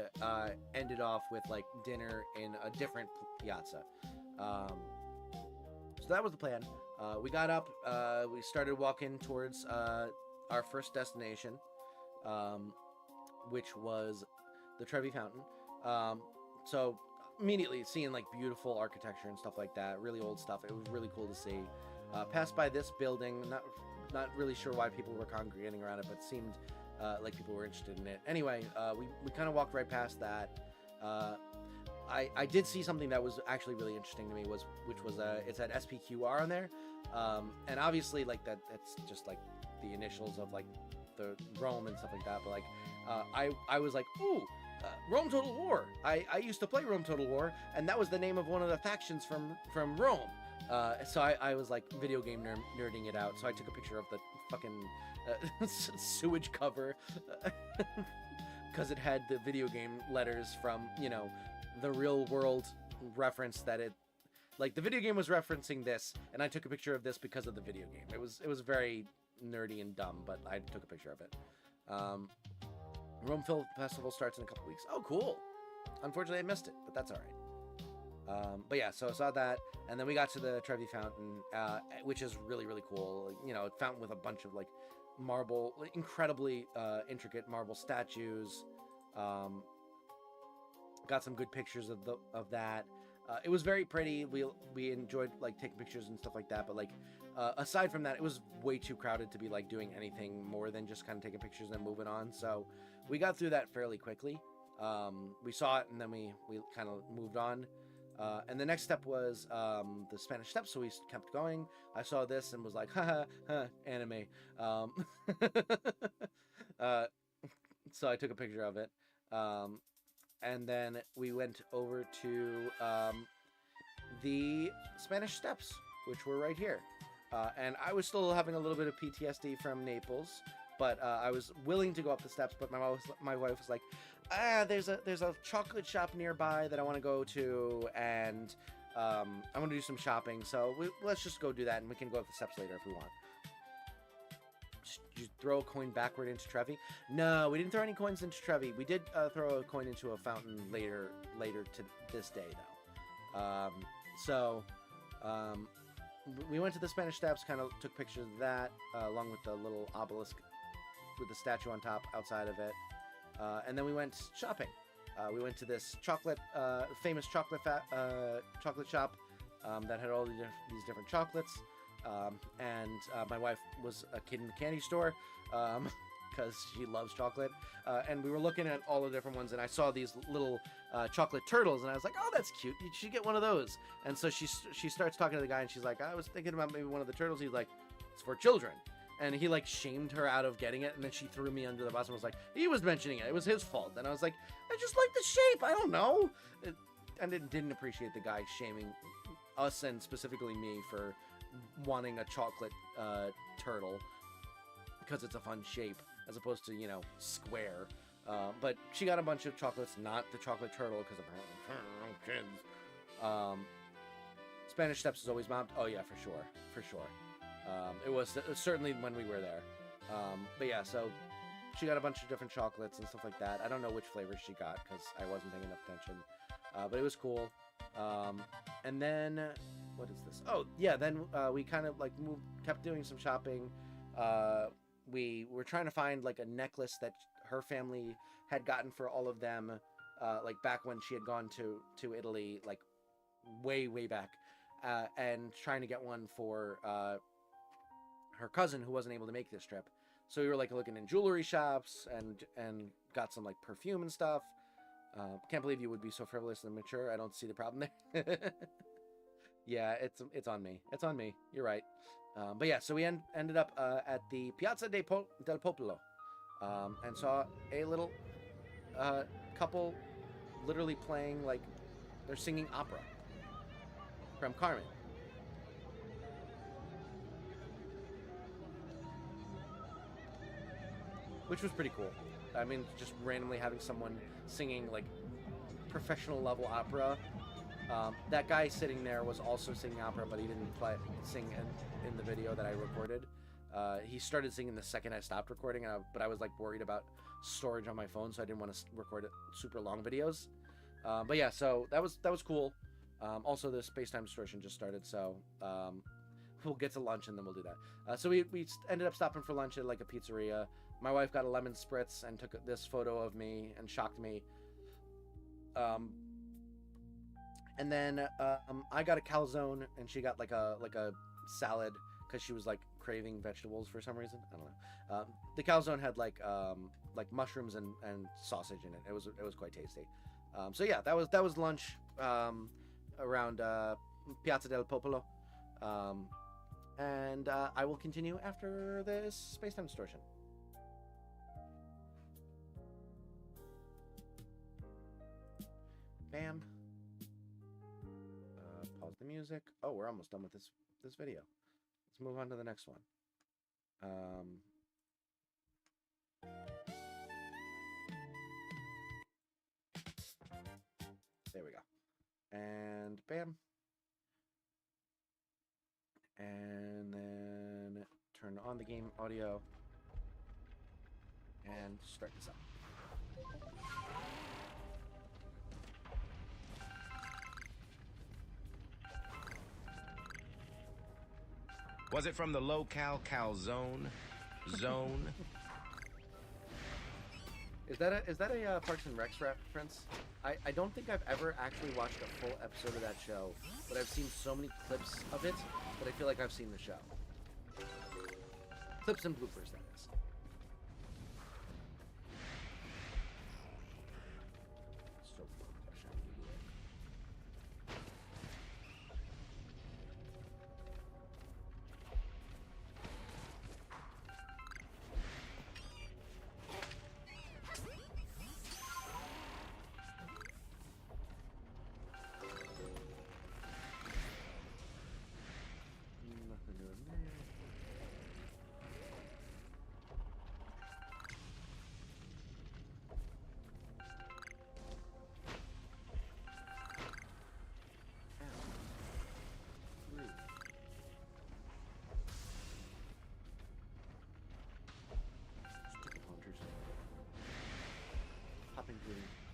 ended off with like dinner in a different piazza. So that was the plan. We got up, we started walking towards our first destination, which was the Trevi Fountain. So immediately seeing like beautiful architecture and stuff like that, really old stuff. It was really cool to see. Passed by this building, not really sure why people were congregating around it, but seemed like people were interested in it. Anyway, we kind of walked right past that. I did see something that was actually really interesting to me, which was it said SPQR on there, and obviously like that's just like the initials of like the Rome and stuff like that. But like I was like, ooh, Rome Total War. I used to play Rome Total War, and that was the name of one of the factions from Rome. So I was like video game nerding it out. So I took a picture of the fucking sewage cover because it had the video game letters from, you know, the real world reference that it, like the video game was referencing this, and I took a picture of this because of the video game. It was very nerdy and dumb, but I took a picture of it. Rome Film Festival starts in a couple weeks. Oh, cool. Unfortunately, I missed it, but that's all right. But yeah, so I saw that, and then we got to the Trevi Fountain, which is really, really cool. You know, a fountain with a bunch of like marble, incredibly intricate marble statues. Got some good pictures of that. It was very pretty. We enjoyed like taking pictures and stuff like that. But like aside from that, it was way too crowded to be like doing anything more than just kind of taking pictures and moving on. So we got through that fairly quickly. We saw it, and then we kind of moved on. And the next step was the Spanish Steps, so we kept going. I saw this and was like, haha, anime. So I took a picture of it. And then we went over to the Spanish Steps, which were right here. And I was still having a little bit of PTSD from Naples, but I was willing to go up the steps, but my wife was like, there's a chocolate shop nearby that I want to go to, and I want to do some shopping, so let's just go do that, and we can go up the steps later if we want. Did you throw a coin backward into Trevi? No, we didn't throw any coins into Trevi. We did throw a coin into a fountain later to this day, though. We went to the Spanish Steps, kind of took pictures of that, along with the little obelisk with the statue on top outside of it. And then we went shopping. We went to this famous chocolate shop that had all these different chocolates. And my wife was a kid in the candy store because she loves chocolate. And we were looking at all the different ones, and I saw these little chocolate turtles, and I was like, oh, that's cute. You should get one of those. And so she starts talking to the guy, and she's like, I was thinking about maybe one of the turtles. He's like, it's for children. and he like shamed her out of getting it, and then she threw me under the bus and was like, he was mentioning it, it was his fault. And I was like, I just like the shape, I don't know. And it didn't appreciate the guy shaming us, and specifically me, for wanting a chocolate turtle because it's a fun shape as opposed to, you know, square. But she got a bunch of chocolates, not the chocolate turtle, because apparently kids. Spanish Steps is always mobbed. Oh yeah, for sure. It was certainly when we were there. But yeah, so she got a bunch of different chocolates and stuff like that. I don't know which flavors she got because I wasn't paying enough attention. But it was cool. And then, what is this? Oh yeah, then we kind of like kept doing some shopping. We were trying to find like a necklace that her family had gotten for all of them, like back when she had gone to Italy, like way back, and trying to get one for her cousin who wasn't able to make this trip. So we were like looking in jewelry shops and got some like perfume and stuff. Can't believe you would be so frivolous and mature. I don't see the problem there. Yeah, it's on me. It's on me. You're right. But yeah, so we ended up at the Piazza del Popolo, and saw a little couple literally playing, like, they're singing opera from Carmen. Which was pretty cool. I mean, just randomly having someone singing, like, professional level opera. That guy sitting there was also singing opera, but he didn't sing in the video that I recorded. He started singing the second I stopped recording, but I was like worried about storage on my phone, so I didn't want to record super long videos. But yeah, so that was cool. Also, the Spacetime Distortion just started, so we'll get to lunch and then we'll do that. So we ended up stopping for lunch at like a pizzeria. My wife got a lemon spritz and took this photo of me and shocked me. And then I got a calzone and she got like a salad because she was like craving vegetables for some reason. I don't know. The calzone had like mushrooms and sausage in it. It was quite tasty. So yeah, that was lunch around Piazza del Popolo. And I will continue after this Spacetime Distortion. Bam. Pause the music. Oh, we're almost done with this video. Let's move on to the next one. There we go. And bam. And then turn on the game audio and start this up. Was it from the low-cal calzone zone? Is that a Parks and Recs reference? I don't think I've ever actually watched a full episode of that show, but I've seen so many clips of it that I feel like I've seen the show. Clips and bloopers, that is. So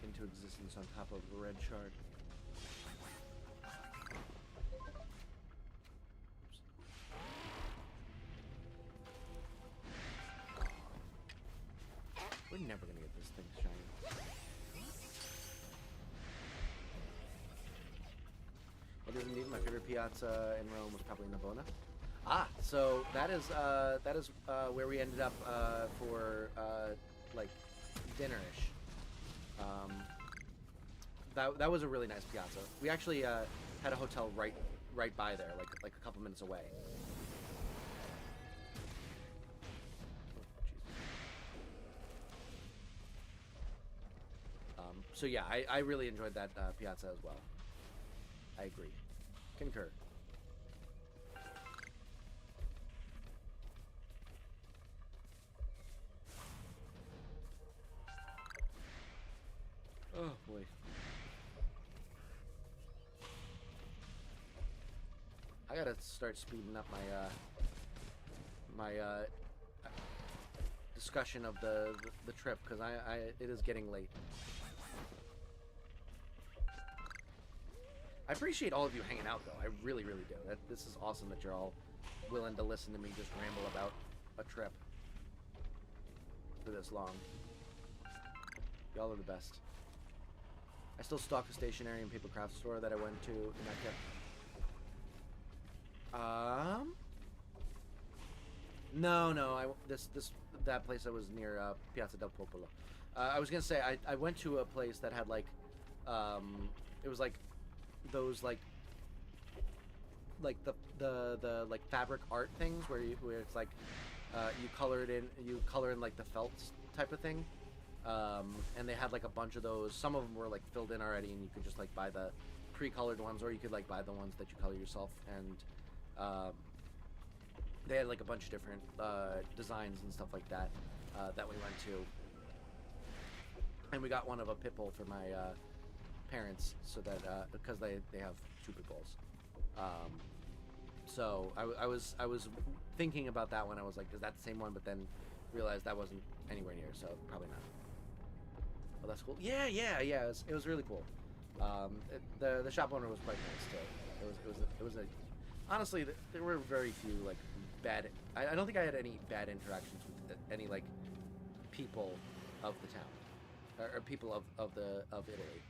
into existence on top of a red shard. Oops. We're never gonna get this thing shiny. What is indeed my favorite piazza in Rome was probably Navona. Ah, so that is where we ended up for like dinner-ish. That was a really nice piazza. We actually had a hotel right by there, like a couple minutes away. So yeah, I really enjoyed that piazza as well. I agree. Concur. Oh boy. I gotta start speeding up my discussion of the trip, because it is getting late. I appreciate all of you hanging out, though. I really, really do. This is awesome that you're all willing to listen to me just ramble about a trip for this long. Y'all are the best. I still stock a stationery and paper craft store that I went to in that kept. No. That place that was near Piazza del Popolo. I was gonna say I went to a place that had like, it was like those like the like fabric art things where it's like you color in like the felts type of thing. And they had like a bunch of those. Some of them were like filled in already, and you could just like buy the pre-colored ones, or you could like buy the ones that you color yourself. And they had like a bunch of different designs and stuff like that that we went to. And we got one of a pit bull for my parents, so that because they have 2 pit bulls. So I was thinking about that one. I was like, is that the same one? But then realized that wasn't anywhere near, so probably not. Oh, that's cool. Yeah. It was really cool. The shop owner was quite nice too. It was a honestly, there were very few like bad. I don't think I had any bad interactions with any like people of the town or people of Italy,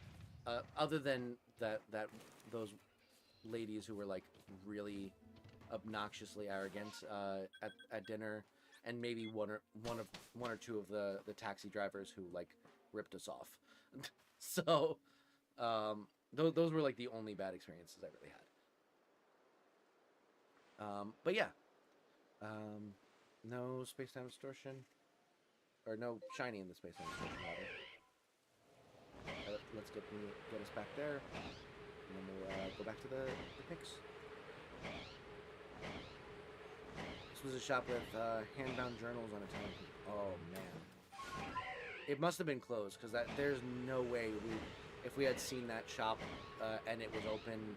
other than those ladies who were like really obnoxiously arrogant at dinner, and maybe one or two of the taxi drivers who like ripped us off. So those were like the only bad experiences I really had. But yeah, no space-time distortion, or no shiny in the space-time distortion rather. Let's get us back there, and then we'll go back to the picks. This was a shop with hand-bound journals on a tablet. Oh man, it must have been closed, because there's no way if we had seen that shop and it was open,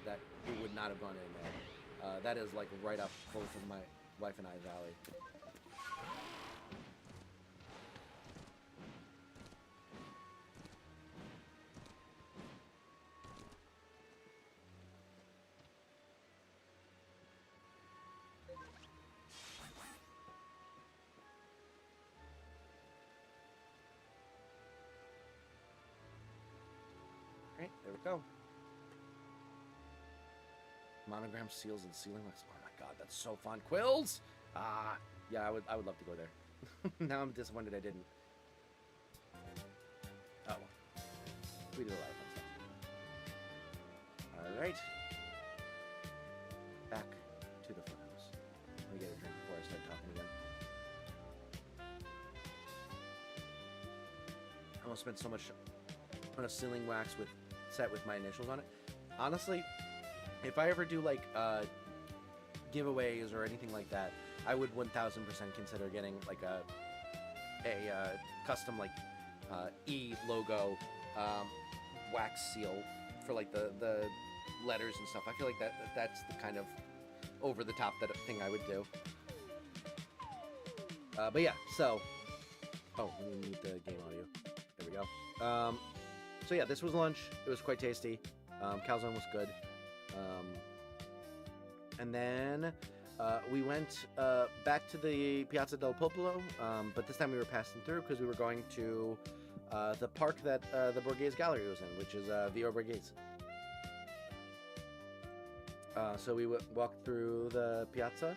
that we would not have gone in there. That is like right up both of my wife and I's alley. Alright, there we go. Monogram seals and sealing wax. Oh my god, that's so fun. Quills! Yeah, I would love to go there. Now I'm disappointed I didn't. Oh well. We did a lot of fun stuff. Alright. Back to the farmhouse. Let me get a drink before I start talking again. I almost spent so much on a sealing wax set with my initials on it. Honestly, if I ever do like giveaways or anything like that, I would 1000% consider getting like a custom like E logo wax seal for like the letters and stuff. I feel like that's the kind of over the top thing I would do. But yeah, so let me mute the game audio. There we go. So yeah, this was lunch. It was quite tasty. Calzone was good. And then we went back to the Piazza del Popolo, but this time we were passing through because we were going to the park that the Borghese Gallery was in, which is Via Borghese. So we walked through the piazza,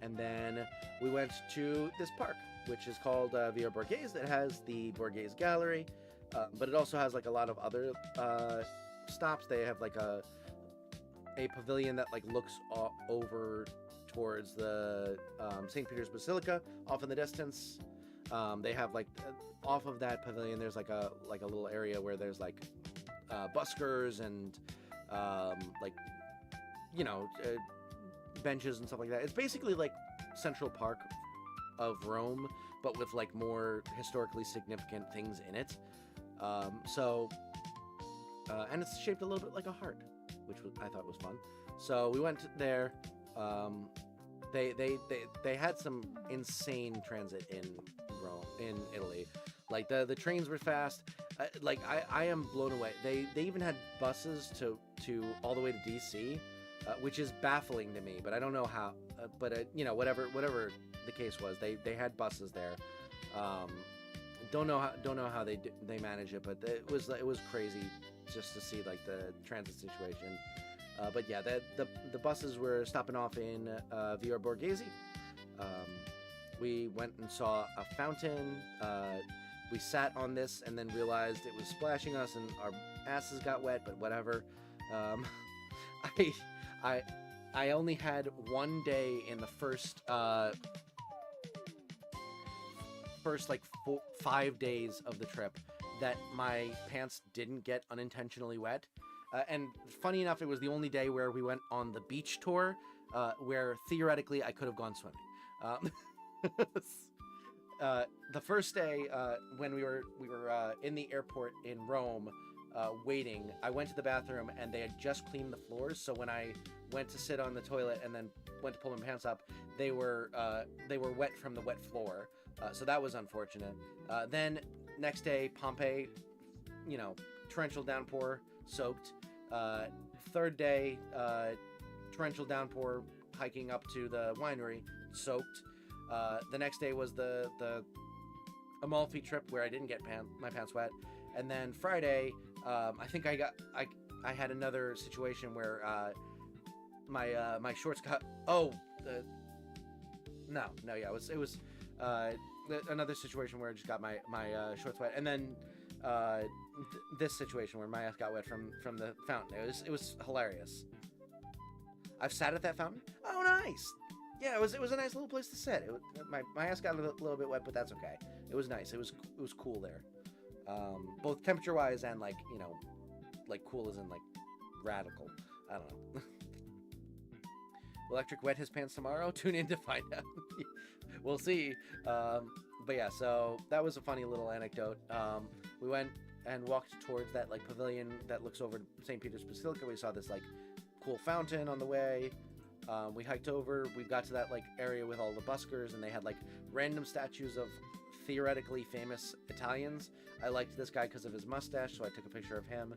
and then we went to this park, which is called Via Borghese. It has the Borghese Gallery, but it also has like a lot of other stops. They have like a pavilion that like looks over towards the St. Peter's Basilica off in the distance. They have like off of that pavilion, there's like a little area where there's like buskers and like benches and stuff like that. It's basically like Central Park of Rome, but with like more historically significant things in it. And it's shaped a little bit like a heart, which I thought was fun. So we went there. They had some insane transit in Rome, in Italy. Like the trains were fast. Like I am blown away. They even had buses to all the way to DC, which is baffling to me. But I don't know how. Whatever the case was, they had buses there. Don't know how they manage it, but it was crazy just to see like the transit situation. But yeah, the buses were stopping off in Via Borghese. We went and saw a fountain. We sat on this and then realized it was splashing us and our asses got wet, but whatever. I only had one day in the first like 5 days of the trip that my pants didn't get unintentionally wet. And funny enough, it was the only day where we went on the beach tour, where theoretically I could have gone swimming. The first day, when we were in the airport in Rome, waiting, I went to the bathroom and they had just cleaned the floors. So when I went to sit on the toilet and then went to pull my pants up, they were wet from the wet floor. So that was unfortunate. Then next day, Pompeii, torrential downpour, soaked. Third day, torrential downpour, hiking up to the winery, soaked. The next day was the Amalfi trip where I didn't get my pants wet. And then Friday, I think I had another situation where my shorts got it was another situation where I just got my shorts wet, and then this situation where my ass got wet from the fountain. It was hilarious. I've sat at that fountain. Oh, nice. Yeah, it was a nice little place to sit. My ass got a little bit wet, but that's okay. It was nice. It was cool there, both temperature wise and like cool as in like radical. I don't know. Will Electric wet his pants tomorrow? Tune in to find out. We'll see. But yeah, so that was a funny little anecdote. We went and walked towards that like pavilion that looks over St. Peter's Basilica. We saw this like cool fountain on the way. We hiked over. We got to that like area with all the buskers, and they had like random statues of theoretically famous Italians. I liked this guy because of his mustache, so I took a picture of him.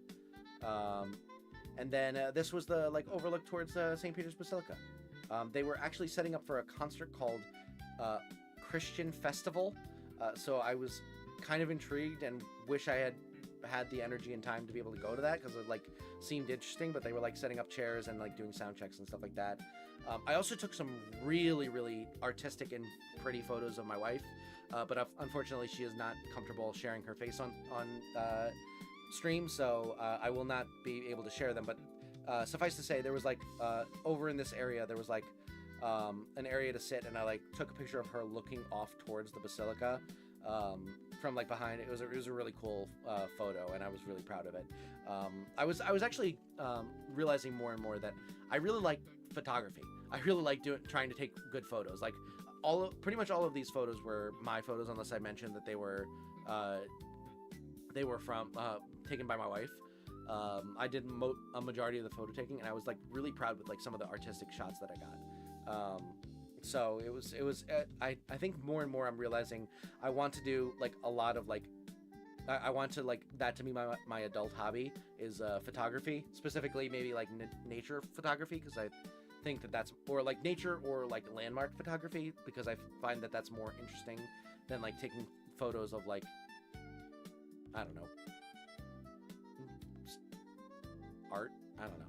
And then this was the like overlook towards St. Peter's Basilica. They were actually setting up for a concert called Christian Festival. So I was kind of intrigued and wish I had the energy and time to be able to go to that, because it like seemed interesting, but they were like setting up chairs and like doing sound checks and stuff like that. I also took some really, really artistic and pretty photos of my wife, but unfortunately she is not comfortable sharing her face on stream, so I will not be able to share them. But suffice to say, there was like over in this area there was like an area to sit, and I like took a picture of her looking off towards the basilica from like behind. It was a really cool photo, and I was really proud of it. I was actually realizing more and more that I really like photography. I really like trying to take good photos. Like pretty much all of these photos were my photos, unless I mentioned that they were from taken by my wife. I did a majority of the photo taking, and I was like really proud with like some of the artistic shots that I got. So it was I think more and more I'm realizing I want to do like a lot of like I want to like that to be my adult hobby is photography, specifically maybe like nature photography, because I think that's, or like nature or like landmark photography, because I find that that's more interesting than like taking photos of like, I don't know, art. I don't know.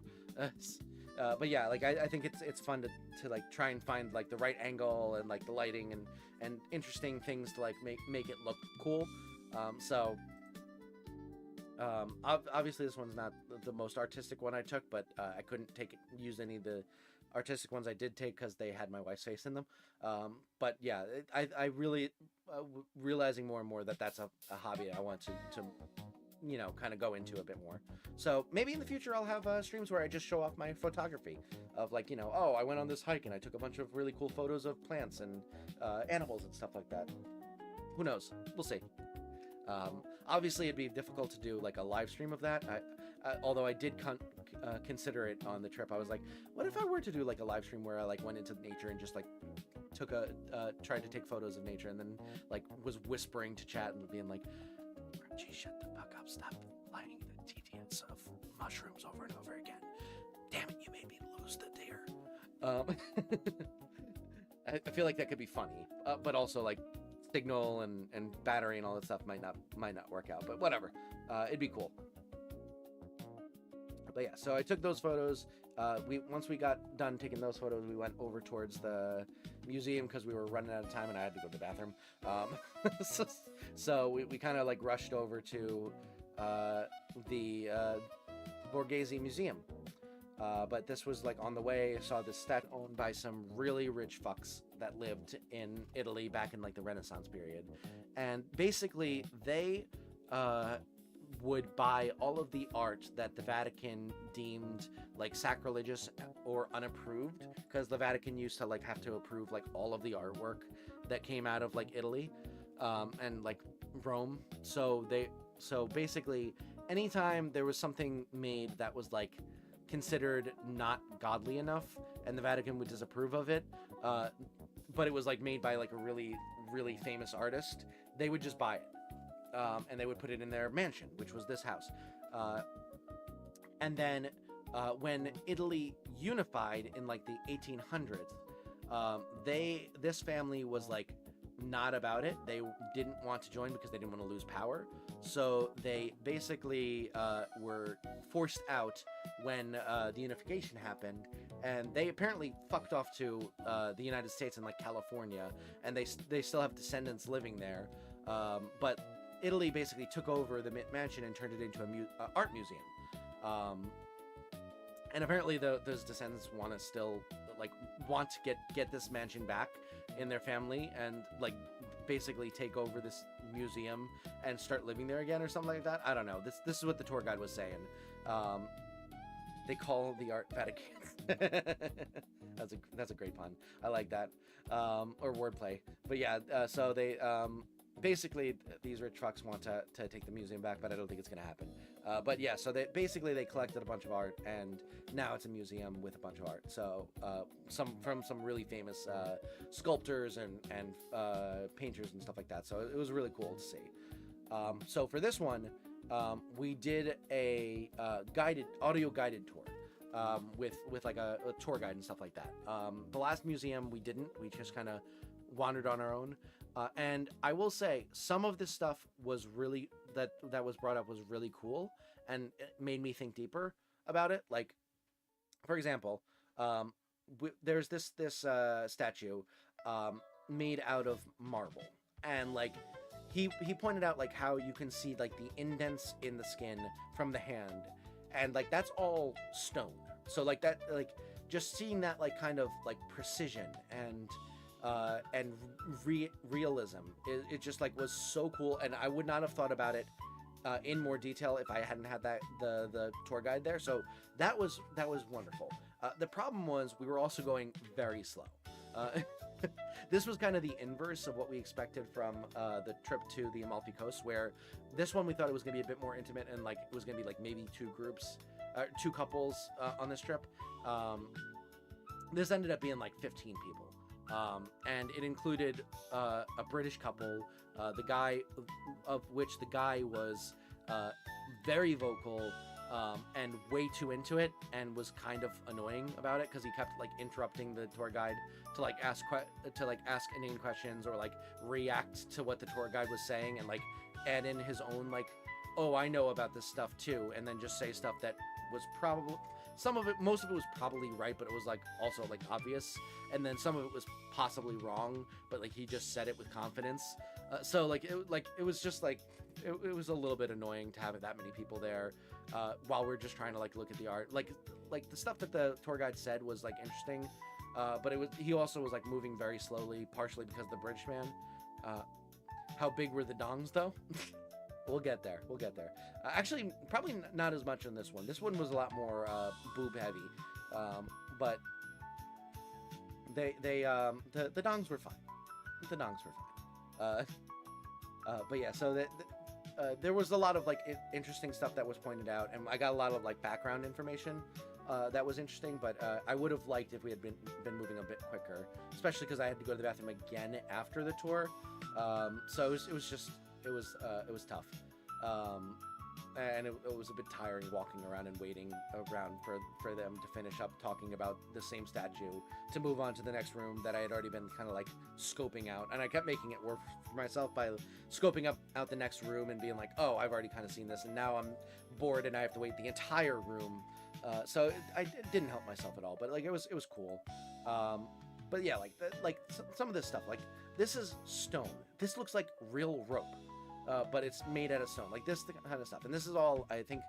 But yeah, like I think it's fun to like try and find like the right angle and like the lighting and interesting things to like make it look cool. Obviously this one's not the most artistic one I took, but I couldn't use any of the artistic ones I did take because they had my wife's face in them. But yeah, I really realizing more and more that that's a hobby I want to kind of go into a bit more. So maybe in the future I'll have streams where I just show off my photography of like, oh, I went on this hike and I took a bunch of really cool photos of plants and animals and stuff like that. Who knows? We'll see. Obviously it'd be difficult to do like a live stream of that. Although I did consider it on the trip. I was like, what if I were to do like a live stream where I like went into nature and just like tried to take photos of nature and then like was whispering to chat and being like, "Gee, shut the fuck up, stop lighting the TTS of mushrooms over and over again. Damn it, you made me lose the deer." I feel like that could be funny, but also like signal and battery and all that stuff might not work out, but whatever. It'd be cool. But yeah, so I took those photos. Once we got done taking those photos, we went over towards the museum because we were running out of time and I had to go to the bathroom. So we kind of like rushed over to the Borghese Museum. But this was like on the way. I saw this statue owned by some really rich fucks that lived in Italy back in like the Renaissance period. And basically they would buy all of the art that the Vatican deemed like sacrilegious or unapproved, because the Vatican used to like have to approve like all of the artwork that came out of like Italy and like Rome. So basically anytime there was something made that was like considered not godly enough and the Vatican would disapprove of it, but it was like made by like a really, really famous artist, they would just buy it. And they would put it in their mansion, which was this house. And then when Italy unified in like the 1800s, this family was like not about it. They didn't want to join because they didn't want to lose power. So they basically were forced out when the unification happened, and they apparently fucked off to the United States and like California, and they still have descendants living there. But Italy basically took over the mansion and turned it into an art museum. And apparently those descendants want to get this mansion back in their family and like basically take over this museum and start living there again or something like that. I don't know. This is what the tour guide was saying. They call the art Vatican. That's a great pun. I like that. Or wordplay. But yeah, so they basically these rich fucks want to take the museum back, but I don't think it's gonna happen. But yeah, so they collected a bunch of art, and now it's a museum with a bunch of art. So some really famous sculptors and painters and stuff like that. So it was really cool to see. So for this one, we did a audio guided tour with like a tour guide and stuff like that. The last museum we didn't. We just kind of wandered on our own. And I will say some of this stuff was really that was brought up was really cool, and it made me think deeper about it. Like, for example, there's this statue made out of marble, and like he pointed out like how you can see like the indents in the skin from the hand, and like that's all stone. So like that, like just seeing that like kind of like precision and realism, it just like was so cool, and I would not have thought about it in more detail if I hadn't had the tour guide there. So that was wonderful. The problem was we were also going very slow. This was kind of the inverse of what we expected from the trip to the Amalfi Coast, where this one we thought it was gonna be a bit more intimate and like it was gonna be like maybe two couples on this trip. This ended up being like 15 people. And it included a British couple, the guy was very vocal and way too into it, and was kind of annoying about it because he kept like interrupting the tour guide to ask inane questions or like react to what the tour guide was saying and like add in his own like, oh, I know about this stuff too, and then just say stuff that was probably most of it was probably right, but it was like also like obvious, and then some of it was possibly wrong, but like he just said it with confidence. So like it was just like it was a little bit annoying to have that many people there while we're just trying to like look at the art. Like the stuff that the tour guide said was like interesting, but he also was like moving very slowly, partially because of the British man. How big were the dongs though? We'll get there. Actually, probably not as much in this one. This one was a lot more boob heavy, but the dongs were fine. The dongs were fine. But yeah, so there was a lot of like interesting stuff that was pointed out, and I got a lot of like background information that was interesting. But I would have liked if we had been moving a bit quicker, especially because I had to go to the bathroom again after the tour. So it was tough. And it was a bit tiring walking around and waiting around for them to finish up talking about the same statue to move on to the next room that I had already been kind of like scoping out, and I kept making it work for myself by scoping out the next room and being like, oh, I've already kind of seen this, and now I'm bored and I have to wait the entire room. So I didn't help myself at all, but like it was cool. But yeah, like some of this stuff, like this is stone. This looks like real rope. But it's made out of stone, like this kind of stuff. And this is all, I think,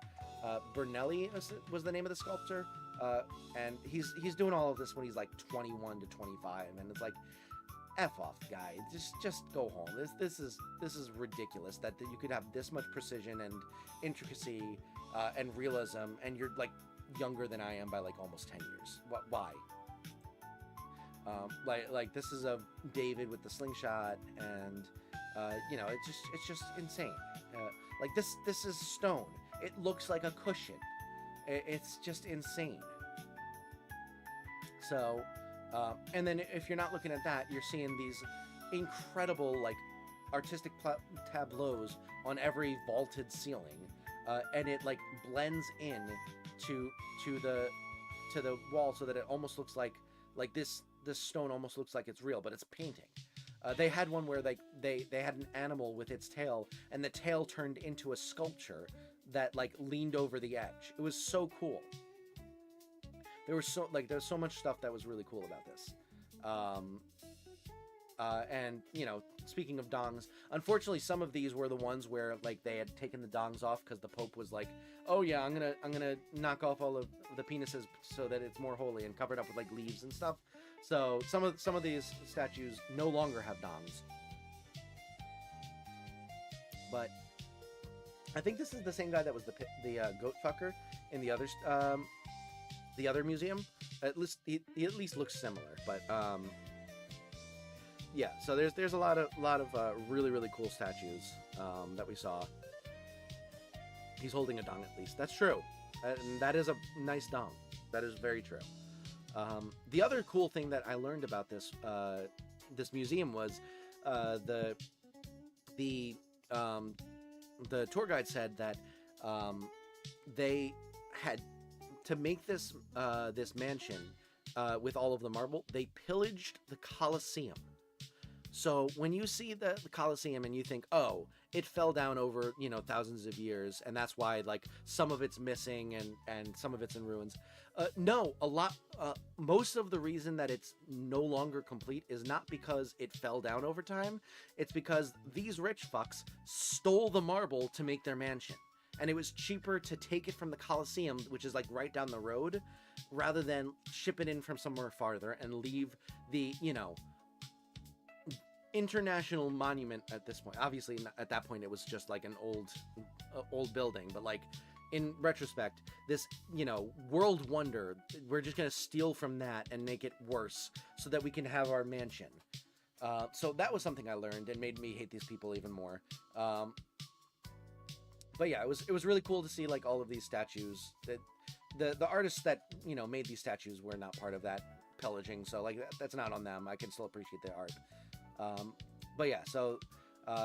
Bernelli was the name of the sculptor. And he's doing all of this when he's like 21 to 25, and it's like, F off, guy. Just go home. This is ridiculous that you could have this much precision and intricacy and realism, and you're like younger than I am by like almost 10 years. Why? Like this is a David with the slingshot, and it's just insane. Like this is stone. It looks like a cushion. It's just insane. So, and then if you're not looking at that, you're seeing these incredible like artistic tableaus on every vaulted ceiling, and it like blends in to the wall so that it almost looks like this stone almost looks like it's real, but it's painting. They had one where they had an animal with its tail, and the tail turned into a sculpture that like leaned over the edge. It was so cool. There's so much stuff that was really cool about this. And speaking of dongs, unfortunately some of these were the ones where like they had taken the dongs off because the Pope was like, oh yeah, I'm gonna knock off all of the penises so that it's more holy, and covered up with like leaves and stuff. So some of these statues no longer have dongs. But I think this is the same guy that was the goat fucker in the other museum. At least he at least looks similar. But yeah. So there's a lot of really cool statues that we saw. He's holding a dong at least. That's true. And that is a nice dong. That is very true. The other cool thing that I learned about this museum was the tour guide said that they had to make this mansion with all of the marble. They pillaged the Colosseum. So when you see the Colosseum and you think, oh, it fell down over thousands of years, and that's why like some of it's missing and some of it's in ruins. No, most of the reason that it's no longer complete is not because it fell down over time. It's because these rich fucks stole the marble to make their mansion. And it was cheaper to take it from the Colosseum, which is like right down the road, rather than ship it in from somewhere farther and leave the, international monument at this point. Obviously, at that point, it was just like an old building, but like, in retrospect, this, world wonder, we're just going to steal from that and make it worse so that we can have our mansion. So that was something I learned and made me hate these people even more. But yeah, it was really cool to see like all of these statues. That the artists that, made these statues were not part of that pillaging. So like that's not on them. I can still appreciate their art. But yeah, so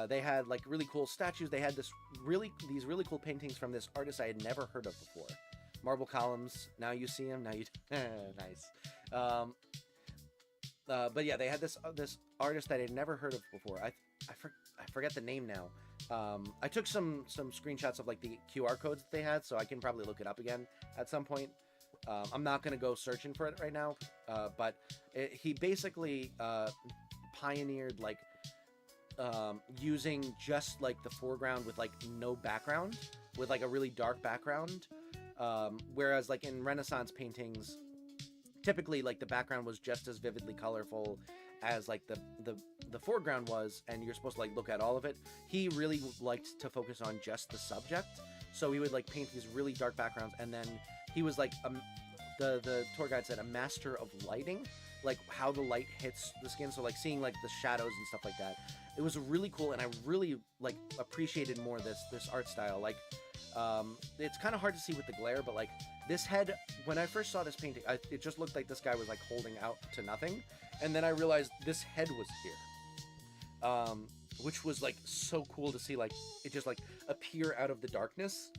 they had like really cool statues. They had these really cool paintings from this artist I had never heard of before. Marble columns. Now you see him. Now you nice. But yeah, they had this artist that I had never heard of before. I forget the name now. I took some screenshots of like the QR codes that they had, so I can probably look it up again at some point. I'm not gonna go searching for it right now, but he basically pioneered like using just like the foreground with like no background, with like a really dark background, whereas like in Renaissance paintings, typically like the background was just as vividly colorful as like the foreground was, and you're supposed to like look at all of it. He really liked to focus on just the subject, so he would like paint these really dark backgrounds, and then he was like the tour guide said, a master of lighting, like how the light hits the skin, so like seeing like the shadows and stuff like that. It was really cool, and I really like appreciated more this art style. Like it's kind of hard to see with the glare, but like this head, when I first saw this painting, it just looked like this guy was like holding out to nothing, and then I realized this head was here, which was like so cool to see, like it just like appear out of the darkness.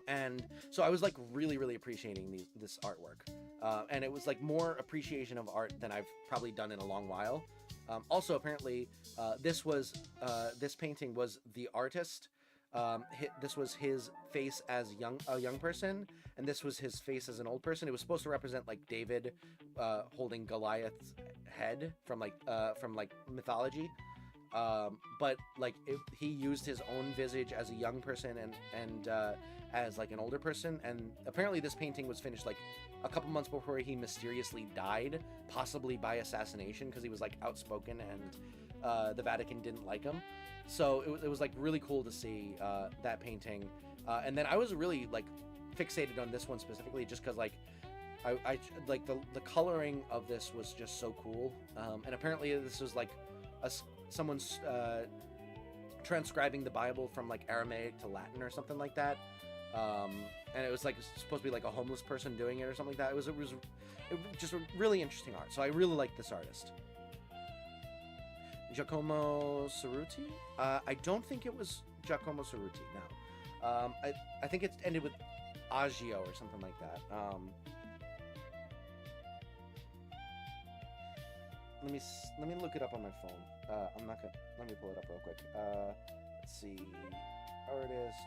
And so I was like really appreciating this artwork, and it was like more appreciation of art than I've probably done in a long while. Also, apparently, this painting was the artist. This was his face as a young person, and this was his face as an old person. It was supposed to represent like David holding Goliath's head from like mythology. But like he used his own visage as a young person and as like an older person, and apparently this painting was finished like a couple months before he mysteriously died, possibly by assassination, because he was like outspoken and the Vatican didn't like him. So it was like really cool to see that painting, and then I was really like fixated on this one specifically just because like I like the coloring of this was just so cool, and apparently this was like someone's transcribing the Bible from like Aramaic to Latin or something like that, and it was like supposed to be like a homeless person doing it or something like that. It was just a really interesting art, so I really like this artist. Giacomo Cerruti? I don't think it was Giacomo Cerruti, no. I think it ended with Agio or something like that. Let me look it up on my phone. I'm not gonna. Let me pull it up real quick. Let's see. Artist,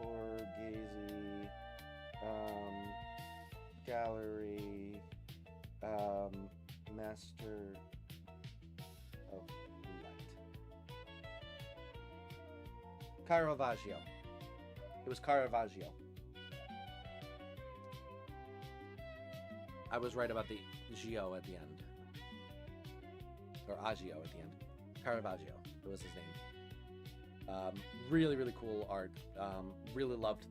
Borghese, gallery, master of light. Caravaggio. It was Caravaggio. I was right about the Gio at the end. Or Agio at the end. Caravaggio, it was his name. Really cool art. Really loved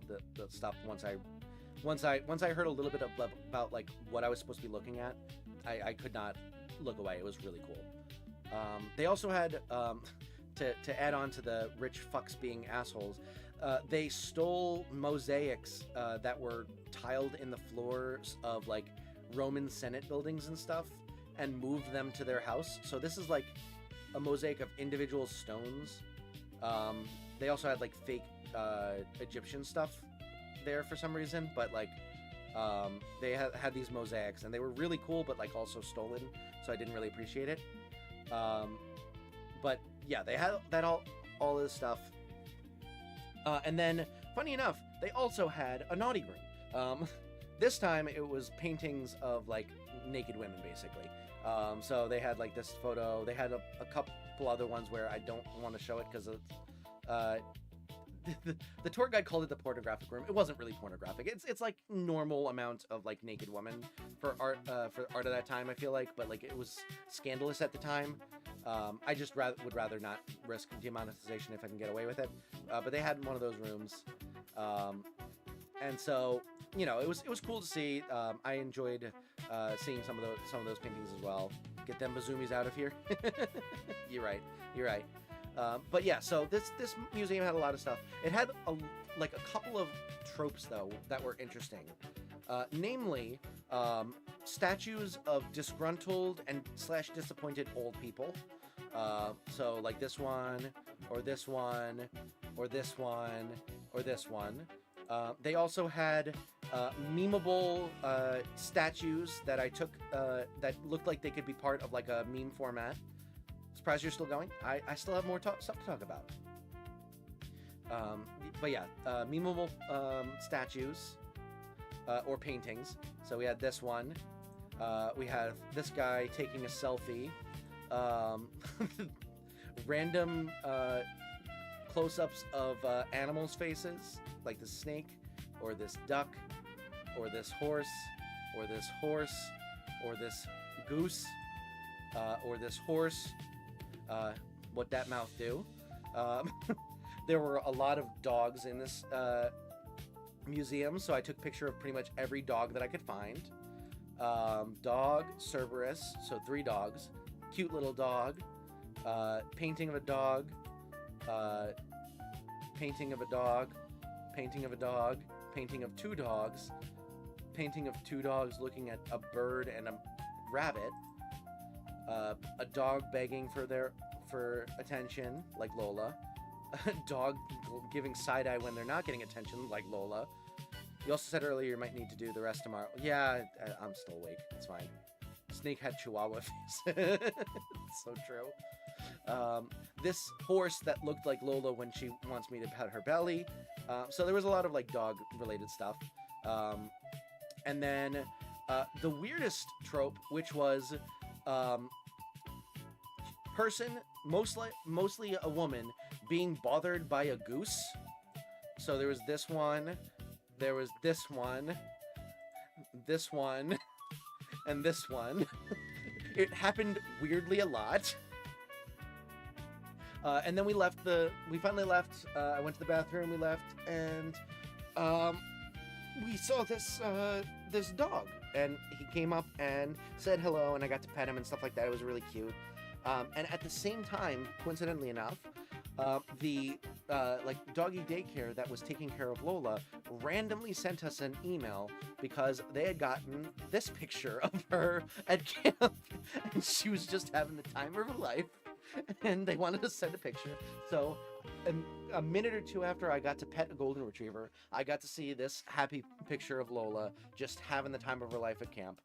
the stuff. Once I heard a little bit about like what I was supposed to be looking at, I could not look away. It was really cool. They also had to add on to the rich fucks being assholes. They stole mosaics that were tiled in the floors of like Roman Senate buildings and stuff, and moved them to their house. So this is like a mosaic of individual stones. They also had like fake Egyptian stuff there for some reason, but like they had these mosaics, and they were really cool, but like also stolen, so I didn't really appreciate it. But yeah, they had that all this stuff. And then, funny enough, they also had a naughty room. This time it was paintings of like naked women, basically. So they had like this photo. They had a couple other ones where I don't want to show it because the tour guide called it the pornographic room. It wasn't really pornographic. It's like normal amount of like naked women for art at that time, I feel like, but like it was scandalous at the time. I just would rather not risk demonetization if I can get away with it. But they had one of those rooms, and so you know it was cool to see. I enjoyed seeing some of those paintings as well. Get them bazoomies out of here. You're right. But yeah, so this museum had a lot of stuff. It had a couple of tropes though that were interesting. Namely, statues of disgruntled and / disappointed old people. So like this one, or this one, or this one, or this one. They also had memeable statues that I took that looked like they could be part of like a meme format. Surprised you're still going? I still have more stuff to talk about. But yeah, memeable statues. or paintings. So we had this one. We have this guy taking a selfie. Random close-ups of animals' faces, like this snake, or this duck, or this horse, or this horse, or this goose, or this horse. What that mouth do? There were a lot of dogs in this museum, so I took a picture of pretty much every dog that I could find. Dog, Cerberus, so 3 dogs, cute little dog, painting of a dog, painting of a dog, painting of a dog, painting of 2 dogs, painting of 2 dogs looking at a bird and a rabbit, a dog begging for attention, like Lola, a dog giving side-eye when they're not getting attention, like Lola. You also said earlier you might need to do the rest tomorrow. Yeah, I'm still awake. It's fine. Snake had chihuahua face. It's so true. This horse that looked like Lola when she wants me to pet her belly. So there was a lot of like dog related stuff. And then the weirdest trope, which was person, mostly a woman, being bothered by a goose. So there was this one, there was this one, and this one. It happened weirdly a lot. And then we finally left. I went to the bathroom, we left, and we saw this dog, and he came up and said hello, and I got to pet him and stuff like that. It was really cute. And at the same time, coincidentally enough, the doggy daycare that was taking care of Lola randomly sent us an email because they had gotten this picture of her at camp, and she was just having the time of her life, and they wanted to send a picture. So a minute or two after I got to pet a golden retriever, I got to see this happy picture of Lola just having the time of her life at camp.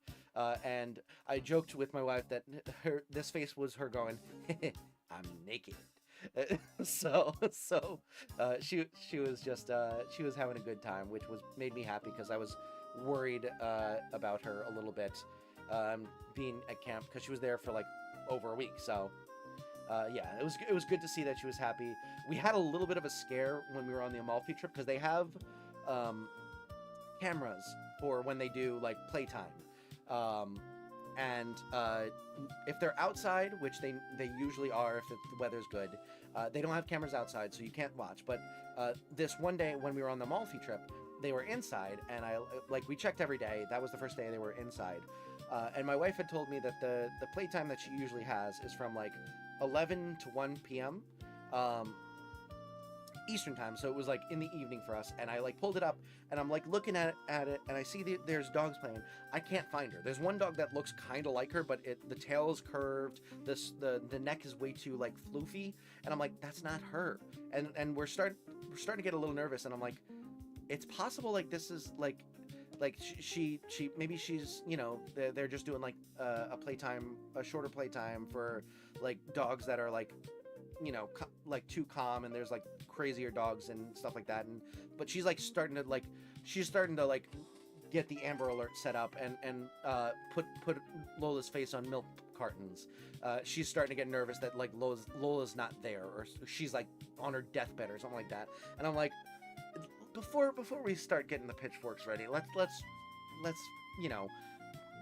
And I joked with my wife that this face was her going, I'm naked. So she was just she was having a good time, which made me happy because I was worried about her a little bit being at camp because she was there for like over a week. So yeah, it was good to see that she was happy. We had a little bit of a scare when we were on the Amalfi trip because they have cameras for when they do like playtime. And if they're outside, which they usually are if the weather's good, they don't have cameras outside, so you can't watch. But this one day when we were on the Amalfi trip, they were inside, and we checked every day. That was the first day they were inside. And my wife had told me that the playtime that she usually has is from like 11 to 1 p.m. Eastern time, so it was like in the evening for us, and I like pulled it up and I'm like looking at it and I see there's dogs playing. I can't find her. There's one dog that looks kind of like her, but the tail is curved, the neck is way too like floofy, and I'm like, that's not her. And we're starting to get a little nervous, and I'm like, it's possible like this is like she maybe she's, you know, they're just doing like a shorter playtime for like dogs that are like, you know, like too calm, and there's like crazier dogs and stuff like that. But she's starting to get the Amber Alert set up and put Lola's face on milk cartons. She's starting to get nervous that like Lola's not there, or she's like on her deathbed or something like that. And I'm like, before we start getting the pitchforks ready, let's you know,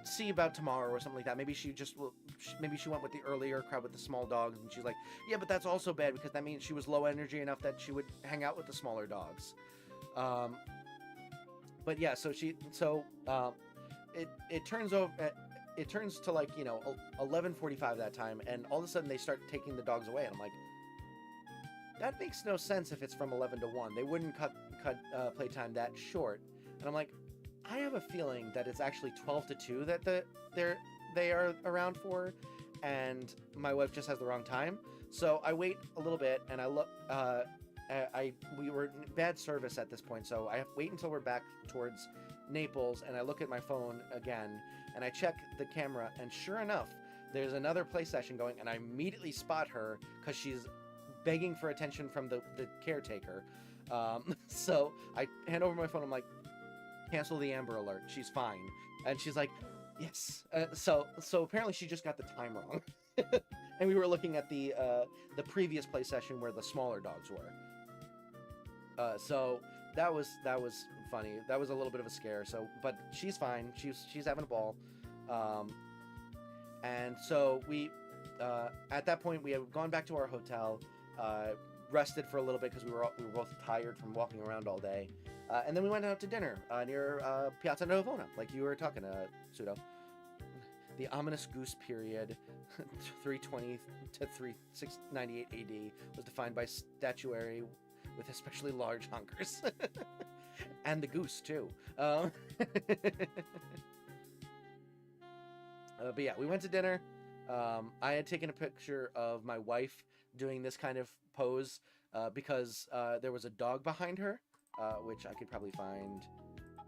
see about tomorrow or something like that. Maybe she went with the earlier crowd with the small dogs, and she's like, yeah, but that's also bad because that means she was low energy enough that she would hang out with the smaller dogs. But yeah, it turns to like, you know, 11:45 that time, and all of a sudden they start taking the dogs away, and I'm like, that makes no sense. If it's from 11 to 1, they wouldn't cut playtime that short. And I'm like, I have a feeling that it's actually 12 to 2 that they are around for, and my wife just has the wrong time. So I wait a little bit, and I look. We were in bad service at this point, so I wait until we're back towards Naples, and I look at my phone again, and I check the camera, and sure enough, there's another play session going, and I immediately spot her because she's begging for attention from the caretaker. So I hand over my phone. I'm like, cancel the Amber Alert. She's fine. And she's like, yes. So apparently she just got the time wrong. And we were looking at the previous play session where the smaller dogs were. So that was funny. That was a little bit of a scare. So, but she's fine. She's having a ball. And so we, at that point, we had gone back to our hotel, rested for a little bit because we were both tired from walking around all day. And then we went out to dinner near Piazza Navona, like you were talking, Pseudo. The ominous goose period, 320 to 698 AD, was defined by statuary with especially large honkers. And the goose, too. But yeah, we went to dinner. I had taken a picture of my wife doing this kind of pose because there was a dog behind her, which I could probably find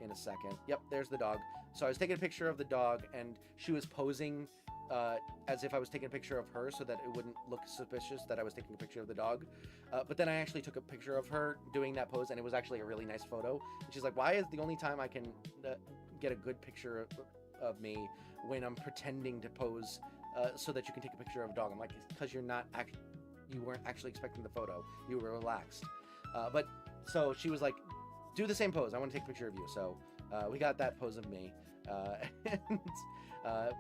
in a second. Yep, there's the dog. So I was taking a picture of the dog, and she was posing as if I was taking a picture of her so that it wouldn't look suspicious that I was taking a picture of the dog. But then I actually took a picture of her doing that pose, and it was actually a really nice photo. And she's like, why is the only time I can get a good picture of me when I'm pretending to pose so that you can take a picture of a dog? I'm like, it's because you weren't actually expecting the photo. You were relaxed. But so she was like, do the same pose. I want to take a picture of you. So we got that pose of me. And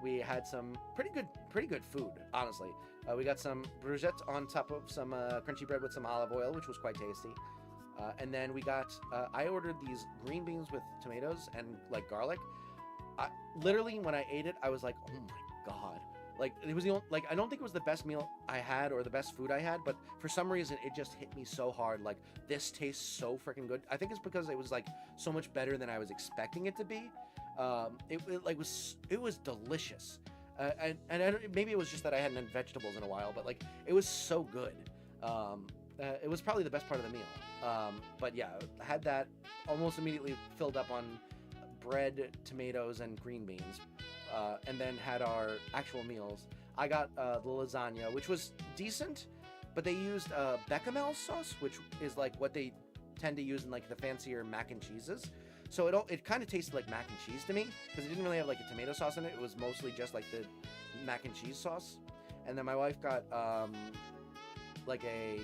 we had some pretty good food, honestly. We got some bruschetta on top of some crunchy bread with some olive oil, which was quite tasty. And then we got, I ordered these green beans with tomatoes and like garlic. Literally, when I ate it, I was like, oh my God. Like, it was the only, like, I don't think it was the best meal I had or the best food I had, but for some reason, it just hit me so hard. Like, this tastes so freaking good. I think it's because it was, like, so much better than I was expecting it to be. It was delicious. And maybe it was just that I hadn't had vegetables in a while, but, like, it was so good. It was probably the best part of the meal. But, yeah, I had that almost immediately filled up on bread, tomatoes, and green beans. And then had our actual meals. I got the lasagna, which was decent, but they used bechamel sauce, which is like what they tend to use in like the fancier mac and cheeses. So it kind of tasted like mac and cheese to me because it didn't really have like a tomato sauce in it. It was mostly just like the mac and cheese sauce. And then my wife got like a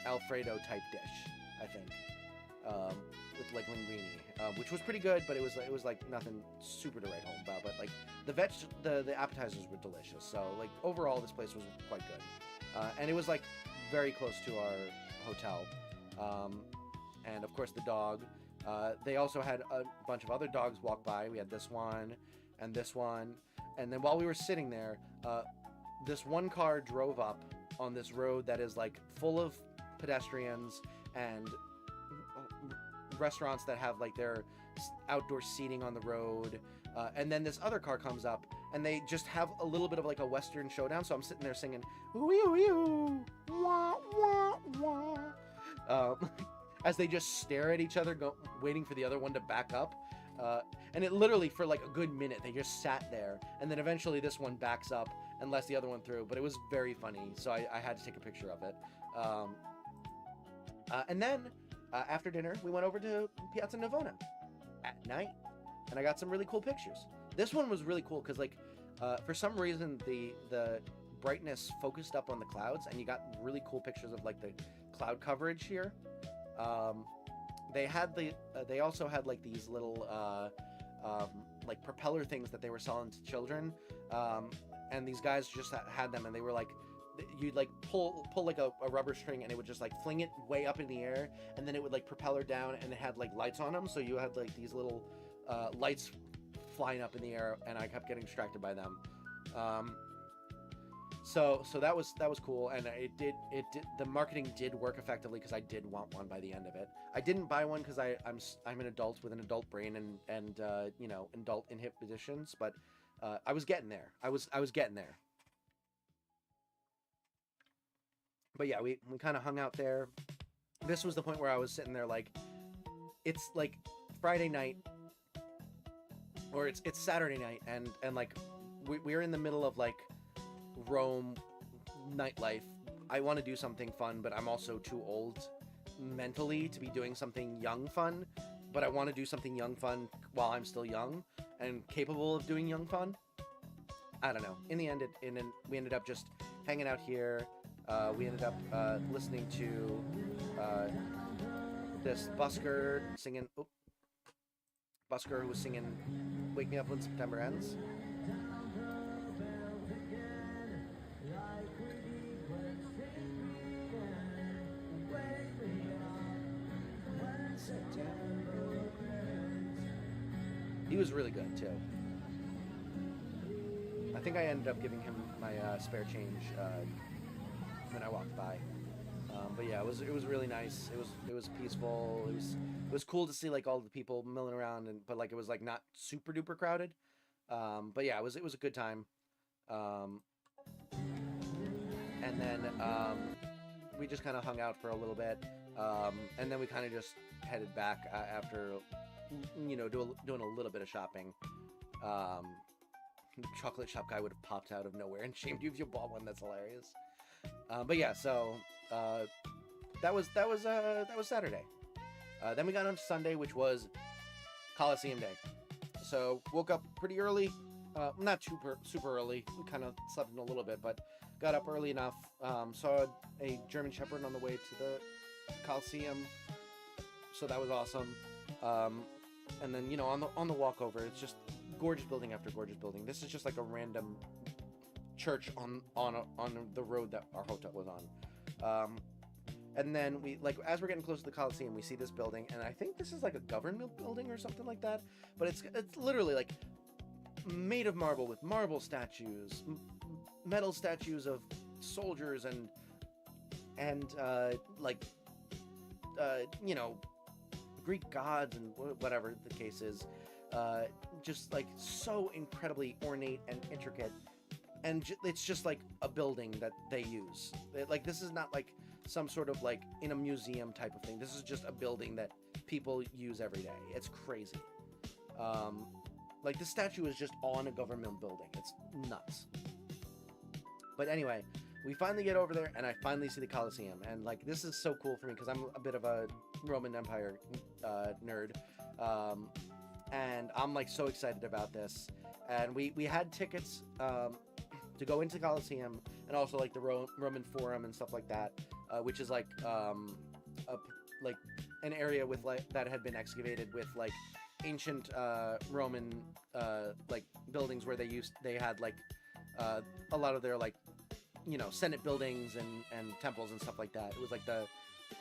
Alfredo type dish, I think, with like linguine, which was pretty good, but it was like nothing super to write home about. But like the appetizers were delicious. So like overall, this place was quite good, and it was like very close to our hotel. And of course the dog. They also had a bunch of other dogs walk by. We had this one and this one, and then while we were sitting there, this one car drove up on this road that is like full of pedestrians and restaurants that have like their outdoor seating on the road, and then this other car comes up and they just have a little bit of like a western showdown. So I'm sitting there singing wee wah wah wah, as they just stare at each other, waiting for the other one to back up. And it literally, for like a good minute, they just sat there, and then eventually this one backs up and lets the other one through. But it was very funny, so I had to take a picture of it. And then after dinner, we went over to Piazza Navona at night, and I got some really cool pictures. This one was really cool because, like, for some reason, the brightness focused up on the clouds, and you got really cool pictures of like the cloud coverage here. They also had like these little like propeller things that they were selling to children, and these guys just had them, and they were like, you'd like pull like a rubber string, and it would just like fling it way up in the air, and then it would like propeller down, and it had like lights on them, so you had like these little lights flying up in the air, and I kept getting distracted by them. So that was cool, and it did the marketing did work effectively because I did want one by the end of it. I didn't buy one because I'm an adult with an adult brain and you know, adult inhibitions, but I was getting there. I was getting there. But yeah, we kind of hung out there. This was the point where I was sitting there like, it's like Friday night, or it's Saturday night, and like we're in the middle of like Rome nightlife. I want to do something fun, but I'm also too old mentally to be doing something young fun. but I want to do something young fun while I'm still young and capable of doing young fun. I don't know. In the end, we ended up just hanging out here. We ended up listening to this busker singing. Busker who was singing "Wake Me Up When September Ends." He was really good too. I think I ended up giving him my spare change when I walked by. But yeah, it was really nice. It was peaceful. It was cool to see like all the people milling around, but like it was like not super duper crowded. But yeah, it was a good time. And then we just kind of hung out for a little bit, and then we kind of just headed back after, you know, doing a little bit of shopping. The chocolate shop guy would have popped out of nowhere and shamed you if you bought one. That's hilarious. But yeah, so that was Saturday. Then we got on to Sunday, which was Coliseum Day. So woke up pretty early, not super early. We kind of slept in a little bit, but got up early enough. Saw a German Shepherd on the way to the Coliseum, so that was awesome. And then, you know, on the walk over, it's just gorgeous building after gorgeous building. This is just like a random church on the road that our hotel was on. And then we, like, as we're getting close to the Coliseum, we see this building, and I think this is like a government building or something like that. But it's literally like made of marble, with marble statues, metal statues of soldiers and you know, Greek gods and whatever the case is. Just like so incredibly ornate and intricate, and it's just like a building that they use. Like, this is not like some sort of like in a museum type of thing. This is just a building that people use every day. It's crazy. Like, the statue is just on a government building. It's nuts. But anyway, we finally get over there, and I finally see the Coliseum, and like, this is so cool for me because I'm a bit of a Roman Empire nerd. And I'm like so excited about this. And we had tickets to go into the Coliseum, and also like the Roman Forum and stuff like that, which is like like an area with like that had been excavated with like ancient Roman like buildings where they had like a lot of their like, you know, Senate buildings and temples and stuff like that. It was like the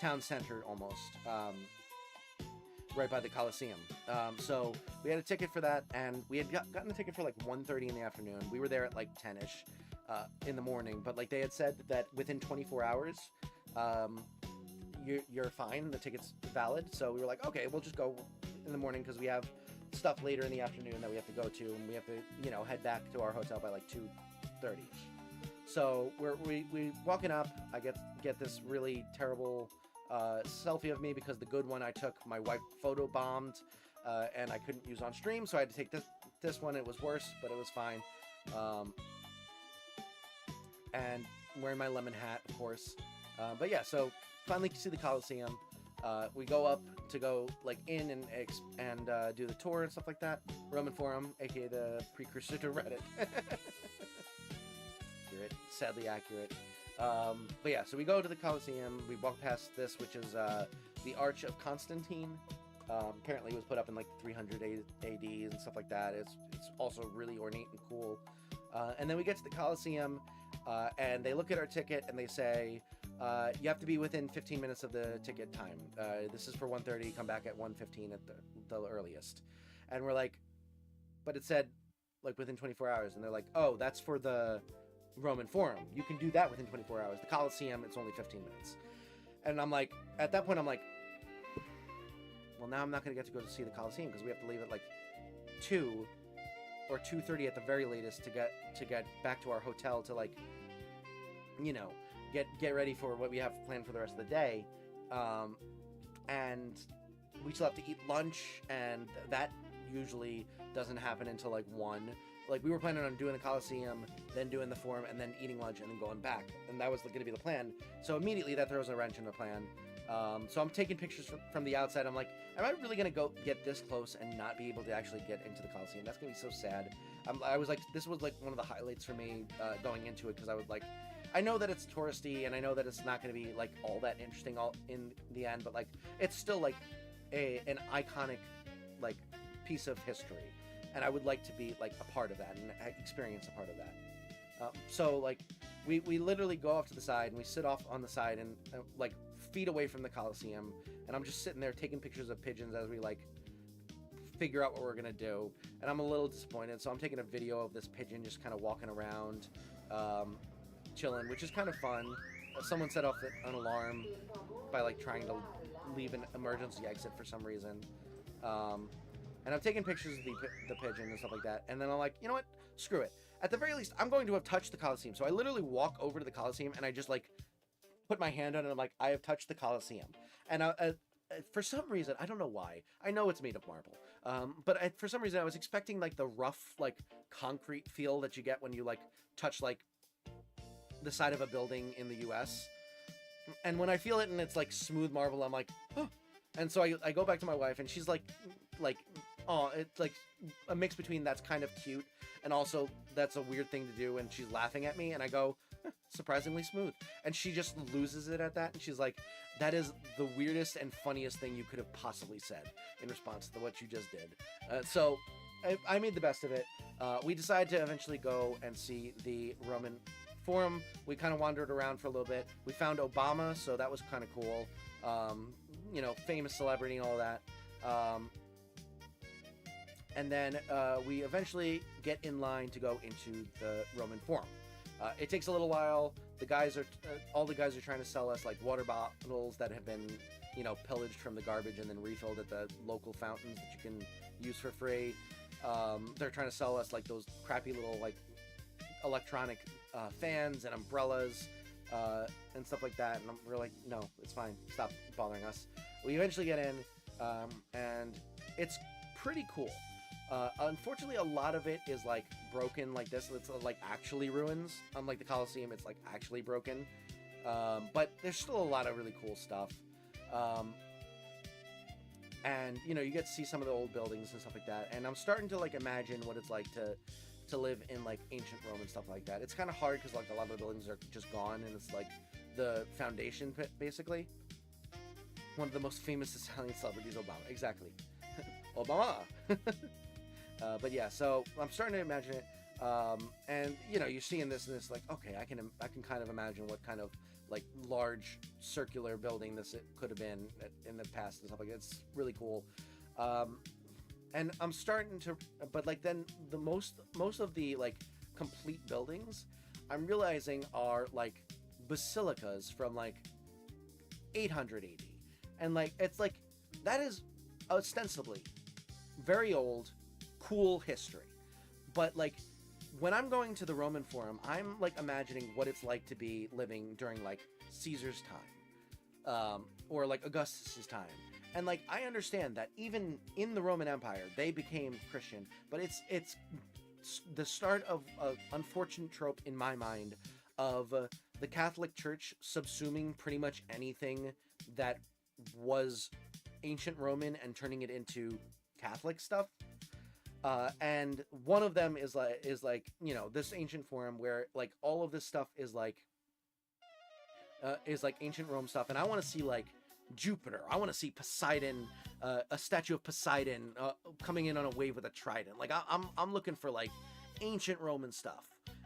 town center almost. Right by the Coliseum. So we had a ticket for that, and we had gotten a ticket for like 1:30 in the afternoon. We were there at like 10ish in the morning, but like they had said that within 24 hours you're fine, the ticket's valid. So we were like, okay, we'll just go in the morning because we have stuff later in the afternoon that we have to go to, and we have to, you know, head back to our hotel by like 2:30. So we walking up. I get this really terrible selfie of me because the good one I took, my wife photo bombed, and I couldn't use on stream, so I had to take this one. It was worse, but it was fine. And I'm wearing my lemon hat, of course. But yeah, so finally see the Coliseum. We go up to go like in and do the tour and stuff like that. Roman Forum, aka the precursor to Reddit. Accurate, sadly accurate. But yeah, so we go to the Coliseum. We walk past this, which is the Arch of Constantine. Apparently it was put up in like 300 AD and stuff like that. It's also really ornate and cool. And then we get to the Coliseum, and they look at our ticket and they say, you have to be within 15 minutes of the ticket time. This is for 1:30. Come back at 1:15 at the earliest. And we're like, but it said like within 24 hours. And they're like, oh, that's for the Roman Forum. You can do that within 24 hours. The Coliseum, it's only 15 minutes. And I'm like, at that point, I'm like, well, now I'm not going to get to go to see the Coliseum because we have to leave at like 2 or 2:30 at the very latest to get back to our hotel to, like, you know, get ready for what we have planned for the rest of the day. And we still have to eat lunch, and that usually doesn't happen until like 1. Like, we were planning on doing the Coliseum, then doing the Forum, and then eating lunch, and then going back. And that was going to be the plan. So immediately that throws a wrench in the plan. So I'm taking pictures from the outside. I'm like, am I really gonna go get this close and not be able to actually get into the Coliseum? That's gonna be so sad. I was like, this was like one of the highlights for me going into it, because I was like, I know that it's touristy and I know that it's not gonna be like all that interesting all in the end, but like it's still like an iconic like piece of history, and I would like to be like a part of that and experience a part of that. So like we literally go off to the side and we sit off on the side and like feet away from the Coliseum, and I'm just sitting there taking pictures of pigeons as we like figure out what we're gonna do. And I'm a little disappointed, so I'm taking a video of this pigeon just kind of walking around, chilling, which is kind of fun. Someone set off an alarm by like trying to leave an emergency exit for some reason, and I'm taking pictures of the pigeon and stuff like that. And then I'm like, you know what, screw it. At the very least, I'm going to have touched the Coliseum. So I literally walk over to the Coliseum and I just like put my hand on it and I'm like, I have touched the Coliseum. And for some reason, I don't know why, I know it's made of marble, but for some reason I was expecting like the rough like concrete feel that you get when you like touch like the side of a building in the US. And when I feel it and it's like smooth marble, I'm like, oh. And so I go back to my wife and she's like, oh, it's like a mix between that's kind of cute and also that's a weird thing to do, and she's laughing at me, and I go, surprisingly smooth. And she just loses it at that, and she's like, that is the weirdest and funniest thing you could have possibly said in response to what you just did. So I made the best of it. We decided to eventually go and see the Roman Forum. We kind of wandered around for a little bit. We found Obama, so that was kind of cool. You know, famous celebrity and all that. And then we eventually get in line to go into the Roman Forum. It takes a little while. The guys are, all the guys are trying to sell us like water bottles that have been, you know, pillaged from the garbage and then refilled at the local fountains that you can use for free. They're trying to sell us like those crappy little like electronic fans and umbrellas and stuff like that. And we're like, no, it's fine. Stop bothering us. We eventually get in, and it's pretty cool. Unfortunately, a lot of it is like broken like this. It's like actually ruins. Unlike the Colosseum, it's like actually broken. But there's still a lot of really cool stuff. And you know, you get to see some of the old buildings and stuff like that. And I'm starting to like imagine what it's like to live in like ancient Rome and stuff like that. It's kind of hard because like a lot of the buildings are just gone, and it's like the foundation pit basically. One of the most famous Italian celebrities, Obama. Exactly. Obama. But yeah, so I'm starting to imagine it, and you know, you're seeing this and it's like, okay, I can kind of imagine what kind of like large circular building this it could have been in the past and stuff like that. It's really cool, and I'm starting to, but like then the most of the like complete buildings I'm realizing are like basilicas from like 880, and like it's like that is ostensibly very old, cool history. But like when I'm going to the Roman Forum, I'm like imagining what it's like to be living during like Caesar's time, or like Augustus's time. And like I understand that even in the Roman Empire they became Christian, but it's the start of an unfortunate trope in my mind of the Catholic Church subsuming pretty much anything that was ancient Roman and turning it into Catholic stuff. And one of them is like you know, this ancient forum where like all of this stuff is like ancient Rome stuff, and I want to see like Jupiter. I want to see Poseidon, a statue of Poseidon coming in on a wave with a trident. Like I'm looking for like ancient Roman stuff,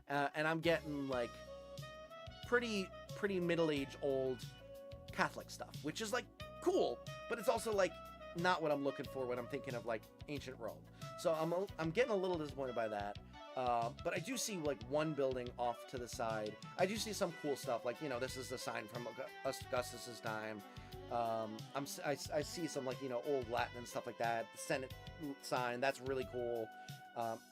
and I'm getting like pretty middle-aged old Catholic stuff, which is like cool, but it's also like not what I'm looking for when I'm thinking of like ancient Rome. So I'm getting a little disappointed by that. But I do see like one building off to the side. I do see some cool stuff, like, you know, this is a sign from Augustus's time. I see some like, you know, old Latin and stuff like that. The Senate sign, that's really cool.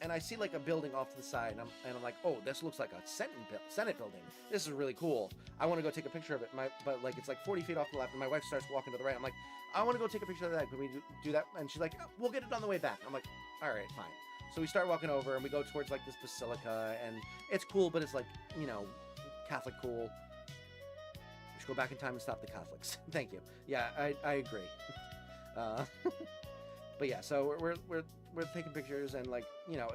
And I see like a building off to the side, and I'm like, oh, this looks like a Senate building. This is really cool. I want to go take a picture of it. But like it's like 40 feet off to the left, and my wife starts walking to the right. I'm like, I want to go take a picture of that. Can we do that? And she's like, oh, we'll get it on the way back. I'm like, all right, fine. So we start walking over, and we go towards like this basilica, and it's cool, but it's like, you know, Catholic cool. should go back in time and stop the Catholics. Thank you. Yeah, I agree. But yeah, so we're taking pictures and like, you know,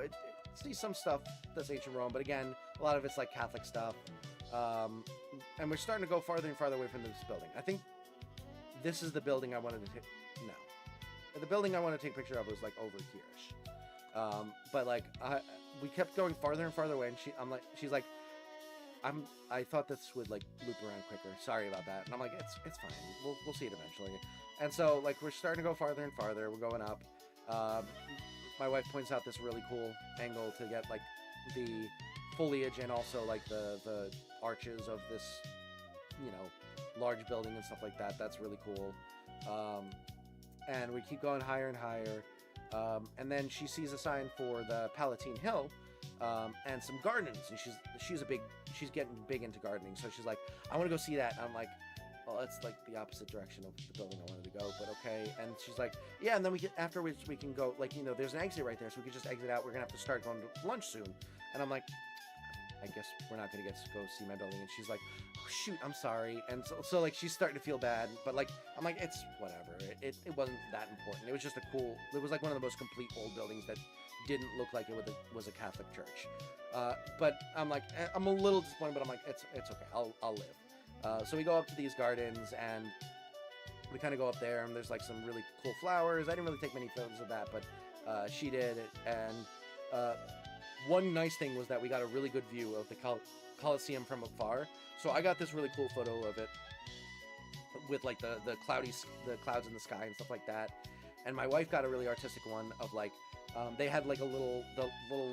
see some stuff that's ancient Rome, but again, a lot of it's like Catholic stuff. And we're starting to go farther and farther away from this building. I think this is the building I wanted to take. No, the building I wanted to take a picture of was like over here-ish. But like we kept going farther and farther away, and she's like, I thought this would like loop around quicker. Sorry about that. And I'm like, it's fine. We'll see it eventually. And so like we're starting to go farther and farther. We're going up. My wife points out this really cool angle to get like the foliage and also like the arches of this, you know, large building and stuff like that. That's really cool. And we keep going higher and higher. And then she sees a sign for the Palatine Hill, and some gardens. And she's getting big into gardening. So she's like, I want to go see that. And I'm like, well, it's like the opposite direction of the building I wanted to go, but okay. And she's like, yeah, and then afterwards we can go, like, you know, there's an exit right there, so we can just exit out. We're gonna have to start going to lunch soon. And I'm like, I guess we're not gonna get to go see my building. And she's like, oh shoot, I'm sorry. And so like she's starting to feel bad, but like I'm like, it's whatever. It wasn't that important. It was just it was like one of the most complete old buildings that didn't look like it was a Catholic church. But I'm like, I'm a little disappointed, but I'm like, it's okay. I'll live. So we go up to these gardens, and we kind of go up there, and there's like some really cool flowers. I didn't really take many photos of that, but she did. And one nice thing was that we got a really good view of the Colosseum from afar. So I got this really cool photo of it with like the clouds in the sky and stuff like that. And my wife got a really artistic one of like, they had like the little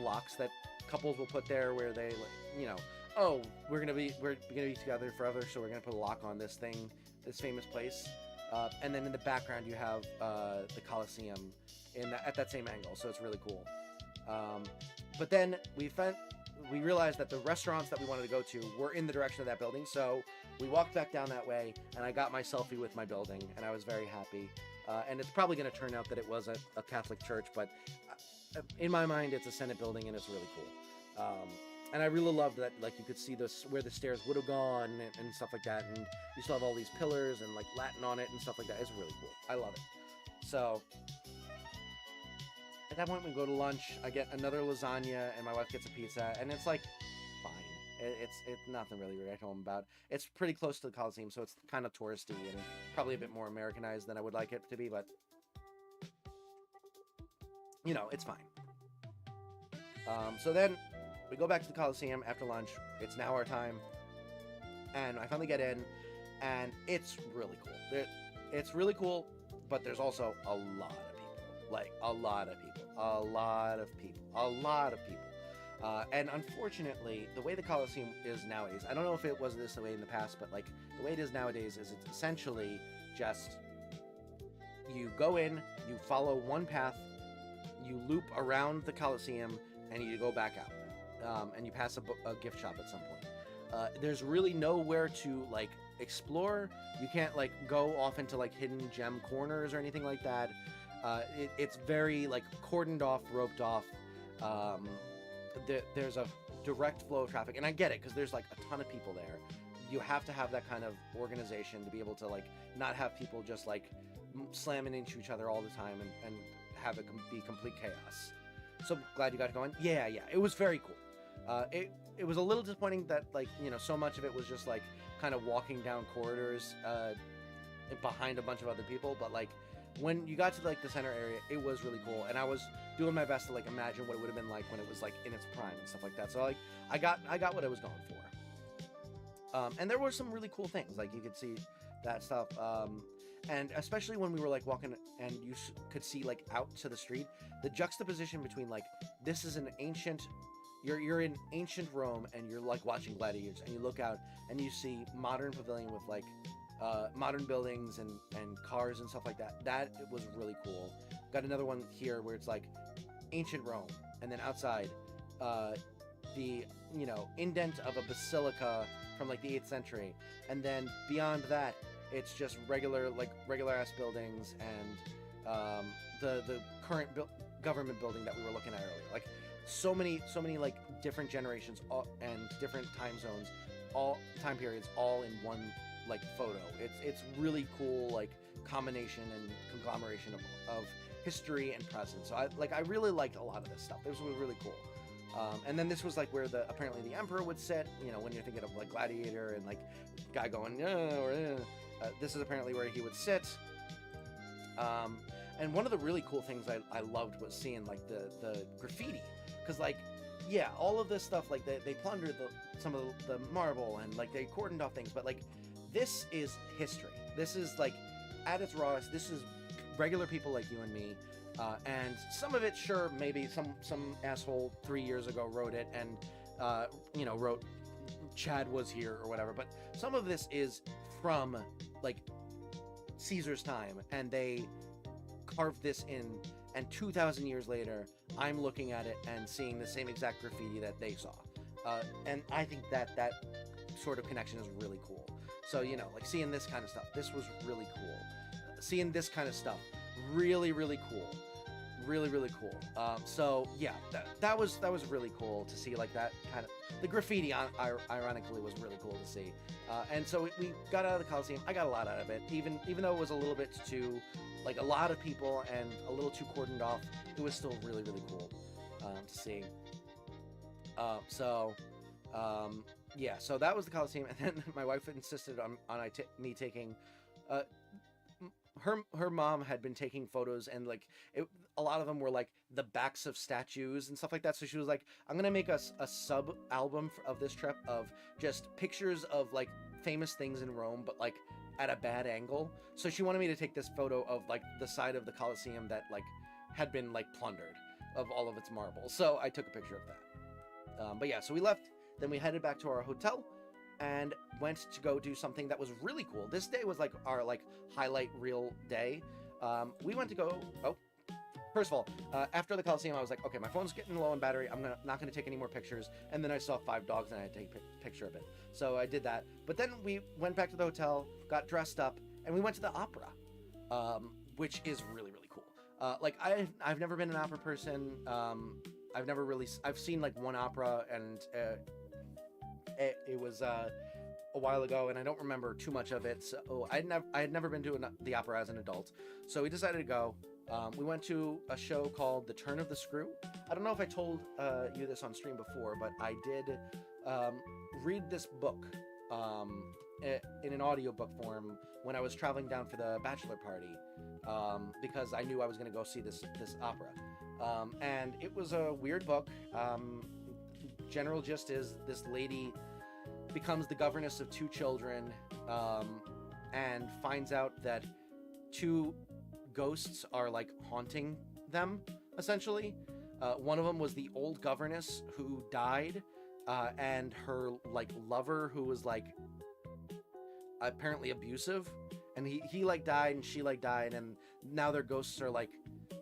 locks that couples will put there where they, you know, oh, we're gonna be together forever, so we're gonna put a lock on this famous place. And then in the background you have the Colosseum at that same angle, so it's really cool. But then we realized that the restaurants that we wanted to go to were in the direction of that building, so we walked back down that way, and I got my selfie with my building, and I was very happy. And it's probably going to turn out that it was a Catholic church, but in my mind, it's a Senate building, and it's really cool. And I really loved that, like, you could see where the stairs would have gone and stuff like that, and you still have all these pillars and, like, Latin on it and stuff like that. It's really cool. I love it. So, at that point, we go to lunch. I get another lasagna, and my wife gets a pizza, and it's, like, fine. It's nothing really to write home about. It's pretty close to the Coliseum, so it's kind of touristy and probably a bit more Americanized than I would like it to be, but, you know, it's fine. So then we go back to the Coliseum after lunch. It's now our time, and I finally get in, and it's really cool. It's really cool, but there's also a lot of people. Like, a lot of people. And unfortunately, the way the Coliseum is nowadays, I don't know if it was this way in the past, but like the way it is nowadays is it's essentially just you go in, you follow one path, you loop around the Coliseum, and you go back out, and you pass a gift shop at some point. There's really nowhere to like explore. You can't like go off into like hidden gem corners or anything like that. It's very like cordoned off, roped off. There's a direct flow of traffic, and I get it because there's like a ton of people there. You have to have that kind of organization to be able to like not have people just like slamming into each other all the time and have it be complete chaos. So glad you got going. Yeah, it was very cool. It was a little disappointing that like, you know, so much of it was just like kind of walking down corridors behind a bunch of other people, but like when you got to like the center area, it was really cool, and I was doing my best to like imagine what it would have been like when it was like in its prime and stuff like that. So like I got what I was going for. And there were some really cool things, like you could see that stuff, and especially when we were like walking and you could see like out to the street, the juxtaposition between like this is an ancient, you're in ancient Rome and you're like watching gladiators, and you look out and you see modern pavilion with like modern buildings and cars and stuff like that. That was really cool. Got another one here where it's like ancient Rome, and then outside the, you know, indent of a basilica from like the 8th century, and then beyond that it's just regular ass buildings and the current government building that we were looking at earlier. Like so many like different generations and different time zones, all time periods, all in one like photo. It's really cool, like combination and conglomeration of history and present. So I really liked a lot of this stuff. This was really cool. And then this was like where apparently the emperor would sit. You know, when you're thinking of like Gladiator and like guy going this is apparently where he would sit. And one of the really cool things I loved was seeing like the graffiti, because like, yeah, all of this stuff, like they plundered some of the marble and like they cordoned off things, but like this is history. This is like at its rawest. This is regular people like you and me, and some of it, sure, maybe some asshole 3 years ago wrote it and wrote Chad was here or whatever, but some of this is from like Caesar's time, and they carved this in, and 2,000 years later I'm looking at it and seeing the same exact graffiti that they saw, and I think that sort of connection is really cool. So, you know, like seeing this kind of stuff, this was really cool. Seeing this kind of stuff, really cool. Really cool. So yeah, that was really cool to see, like that kind of, the graffiti ironically was really cool to see. And so we got out of the Coliseum. I got a lot out of it, even though it was a little bit too, like a lot of people and a little too cordoned off, it was still really cool to see. Yeah, so that was the Coliseum, and then my wife insisted on me taking her mom had been taking photos, and like a lot of them were like the backs of statues and stuff like that. So she was like, I'm gonna make us a sub album of this trip of just pictures of like famous things in Rome, but like at a bad angle. So she wanted me to take this photo of like the side of the Colosseum that like had been like plundered of all of its marble. So I took a picture of that. But yeah, so we left, then we headed back to our hotel and went to go do something that was really cool. This day was like our like highlight reel day. We went to go, first of all, after the Coliseum, I was like, okay, my phone's getting low on battery. I'm not gonna take any more pictures. And then I saw 5 dogs and I had to take a picture of it. So I did that. But then we went back to the hotel, got dressed up, and we went to the opera, which is really cool. Like I've never been an opera person. I've seen like one opera, and it was a while ago, and I don't remember too much of it. So I had never been to the opera as an adult. So we decided to go. We went to a show called The Turn of the Screw. I don't know if I told you this on stream before, but I did read this book in an audiobook form when I was traveling down for the bachelor party, because I knew I was going to go see this opera. And it was a weird book. General gist is this lady becomes the governess of 2 children, and finds out that 2 ghosts are like haunting them, essentially. One of them was the old governess who died, and her like lover who was like apparently abusive, and he like died and she like died, and now their ghosts are like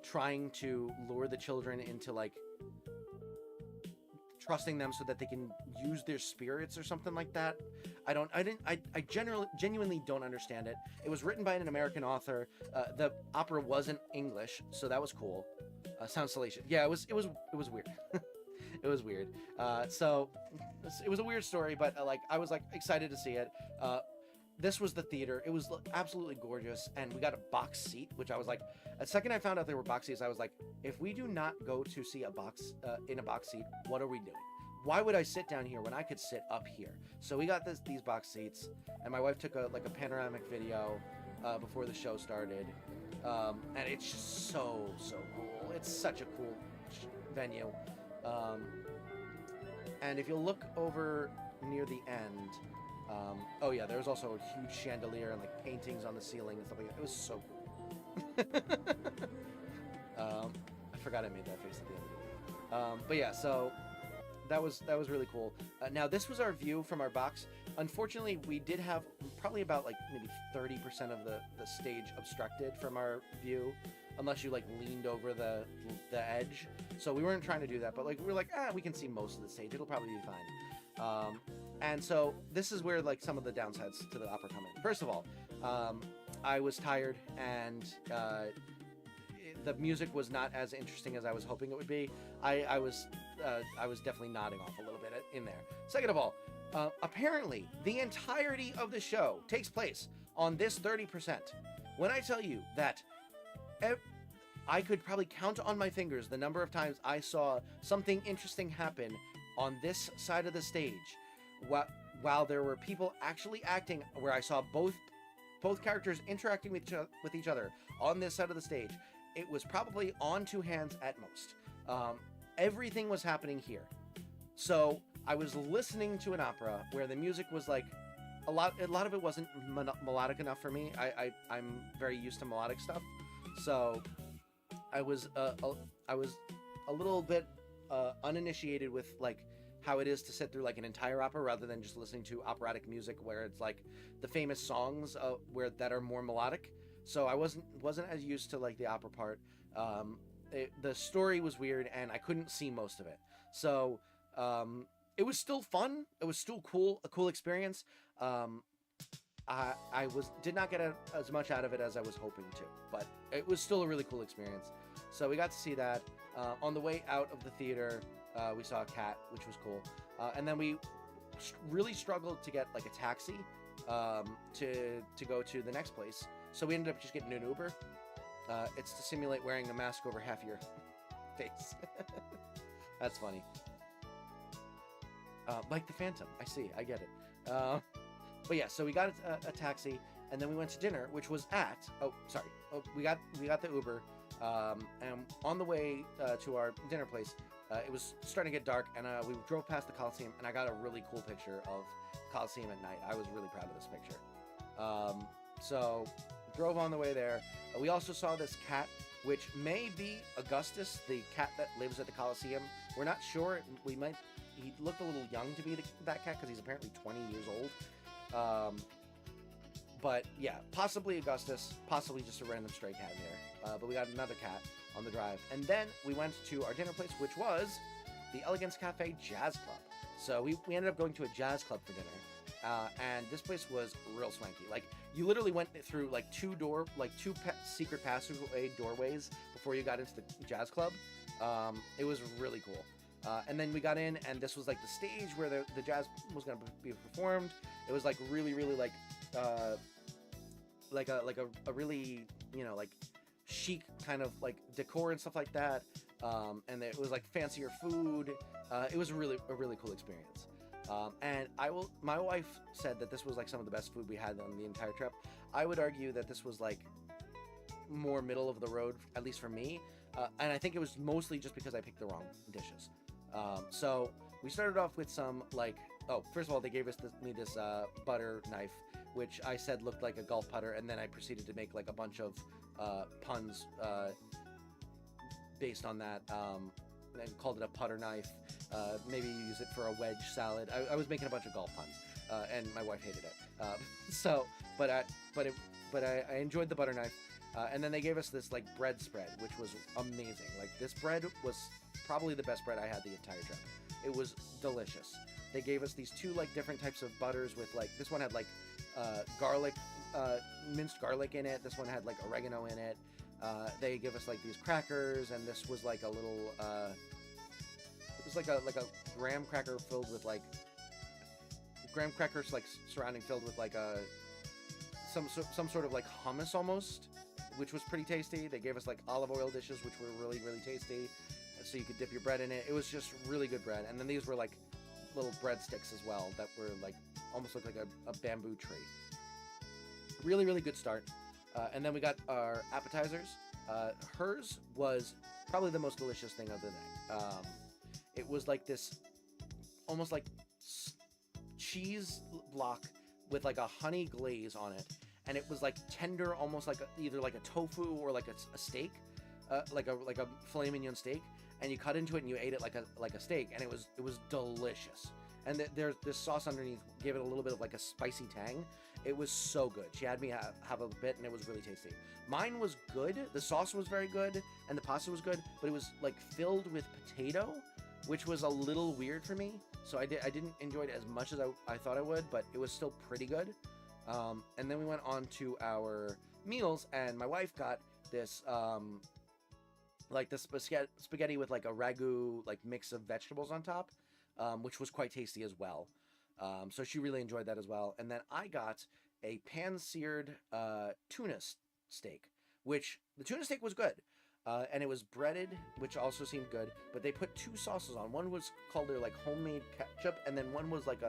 trying to lure the children into like trusting them so that they can use their spirits or something like that. I genuinely don't understand it. It was written by an American author. The opera wasn't English, so that was cool. Sounds salacious. Yeah, it was weird. It was weird. So it was a weird story, but like I was like excited to see it. This was the theater. It was absolutely gorgeous, and we got a box seat, which I was like, the second I found out there were box seats, I was like, if we do not go to see a box in a box seat, what are we doing? Why would I sit down here when I could sit up here? So we got these box seats, and my wife took a panoramic video before the show started, and it's just so cool. It's such a cool venue, and if you look over near the end. Oh yeah, there was also a huge chandelier and like paintings on the ceiling and stuff like that. It was so cool. I forgot I made that face at the end. But yeah, so that was really cool. Now this was our view from our box. Unfortunately, we did have probably about like maybe 30% of the stage obstructed from our view, unless you like leaned over the edge. So we weren't trying to do that, but like we were like, we can see most of the stage. It'll probably be fine. And so this is where like some of the downsides to the opera come in. First of all, I was tired, and the music was not as interesting as I was hoping it would be. I was definitely nodding off a little bit in there. Second of all, Apparently, the entirety of the show takes place on this 30%. When I tell you that I could probably count on my fingers the number of times I saw something interesting happen on this side of the stage, while there were people actually acting, where I saw both characters interacting with each other on this side of the stage, it was probably on two hands at most. Everything was happening here. So I was listening to an opera where the music was like a lot of it wasn't melodic enough for me. I'm very used to melodic stuff, so I was a little bit uninitiated with like how it is to sit through like an entire opera rather than just listening to operatic music where it's like the famous songs that are more melodic. So I wasn't as used to like the opera part. The story was weird and I couldn't see most of it. So it was still fun. It was still a cool experience. I did not get as much out of it as I was hoping to, but it was still a really cool experience. So we got to see that. On the way out of the theater, we saw a cat, which was cool. And then we really struggled to get like a taxi to go to the next place. So we ended up just getting an Uber. It's to simulate wearing a mask over half your face. That's funny. Like the Phantom. I see. I get it. But yeah, so we got a taxi, and then we went to dinner, which was at... we got the Uber, and on the way to our dinner place, it was starting to get dark, and we drove past the Coliseum, and I got a really cool picture of the Coliseum at night. I was really proud of this picture. So drove on the way there. We also saw this cat, which may be Augustus, the cat that lives at the Coliseum. We're not sure. He looked a little young to be that cat because he's apparently 20 years old. But yeah, possibly Augustus, possibly just a random stray cat in there. But we got another cat on the drive. And then we went to our dinner place, which was the Elegance Cafe Jazz Club. So we ended up going to a jazz club for dinner. And this place was real swanky. Like, you literally went through like two secret passageway doorways before you got into the jazz club. It was really cool. And then we got in, and this was like the stage where the jazz was going to be performed. It was like really, really like a really, like chic kind of like decor and stuff like that. And it was like fancier food. It was a really cool experience. And my wife said that this was like some of the best food we had on the entire trip. I would argue that this was like more middle of the road, at least for me. And I think it was mostly just because I picked the wrong dishes. So we started off with some like, first of all, they gave me this butter knife, which I said looked like a golf putter, and then I proceeded to make like a bunch of puns based on that, and called it a putter knife. Maybe use it for a wedge salad. I was making a bunch of golf puns, and my wife hated it. But I enjoyed the butter knife. And then they gave us this like bread spread, which was amazing. Like, this bread was probably the best bread I had the entire trip. It was delicious. They gave us these two like different types of butters with like, this one had like garlic, minced garlic in it. This one had like oregano in it. They give us like these crackers, and this was like a little, it was like a graham cracker filled with like, graham crackers like surrounding filled with like some sort of like hummus almost, which was pretty tasty. They gave us like olive oil dishes, which were really, really tasty, so you could dip your bread in it. It was just really good bread. And then these were like little breadsticks as well that were like almost looked like a bamboo tree. Really, really good start. And then we got our appetizers. Hers was probably the most delicious thing of the night. It was like this almost like cheese block with like a honey glaze on it, and it was like tender, almost like either like a tofu or like a steak, like a filet mignon steak, and you cut into it and you ate it like a steak, and it was delicious. And there's this sauce underneath gave it a little bit of like a spicy tang. It was so good. She had me have a bit, and it was really tasty. Mine was good. The sauce was very good, and the pasta was good, but it was like filled with potato, which was a little weird for me. So I didn't enjoy it as much as I thought I would, but it was still pretty good. And then we went on to our meals, and my wife got this like this spaghetti with like a ragu like mix of vegetables on top, which was quite tasty as well. So she really enjoyed that as well. And then I got a pan-seared tuna steak, which the tuna steak was good. And it was breaded, which also seemed good. But they put 2 sauces on. One was called their like homemade ketchup, and then one was like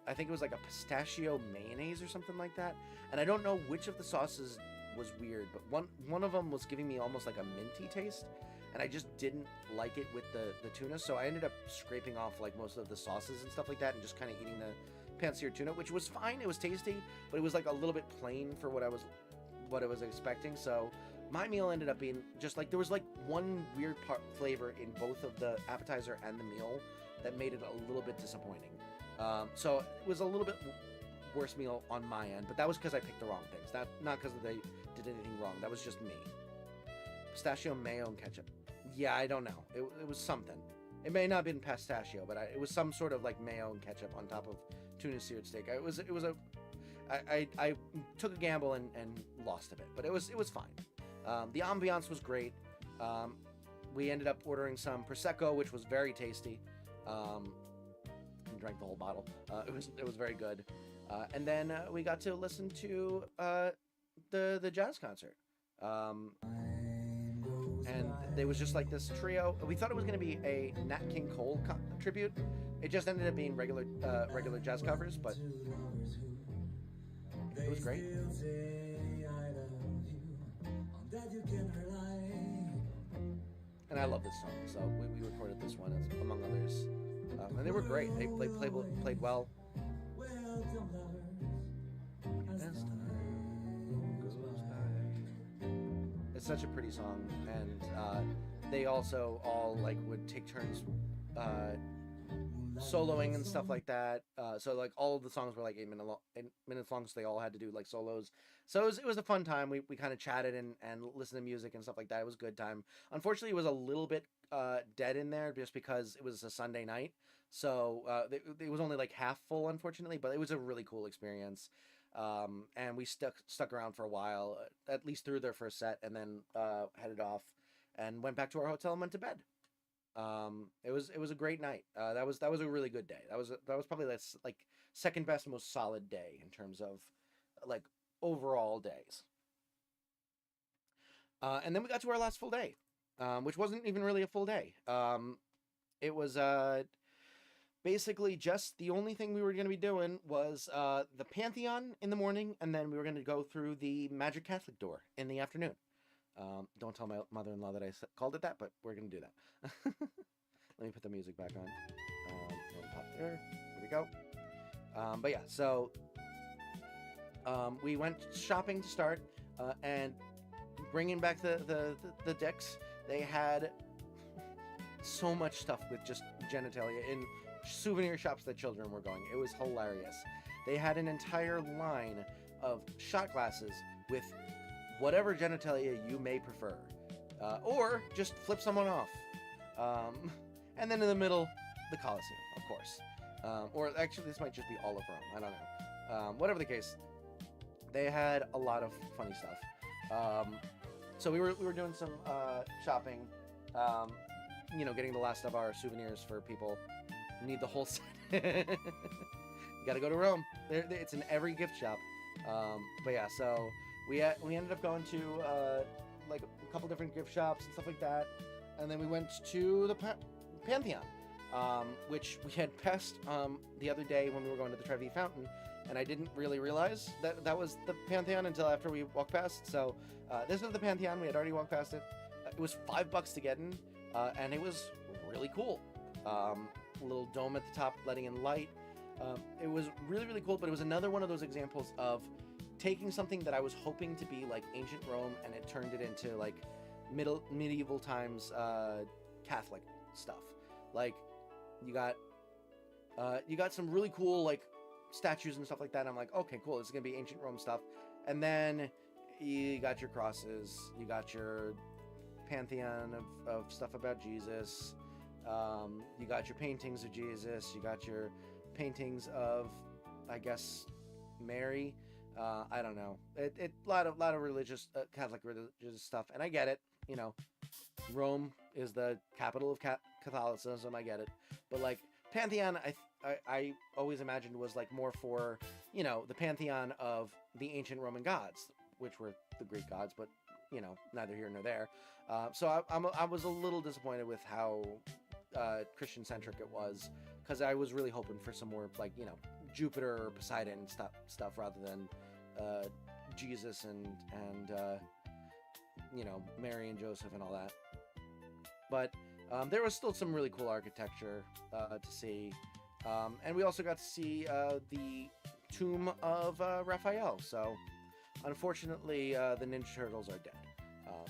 I think it was like a pistachio mayonnaise or something like that. And I don't know which of the sauces was weird, but one of them was giving me almost like a minty taste, and I just didn't like it with the tuna. So I ended up scraping off like most of the sauces and stuff like that, and just kind of eating the pan-seared tuna, which was fine. It was tasty, but it was like a little bit plain for what I was expecting. So my meal ended up being just like, there was like one weird flavor in both of the appetizer and the meal that made it a little bit disappointing. So it was a little bit worse meal on my end, but that was because I picked the wrong things. Not because they did anything wrong. That was just me. Pistachio, mayo, and ketchup. Yeah, I don't know. It was something. It may not have been pistachio, but it was some sort of like mayo and ketchup on top of tuna seared steak. I took a gamble and lost a bit, but it was fine. The ambiance was great. We ended up ordering some prosecco, which was very tasty. Drank the whole bottle. It was very good. And then we got to listen to the jazz concert. And there was just like this trio. We thought it was going to be a Nat King Cole tribute. It just ended up being regular jazz covers, but it was great. And I love this song, so we recorded this one among others. And they were great. They played well. It's such a pretty song, and they also all like would take turns soloing and stuff like that. So like all of the songs were like 8 minutes long, so they all had to do like solos. So it was a fun time. We kind of chatted and listened to music and stuff like that. It was a good time. Unfortunately, it was a little bit dead in there just because it was a Sunday night. So it was only like half full, unfortunately, but it was a really cool experience. And we stuck around for a while, at least through their first set, and then headed off and went back to our hotel and went to bed. It was a great night. That was a really good day. That was probably like second best, most solid day in terms of like overall days. And then we got to our last full day, which wasn't even really a full day. It was basically just the only thing we were going to be doing was the Pantheon in the morning, and then we were going to go through the Magic Catholic door in the afternoon. Don't tell my mother-in-law that I called it that, but we're going to do that. Let me put the music back on. Pop there. There we go. But yeah, so we went shopping to start, and bringing back the decks. They had so much stuff with just genitalia in souvenir shops that children were going. It was hilarious. They had an entire line of shot glasses with whatever genitalia you may prefer, or just flip someone off. And then in the middle, the Colosseum, of course. Or actually, this might just be all of Rome. I don't know. Whatever the case, they had a lot of funny stuff. So we were doing some shopping. Getting the last of our souvenirs for people who need the whole set. You gotta go to Rome. It's in every gift shop. But yeah, so we ended up going to like a couple different gift shops and stuff like that, and then we went to the Pantheon, which we had passed the other day when we were going to the Trevi Fountain, and I didn't really realize that was the Pantheon until after we walked past. So this was the Pantheon. We had already walked past it. It was $5 to get in, and it was really cool. A little dome at the top letting in light. It was really, really cool, but it was another one of those examples of taking something that I was hoping to be like ancient Rome, and it turned it into like medieval times Catholic stuff. Like you got some really cool like statues and stuff like that. I'm like, okay, cool, this is gonna be ancient Rome stuff. And then you got your crosses, you got your pantheon of stuff about Jesus, you got your paintings of Jesus, you got your paintings of, I guess, Mary. I don't know. A lot of religious, Catholic religious stuff, and I get it. Rome is the capital of Catholicism. I get it, but like Pantheon, I always imagined was like more for, you know, the pantheon of the ancient Roman gods, which were the Greek gods, but, you know, neither here nor there. So I was a little disappointed with how Christian-centric it was, because I was really hoping for some more, like, you know, Jupiter or Poseidon stuff rather than Jesus and you know, Mary and Joseph and all that. But there was still some really cool architecture to see. And we also got to see the tomb of Raphael. So, unfortunately, the Ninja Turtles are dead,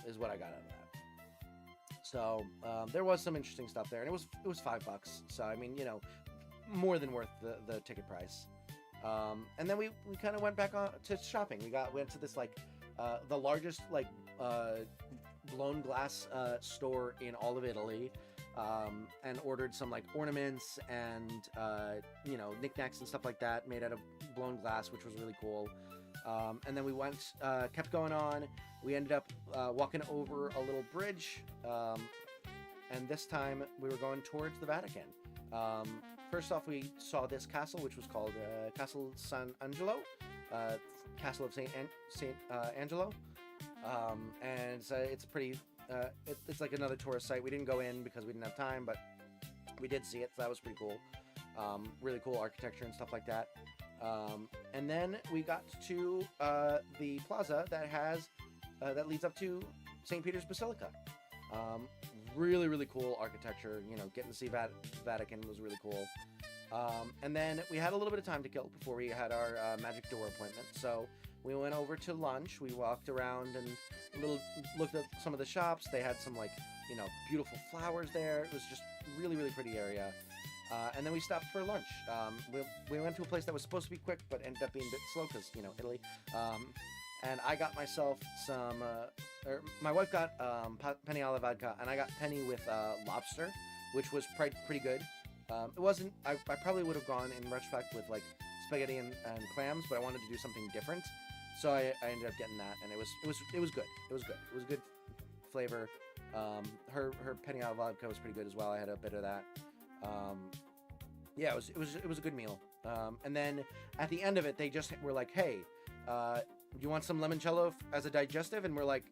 is what I got out of that. So, there was some interesting stuff there. And it was $5. So, I mean, you know, more than worth the ticket price. And then we kind of went back on to shopping. We went to this, like, the largest, like, blown glass store in all of Italy, and ordered some like ornaments and you know, knickknacks and stuff like that made out of blown glass, which was really cool. And then we kept going on. We ended up walking over a little bridge, and this time we were going towards the Vatican. First off, we saw this castle, which was called Castle San Angelo, Castle of Saint Angelo. And it's pretty, it's like another tourist site. We didn't go in because we didn't have time, but we did see it, so that was pretty cool. Really cool architecture and stuff like that. And then we got to the plaza that leads up to St. Peter's Basilica. Really, really cool architecture. You know, getting to see Vatican was really cool. And then we had a little bit of time to kill before we had our magic door appointment. So we went over to lunch. We walked around and looked at some of the shops. They had some, like, you know, beautiful flowers there. It was just really, really pretty area. And then we stopped for lunch. We went to a place that was supposed to be quick, but ended up being a bit slow because, you know, Italy. And I got myself some, or my wife got penne alla vodka, and I got penne with lobster, which was pretty good. It wasn't, I probably would have gone in retrospect with like spaghetti and clams, but I wanted to do something different. So I ended up getting that, and it was good. It was good. It was good flavor. Her penne alla vodka was pretty good as well. I had a bit of that. Yeah, it was a good meal. And then at the end of it, they just were like, "Hey, you want some limoncello as a digestive?" And we're like,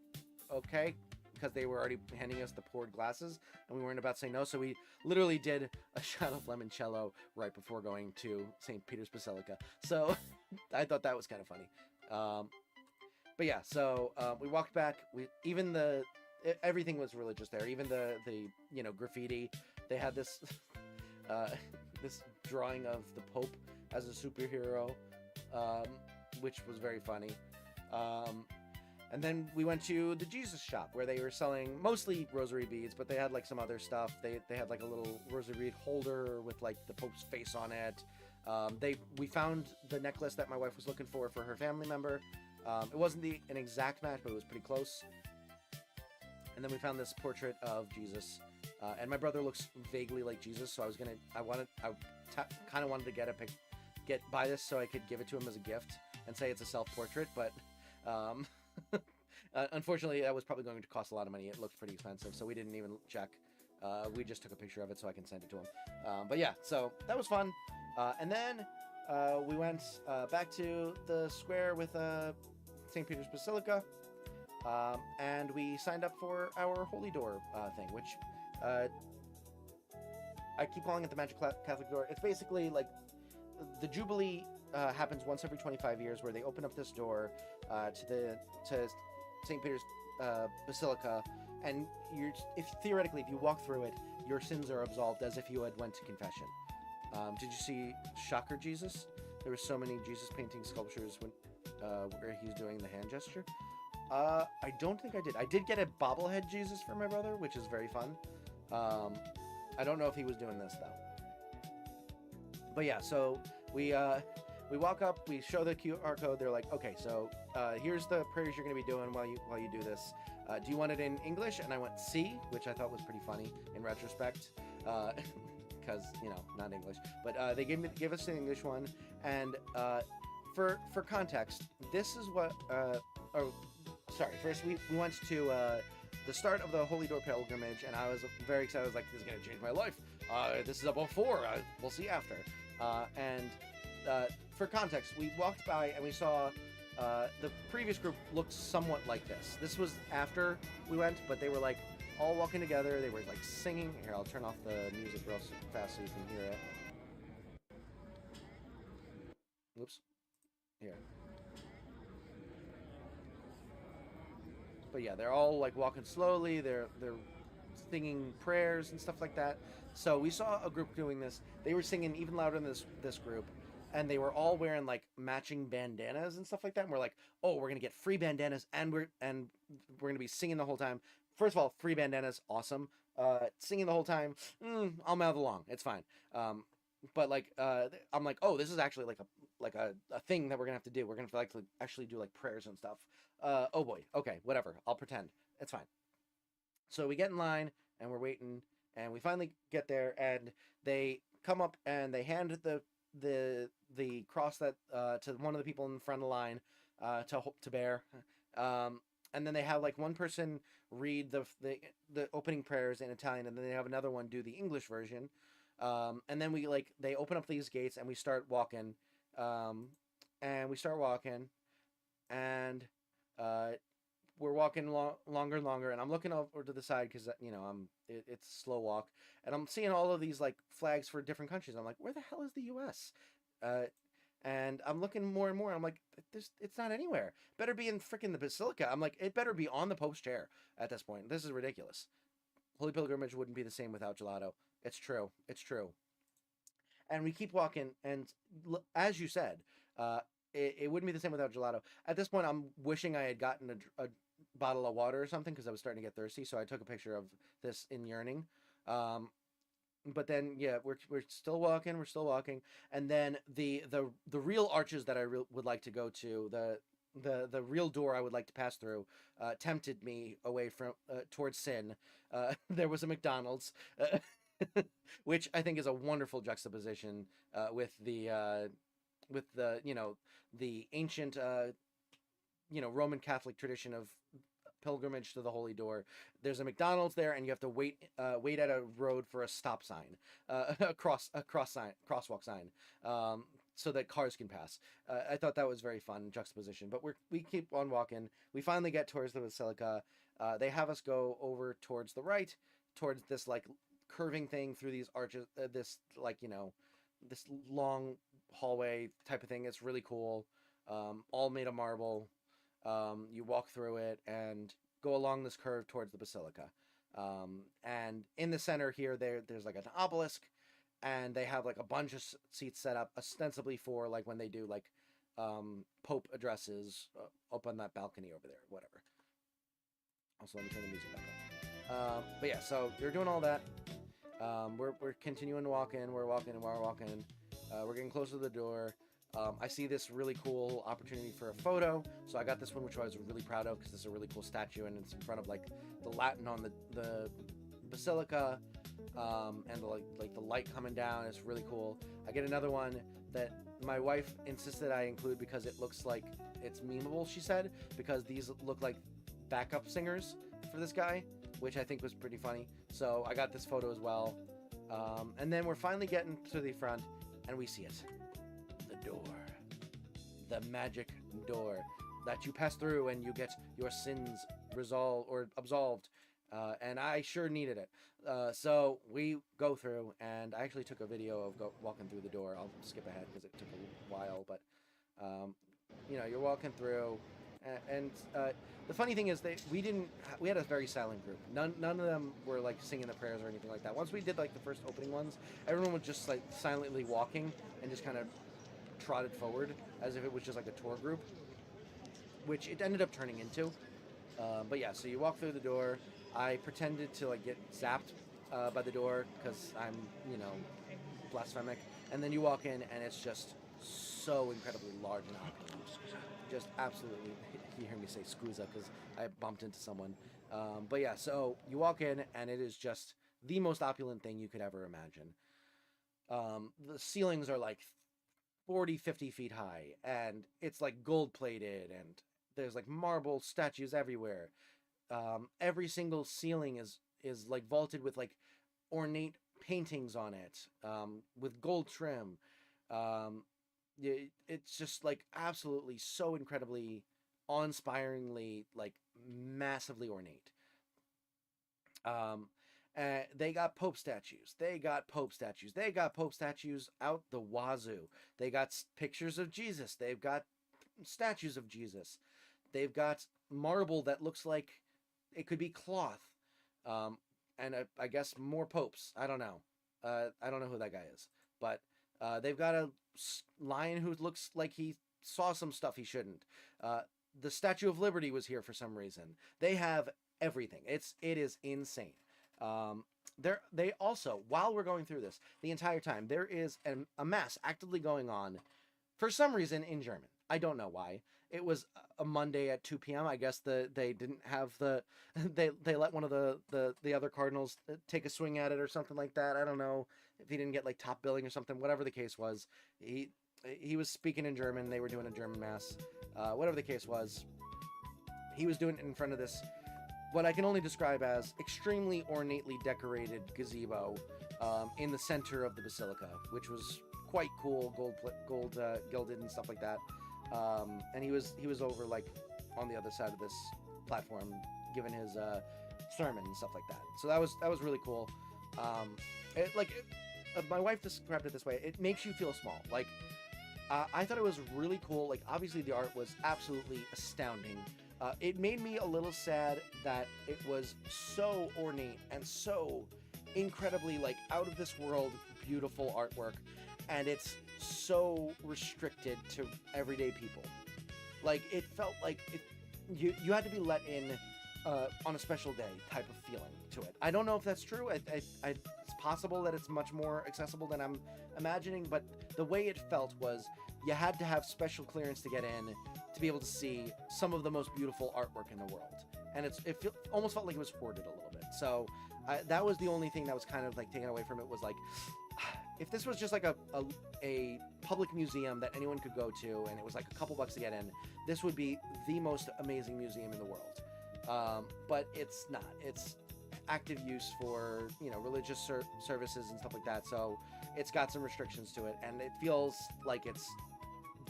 "Okay," because they were already handing us the poured glasses, and we weren't about to say no. So we literally did a shot of limoncello right before going to St. Peter's Basilica. So I thought that was kind of funny. But yeah, so we walked back. Everything was religious there. Even the you know, graffiti. They had this this drawing of the Pope as a superhero, which was very funny. And then we went to the Jesus shop where they were selling mostly rosary beads, but they had like some other stuff. They had like a little rosary bead holder with like the Pope's face on it. We found the necklace that my wife was looking for her family member. It wasn't an exact match, but it was pretty close. And then we found this portrait of Jesus, and my brother looks vaguely like Jesus, so I kind of wanted to buy this so I could give it to him as a gift and say it's a self-portrait, but unfortunately that was probably going to cost a lot of money. It looked pretty expensive, so we didn't even check. We just took a picture of it so I can send it to him. But yeah, so that was fun. And then we went back to the square with St. Peter's Basilica, and we signed up for our Holy Door thing, which I keep calling it the Magic Catholic Door. It's basically like the Jubilee happens once every 25 years, where they open up this door to St. Peter's Basilica, and theoretically, if you walk through it, your sins are absolved as if you had went to confession. Did you see Shocker Jesus? There were so many Jesus painting sculptures where he's doing the hand gesture. I don't think I did. I did get a bobblehead Jesus for my brother, which is very fun. I don't know if he was doing this though. But yeah, so we walk up, we show the QR code. They're like, okay, so here's the prayers you're going to be doing while you do this. Do you want it in English? And I went C, which I thought was pretty funny in retrospect, because you know, not English. But they gave us an English one, and for context, this is what. First we went to the start of the Holy Door pilgrimage, and I was very excited. I was like, this is going to change my life. This is a before. We'll see after. And for context, we walked by and we saw the previous group looked somewhat like this. This was after we went, but they were like all walking together. They were like singing. Here, I'll turn off the music real fast so you can hear it. Whoops. Here. But yeah, they're all like walking slowly. They're singing prayers and stuff like that. So we saw a group doing this. They were singing even louder than this group, and they were all wearing like matching bandanas and stuff like that. And we're like, oh, we're gonna get free bandanas, and we're gonna be singing the whole time. First of all, free bandanas, awesome. Singing the whole time, I'll mouth along. It's fine. But like, I'm like, oh, this is actually like a thing that we're gonna have to do. We're gonna have to actually do like prayers and stuff. Oh boy. Okay, whatever. I'll pretend. It's fine. So we get in line and we're waiting, and we finally get there, and they come up and they hand the cross that to one of the people in the front of the line to bear. And then they have like one person read the opening prayers in Italian, and then they have another one do the English version. And then they open up these gates and we start walking. And we're walking longer and longer, and I'm looking over to the side because it's a slow walk, and I'm seeing all of these like flags for different countries. I'm like, where the hell is the U.S.? And I'm looking more and more. I'm like, it's not anywhere. Better be in freaking the Basilica. I'm like, it better be on the Pope's chair at this point. This is ridiculous. Holy Pilgrimage wouldn't be the same without gelato. It's true. It's true. And we keep walking, and as you said, it wouldn't be the same without gelato. At this point, I'm wishing I had gotten a bottle of water or something because I was starting to get thirsty. So I took a picture of this in yearning. But then, yeah, we're still walking. We're still walking, and then the real arches that I would like to go to, the real door I would like to pass through, tempted me away from towards sin. There was a McDonald's. Which I think is a wonderful juxtaposition with the the ancient Roman Catholic tradition of pilgrimage to the Holy Door. There's a McDonald's there, and you have to wait at a road for a stop sign, a crosswalk sign, so that cars can pass. I thought that was very fun juxtaposition. But we keep on walking. We finally get towards the Basilica. They have us go over towards the right, towards this like curving thing through these arches, this long hallway type of thing. It's really cool. All made of marble. You walk through it and go along this curve towards the Basilica. And in the center here, there's like an obelisk, and they have like a bunch of seats set up ostensibly for like when they do like Pope addresses up on that balcony over there, whatever. Also, let me turn the music back up. But yeah, so they're doing all that. We're continuing walking. We're walking. We're getting closer to the door. I see this really cool opportunity for a photo, so I got this one, which I was really proud of because this is a really cool statue, and it's in front of like the Latin on the Basilica, and the light coming down. It's really cool. I get another one that my wife insisted I include because it looks like it's memeable. She said because these look like backup singers for this guy, which I think was pretty funny. So I got this photo as well. And then we're finally getting to the front, and we see it. The door. The magic door that you pass through and you get your sins resolved or absolved. And I sure needed it. So we go through, and I actually took a video of walking through the door. I'll skip ahead because it took a while, but you're walking through, and the funny thing is we had a very silent group. None of them were like singing the prayers or anything like that. Once we did like the first opening ones, everyone was just like silently walking and just kind of trotted forward as if it was just like a tour group, which it ended up turning into. But yeah, so you walk through the door. I pretended to like get zapped by the door because I'm blasphemic, and then you walk in and it's just so incredibly large and opulent. Just absolutely, you hear me say scusa because I bumped into someone. But yeah, so you walk in and it is just the most opulent thing you could ever imagine. The ceilings are like 40-50 feet high, and it's like gold plated, and there's like marble statues everywhere. Every single ceiling is like vaulted with like ornate paintings on it, with gold trim. Um, it's just like absolutely so incredibly awe-inspiringly like massively ornate. Um, they got Pope statues. They got Pope statues. They got Pope statues out the wazoo. They got pictures of Jesus. They've got statues of Jesus. They've got marble that looks like it could be cloth. And I guess more popes. I don't know. I don't know who that guy is. But they've got a lion who looks like he saw some stuff he shouldn't. The Statue of Liberty was here for some reason. They have everything. It is insane. They also, while we're going through this, the entire time there is a mass actively going on for some reason in German. I don't know why. It was a Monday at 2 p.m. I guess they didn't have they let one of the other Cardinals take a swing at it or something like that. I don't know if he didn't get like top billing or something. Whatever the case was, he was speaking in German. They were doing a German mass. Whatever the case was, he was doing it in front of this, what I can only describe as extremely ornately decorated gazebo in the center of the basilica, which was quite cool, gold gilded and stuff like that. And he was over like on the other side of this platform giving his sermon and stuff like that. So that was really cool. My wife described it this way: it makes you feel small. Like I thought it was really cool. Like obviously the art was absolutely astounding. It made me a little sad that it was so ornate and so incredibly like out of this world beautiful artwork, and it's so restricted to everyday people. Like it felt like you had to be let in on a special day type of feeling to it. I don't know if that's true. It's possible that it's much more accessible than I'm imagining, but the way it felt was you had to have special clearance to get in to be able to see some of the most beautiful artwork in the world. And almost felt like it was hoarded a little bit. So that was the only thing that was kind of like taken away from it, was like, if this was just like a public museum that anyone could go to and it was like a couple bucks to get in, this would be the most amazing museum in the world. But it's not. It's active use for, religious services and stuff like that. So it's got some restrictions to it, and it feels like it's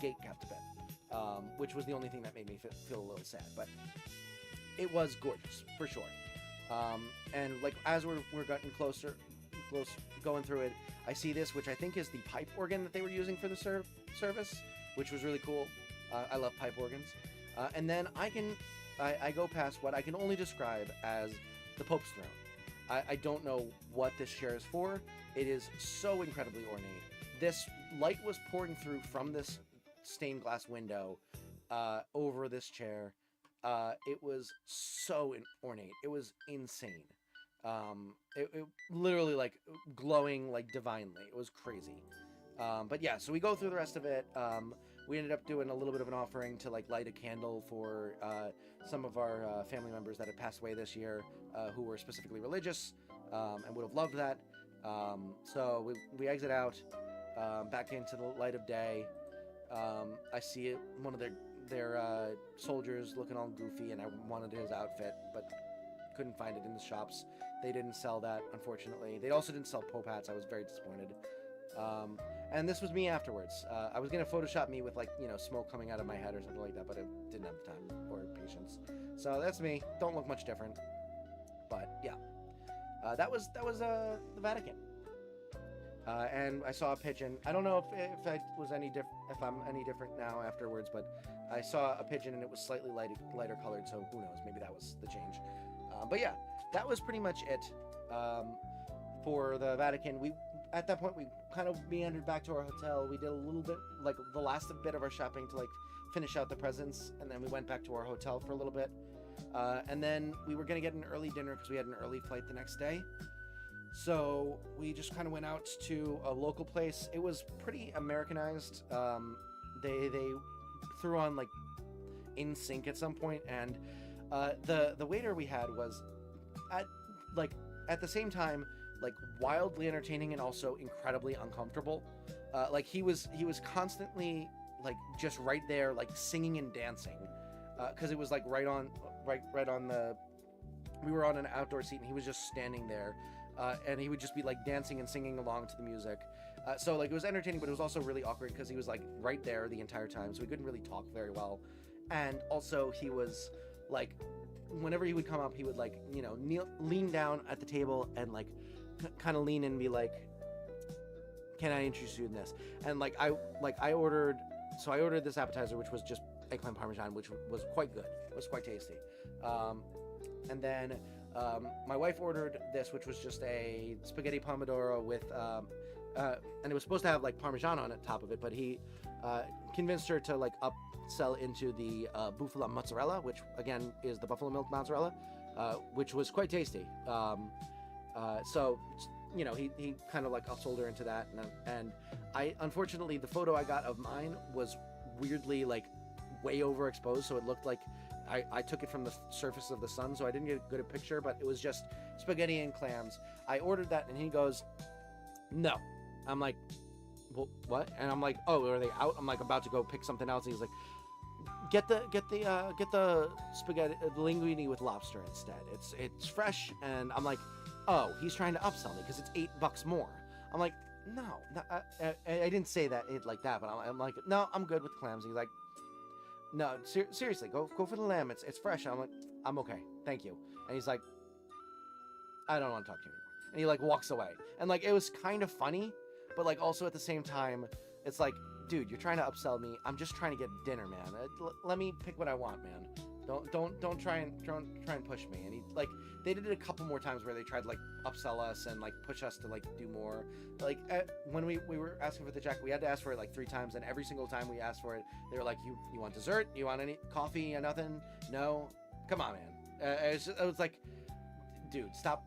gate kept a bit, which was the only thing that made me feel a little sad. But it was gorgeous for sure. And like as we're getting close going through it, I see this, which I think is the pipe organ that they were using for the service, which was really cool. I love pipe organs. And then I go past what I can only describe as the Pope's throne. I don't know what this chair is for. It is so incredibly ornate. This light was pouring through from this stained glass window over this chair. It was so ornate. It was insane. It literally like glowing like divinely. It was crazy. But yeah, so we go through the rest of it. We ended up doing a little bit of an offering to like light a candle for some of our family members that had passed away this year, who were specifically religious, and would have loved that. So we exit out back into the light of day. I see one of their soldiers looking all goofy, and I wanted his outfit, but couldn't find it in the shops. They didn't sell that, unfortunately. They also didn't sell Pope hats. I was very disappointed. And this was me afterwards. I was going to Photoshop me with, like, smoke coming out of my head or something like that, but I didn't have the time or patience. So that's me. Don't look much different. But, yeah. That was the Vatican. And I saw a pigeon. I don't know if I'm any different now afterwards, but I saw a pigeon and it was slightly lighter colored, so who knows? Maybe that was the change. But yeah, that was pretty much it for the Vatican. At that point, we kind of meandered back to our hotel. We did a little bit, like the last bit of our shopping to like finish out the presents, and then we went back to our hotel for a little bit. And then we were going to get an early dinner because we had an early flight the next day. So we just kind of went out to a local place. It was pretty Americanized. They threw on like In Sync at some point, and the waiter we had was at the same time like wildly entertaining and also incredibly uncomfortable. Like he was constantly like just right there like singing and dancing because it was like right on the, we were on an outdoor seat and he was just standing there. And he would just be like dancing and singing along to the music. So like it was entertaining, but it was also really awkward because he was like right there the entire time, so we couldn't really talk very well. And also he was like, whenever he would come up, he would like, you know, lean down at the table and like kind of lean in and be like, "Can I interest you in this?" And I ordered this appetizer, which was just eggplant parmesan, which was quite good. It was quite tasty. And then my wife ordered this, which was just a spaghetti pomodoro with, and it was supposed to have like parmesan on top of it, but he convinced her to like upsell into the buffalo mozzarella, which again is the buffalo milk mozzarella, which was quite tasty. So, you know, he kind of like upsold her into that, and I, unfortunately, the photo I got of mine was weirdly like way overexposed, so it looked like I took it from the surface of the sun, so I didn't get a good picture, but it was just spaghetti and clams. I ordered that, and he goes, "No." I'm like, "Well, what?" And I'm like, "Oh, are they out?" I'm like about to go pick something else, and he's like, get the spaghetti, the linguine with lobster instead. It's fresh." And I'm like, "Oh, he's trying to upsell me because it's $8 more." I'm like, "No, I didn't say that like that," but I'm like, "No, I'm good with clams." He's like, "No, seriously, go for the lamb. It's fresh." I'm like, "I'm okay, thank you." And he's like, "I don't want to talk to you anymore." And he like walks away. And like it was kind of funny, but like also at the same time, it's like, dude, you're trying to upsell me. I'm just trying to get dinner, man. Let me pick what I want, man. Don't try and push me. And he like, they did it a couple more times where they tried to like upsell us and like push us to like do more. Like when we were asking for the jacket, we had to ask for it like 3 times, and every single time we asked for it, they were like, you want dessert? You want any coffee? Nothing? No? Come on, man. It was like, dude, stop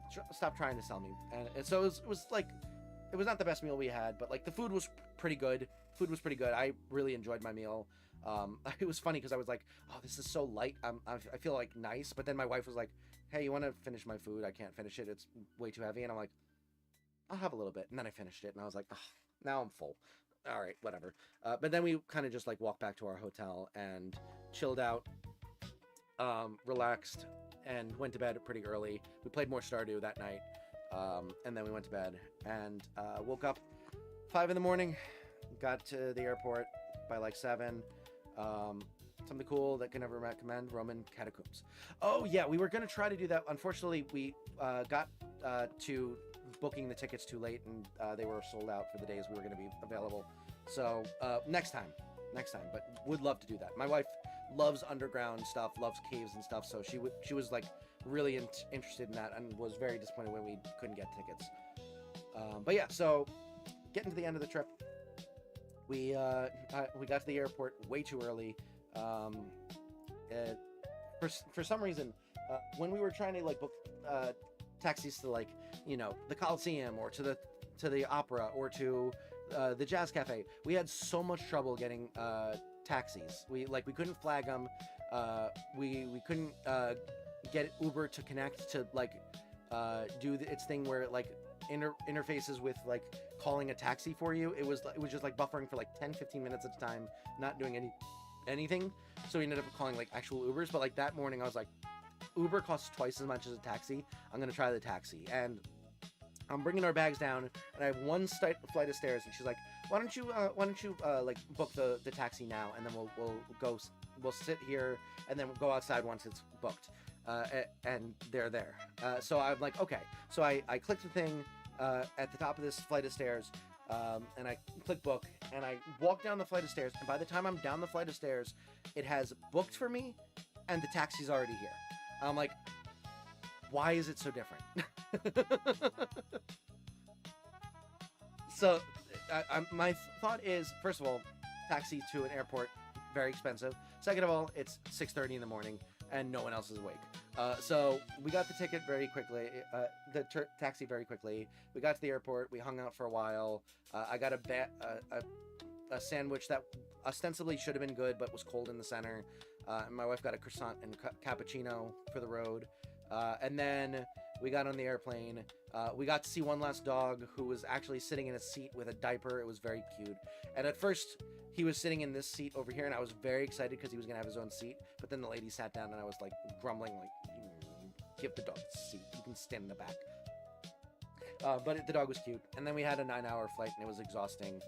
trying to sell me. And so it was like, it was not the best meal we had, but like the food was pretty good. I really enjoyed my meal. It was funny because I was like, "Oh, this is so light. I feel like nice." But then my wife was like, "Hey, you want to finish my food? I can't finish it. It's way too heavy." And I'm like, "I'll have a little bit." And then I finished it, and I was like, "Oh, now I'm full. All right, whatever." But then we kind of just like walked back to our hotel and chilled out, relaxed, and went to bed pretty early. We played more Stardew that night, and then we went to bed and woke up 5 in the morning. Got to the airport by like 7. Something cool that can never recommend: Roman catacombs. Oh yeah, we were gonna try to do that. Unfortunately, we got to booking the tickets too late, and they were sold out for the days we were gonna be available. So next time. But would love to do that. My wife loves underground stuff, loves caves and stuff, so she was like really interested in that, and was very disappointed when we couldn't get tickets. But yeah, so getting to the end of the trip, we got to the airport way too early. For some reason, when we were trying to like book taxis to like, you know, the Coliseum or to the opera or to the Jazz Cafe, we had so much trouble getting taxis. We couldn't flag them. We couldn't get Uber to connect to like do its thing where it like interfaces with like calling a taxi for you. It was just like buffering for like 10-15 minutes at a time, not doing anything. So we ended up calling like actual Ubers. But like that morning I was like, Uber costs twice as much as a taxi. I'm gonna try the taxi. And I'm bringing our bags down, and I have one flight of stairs, and she's like, why don't you like book the taxi now, and then we'll sit here, and then we'll go outside once it's booked. And they're there. So I'm like, okay. So I clicked the thing at the top of this flight of stairs, and I click book, and I walk down the flight of stairs, and by the time I'm down the flight of stairs, it has booked for me, and the taxi's already here. I'm like, why is it so different? So my thought is, first of all, taxi to an airport, very expensive. Second of all, it's 6:30 in the morning and no one else is awake. So we got the ticket very quickly, taxi very quickly. We got to the airport. We hung out for a while. I got a sandwich that ostensibly should have been good, but was cold in the center. And my wife got a croissant and cappuccino for the road. And then we got on the airplane. We got to see one last dog who was actually sitting in a seat with a diaper. It was very cute. And at first, he was sitting in this seat over here, and I was very excited because he was going to have his own seat. But then the lady sat down, and I was like grumbling, like, give the dog a seat. You can stand in the back. But the dog was cute. And then we had a 9-hour flight, and it was exhausting.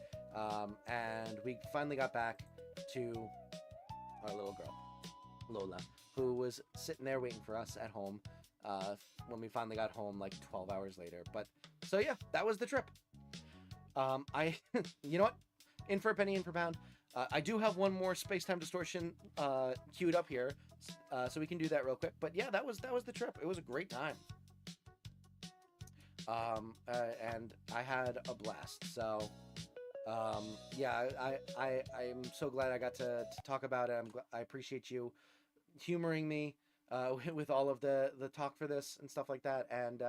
And we finally got back to our little girl, Lola, who was sitting there waiting for us at home when we finally got home, like 12 hours later. But so yeah, that was the trip. You know what? In for a penny, in for a pound. I do have one more space-time distortion queued up here, so we can do that real quick. But yeah, that was the trip. It was a great time. And I had a blast. So yeah, I'm so glad I got to talk about it. I appreciate you humoring me with all of the talk for this and stuff like that. And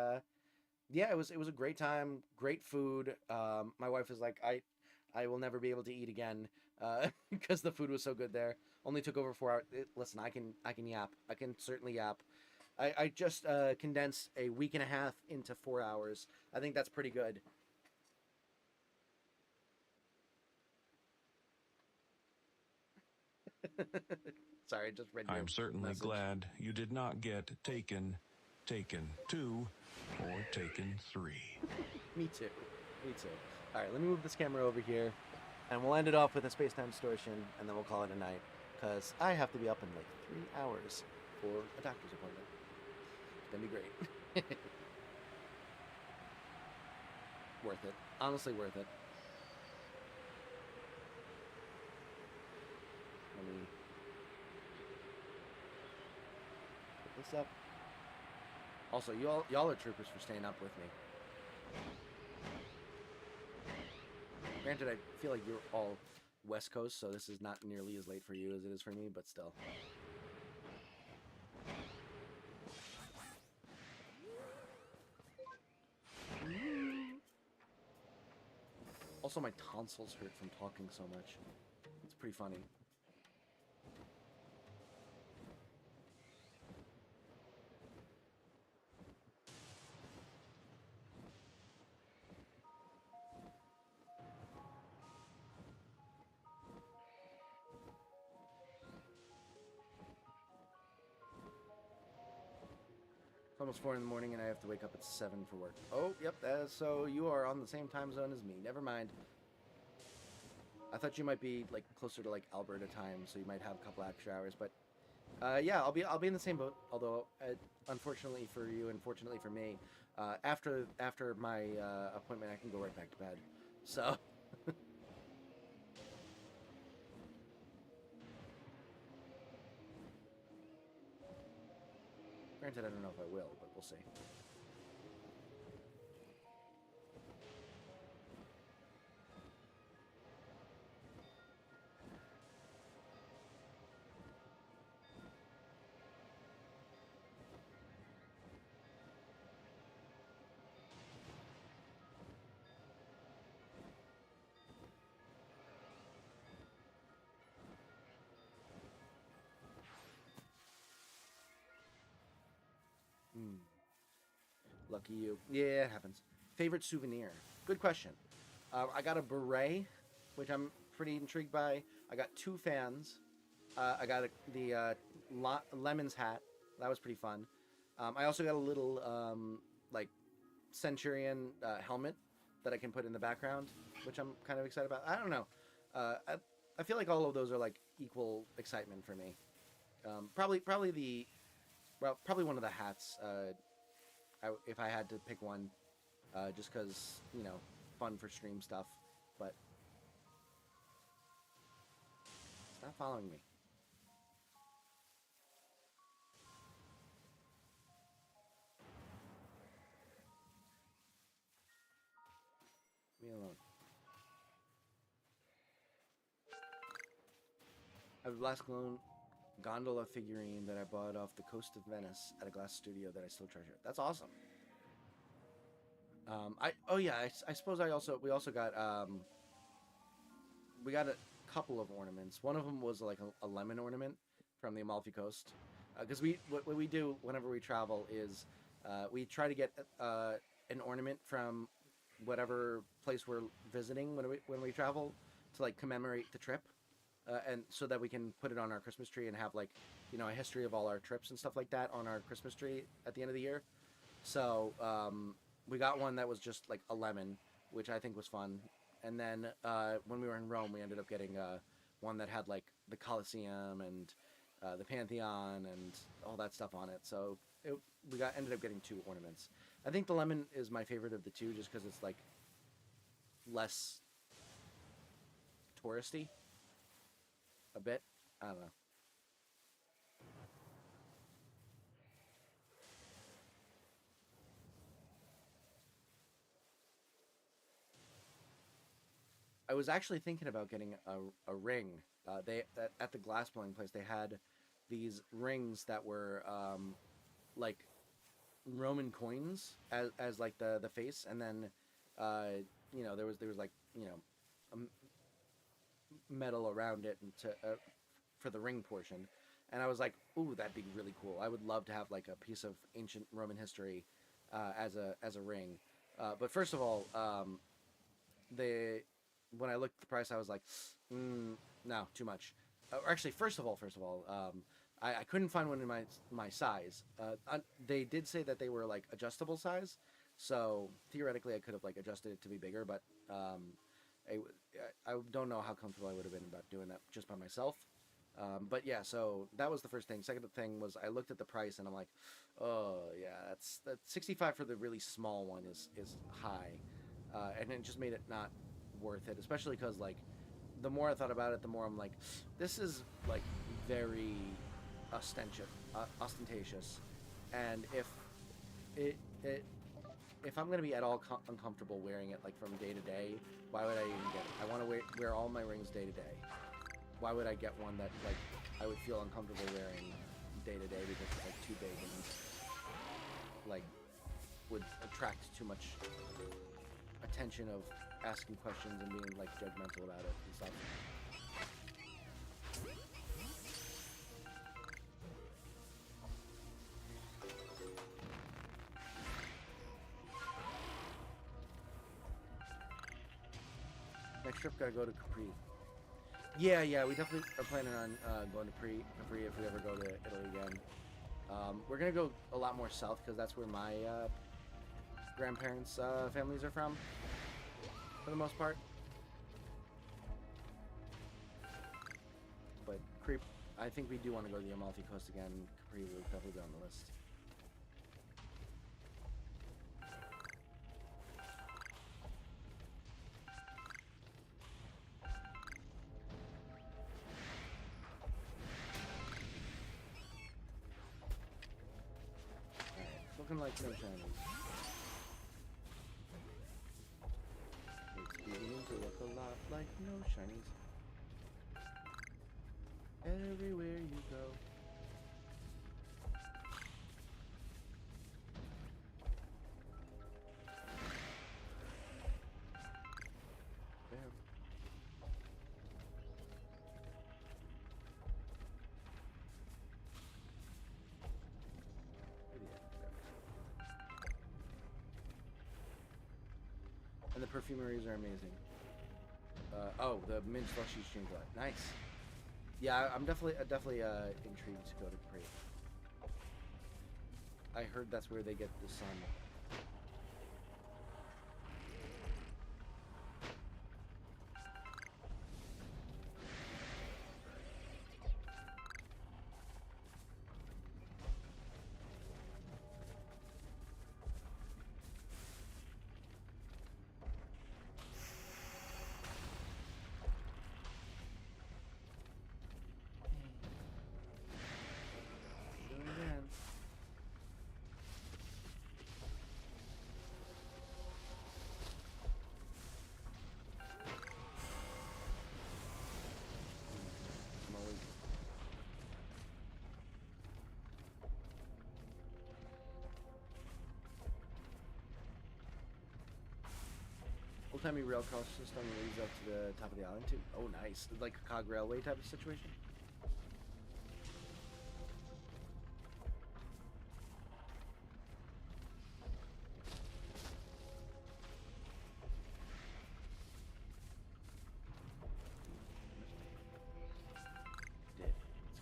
yeah, it was a great time, great food. My wife is like, I will never be able to eat again because the food was so good there. Only took over 4 hours. Listen, I can yap. I can certainly yap. I just condensed a week and a half into 4 hours. I think that's pretty good. Sorry, I just read your I'm certainly message. glad you did not get Taken 2, or Taken 3. Me too. Me too. All right, let me move this camera over here, and we'll end it off with a space-time distortion, and then we'll call it a night, because I have to be up in like 3 hours for a doctor's appointment. It's gonna be great. Worth it. Honestly, worth it. Let me put this up. Also, y'all are troopers for staying up with me. Granted, I feel like you're all West Coast, so this is not nearly as late for you as it is for me, but still. Also, my tonsils hurt from talking so much. It's pretty funny. It's almost 4 in the morning, and I have to wake up at 7 for work. Oh, yep. So you are on the same time zone as me. Never mind. I thought you might be like closer to like Alberta time, so you might have a couple extra hours. But yeah, I'll be in the same boat. Although, unfortunately for you, and fortunately for me, after my appointment, I can go right back to bed. So. Granted, I don't know if I will, but we'll see. Lucky you. Yeah, it happens. Favorite souvenir? Good question. I got a beret, which I'm pretty intrigued by. I got 2 fans. I got the Lemon's hat. That was pretty fun. I also got a little like Centurion helmet that I can put in the background, which I'm kind of excited about. I don't know. I feel like all of those are like equal excitement for me. Probably one of the hats. If I had to pick one, just because, you know, fun for stream stuff, but it's not following me. Leave me alone. I have a Glass Gondola figurine that I bought off the coast of Venice at a glass studio that I still treasure. That's awesome. I suppose we also got we got a couple of ornaments. One of them was like a lemon ornament from the Amalfi Coast, because what we do whenever we travel is we try to get an ornament from whatever place we're visiting when we travel to like commemorate the trip. And so that we can put it on our Christmas tree and have like, you know, a history of all our trips and stuff like that on our Christmas tree at the end of the year. So we got one that was just like a lemon, which I think was fun. And then when we were in Rome, we ended up getting one that had like the Colosseum and the Pantheon and all that stuff on it. So we ended up getting 2 ornaments. I think the lemon is my favorite of the 2, just because it's like less touristy. A bit. I don't know. I was actually thinking about getting a ring. They at the glass blowing place, they had these rings that were like Roman coins as like the face, and then you know, there was like, you know, a metal around it and to for the ring portion. And I was like, ooh, that'd be really cool. I would love to have like a piece of ancient Roman history as a ring. But first of all, when I looked at the price, I was like, no, too much. Actually, first of all, I couldn't find one in my size. They did say that they were like adjustable size, so theoretically I could have like adjusted it to be bigger, but I don't know how comfortable I would have been about doing that just by myself. But yeah, so that was the first thing. Second thing was I looked at the price and I'm like, oh yeah, that's 65 for the really small one is high, and it just made it not worth it, especially because like the more I thought about it, the more I'm like, this is like very ostentatious, and if I'm gonna be at all uncomfortable wearing it like from day to day, why would I even get it? I want to wear all my rings day to day. Why would I get one that like I would feel uncomfortable wearing day to day because it's like too big and like would attract too much attention of asking questions and being like judgmental about it and stuff. Next trip, gotta go to Capri. Yeah, we definitely are planning on going to Capri if we ever go to Italy again. We're gonna go a lot more south because that's where my grandparents' families are from, for the most part. But Capri, I think we do want to go to the Amalfi Coast again. Capri will definitely be on the list. Looking like no shinies. It's beginning to look a lot like no shinies. Everywhere you go. There. And the perfumeries are amazing. Oh, the mint slushy stream blood. Nice. Yeah, I'm definitely intrigued to go to Capri. I heard that's where they get the sun. Old-timey rail cross system leads up to the top of the island too. Oh, nice. Like a cog railway type of situation. Did. Let's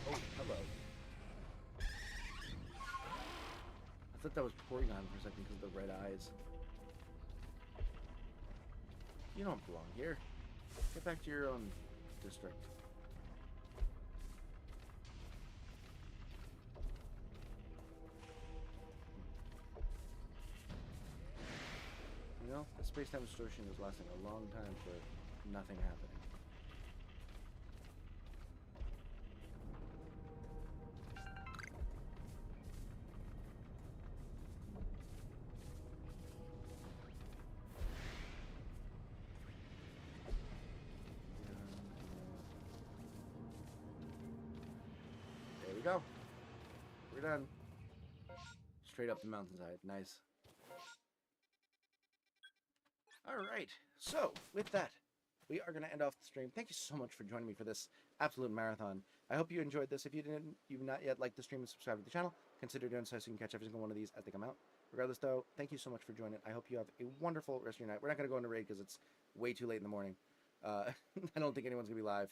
go. Oh, hello. thought that was Porygon for a second because of the red eyes. You don't belong here. Get back to your own district. You know, the space-time distortion is lasting a long time for nothing happening. There we go. We're done. Straight up the mountainside. Nice. Alright, so with that, we are going to end off the stream. Thank you so much for joining me for this absolute marathon. I hope you enjoyed this. If you've not yet liked the stream and subscribed to the channel, consider doing so so you can catch every single one of these as they come out. Regardless, though, thank you so much for joining. I hope you have a wonderful rest of your night. We're not going to go into raid because it's way too late in the morning. I don't think anyone's going to be live.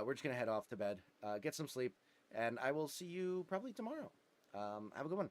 We're just going to head off to bed, get some sleep, and I will see you probably tomorrow. Have a good one.